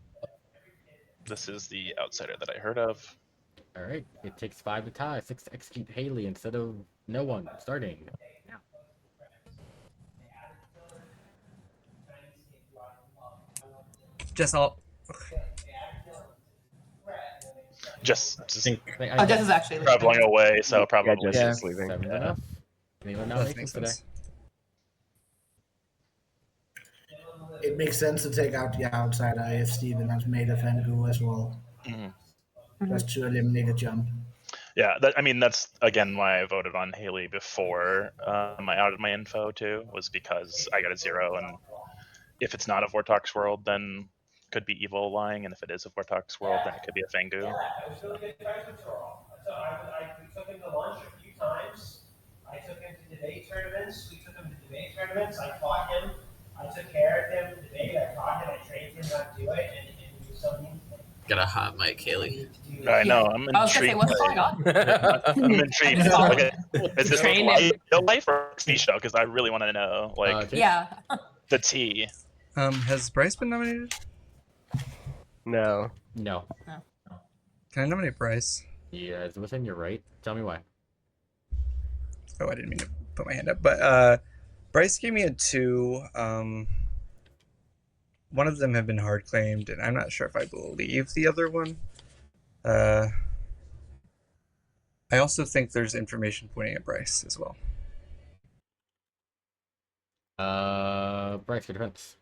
U: This is the outsider that I heard of.
A: All right. It takes 5 to tie, 6 to execute Haley instead of no one. Starting now.
N: Jess, I'll.
U: Just
Q: Oh, Jess is actually leaving.
U: traveling away, so probably
T: Jess is leaving.
A: 7's enough. Anyone nominations today?
C: It makes sense to take out the outsider if Steven has made a Fengu as well. Just to eliminate a jump.
U: Yeah, that's again why I voted on Haley before I outed my info too, was because I got a 0, and if it's not a Vortox world, then it could be evil lying, and if it is a Vortox world, then it could be a Fengu.
K: I was really good friends with Troll. We took him to lunch a few times. I took him to debate tournaments. We took him to debate tournaments. I taught him. I took care of him in debate. I taught him. I trained him how to do it, and he was so mean.
J: Got a hot mic, Haley.
U: I know. I'm
Q: I was gonna say,
U: intrigued.
Q: what's going on?
U: I'm intrigued. Okay, is this real life or TV show? Because I really want to know,
Q: Yeah.
U: the tea.
N: Has Bryce been nominated?
T: No.
A: No.
N: Can I nominate Bryce?
A: Yeah, it's within your right. Tell me why.
N: Oh, I didn't mean to put my hand up, but Bryce gave me a 2. One of them have been hard claimed, and I'm not sure if I believe the other one. I also think there's information pointing at Bryce as well.
A: Bryce, your defense.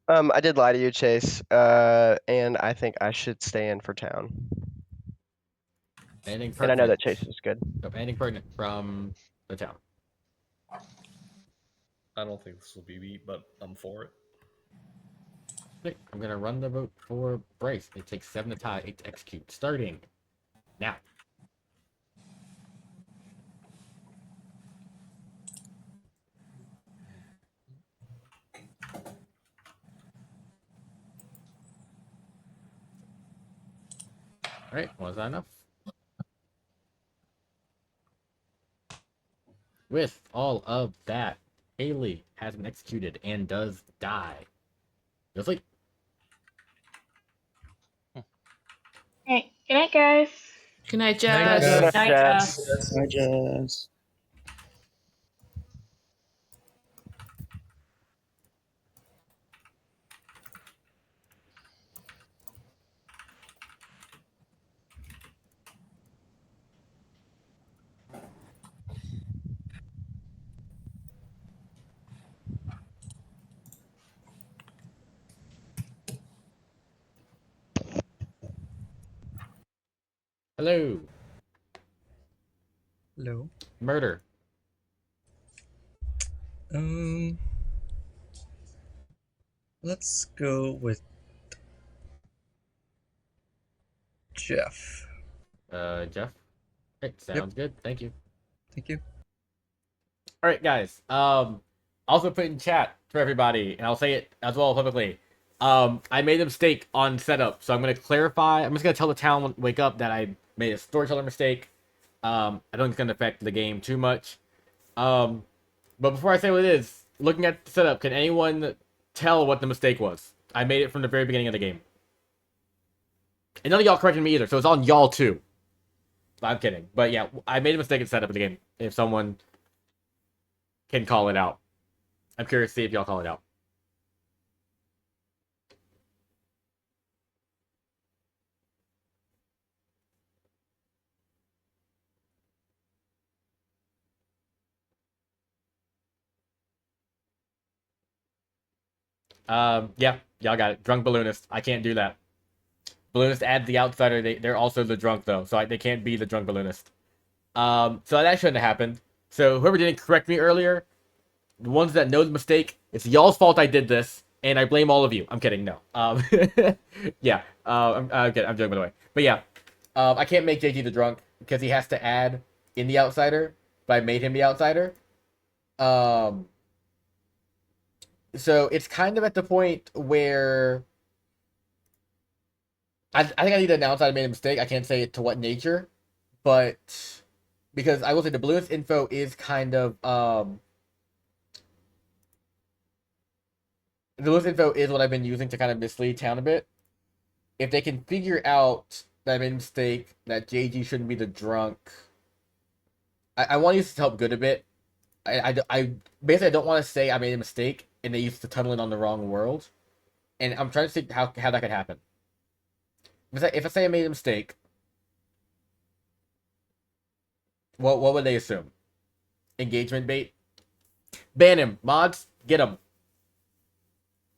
T: I did lie to you, Chase, and I think I should stay in for town.
A: Anything pertinent?
T: And I know that Chase is good.
A: Nope, anything pertinent from the town?
O: I don't think this will be beat, but I'm for it.
A: Okay, I'm gonna run the vote for Bryce. It takes 7 to tie, 8 to execute. Starting now. All right, was that enough? With all of that, Haley has been executed and does die. Go sleep.
R: Alright, good night, guys.
E: Good night,
T: Jess.
E: Jess.
T: Night, Jess. Night, Jess.
A: Hello.
N: Hello.
A: Murder.
N: Let's go with Jeff.
A: Jeff? Okay, sounds good. Thank you.
N: Thank you.
A: All right, guys. Also put in chat for everybody, and I'll say it as well publicly. I made a mistake on setup, so I'm going to clarify. I'm just going to tell the town when wake up that I made a storyteller mistake. I don't think it's going to affect the game too much. But before I say what it is, looking at the setup, can anyone tell what the mistake was? I made it from the very beginning of the game. And none of y'all corrected me either, so it's on y'all too. I'm kidding. But yeah, I made a mistake in setup of the game. If someone can call it out. I'm curious to see if y'all call it out. Yeah, y'all got it. Drunk balloonist. I can't do that. Balloonist adds the outsider. They're also the drunk though, so they can't be the drunk balloonist. So that shouldn't have happened. So whoever didn't correct me earlier, the ones that know the mistake, it's y'all's fault I did this, and I blame all of you. I'm kidding. No. Yeah. I'm kidding. I'm joking by the way. But yeah, I can't make JG the drunk because he has to add in the outsider. But I made him the outsider. So it's kind of at the point where I think I need to announce I made a mistake. I can't say it to what nature, but because I will say the balloonist info is kind of the balloonist info is what I've been using to kind of mislead town a bit. If they can figure out that I made a mistake, that JG shouldn't be the drunk, I want to use this to help good a bit. I basically I don't want to say I made a mistake and they used to tunnel in on the wrong world, and I'm trying to see how that could happen. If I say I made a mistake, what would they assume? Engagement bait? Ban him. Mods, get him.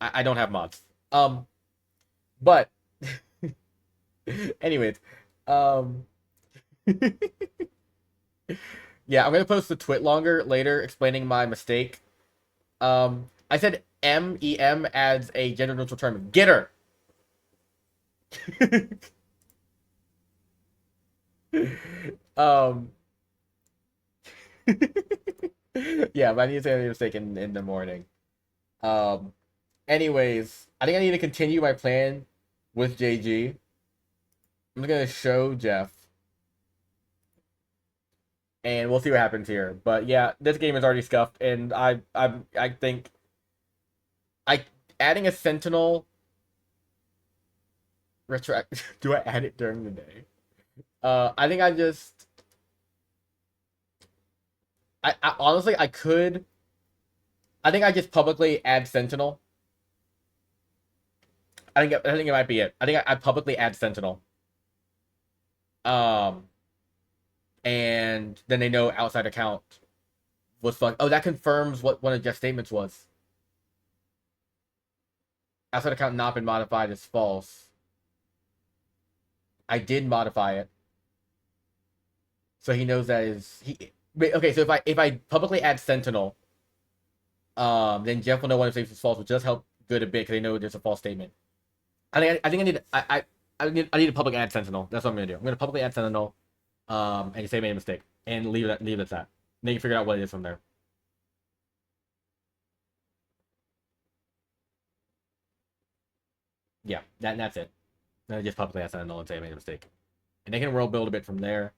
A: I don't have mods. But anyways, yeah, I'm gonna post the twit longer later explaining my mistake. I said MEM adds a gender neutral term. Get her. Yeah, but I need to say I made a mistake in the morning. Anyways, I think I need to continue my plan with JG. I'm gonna show Jeff. And we'll see what happens here. But yeah, this game is already scuffed, and I think adding a sentinel retract. Do I add it during the day? I think I honestly I could. I think I just publicly add sentinel. I think it might be it. I think I publicly add sentinel. And then they know outside account was fun. Oh, that confirms what one of Jeff's statements was. Outside account not been modified is false. I did modify it. So he knows that is he okay, so if I publicly add sentinel, then Jeff will know one of the statements is false, which does help good a bit because they know there's a false statement. I think I need to public add sentinel. That's what I'm gonna do. I'm gonna publicly add sentinel, and just say I made a mistake and leave it at that. Then you can figure out what it is from there. Yeah, that's it. Then I just publicly add sentinel and say I made a mistake, and they can world build a bit from there.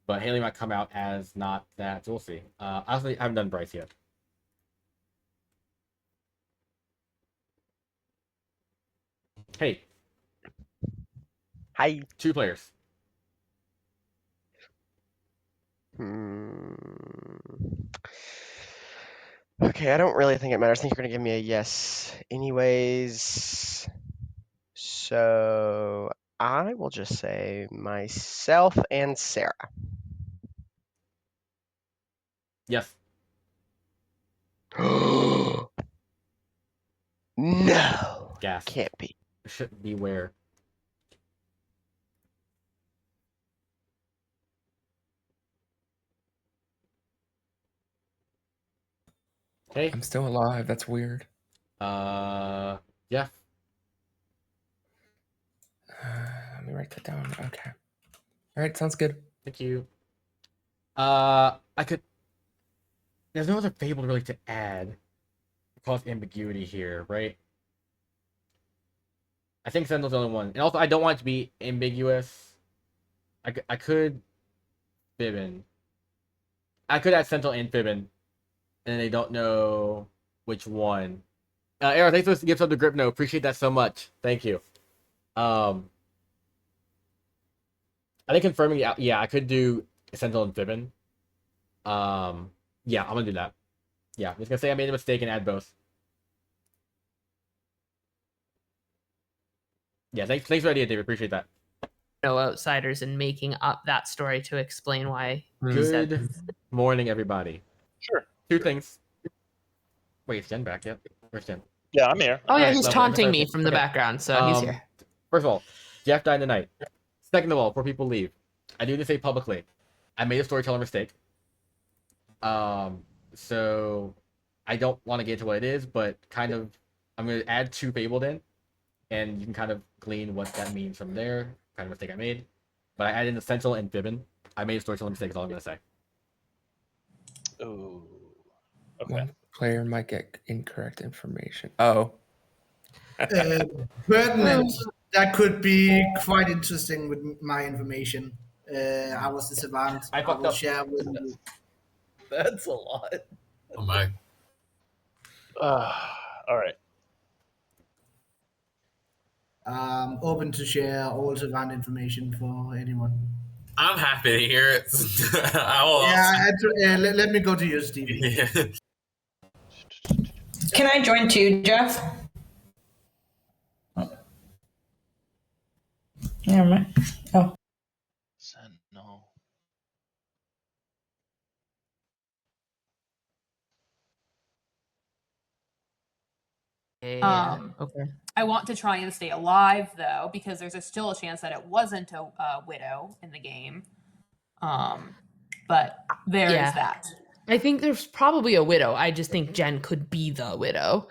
A: But Haley might come out as not that, so we'll see. Honestly, I haven't done Bryce yet. Hey.
T: Hi.
A: 2 players.
T: Okay, I don't really think it matters. I think you're going to give me a yes anyways. So I will just say myself and Sarah.
A: Yes.
T: No.
A: Gas.
T: Can't be.
A: Should beware. Hey.
G: I'm still alive. That's weird.
A: Yeah.
G: Let me write that down. Okay. All right, sounds good.
A: Thank you. I could. There's no other fable really to add. Cause ambiguity here, right? I think Sentinel's the only one, and also I don't want it to be ambiguous. I could Fibbin. I could add Sentinel and Fibbin, and they don't know which one. Aaron, thanks for the gift of the grip. No, appreciate that so much. Thank you. I think confirming, yeah, I could do Sentinel and Fibbin. Yeah, I'm gonna do that. Yeah, I'm just gonna say I made a mistake and add both. Yeah, thanks for the idea, David. Appreciate that.
E: No outsiders and making up that story to explain why.
A: Good morning, everybody.
U: Sure.
A: Two things. Wait, is Jen back yet? Where's Jen?
U: Yeah, I'm here.
E: Oh yeah,
A: Alright,
E: he's
A: lovely.
E: taunting me from the background, so he's here.
A: First of all, Jeff died tonight. Second of all, before people leave, I do need to say publicly, I made a storyteller mistake. So I don't want to get into what it is, but kind of, I'm going to add 2 Fabled in, and you can kind of glean what that means from there. Kind of mistake I made. But I added in Essential and Fibbin. I made a storyteller mistake, is all I'm going to say.
U: Oh. Okay.
G: One player might get incorrect information. Oh.
C: Pertinent. That could be quite interesting with my information. I was the savant. I will share with you.
O: That's a lot.
J: Oh my.
U: All right.
C: Open to share all savant information for anyone.
J: I'm happy to hear it. I will
C: Let me go to you, Stevie.
J: Yeah.
H: Can I join too, Jeff? Never mind. Oh.
U: Sentinel.
E: Okay.
Q: I want to try and stay alive though, because there's still a chance that it wasn't a widow in the game. But there is that.
E: I think there's probably a widow. I just think Jen could be the widow.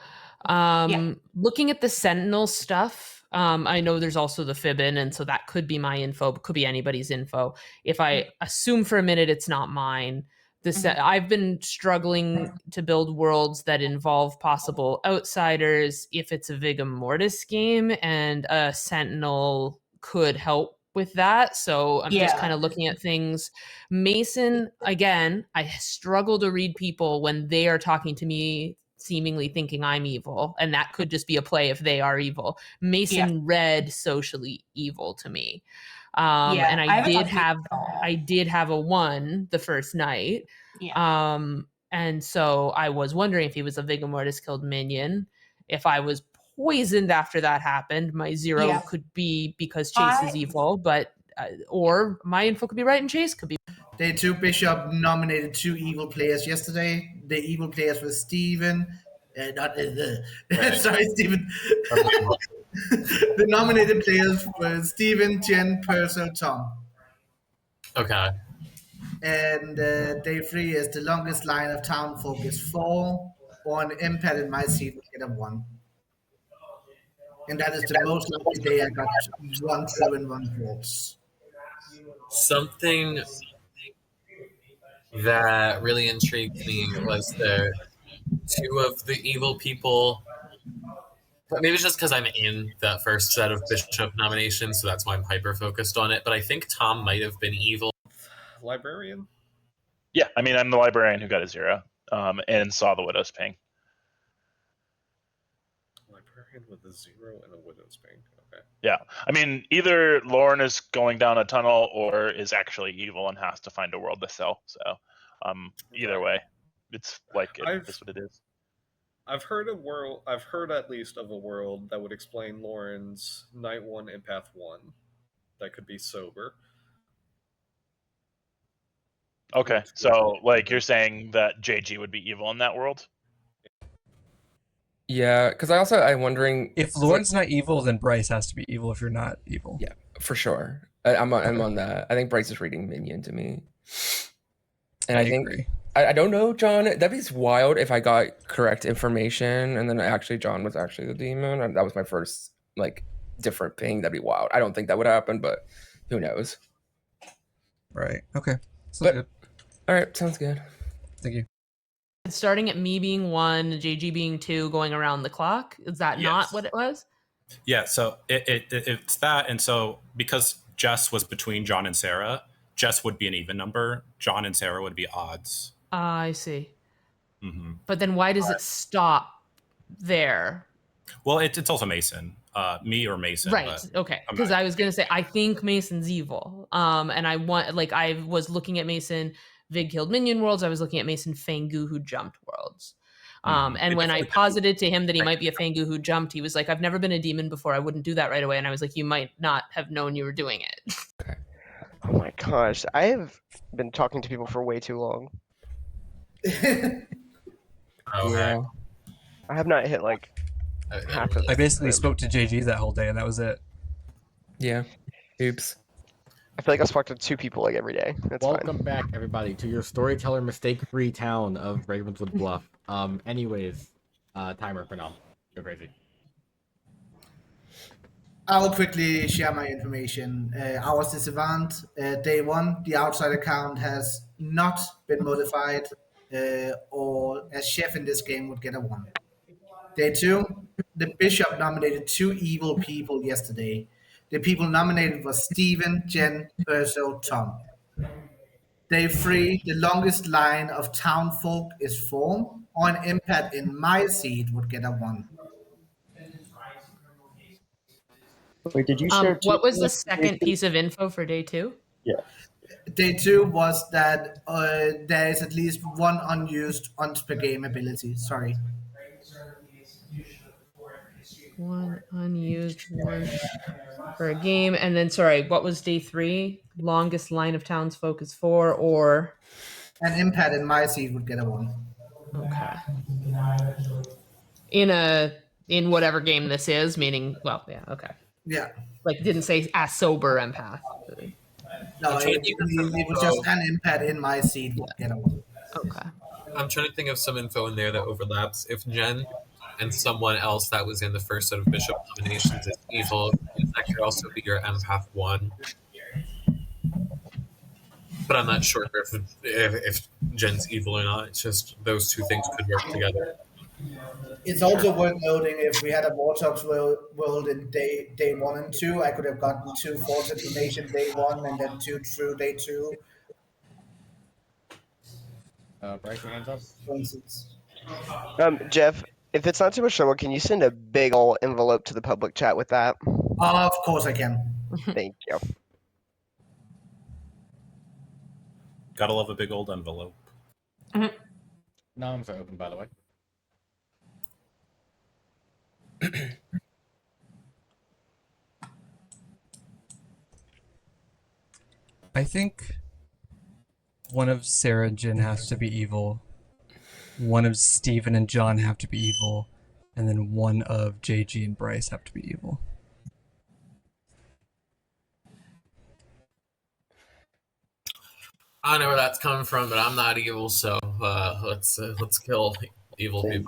E: Looking at the Sentinel stuff, I know there's also the Fibbin, and so that could be my info, but could be anybody's info. If I assume for a minute it's not mine, I've been struggling to build worlds that involve possible outsiders if it's a Vigum Mortis game, and a Sentinel could help with that. So I'm just kind of looking at things. Mason, again, I struggle to read people when they are talking to me seemingly thinking I'm evil, and that could just be a play if they are evil. Mason read socially evil to me. And I did have a 1 the first night. And so I was wondering if he was a Vigum Mortis killed minion. If I was poisoned after that happened, my 0 could be because Chase is evil, but or my info could be right and Chase could be.
C: Day 2 Bishop nominated 2 evil players yesterday. The evil players were Steven. Sorry, Steven. The nominated players were Steven, Jen, Purcell, Tom.
J: Okay.
C: And day 3 is the longest line of townfolk is 4. Or an empath in my seat will get a 1. And that is the most likely day I got 1 true and 1 false.
J: Something that really intrigued me was the 2 of the evil people. But maybe it's just because I'm in that first set of Bishop nominations, so that's why I'm hyper focused on it. But I think Tom might have been evil.
O: Librarian?
U: Yeah, I mean, I'm the librarian who got a 0 and saw the widow's ping.
O: Librarian with a 0 and a widow's ping. Okay.
U: Yeah, I mean, either Lauren is going down a tunnel or is actually evil and has to find a world to sell. So, either way, it's like it's what it is.
O: I've heard at least of a world that would explain Lauren's Night 1 Empath 1 that could be sober.
U: Okay, so like you're saying that JG would be evil in that world?
G: Yeah, because I'm wondering
N: if Lauren's not evil, then Bryce has to be evil. If you're not evil,
G: yeah, for sure. I'm on that. I think Bryce is reading Minion to me, and I think
N: agree.
G: I don't know, John. That'd be wild if I got correct information, and then actually John was actually the demon, and that was my first different ping. That'd be wild. I don't think that would happen, but who knows?
N: Right. Okay. Sounds good.
G: All right. Sounds good.
N: Thank you.
E: Starting at me being 1, JG being 2, going around the clock. Is that not what it was?
M: Yeah, so it's that. And so because Jess was between John and Sarah, Jess would be an even number. John and Sarah would be odds.
E: I see.
M: Mm-hmm.
E: But then why does it stop there?
M: Well, it's also Mason. me or Mason.
E: Right.
M: But
E: Okay.
M: I'm
E: Because
M: not-
E: I was gonna say I think Mason's evil. And I want I was looking at Mason Vig killed minion worlds. I was looking at Mason Fangu who jumped worlds. And
M: It
E: when I
M: definitely-
E: posited to him that he might be a Fangu who jumped, he was like, "I've never been a demon before. I wouldn't do that right away." And I was like, "You might not have known you were doing it."
T: Oh my gosh, I have been talking to people for way too long.
J: Oh,
T: Yeah.
J: heck.
T: I have not hit like half of
N: I basically
T: them.
N: spoke to JG that whole day, and that was it.
G: Yeah. Oops.
T: I feel like I spoke to 2 people like every day. That's
A: Welcome
T: fine.
A: back, everybody, to your storyteller mistake-free town of Ravenswood Bluff. Anyways, timer for now. Go crazy.
C: I'll quickly share my information. I was the savant. Day 1, the outside account has not been modified, or as chef in this game would get a 1. Day 2, the bishop nominated 2 evil people yesterday. The people nominated was Stephen, Jen, Perso, Tom. Day 3, the longest line of town folk is formed, or an empath in my seat would get a 1.
T: Wait, did you share 2?
E: What was the second piece of info for day 2?
T: Yeah.
C: Day 2 was that there is at least 1 unused once per game ability. Sorry.
E: 1 unused once per game. And then, sorry, what was day 3? Longest line of townsfolk is 4, or
C: An empath in my seat would get a 1.
E: okay. In whatever game this is, meaning, well, yeah, okay.
C: Yeah.
E: Like, didn't say a sober empath.
C: No, it was just an empath in my seat would get a 1.
E: Okay.
J: I'm trying to think of some info in there that overlaps. If Jen and someone else that was in the first set of bishop nominations is evil, that could also be your empath 1. But I'm not sure if Jen's evil or not. It's just those 2 things could work together.
C: It's also worth noting if we had a Vortex world in day 1 and 2, I could have gotten 2 false information day 1 and then 2 true day 2.
A: Bryce, your hands up.
C: For instance.
T: Jeff, if it's not too much trouble, can you send a big ol' envelope to the public chat with that?
C: Of course I can.
T: Thank you.
M: Gotta love a big old envelope.
A: Noms are open, by the way.
N: I think one of Sarah and Jen has to be evil. One of Steven and John have to be evil. And then one of JG and Bryce have to be evil.
J: I don't know where that's coming from, but I'm not evil, so let's kill evil people.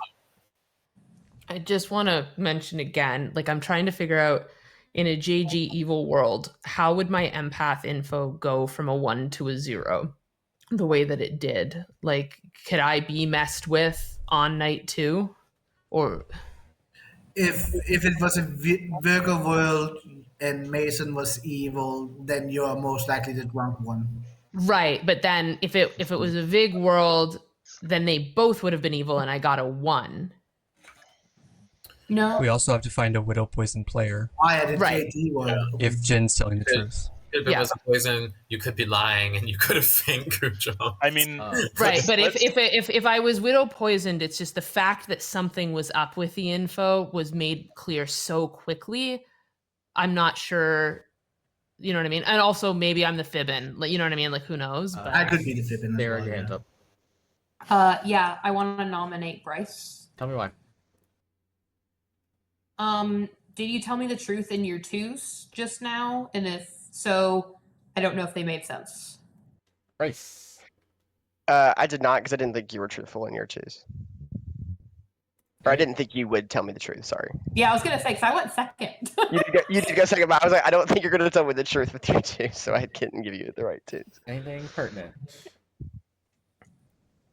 E: I just want to mention again, like, I'm trying to figure out in a JG evil world, how would my empath info go from a 1 to a 0 the way that it did? Like, could I be messed with on night 2? Or
C: If it was a Virgo world and Mason was evil, then you are most likely the drunk one.
E: right, but then if it was a Vig world, then they both would have been evil and I got a 1.
Q: No.
N: We also have to find a widow poison player.
C: I had a
E: Right.
C: JD world.
N: If Jen's telling the truth.
J: If it was a poison, you could be lying, and you could have faint Cujo.
U: I mean,
E: Right, but if I was widow poisoned, it's just the fact that something was up with the info was made clear so quickly. I'm not sure, you know what I mean. And also maybe I'm the fibbin, like, you know what I mean. Like, who knows? But
C: I could be the fibbin.
A: Sarah, your hands up.
Q: Yeah, I want to nominate Bryce.
A: Tell me why.
Q: Did you tell me the truth in your 2s just now? And if so, I don't know if they made sense.
A: Bryce.
T: I did not, because I didn't think you were truthful in your 2s. Or I didn't think you would tell me the truth. Sorry.
Q: Yeah, I was gonna say because I went second.
T: You did go second, but I was like, I don't think you're gonna tell me the truth with your 2s, so I couldn't give you the right 2s.
A: Anything pertinent?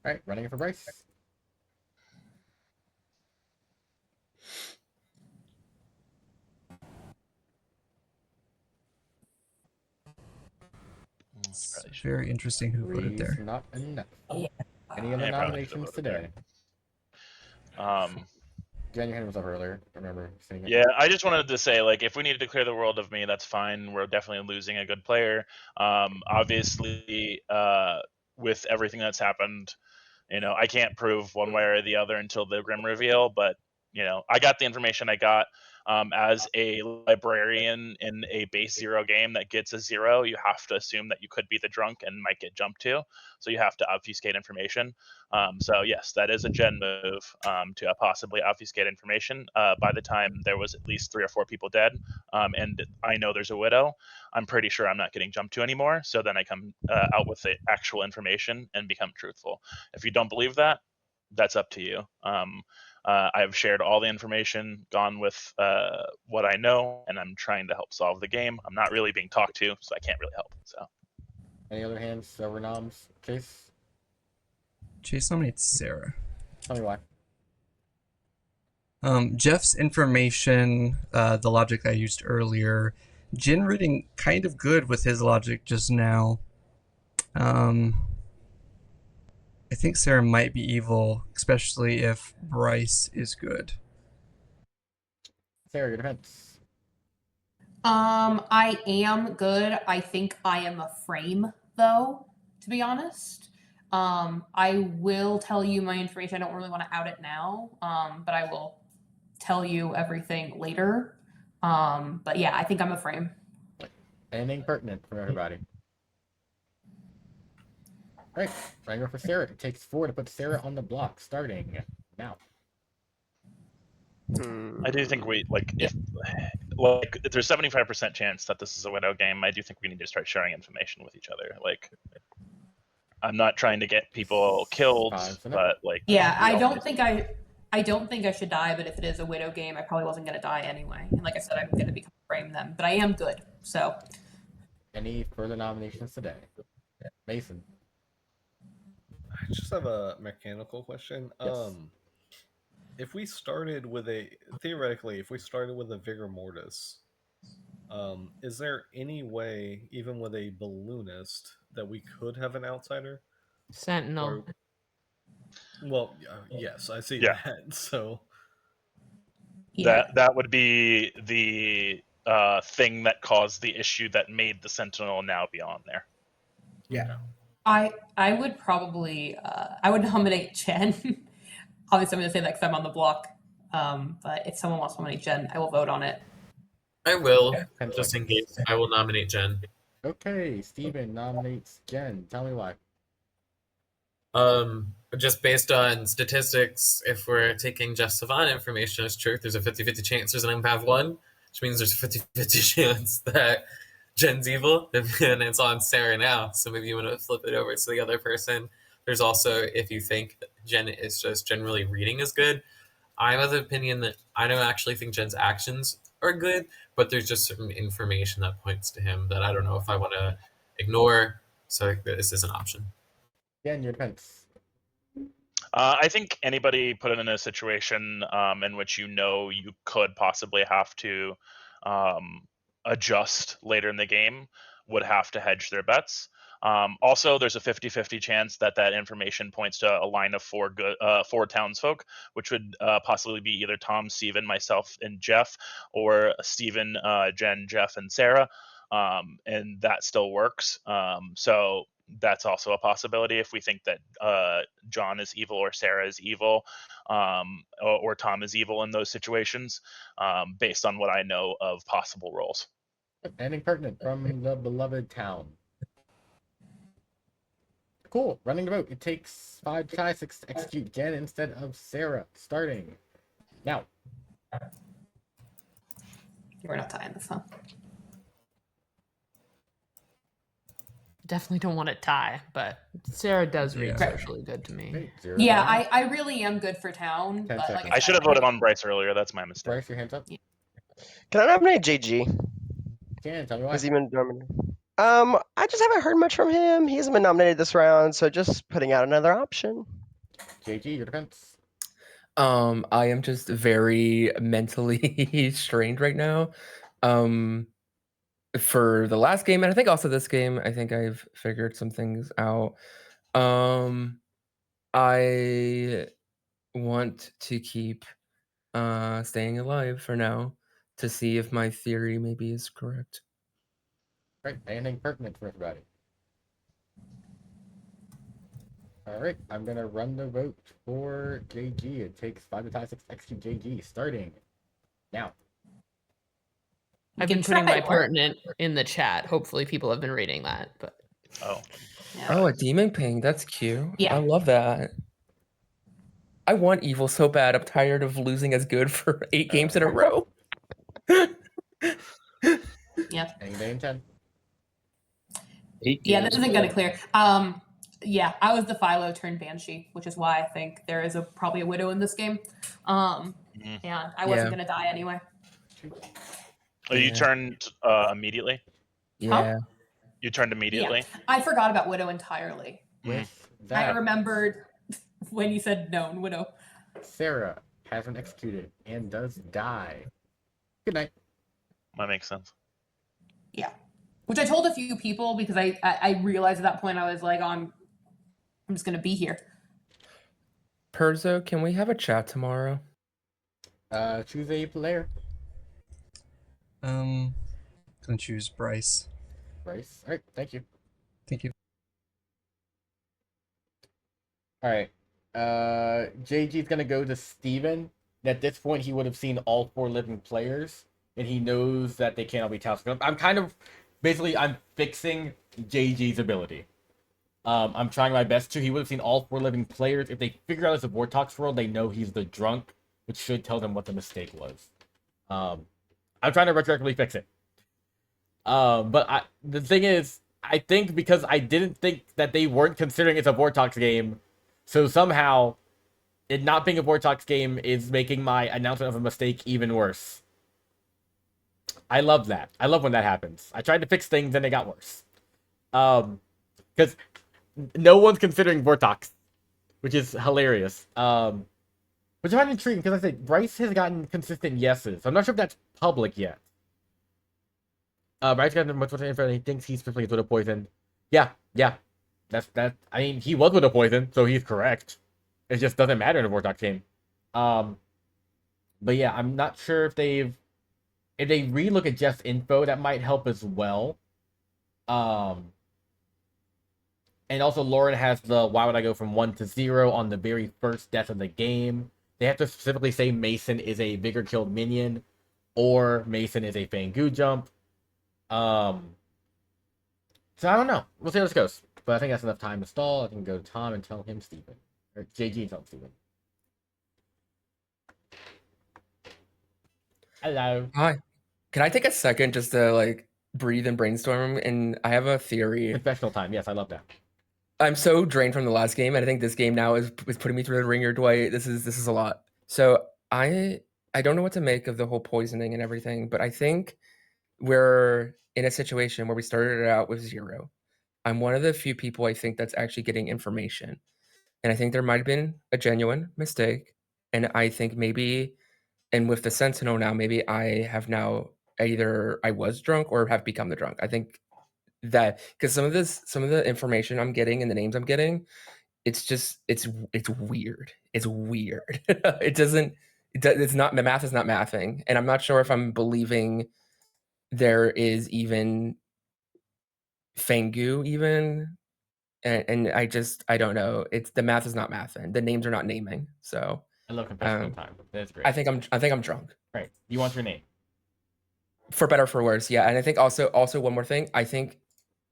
A: All right, running it for Bryce.
N: It's very interesting who voted there.
A: Not enough. Any other
U: Yeah,
A: nominations today? Jen, your hand was up earlier. I remember seeing it.
U: Yeah, I just wanted to say, like, if we needed to clear the world of me, that's fine. We're definitely losing a good player. Obviously, with everything that's happened, I can't prove one way or the other until the grim reveal, but I got the information I got. As a librarian in a base 0 game that gets a 0, you have to assume that you could be the drunk and might get jumped to, so you have to obfuscate information. So yes, that is a Jen move, to possibly obfuscate information. By the time there was at least 3 or 4 people dead, and I know there's a widow, I'm pretty sure I'm not getting jumped to anymore, so then I come out with the actual information and become truthful. If you don't believe that, that's up to you. I've shared all the information, gone with what I know, and I'm trying to help solve the game. I'm not really being talked to, so I can't really help. So,
A: any other hands over noms? Chase?
N: Chase nominates Sarah.
A: Tell me why.
N: Jeff's information, the logic I used earlier, Jin reading kind of good with his logic just now. I think Sarah might be evil, especially if Bryce is good.
A: Sarah, your defense.
Q: I am good. I think I am a frame, though, to be honest. I will tell you my information. I don't really want to out it now, but I will tell you everything later. But yeah, I think I'm a frame.
A: Anything pertinent from everybody? All right, trying to go for Sarah. It takes 4 to put Sarah on the block, starting now.
U: I do think we if there's 75% chance that this is a widow game. I do think we need to start sharing information with each other. Like, I'm not trying to get people killed, but like,
Q: yeah, I don't think I should die. But if it is a widow game, I probably wasn't going to die anyway. And like I said, I'm going to become a frame then. But I am good. So,
A: any further nominations today? Mason.
O: I just have a mechanical question.
A: Yes.
O: If we started with theoretically, if we started with a Vigor Mortis, is there any way, even with a balloonist, that we could have an outsider?
E: Sentinel.
O: Well, yes, I see that. So
U: that would be the thing that caused the issue that made the Sentinel now be on there.
C: Yeah.
Q: I would probably I would nominate Jen. Obviously, I'm going to say that because I'm on the block. But if someone wants to nominate Jen, I will vote on it.
J: I will, just in case. I will nominate Jen.
A: Okay, Steven nominates Jen. Tell me why.
J: Just based on statistics, if we're taking Jeff Savant information as truth, there's a 50-50 chance there's an empath 1, which means there's a 50-50 chance that Jen's evil, and it's on Sarah now, so maybe you want to flip it over to the other person. There's also, if you think that Jen is just generally reading is good, I'm of the opinion that I don't actually think Jen's actions are good, but there's just certain information that points to him that I don't know if I want to ignore, so this is an option.
A: Jen, your defense.
U: I think anybody put in a situation in which you could possibly have to adjust later in the game would have to hedge their bets. Also, there's a 50-50 chance that information points to a line of 4 townsfolk, which would possibly be either Tom, Steven, myself, and Jeff, or Steven, Jen, Jeff, and Sarah. And that still works. So that's also a possibility if we think that John is evil or Sarah is evil, or Tom is evil in those situations, based on what I know of possible roles.
A: Anything pertinent from the beloved town? Cool. Running the vote. It takes 5 tries to execute Jen instead of Sarah. Starting now.
Q: We're not tying this, huh?
E: Definitely don't want to tie, but Sarah does read socially good to me.
Q: Yeah, I really am good for town. But like
U: I should have voted on Bryce earlier. That's my mistake.
A: Bryce, your hands up.
T: Can I nominate JG?
A: Can tell me why.
T: Has he been nominated? I just haven't heard much from him. He hasn't been nominated this round, so just putting out another option.
A: JG, your defense.
G: I am just very mentally strained right now. For the last game, and I think also this game, I think I've figured some things out. I want to keep staying alive for now to see if my theory maybe is correct.
A: Right, anything pertinent for everybody? Alright, I'm gonna run the vote for JG. It takes 5 to tie 6 XQ JG, starting now.
E: I've been putting my pertinent in the chat. Hopefully people have been reading that, but
G: Oh, a demon ping. That's cute.
E: Yeah.
G: I love that. I want evil so bad. I'm tired of losing as good for 8 games in a row.
Q: Yeah.
A: Any day in 10.
Q: Yeah, this isn't gonna clear. Yeah, I was the Philo turned Banshee, which is why I think there is probably a widow in this game. And I wasn't
G: Yeah.
Q: gonna die anyway.
U: Oh, you turned immediately?
G: Yeah.
U: You turned immediately?
Q: Yeah, I forgot about widow entirely.
A: With
Q: I
A: that,
Q: remembered when you said known widow.
A: Sarah has been executed and does die. Good night.
U: That makes sense.
Q: Yeah, which I told a few people because I realized at that point I was like, I'm just gonna be here.
G: Perzo, can we have a chat tomorrow?
A: Choose a player.
N: Gonna choose Bryce.
A: Bryce. Alright, thank you.
N: Thank you.
A: Alright. JG's gonna go to Steven. At this point, he would have seen all 4 living players, and he knows that they can't all be Townsend. I'm kind of, basically, I'm fixing JG's ability. I'm trying my best to. He would have seen all 4 living players. If they figure out it's a Vortox world, they know he's the drunk, which should tell them what the mistake was. I'm trying to retroactively fix it. But the thing is, I think because I didn't think that they weren't considering it's a Vortox game, so somehow it not being a Vortox game is making my announcement of a mistake even worse. I love that. I love when that happens. I tried to fix things and they got worse. Because no one's considering Vortox, which is hilarious. Which I find intriguing because I say Bryce has gotten consistent yeses. I'm not sure if that's public yet. Bryce got much more info and he thinks he's specifically with a poison. Yeah. That's I mean, he was with a poison, so he's correct. It just doesn't matter in a Vortox game. But yeah, I'm not sure if they relook at Jeff's info, that might help as well. And also Lauren has the why would I go from 1 to 0 on the very first death of the game. They have to specifically say Mason is a Vigor killed minion or Mason is a Fangu jump. So I don't know. We'll see how this goes. But I think that's enough time to stall. I can go to Tom and tell him Steven. Or JG and tell him Steven. Hello.
G: Hi. Can I take a second just to breathe and brainstorm? And I have a theory.
A: Confessional time. Yes, I love that.
G: I'm so drained from the last game, and I think this game now is putting me through the ringer, Dwight. This is a lot. So I don't know what to make of the whole poisoning and everything, but I think we're in a situation where we started it out with 0. I'm one of the few people I think that's actually getting information. And I think there might have been a genuine mistake. And I think maybe, and with the Sentinel now, maybe I have now either I was drunk or have become the drunk. I think that because some of the information I'm getting and the names I'm getting, it's weird. It's weird. It's not, the math is not mathing. And I'm not sure if I'm believing there is even Fangu even. And I don't know. It's the math is not mathing. The names are not naming. So
A: I love confessional time. That's great.
G: I think I'm drunk.
A: Right. You want your name.
G: For better or for worse, yeah. And I think also one more thing. I think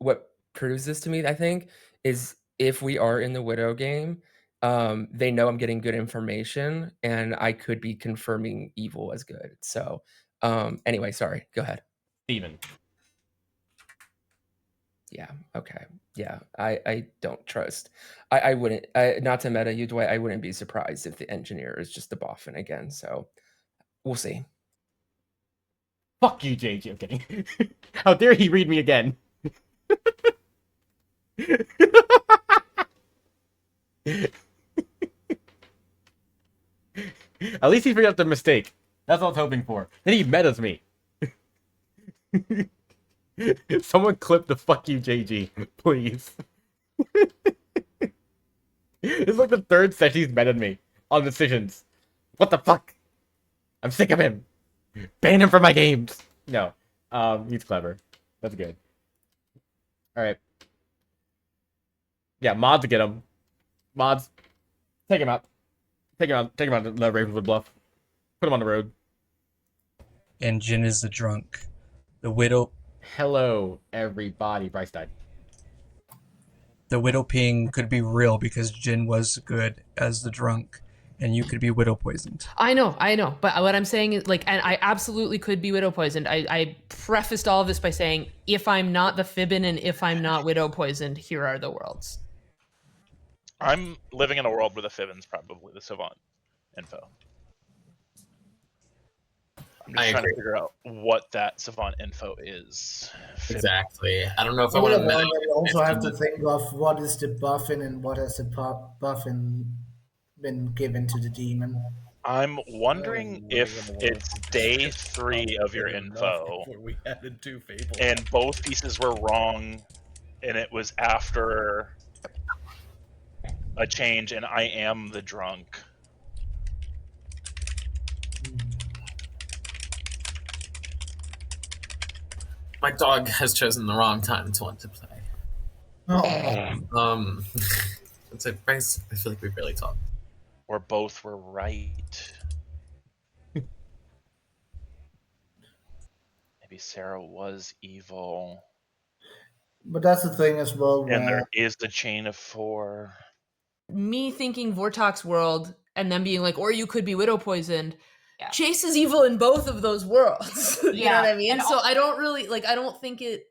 G: what proves this to me, I think, is if we are in the Widow game, they know I'm getting good information and I could be confirming evil as good. So anyway, sorry. Go ahead.
A: Steven.
G: Yeah. Okay. Yeah. I don't trust. I wouldn't. Not to meta you, Dwight. I wouldn't be surprised if the engineer is just the Boffin again. So we'll see.
A: Fuck you, JG. I'm kidding. How dare he read me again? At least he figured out the mistake. That's what I was hoping for. Then he metas me. Someone clip the fuck you, JG, please. This is like the 3rd session he's meted me on decisions. What the fuck? I'm sick of him. Ban him from my games. No. He's clever. That's good. All right. Yeah, mods get him. Mods, take him out. Take him out. Take him out to the Ravenswood Bluff. Put him on the road.
N: And Jin is the drunk. The widow.
A: Hello, everybody. Bryce died.
N: The widow ping could be real because Jin was good as the drunk, and you could be widow poisoned.
E: I know. But what I'm saying is, like, and I absolutely could be widow poisoned. I prefaced all of this by saying, if I'm not the Fibbin and if I'm not widow poisoned, here are the worlds.
U: I'm living in a world where the Fibbin's probably the savant info. I'm just trying to figure out what that savant info is.
J: Exactly. I don't know if I
C: Well,
J: want to.
C: we also have to think of what is the Boffin and what has the Boffin been given to the demon.
U: I'm wondering if it's day 3 of your info,
O: We added 2 fables.
U: and both pieces were wrong, and it was after a change, and I am the drunk.
J: My dog has chosen the wrong time to want to play.
C: Oh.
J: It's like Bryce. I feel like we barely talked.
U: Or both were right. Maybe Sarah was evil.
C: But that's the thing as well.
U: And there
C: Where
U: is the chain of 4.
E: Me thinking Vortox world and then being like, or you could be widow poisoned. Yeah. Chase is evil in both of those worlds. You know what I mean? And so I don't really I don't think it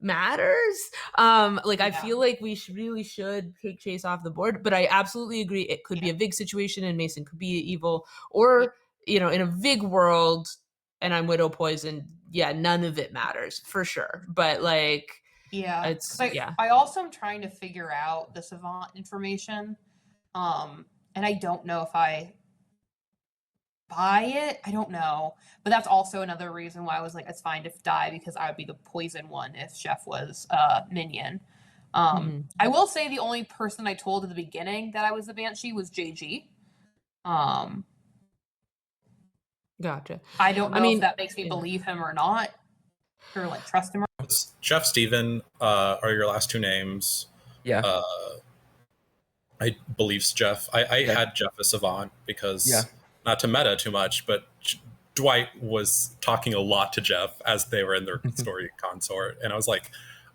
E: matters. I feel like we really should take Chase off the board, but I absolutely agree. It could be a Vig situation and Mason could be evil, or in a Vig world and I'm widow poisoned. Yeah, none of it matters for sure. But it's
Q: I also am trying to figure out the savant information, and I don't know if I buy it. I don't know, but that's also another reason why I was like, it's fine to die because I would be the poison one if Chef was minion. I will say the only person I told at the beginning that I was the Banshee was JG.
E: Gotcha.
Q: I don't know if that makes me believe him or not, or trust him.
M: Jeff, Steven are your last 2 names.
G: Yeah.
M: I believe Jeff. I had Jeff as Savant because, not to meta too much, but Dwight was talking a lot to Jeff as they were in their story consort. And I was like,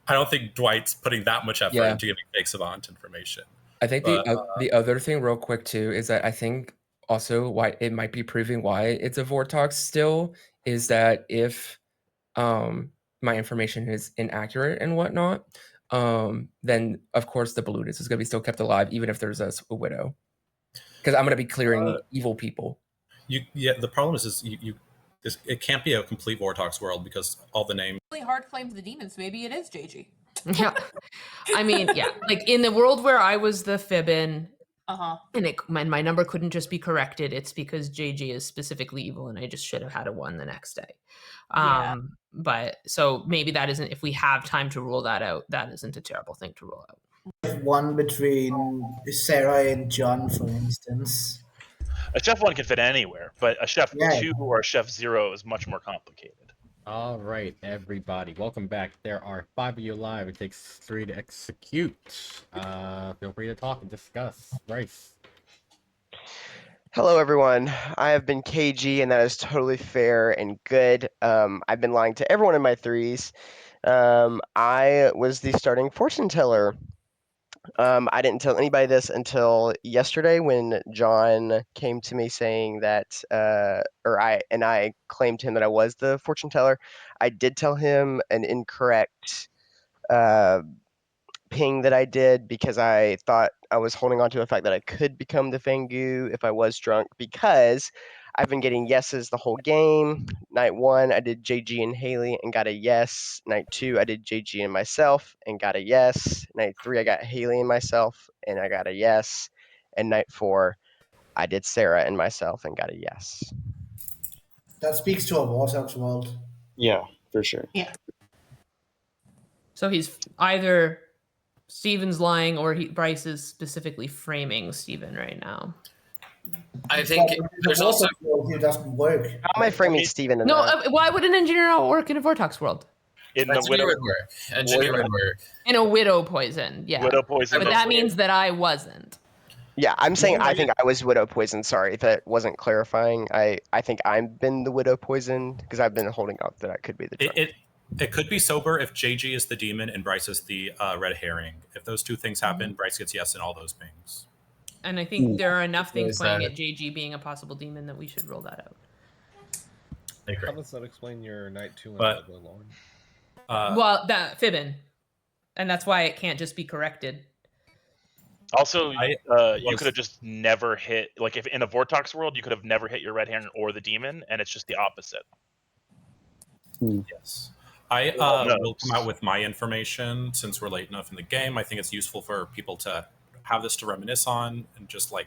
M: I don't think Dwight's putting that much effort into giving fake Savant information.
G: I think the other thing real quick too is that I think also why it might be proving why it's a Vortox still is that if my information is inaccurate and whatnot, then of course the balloonist is going to be still kept alive even if there's a widow, because I'm going to be clearing evil people.
M: The problem is it can't be a complete Vortox world because all the names.
Q: Really hard claim to the demons. Maybe it is JG.
E: Yeah, I mean, yeah, in the world where I was the Fibbin, and my number couldn't just be corrected. It's because JG is specifically evil, and I just should have had a 1 the next day. But so maybe that isn't. If we have time to rule that out, that isn't a terrible thing to rule out.
C: 1 between Sarah and John, for instance.
U: A Chef 1 can fit anywhere, but a Chef 2 or a Chef 0 is much more complicated.
A: All right, everybody, welcome back. There are 5 of you live. It takes 3 to execute. Feel free to talk and discuss. Bryce.
T: Hello, everyone. I have been KG, and that is totally fair and good. I've been lying to everyone in my 3s. I was the starting fortune teller. I didn't tell anybody this until yesterday when John came to me saying that, I claimed to him that I was the fortune teller. I did tell him an incorrect ping that I did because I thought I was holding on to the fact that I could become the Fangu if I was drunk, because I've been getting yeses the whole game. Night 1, I did JG and Haley and got a yes. Night 2, I did JG and myself and got a yes. Night 3, I got Haley and myself and I got a yes. And night 4, I did Sarah and myself and got a yes.
C: That speaks to a Vortox world.
S: Yeah, for sure.
Q: Yeah.
E: So he's either Steven's lying or Bryce is specifically framing Steven right now.
J: I think there's also
C: it doesn't work.
T: How am I framing Steven in
E: No,
T: that?
E: why would an engineer not work in a Vortox world?
U: In the
J: engineer
U: widow
J: would work. Engineer would work.
E: In a widow poison, yeah.
U: Widow poison
E: But
U: does
E: that
U: work.
E: means that I wasn't.
T: Yeah, I'm saying I think I was widow poison. Sorry if that wasn't clarifying. I think I've been the widow poison because I've been holding out that I could be the drunk.
M: It could be sober if JG is the demon and Bryce is the red herring. If those two things happen, Bryce gets yes in all those pings.
E: And I think there are enough things
M: Is
E: pointing
M: that-
E: at JG being a possible demon that we should roll that out.
O: How does that explain your night 2 and
M: But-
O: Lauren?
E: Well, that Fibbin. And that's why it can't just be corrected.
U: Also, you could have just never hit, like if in a Vortox world, you could have never hit your red herring or the demon, and it's just the opposite.
M: Yes. I will come out with my information since we're late enough in the game. I think it's useful for people to have this to reminisce on and just like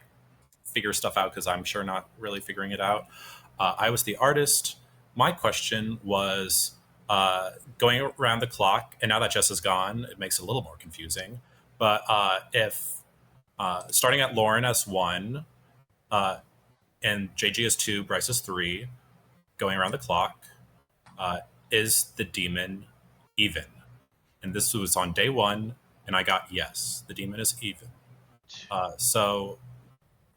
M: figure stuff out because I'm sure not really figuring it out. I was the artist. My question was going around the clock, and now that Jess is gone, it makes it a little more confusing. But if starting at Lauren as 1, and JG is 2, Bryce is 3, going around the clock, is the demon even? And this was on day 1, and I got yes, the demon is even. So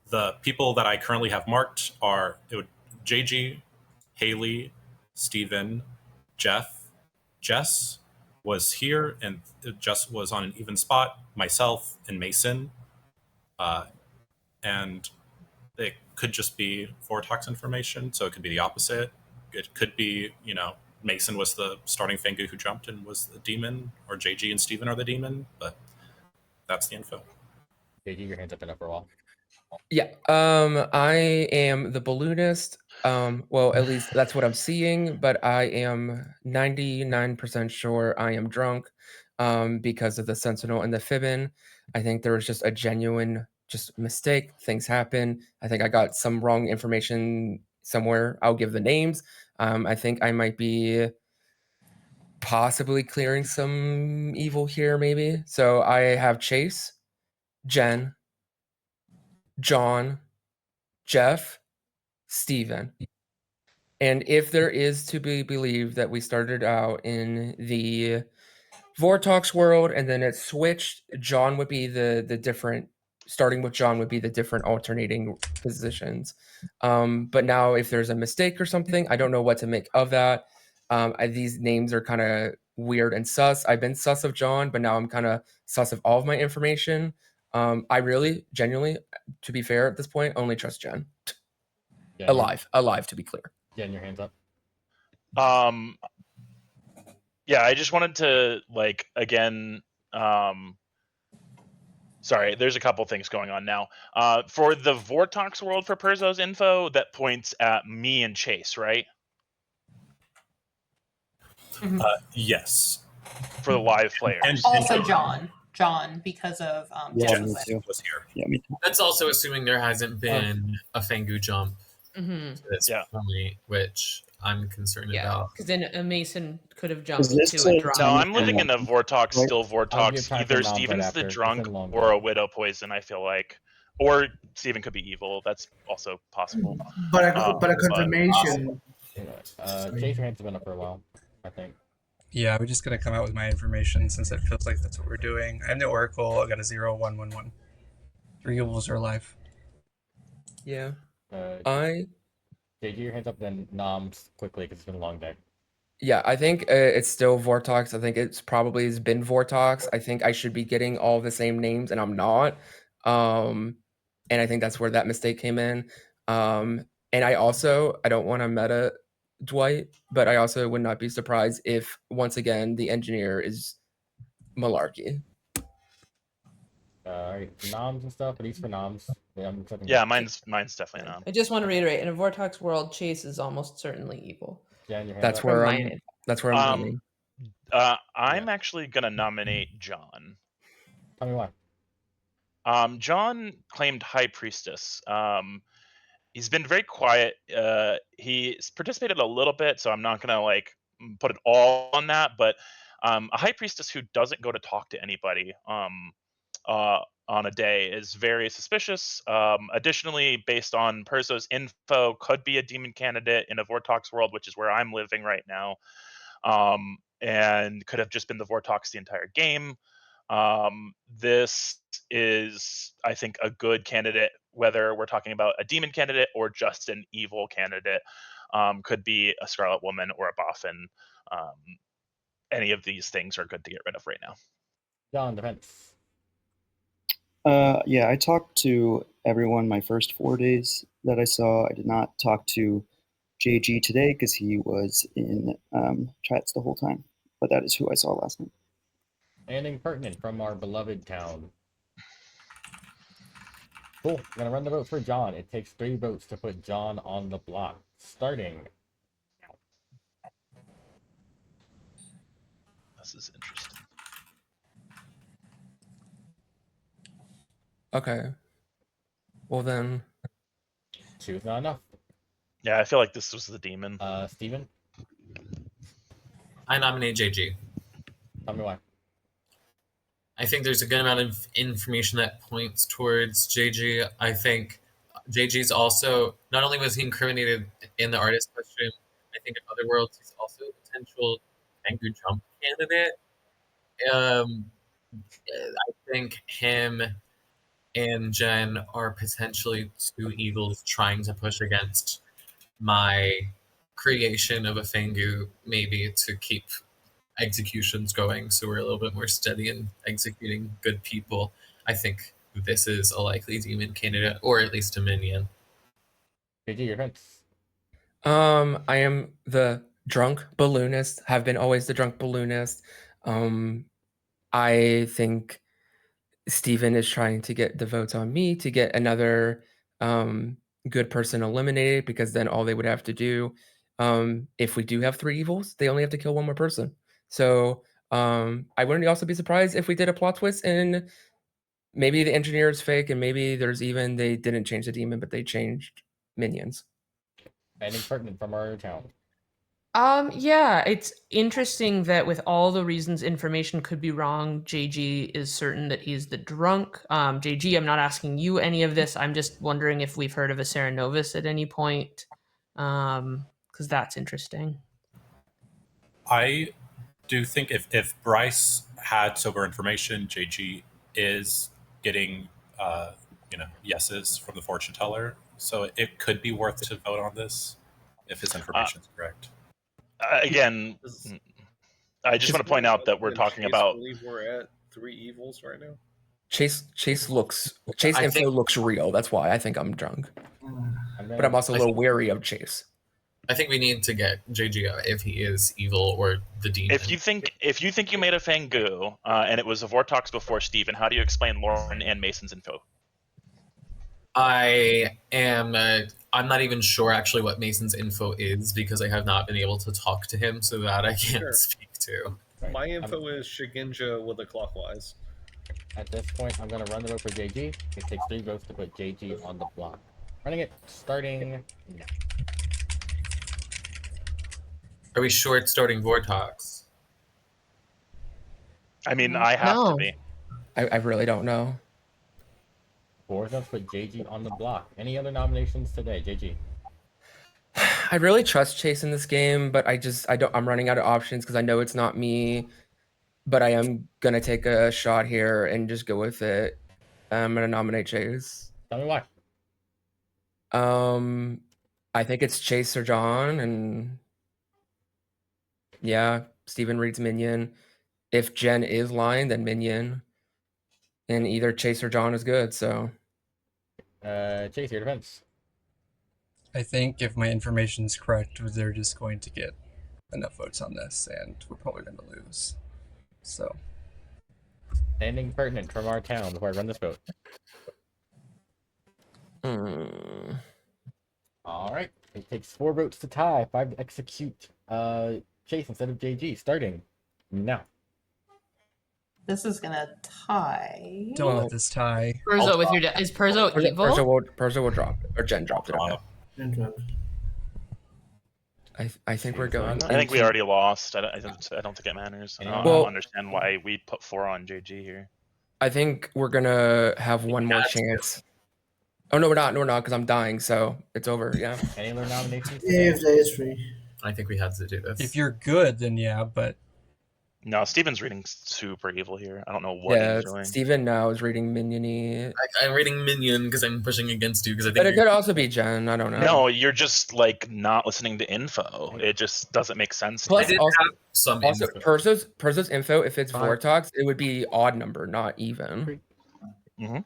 M: the people that I currently have marked are JG, Haley, Steven, Jeff, Jess was here, and Jess was on an even spot, myself, and Mason. And it could just be Vortox information, so it could be the opposite. It could be, Mason was the starting Fengu who jumped and was the demon, or JG and Steven are the demon, but that's the info.
A: JG, your hands have been up for a while.
G: Yeah, I am the balloonist. Well, at least that's what I'm seeing, but I am 99% sure I am drunk because of the Sentinel and the Fibbin. I think there was just a genuine mistake. Things happen. I think I got some wrong information somewhere. I'll give the names. I think I might be possibly clearing some evil here, maybe. So I have Chase, Jen, John, Jeff, Steven. And if there is to be believed that we started out in the Vortox world and then it switched, John would be the different, starting with John would be the different alternating positions. But now if there's a mistake or something, I don't know what to make of that. These names are kind of weird and sus. I've been sus of John, but now I'm kind of sus of all of my information. I really, genuinely, to be fair at this point, only trust Jen.
A: Yeah,
G: alive to be clear.
A: Getting your hands up.
U: Yeah, I just wanted to sorry, there's a couple things going on now. For the Vortox world for Perzo's info, that points at me and Chase, right?
M: Yes.
U: For the live players.
Q: Also John, because of Jeff's win.
M: was here.
S: Yeah, me too.
J: That's also assuming there hasn't been a Fengu jump
E: Mhm.
J: to this point, which I'm concerned about.
E: Because then a Mason could have jumped
S: this
E: into a
S: a
E: drunk.
U: No, I'm living in a Vortox,
S: Right.
U: still
A: I'll give
U: Vortox.
A: time for
U: Either
A: Nom right
U: Steven's
A: after.
U: the
A: It's
U: drunk
A: been long,
U: or
A: but-
U: a widow poison, I feel like. Or Steven could be evil. That's also possible.
C: But a confirmation.
A: Chase, your hands have been up for a while, I think.
N: Yeah, we're just gonna come out with my information since it feels like that's what we're doing. I'm the Oracle. I got a 0, 1, 1, 1. 3 evils are alive.
G: Yeah.
A: JG, your hands up, then Noms quickly because it's been a long day.
G: Yeah, I think it's still Vortox. I think it's probably has been Vortox. I think I should be getting all the same names, and I'm not. And I think that's where that mistake came in. And I don't want to meta Dwight, but I also would not be surprised if once again the engineer is Malarkey.
A: All right, Noms and stuff, at least for Noms.
U: Yeah, mine's definitely not.
E: I just want to reiterate, in a Vortox world, Chase is almost certainly evil.
A: Yeah, your hands
G: That's
A: up.
G: where
E: From my
G: I'm.
E: end.
G: That's where I'm leaning.
U: I'm actually gonna nominate John.
A: Tell me why.
U: John claimed High Priestess. He's been very quiet. He's participated a little bit, so I'm not gonna put it all on that. But a High Priestess who doesn't go to talk to anybody on a day is very suspicious. Additionally, based on Perzo's info, could be a demon candidate in a Vortox world, which is where I'm living right now, and could have just been the Vortox the entire game. This is, I think, a good candidate, whether we're talking about a demon candidate or just an evil candidate. Could be a Scarlet Woman or a Boffin. Any of these things are good to get rid of right now.
A: John, defense.
S: Yeah, I talked to everyone my first 4 days that I saw. I did not talk to JG today because he was in chats the whole time, but that is who I saw last night.
A: Standing pertinent from our beloved town. Cool. I'm gonna run the vote for John. It takes 3 votes to put John on the block. Starting.
U: This is interesting.
G: Okay. Well then.
A: 2's not enough.
U: Yeah, I feel like this was the demon.
A: Steven?
J: I nominate JG.
A: Tell me why.
J: I think there's a good amount of information that points towards JG. I think JG's also, not only was he incriminated in the artist question, I think in other worlds he's also a potential Tengu jump candidate. I think him and Jen are potentially 2 evils trying to push against my creation of a Tengu, maybe to keep executions going, so we're a little bit more steady in executing good people. I think this is a likely demon candidate, or at least a minion.
A: JG, your defense.
G: I am the drunk balloonist. Have been always the drunk balloonist. I think Steven is trying to get the votes on me to get another good person eliminated, because then all they would have to do, if we do have 3 evils, they only have to kill 1 more person. So I wouldn't also be surprised if we did a plot twist and maybe the engineer is fake, and maybe there's even they didn't change the demon, but they changed minions.
A: Standing pertinent from our town.
E: Yeah, it's interesting that with all the reasons information could be wrong, JG is certain that he's the drunk. JG, I'm not asking you any of this. I'm just wondering if we've heard of a Sarah Novus at any point, because that's interesting.
M: I do think if Bryce had sober information, JG is getting yeses from the fortune teller, so it could be worth to vote on this if his information is correct.
U: Again, I just want to point out that we're talking about.
O: I believe we're at 3 evils right now.
G: Chase info looks real. That's why I think I'm drunk. But I'm also a little wary of Chase.
J: I think we need to get JG out if he is evil or the demon.
U: If you think you made a Tengu and it was a Vortox before Steven, how do you explain Lauren and Mason's info?
J: I'm not even sure actually what Mason's info is, because I have not been able to talk to him, so that I can't speak to.
O: My info is Shigenja with a clockwise.
A: At this point, I'm going to run the vote for JG. It takes 3 votes to put JG on the block. Running it, starting now.
J: Are we sure it's starting Vortox?
U: I mean, I have to be.
G: I really don't know.
A: 4 votes put JG on the block. Any other nominations today, JG?
G: I really trust Chase in this game, but I'm running out of options because I know it's not me, but I am gonna take a shot here and just go with it. I'm gonna nominate Chase.
A: Tell me why.
G: I think it's Chase or John, and yeah, Steven reads minion. If Jen is lying, then minion. And either Chase or John is good, so.
A: Chase, your defense.
N: I think if my information's correct, they're just going to get enough votes on this, and we're probably going to lose. So.
A: Standing pertinent from our town before I run this vote. All right. It takes 4 votes to tie, 5 to execute Chase instead of JG. Starting now.
Q: This is gonna tie.
N: Don't let this tie.
E: Perzo, with your is Perzo evil?
G: Perzo will drop it, or Jen dropped it. I think we're going.
U: I think we already lost. I don't think it matters. I don't understand why we put 4 on JG here.
G: I think we're gonna have one more chance. Oh no, we're not. No, we're not, because I'm dying, so it's over. Yeah.
A: Taylor nominations.
C: If there is free.
J: I think we had to do this.
N: If you're good, then yeah, but
U: No, Steven's reading super evil here. I don't know what
G: Yeah,
U: he's doing.
G: Steven now is reading Minion-y.
J: I'm reading Minion because I'm pushing against you because I think.
G: But it could also be Jen. I don't know.
U: No, you're just like not listening to info. It just doesn't make sense.
G: Plus,
U: to me.
G: also, Perzo's info, if it's Vortox, it would be odd number, not even.
A: 2,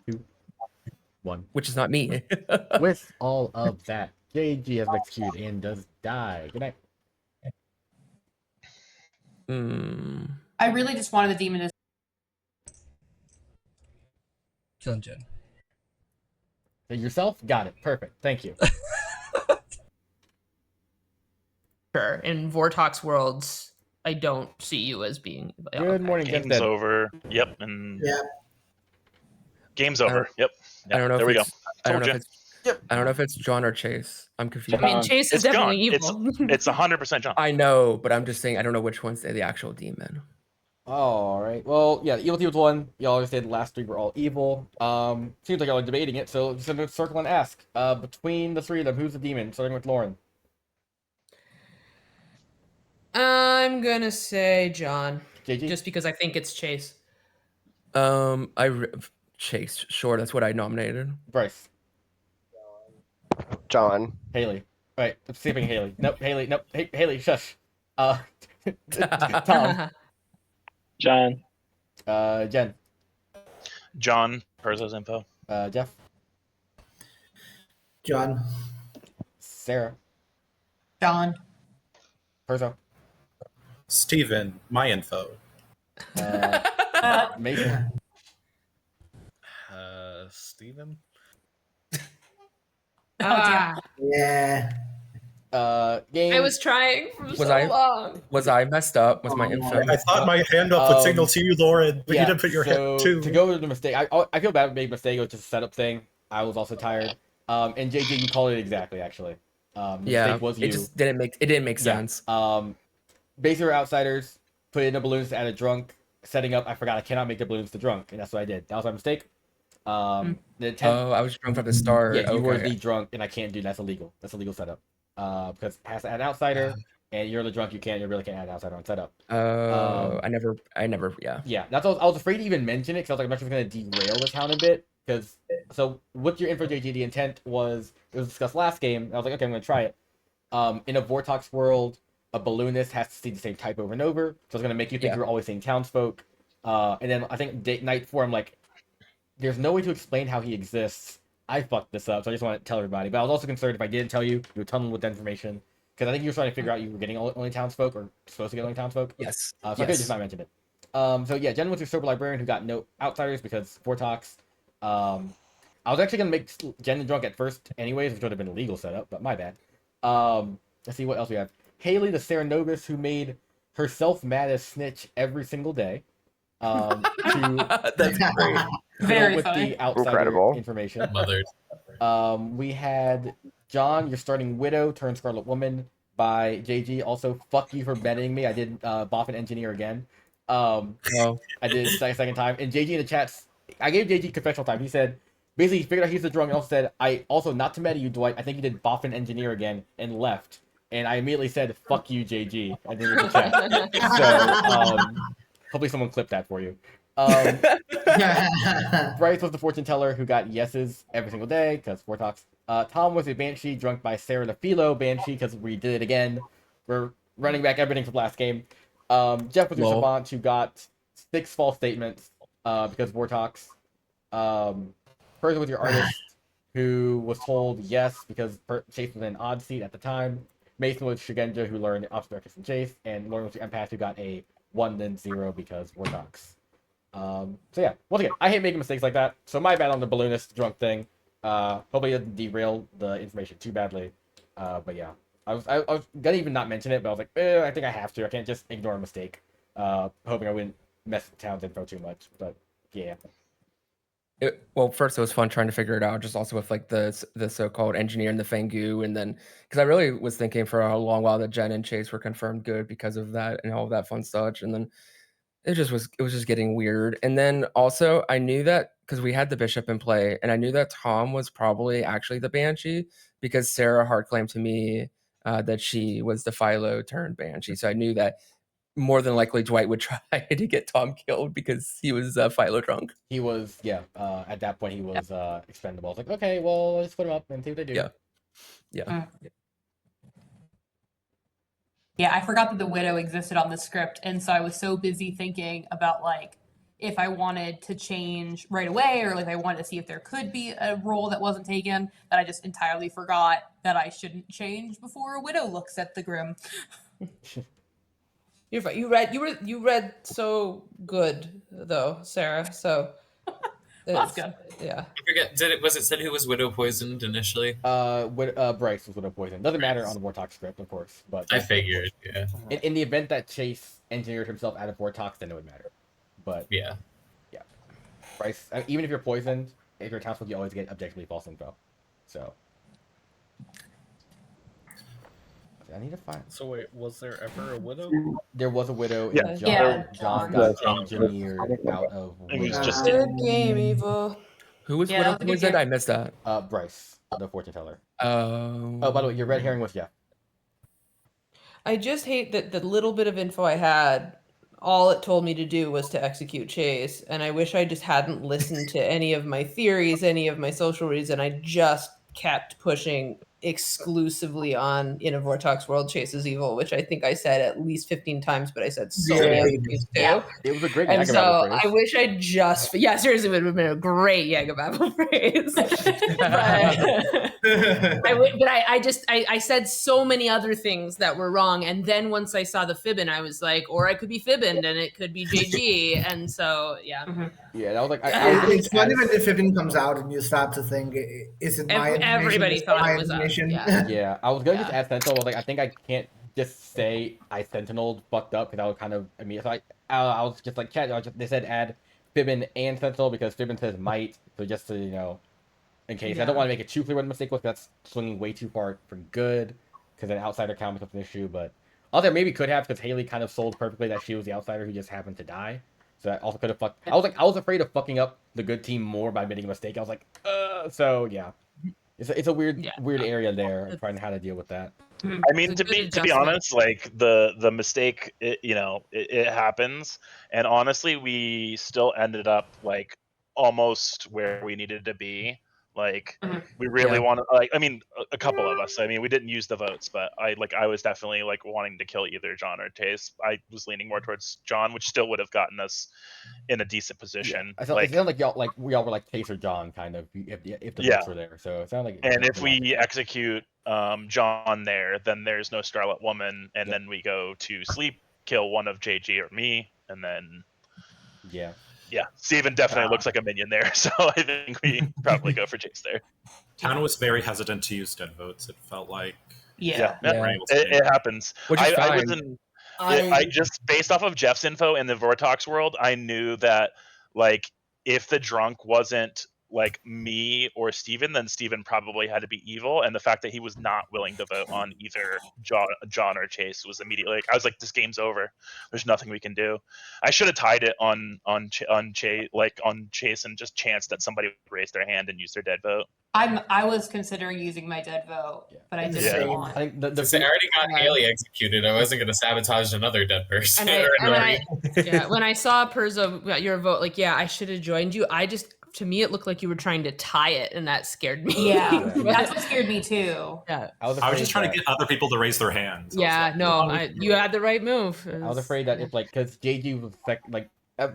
A: 1.
G: Which is not me.
A: With all of that, JG has been executed and does die. Good night.
Q: I really just wanted the demon to.
N: killing Jen.
A: Yourself? Got it. Perfect. Thank you.
E: Sure. In Vortox worlds, I don't see you as being.
A: Good morning,
U: Game's over. Yep, and
C: yeah.
U: Game's over. Yep.
G: I don't know.
U: There we go.
G: I don't know
U: Told
G: if it's. I don't know if it's John or Chase. I'm confused.
E: I mean, Chase is
U: It's
E: definitely
U: John.
E: evil.
U: It's 100% John.
G: I know, but I'm just saying I don't know which one's the actual demon.
A: All right. Well, yeah, Evil Team's one. Y'all just said the last 3 were all evil. Seems like y'all are debating it, so just gonna circle and ask. Between the 3 of them, who's the demon? Starting with Lauren.
E: I'm gonna say John,
A: JG?
E: just because I think it's Chase.
G: Chase. Sure, that's what I nominated.
A: Bryce.
T: John.
A: Haley. All right, I'm skipping Haley. Nope, Haley. Nope. Haley, shush. Tom.
I: John.
A: Jen.
U: John. Perzo's info.
A: Jeff.
C: John.
A: Sarah.
Q: John.
A: Perzo.
M: Steven, my info.
A: Mason.
O: Steven.
C: Yeah.
A: Game.
E: I was trying for so long.
G: Was I messed up? Was my info?
M: I thought my hand up would signal to you, Lauren, but
A: yeah,
M: you didn't put your hand too.
A: To go with the mistake, I feel bad for making a mistake. It was just a setup thing. I was also tired. And JJ, you called it exactly, actually. The mistake was you.
G: It just didn't make sense.
A: Basically, we're outsiders. Put in the balloons to add a drunk. Setting up, I forgot I cannot make the balloons to drunk, and that's what I did. That was my mistake. The intent,
G: I was drunk from the start.
A: Yeah, you were
G: Okay.
A: the drunk, and I can't do that. That's illegal. That's a legal setup. Because it has to add an outsider, and you're the drunk. You really can't add an outsider on setup.
G: I never. Yeah.
A: Yeah, that's what I was afraid to even mention it because I was like, I'm not sure if it's going to derail the town a bit. Because with your info, JG, the intent was it was discussed last game. I was like, okay, I'm going to try it. In a Vortox world, a balloonist has to see the same type over and over, so it's going to make you think you're always seeing townsfolk. And then I think night 4, I'm like, there's no way to explain how he exists. I fucked this up, so I just want to tell everybody. But I was also concerned if I didn't tell you, you would tunnel with information. Because I think you were trying to figure out you were getting only townsfolk, or supposed to get only townsfolk.
G: Yes.
A: So I could have just not mentioned it. So yeah, Jen was your sober librarian who got no outsiders because Vortox. I was actually going to make Jen drunk at first anyways, which would have been a legal setup, but my bad. Let's see what else we have. Haley, the Serenobus, who made herself mad as snitch every single day.
G: That's great.
Q: Very
A: with
Q: funny.
A: the outsider
T: Incredible.
A: information.
J: Mothered.
A: We had John, your starting widow turned Scarlet Woman by JG. Also, fuck you for betting me. I did Boffin Engineer again. I did it second time. And JG in the chats, I gave JG confessional time. He said, basically, he figured out he's the drunk and also said, I also, not to meta you, Dwight, I think you did Boffin Engineer again and left. And I immediately said, fuck you, JG. I did it in the chat. So, hopefully someone clipped that for you. Bryce was the fortune teller who got yeses every single day because Vortox. Tom was a Banshee drunk by Sarah the Philo Banshee because we did it again. We're running back everything from last game. Jeff was your savant who got 6 false statements because Vortox. Persia was your artist who was told yes because Chase was in an odd seat at the time. Mason was Shigenja who learned obstructions from Chase, and Lauren was your empath who got a 1 then 0 because Vortox. So yeah, once again, I hate making mistakes like that. So my bad on the balloonist drunk thing. Hopefully it didn't derail the information too badly. But yeah, I was gonna even not mention it, but I was like, I think I have to. I can't just ignore a mistake. Hoping I wouldn't mess with town's info too much. But yeah.
G: Well, first it was fun trying to figure it out, just also with like the so-called engineer and the Fangu, and then because I really was thinking for a long while that Jen and Chase were confirmed good because of that and all of that fun stuff, and then it was just getting weird. And then also I knew that because we had the bishop in play, and I knew that Tom was probably actually the banshee because Sarah hard claimed to me that she was the Philo turned banshee. So I knew that more than likely Dwight would try to get Tom killed because he was Philo drunk.
A: He was, yeah. At that point, he was expendable. I was like, okay, well, let's put him up and see what they do.
G: Yeah. Yeah.
Q: Yeah, I forgot that the widow existed on the script, and so I was so busy thinking about like if I wanted to change right away, or like I wanted to see if there could be a role that wasn't taken, that I just entirely forgot that I shouldn't change before a widow looks at the Grim.
B: You're fine. You read so good though, Sarah. So
Q: that's good.
B: Yeah.
J: I forget. Was it said who was widow poisoned initially?
A: Bryce was widow poisoned. Doesn't matter on the Vortox script, of course. But
J: I figured. Yeah.
A: In the event that Chase engineered himself out of Vortox, then it would matter. But
J: yeah.
A: Bryce, even if you're poisoned, if you're townsfolk, you always get objectively false info. So. I need to find.
O: So wait, was there ever a widow?
A: There was a widow.
O: Yeah.
A: And
O: Yeah.
A: John got engineered out of.
B: It was just good game, Evil.
G: Who was
Q: Yeah,
G: widow
Q: that was a good
G: poisoned?
Q: game.
G: I missed that.
A: Bryce, the fortune teller.
G: Oh.
A: Oh, by the way, your red herring was Jeff.
B: I just hate that the little bit of info I had, all it told me to do was to execute Chase, and I wish I just hadn't listened to any of my theories, any of my social reads, and I just kept pushing exclusively on in a Vortox world Chase is evil, which I think I said at least 15 times, but I said so many other things too.
A: Yeah. It was a great
B: And
A: Yagababa
B: so
A: phrase.
B: I wish I just seriously, it would have been a great Yagababa phrase. But I said so many other things that were wrong, and then once I saw the fibbing, I was like, or I could be fibbing and it could be JG, and so yeah.
A: Yeah, that was like
C: It's funny when the fibbing comes out and you start to think, is it my information?
B: Everybody
C: Is
B: thought
C: my
B: it was us.
C: information?
A: Yeah, I was gonna just add Sentinel. I was like, I think I can't just say I Sentineled fucked up because I would kind of. I mean, so I was just like, chat. They said add Fibbin and Sentinel because Fibbin says might. So just to in case I don't want to make it too clear what the mistake was. That's swinging way too far for good because an outsider count becomes an issue. But other maybe could have because Haley kind of sold perfectly that she was the outsider who just happened to die. So that also could have fucked. I was afraid of fucking up the good team more by making a mistake. I was like, so yeah. It's a weird area there. Trying how to deal with that.
U: I mean, to be honest, like the mistake, it happens, and honestly, we still ended up like almost where we needed to be. Like we really want to. Like, I mean, a couple of us. I mean, we didn't use the votes, but I was definitely like wanting to kill either John or Chase. I was leaning more towards John, which still would have gotten us in a decent position.
A: Yeah. It sounded like y'all we all were like Chase or John kind of if the votes were there. So it sounded like.
U: And if we execute John there, then there's no Scarlet Woman, and then we go to sleep, kill one of JG or me, and then. Yeah, Steven definitely looks like a minion there, so I think we probably go for Chase there.
M: Town was very hesitant to use dead votes. It felt like
U: It happens.
G: Which is
U: I was
G: fine.
U: I just based off of Jeff's info in the Vortox world, I knew that like if the drunk wasn't like me or Steven, then Steven probably had to be evil, and the fact that he was not willing to vote on either John or Chase was immediately like I was like, this game's over. There's nothing we can do. I should have tied it on Chase and just chanced that somebody would raise their hand and use their dead vote.
Q: I was considering using my dead vote, but I didn't want.
A: I think
J: Since I already got Haley executed, I wasn't going to sabotage another dead person.
B: When I saw Perzo your vote, like I should have joined you. To me, it looked like you were trying to tie it, and that scared me.
Q: Yeah, that's what scared me too.
B: Yeah,
M: I was just trying to get other people to raise their hands.
B: You had the right move.
A: I was afraid that if because JG was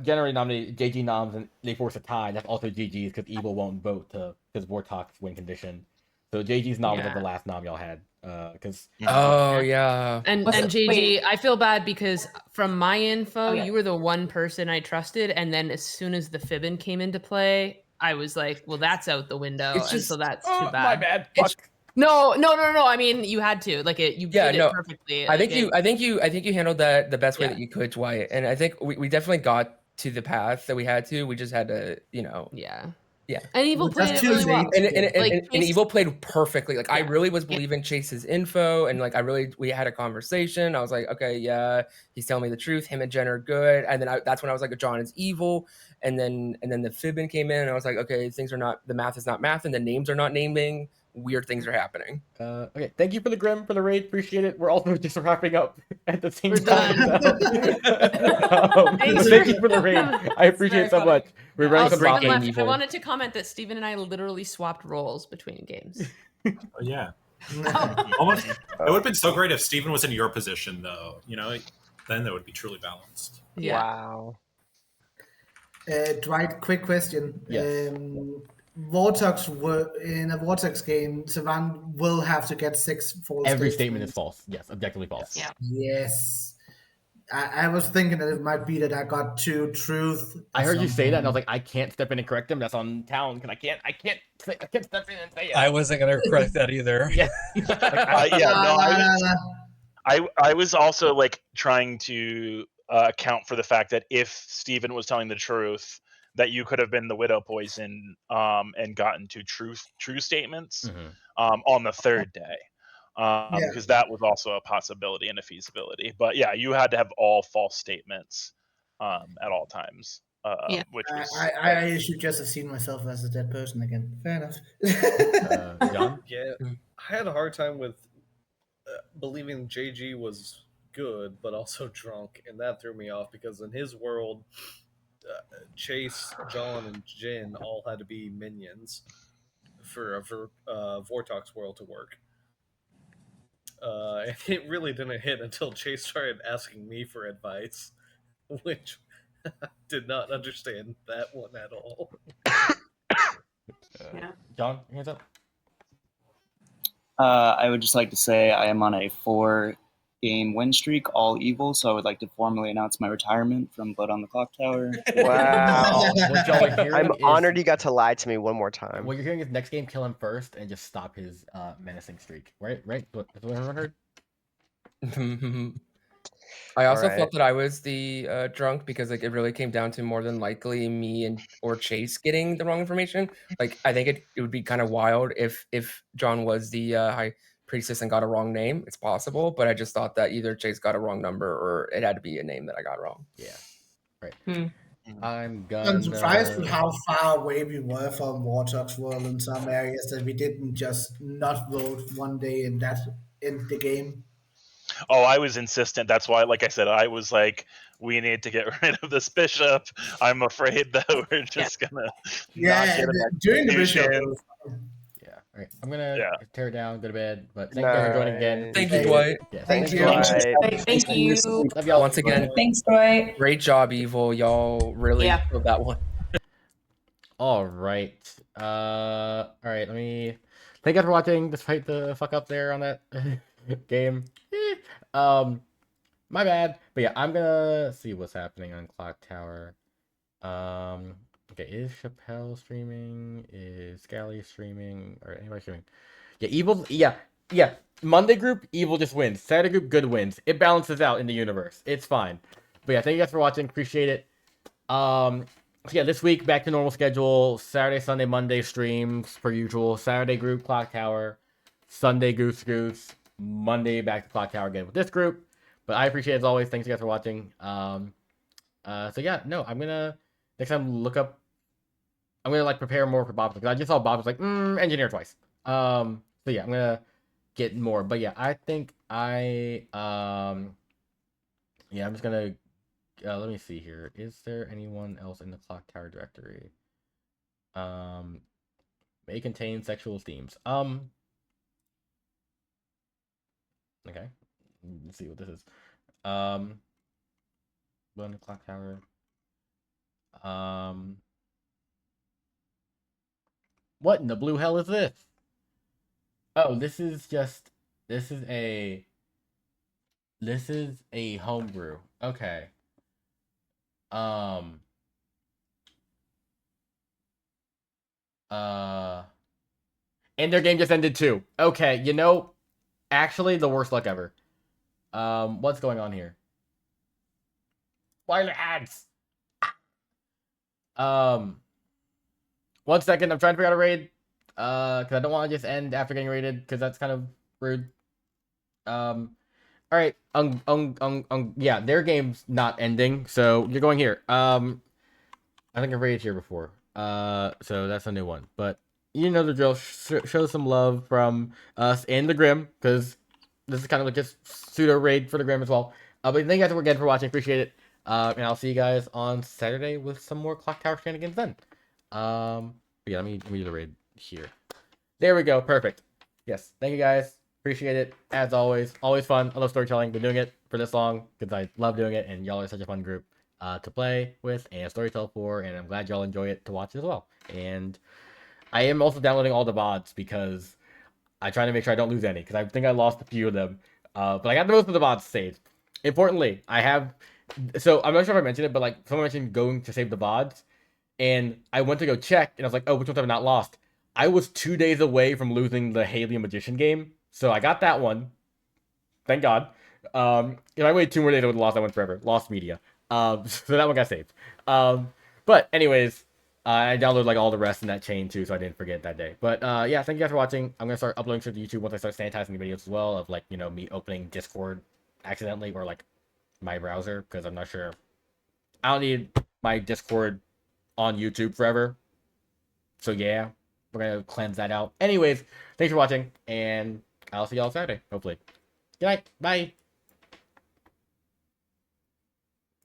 A: generally nominated JG noms and they force a tie, that's also GG's because Evil won't vote because Vortox win condition. So JG's nom was like the last nom y'all had. Because
B: and JG, I feel bad because from my info, you were the one person I trusted, and then as soon as the fibbing came into play, I was like, well, that's out the window, and so that's too bad.
G: My bad. Fuck.
B: No. I mean, you had to you did it perfectly.
G: I think you handled that the best way that you could, Dwight, and I think we definitely got to the path that we had to. We just had to, Yeah.
B: And Evil
C: Well, that's
B: played it
C: too
B: really well.
C: late.
B: Like,
G: And Evil played perfectly. Like I
B: Yeah.
G: really was believing Chase's info, and like we had a conversation. I was like, okay, yeah, he's telling me the truth. Him and Jen are good. And then that's when I was like, John is evil. And then the Fibbin came in, and I was like, okay, the math is not math, and the names are not naming. Weird things are happening.
A: Okay, thank you for the Grim for the raid. Appreciate it. We're also just wrapping up at the same
B: We're
A: time.
B: done.
A: Thank you for the raid. I appreciate it so much. We're running some
B: Steven
A: Boffin.
B: left. I wanted to comment that Steven and I literally swapped roles between games.
M: Oh, yeah. Almost. It would have been so great if Steven was in your position, though. You know, then it would be truly balanced.
B: Yeah.
T: Wow.
C: Dwight, quick question.
A: Yes.
C: Vortex in a Vortex game, Savan will have to get 6 false
A: Every
C: statements.
A: statement is false. Yes, objectively false.
B: Yeah.
C: Yes. I was thinking that it might be that I got 2 truth.
A: I heard you say that, and I was
C: like,
A: like, I can't step in and correct him. That's on town, because I can't step in and say it.
N: I wasn't gonna correct that either.
A: Yeah.
U: I was also like trying to account for the fact that if Steven was telling the truth, that you could have been the widow poison and gotten to true statements on the third day. Because that was also a possibility and a feasibility. But yeah, you had to have all false statements at all times. Which was
C: I should just have seen myself as a dead person again. Fair enough.
A: John?
O: Yeah, I had a hard time with believing JG was good, but also drunk, and that threw me off because in his world, Chase, John, and Jin all had to be minions for a Vortox world to work. And it really didn't hit until Chase started asking me for advice, which I did not understand that one at all.
A: John, hands up.
S: I would just like to say I am on a 4-game win streak, all evil, so I would like to formally announce my retirement from Blood on the Clocktower.
T: Wow.
A: What y'all are hearing
T: I'm
A: is,
T: honored you got to lie to me one more time.
A: what you're hearing is next game, kill him first and just stop his menacing streak. Right? That's what everyone heard?
G: I also
T: Alright.
G: felt that I was the drunk because like it really came down to more than likely me or Chase getting the wrong information. Like I think it would be kind of wild if John was the high priestess and got a wrong name. It's possible, but I just thought that either Chase got a wrong number or it had to be a name that I got wrong.
A: Yeah. Right. I'm gonna.
C: I'm surprised with how far away we were from Wartox World in some areas that we didn't just not vote one day in the game.
U: Oh, I was insistent. That's why, like I said, I was like, we need to get rid of this bishop. I'm afraid that we're just gonna not get him
C: during the bishop.
U: execution.
A: Yeah. All right. I'm gonna tear it down, go to bed. But thank
T: Good
A: you guys for joining
T: night.
A: again.
G: Thank you,
A: Appreciate
G: Dwight.
A: it. Yeah,
C: Thank you.
T: Dwight.
Q: Thank you.
A: Love y'all.
G: Once again,
H: Thanks, Dwight.
G: great job, Evil. Y'all really killed that one.
A: All right. All right. Let me. Thank you guys for watching, despite the fuck up there on that game. My bad. But yeah, I'm gonna see what's happening on Clocktower. Okay, is Chappelle streaming? Is Scally streaming? Or anybody streaming? Yeah, Evil. Yeah. Monday group, Evil just wins. Saturday group, Good wins. It balances out in the universe. It's fine. But yeah, thank you guys for watching. Appreciate it. So yeah, this week back to normal schedule. Saturday, Sunday, Monday streams per usual. Saturday group, Clocktower. Sunday, Goose. Monday back to Clocktower again with this group. But I appreciate it as always. Thanks you guys for watching. So yeah, no, I'm gonna next time look up. I'm gonna like prepare more for Bob because I just saw Bob was like engineer twice. So yeah, I'm gonna get more. But yeah, I think yeah, I'm just gonna let me see here. Is there anyone else in the Clocktower directory? May contain sexual themes. Okay. Let's see what this is. One Clocktower. What in the blue hell is this? Oh, this is a homebrew. Okay. And their game just ended too. Okay, you know, actually the worst luck ever. What's going on here? Why are there ads? 1 second. I'm trying to figure out a raid. Because I don't want to just end after getting raided, because that's kind of rude. All right. Yeah, their game's not ending, so you're going here. I think I've raided here before. So that's a new one. But you know the drill. Show some love from us and the Grim, because this is kind of like just pseudo raid for the Grim as well. But thank you guys again for watching. Appreciate it. And I'll see you guys on Saturday with some more Clocktower shenanigans then. Yeah, let me do the raid here. There we go. Perfect. Yes. Thank you guys. Appreciate it. As always. Always fun. I love storytelling. Been doing it for this long because I love doing it, and y'all are such a fun group to play with and storytell for, and I'm glad y'all enjoy it to watch as well. And I am also downloading all the VODs because I try to make sure I don't lose any, because I think I lost a few of them. But I got most of the VODs saved. Importantly, I have... So, I'm not sure if I mentioned it, but like someone mentioned going to save the VODs, and I went to go check, and I was like, oh, which ones have I not lost? I was 2 days away from losing the Haley Magician game, so I got that one. Thank God. If I waited 2 more days, I would have lost that one forever. Lost media. So that one got saved. But anyways, I downloaded like all the rest in that chain too, so I didn't forget that day. But yeah, thank you guys for watching. I'm gonna start uploading stuff to YouTube once I start sanitizing the videos as well, of like, you know, me opening Discord accidentally, or like my browser, because I'm not sure. I don't need my Discord on YouTube forever. So yeah, we're gonna cleanse that out. Anyways, thanks for watching, and I'll see y'all Saturday, hopefully. Good night. Bye.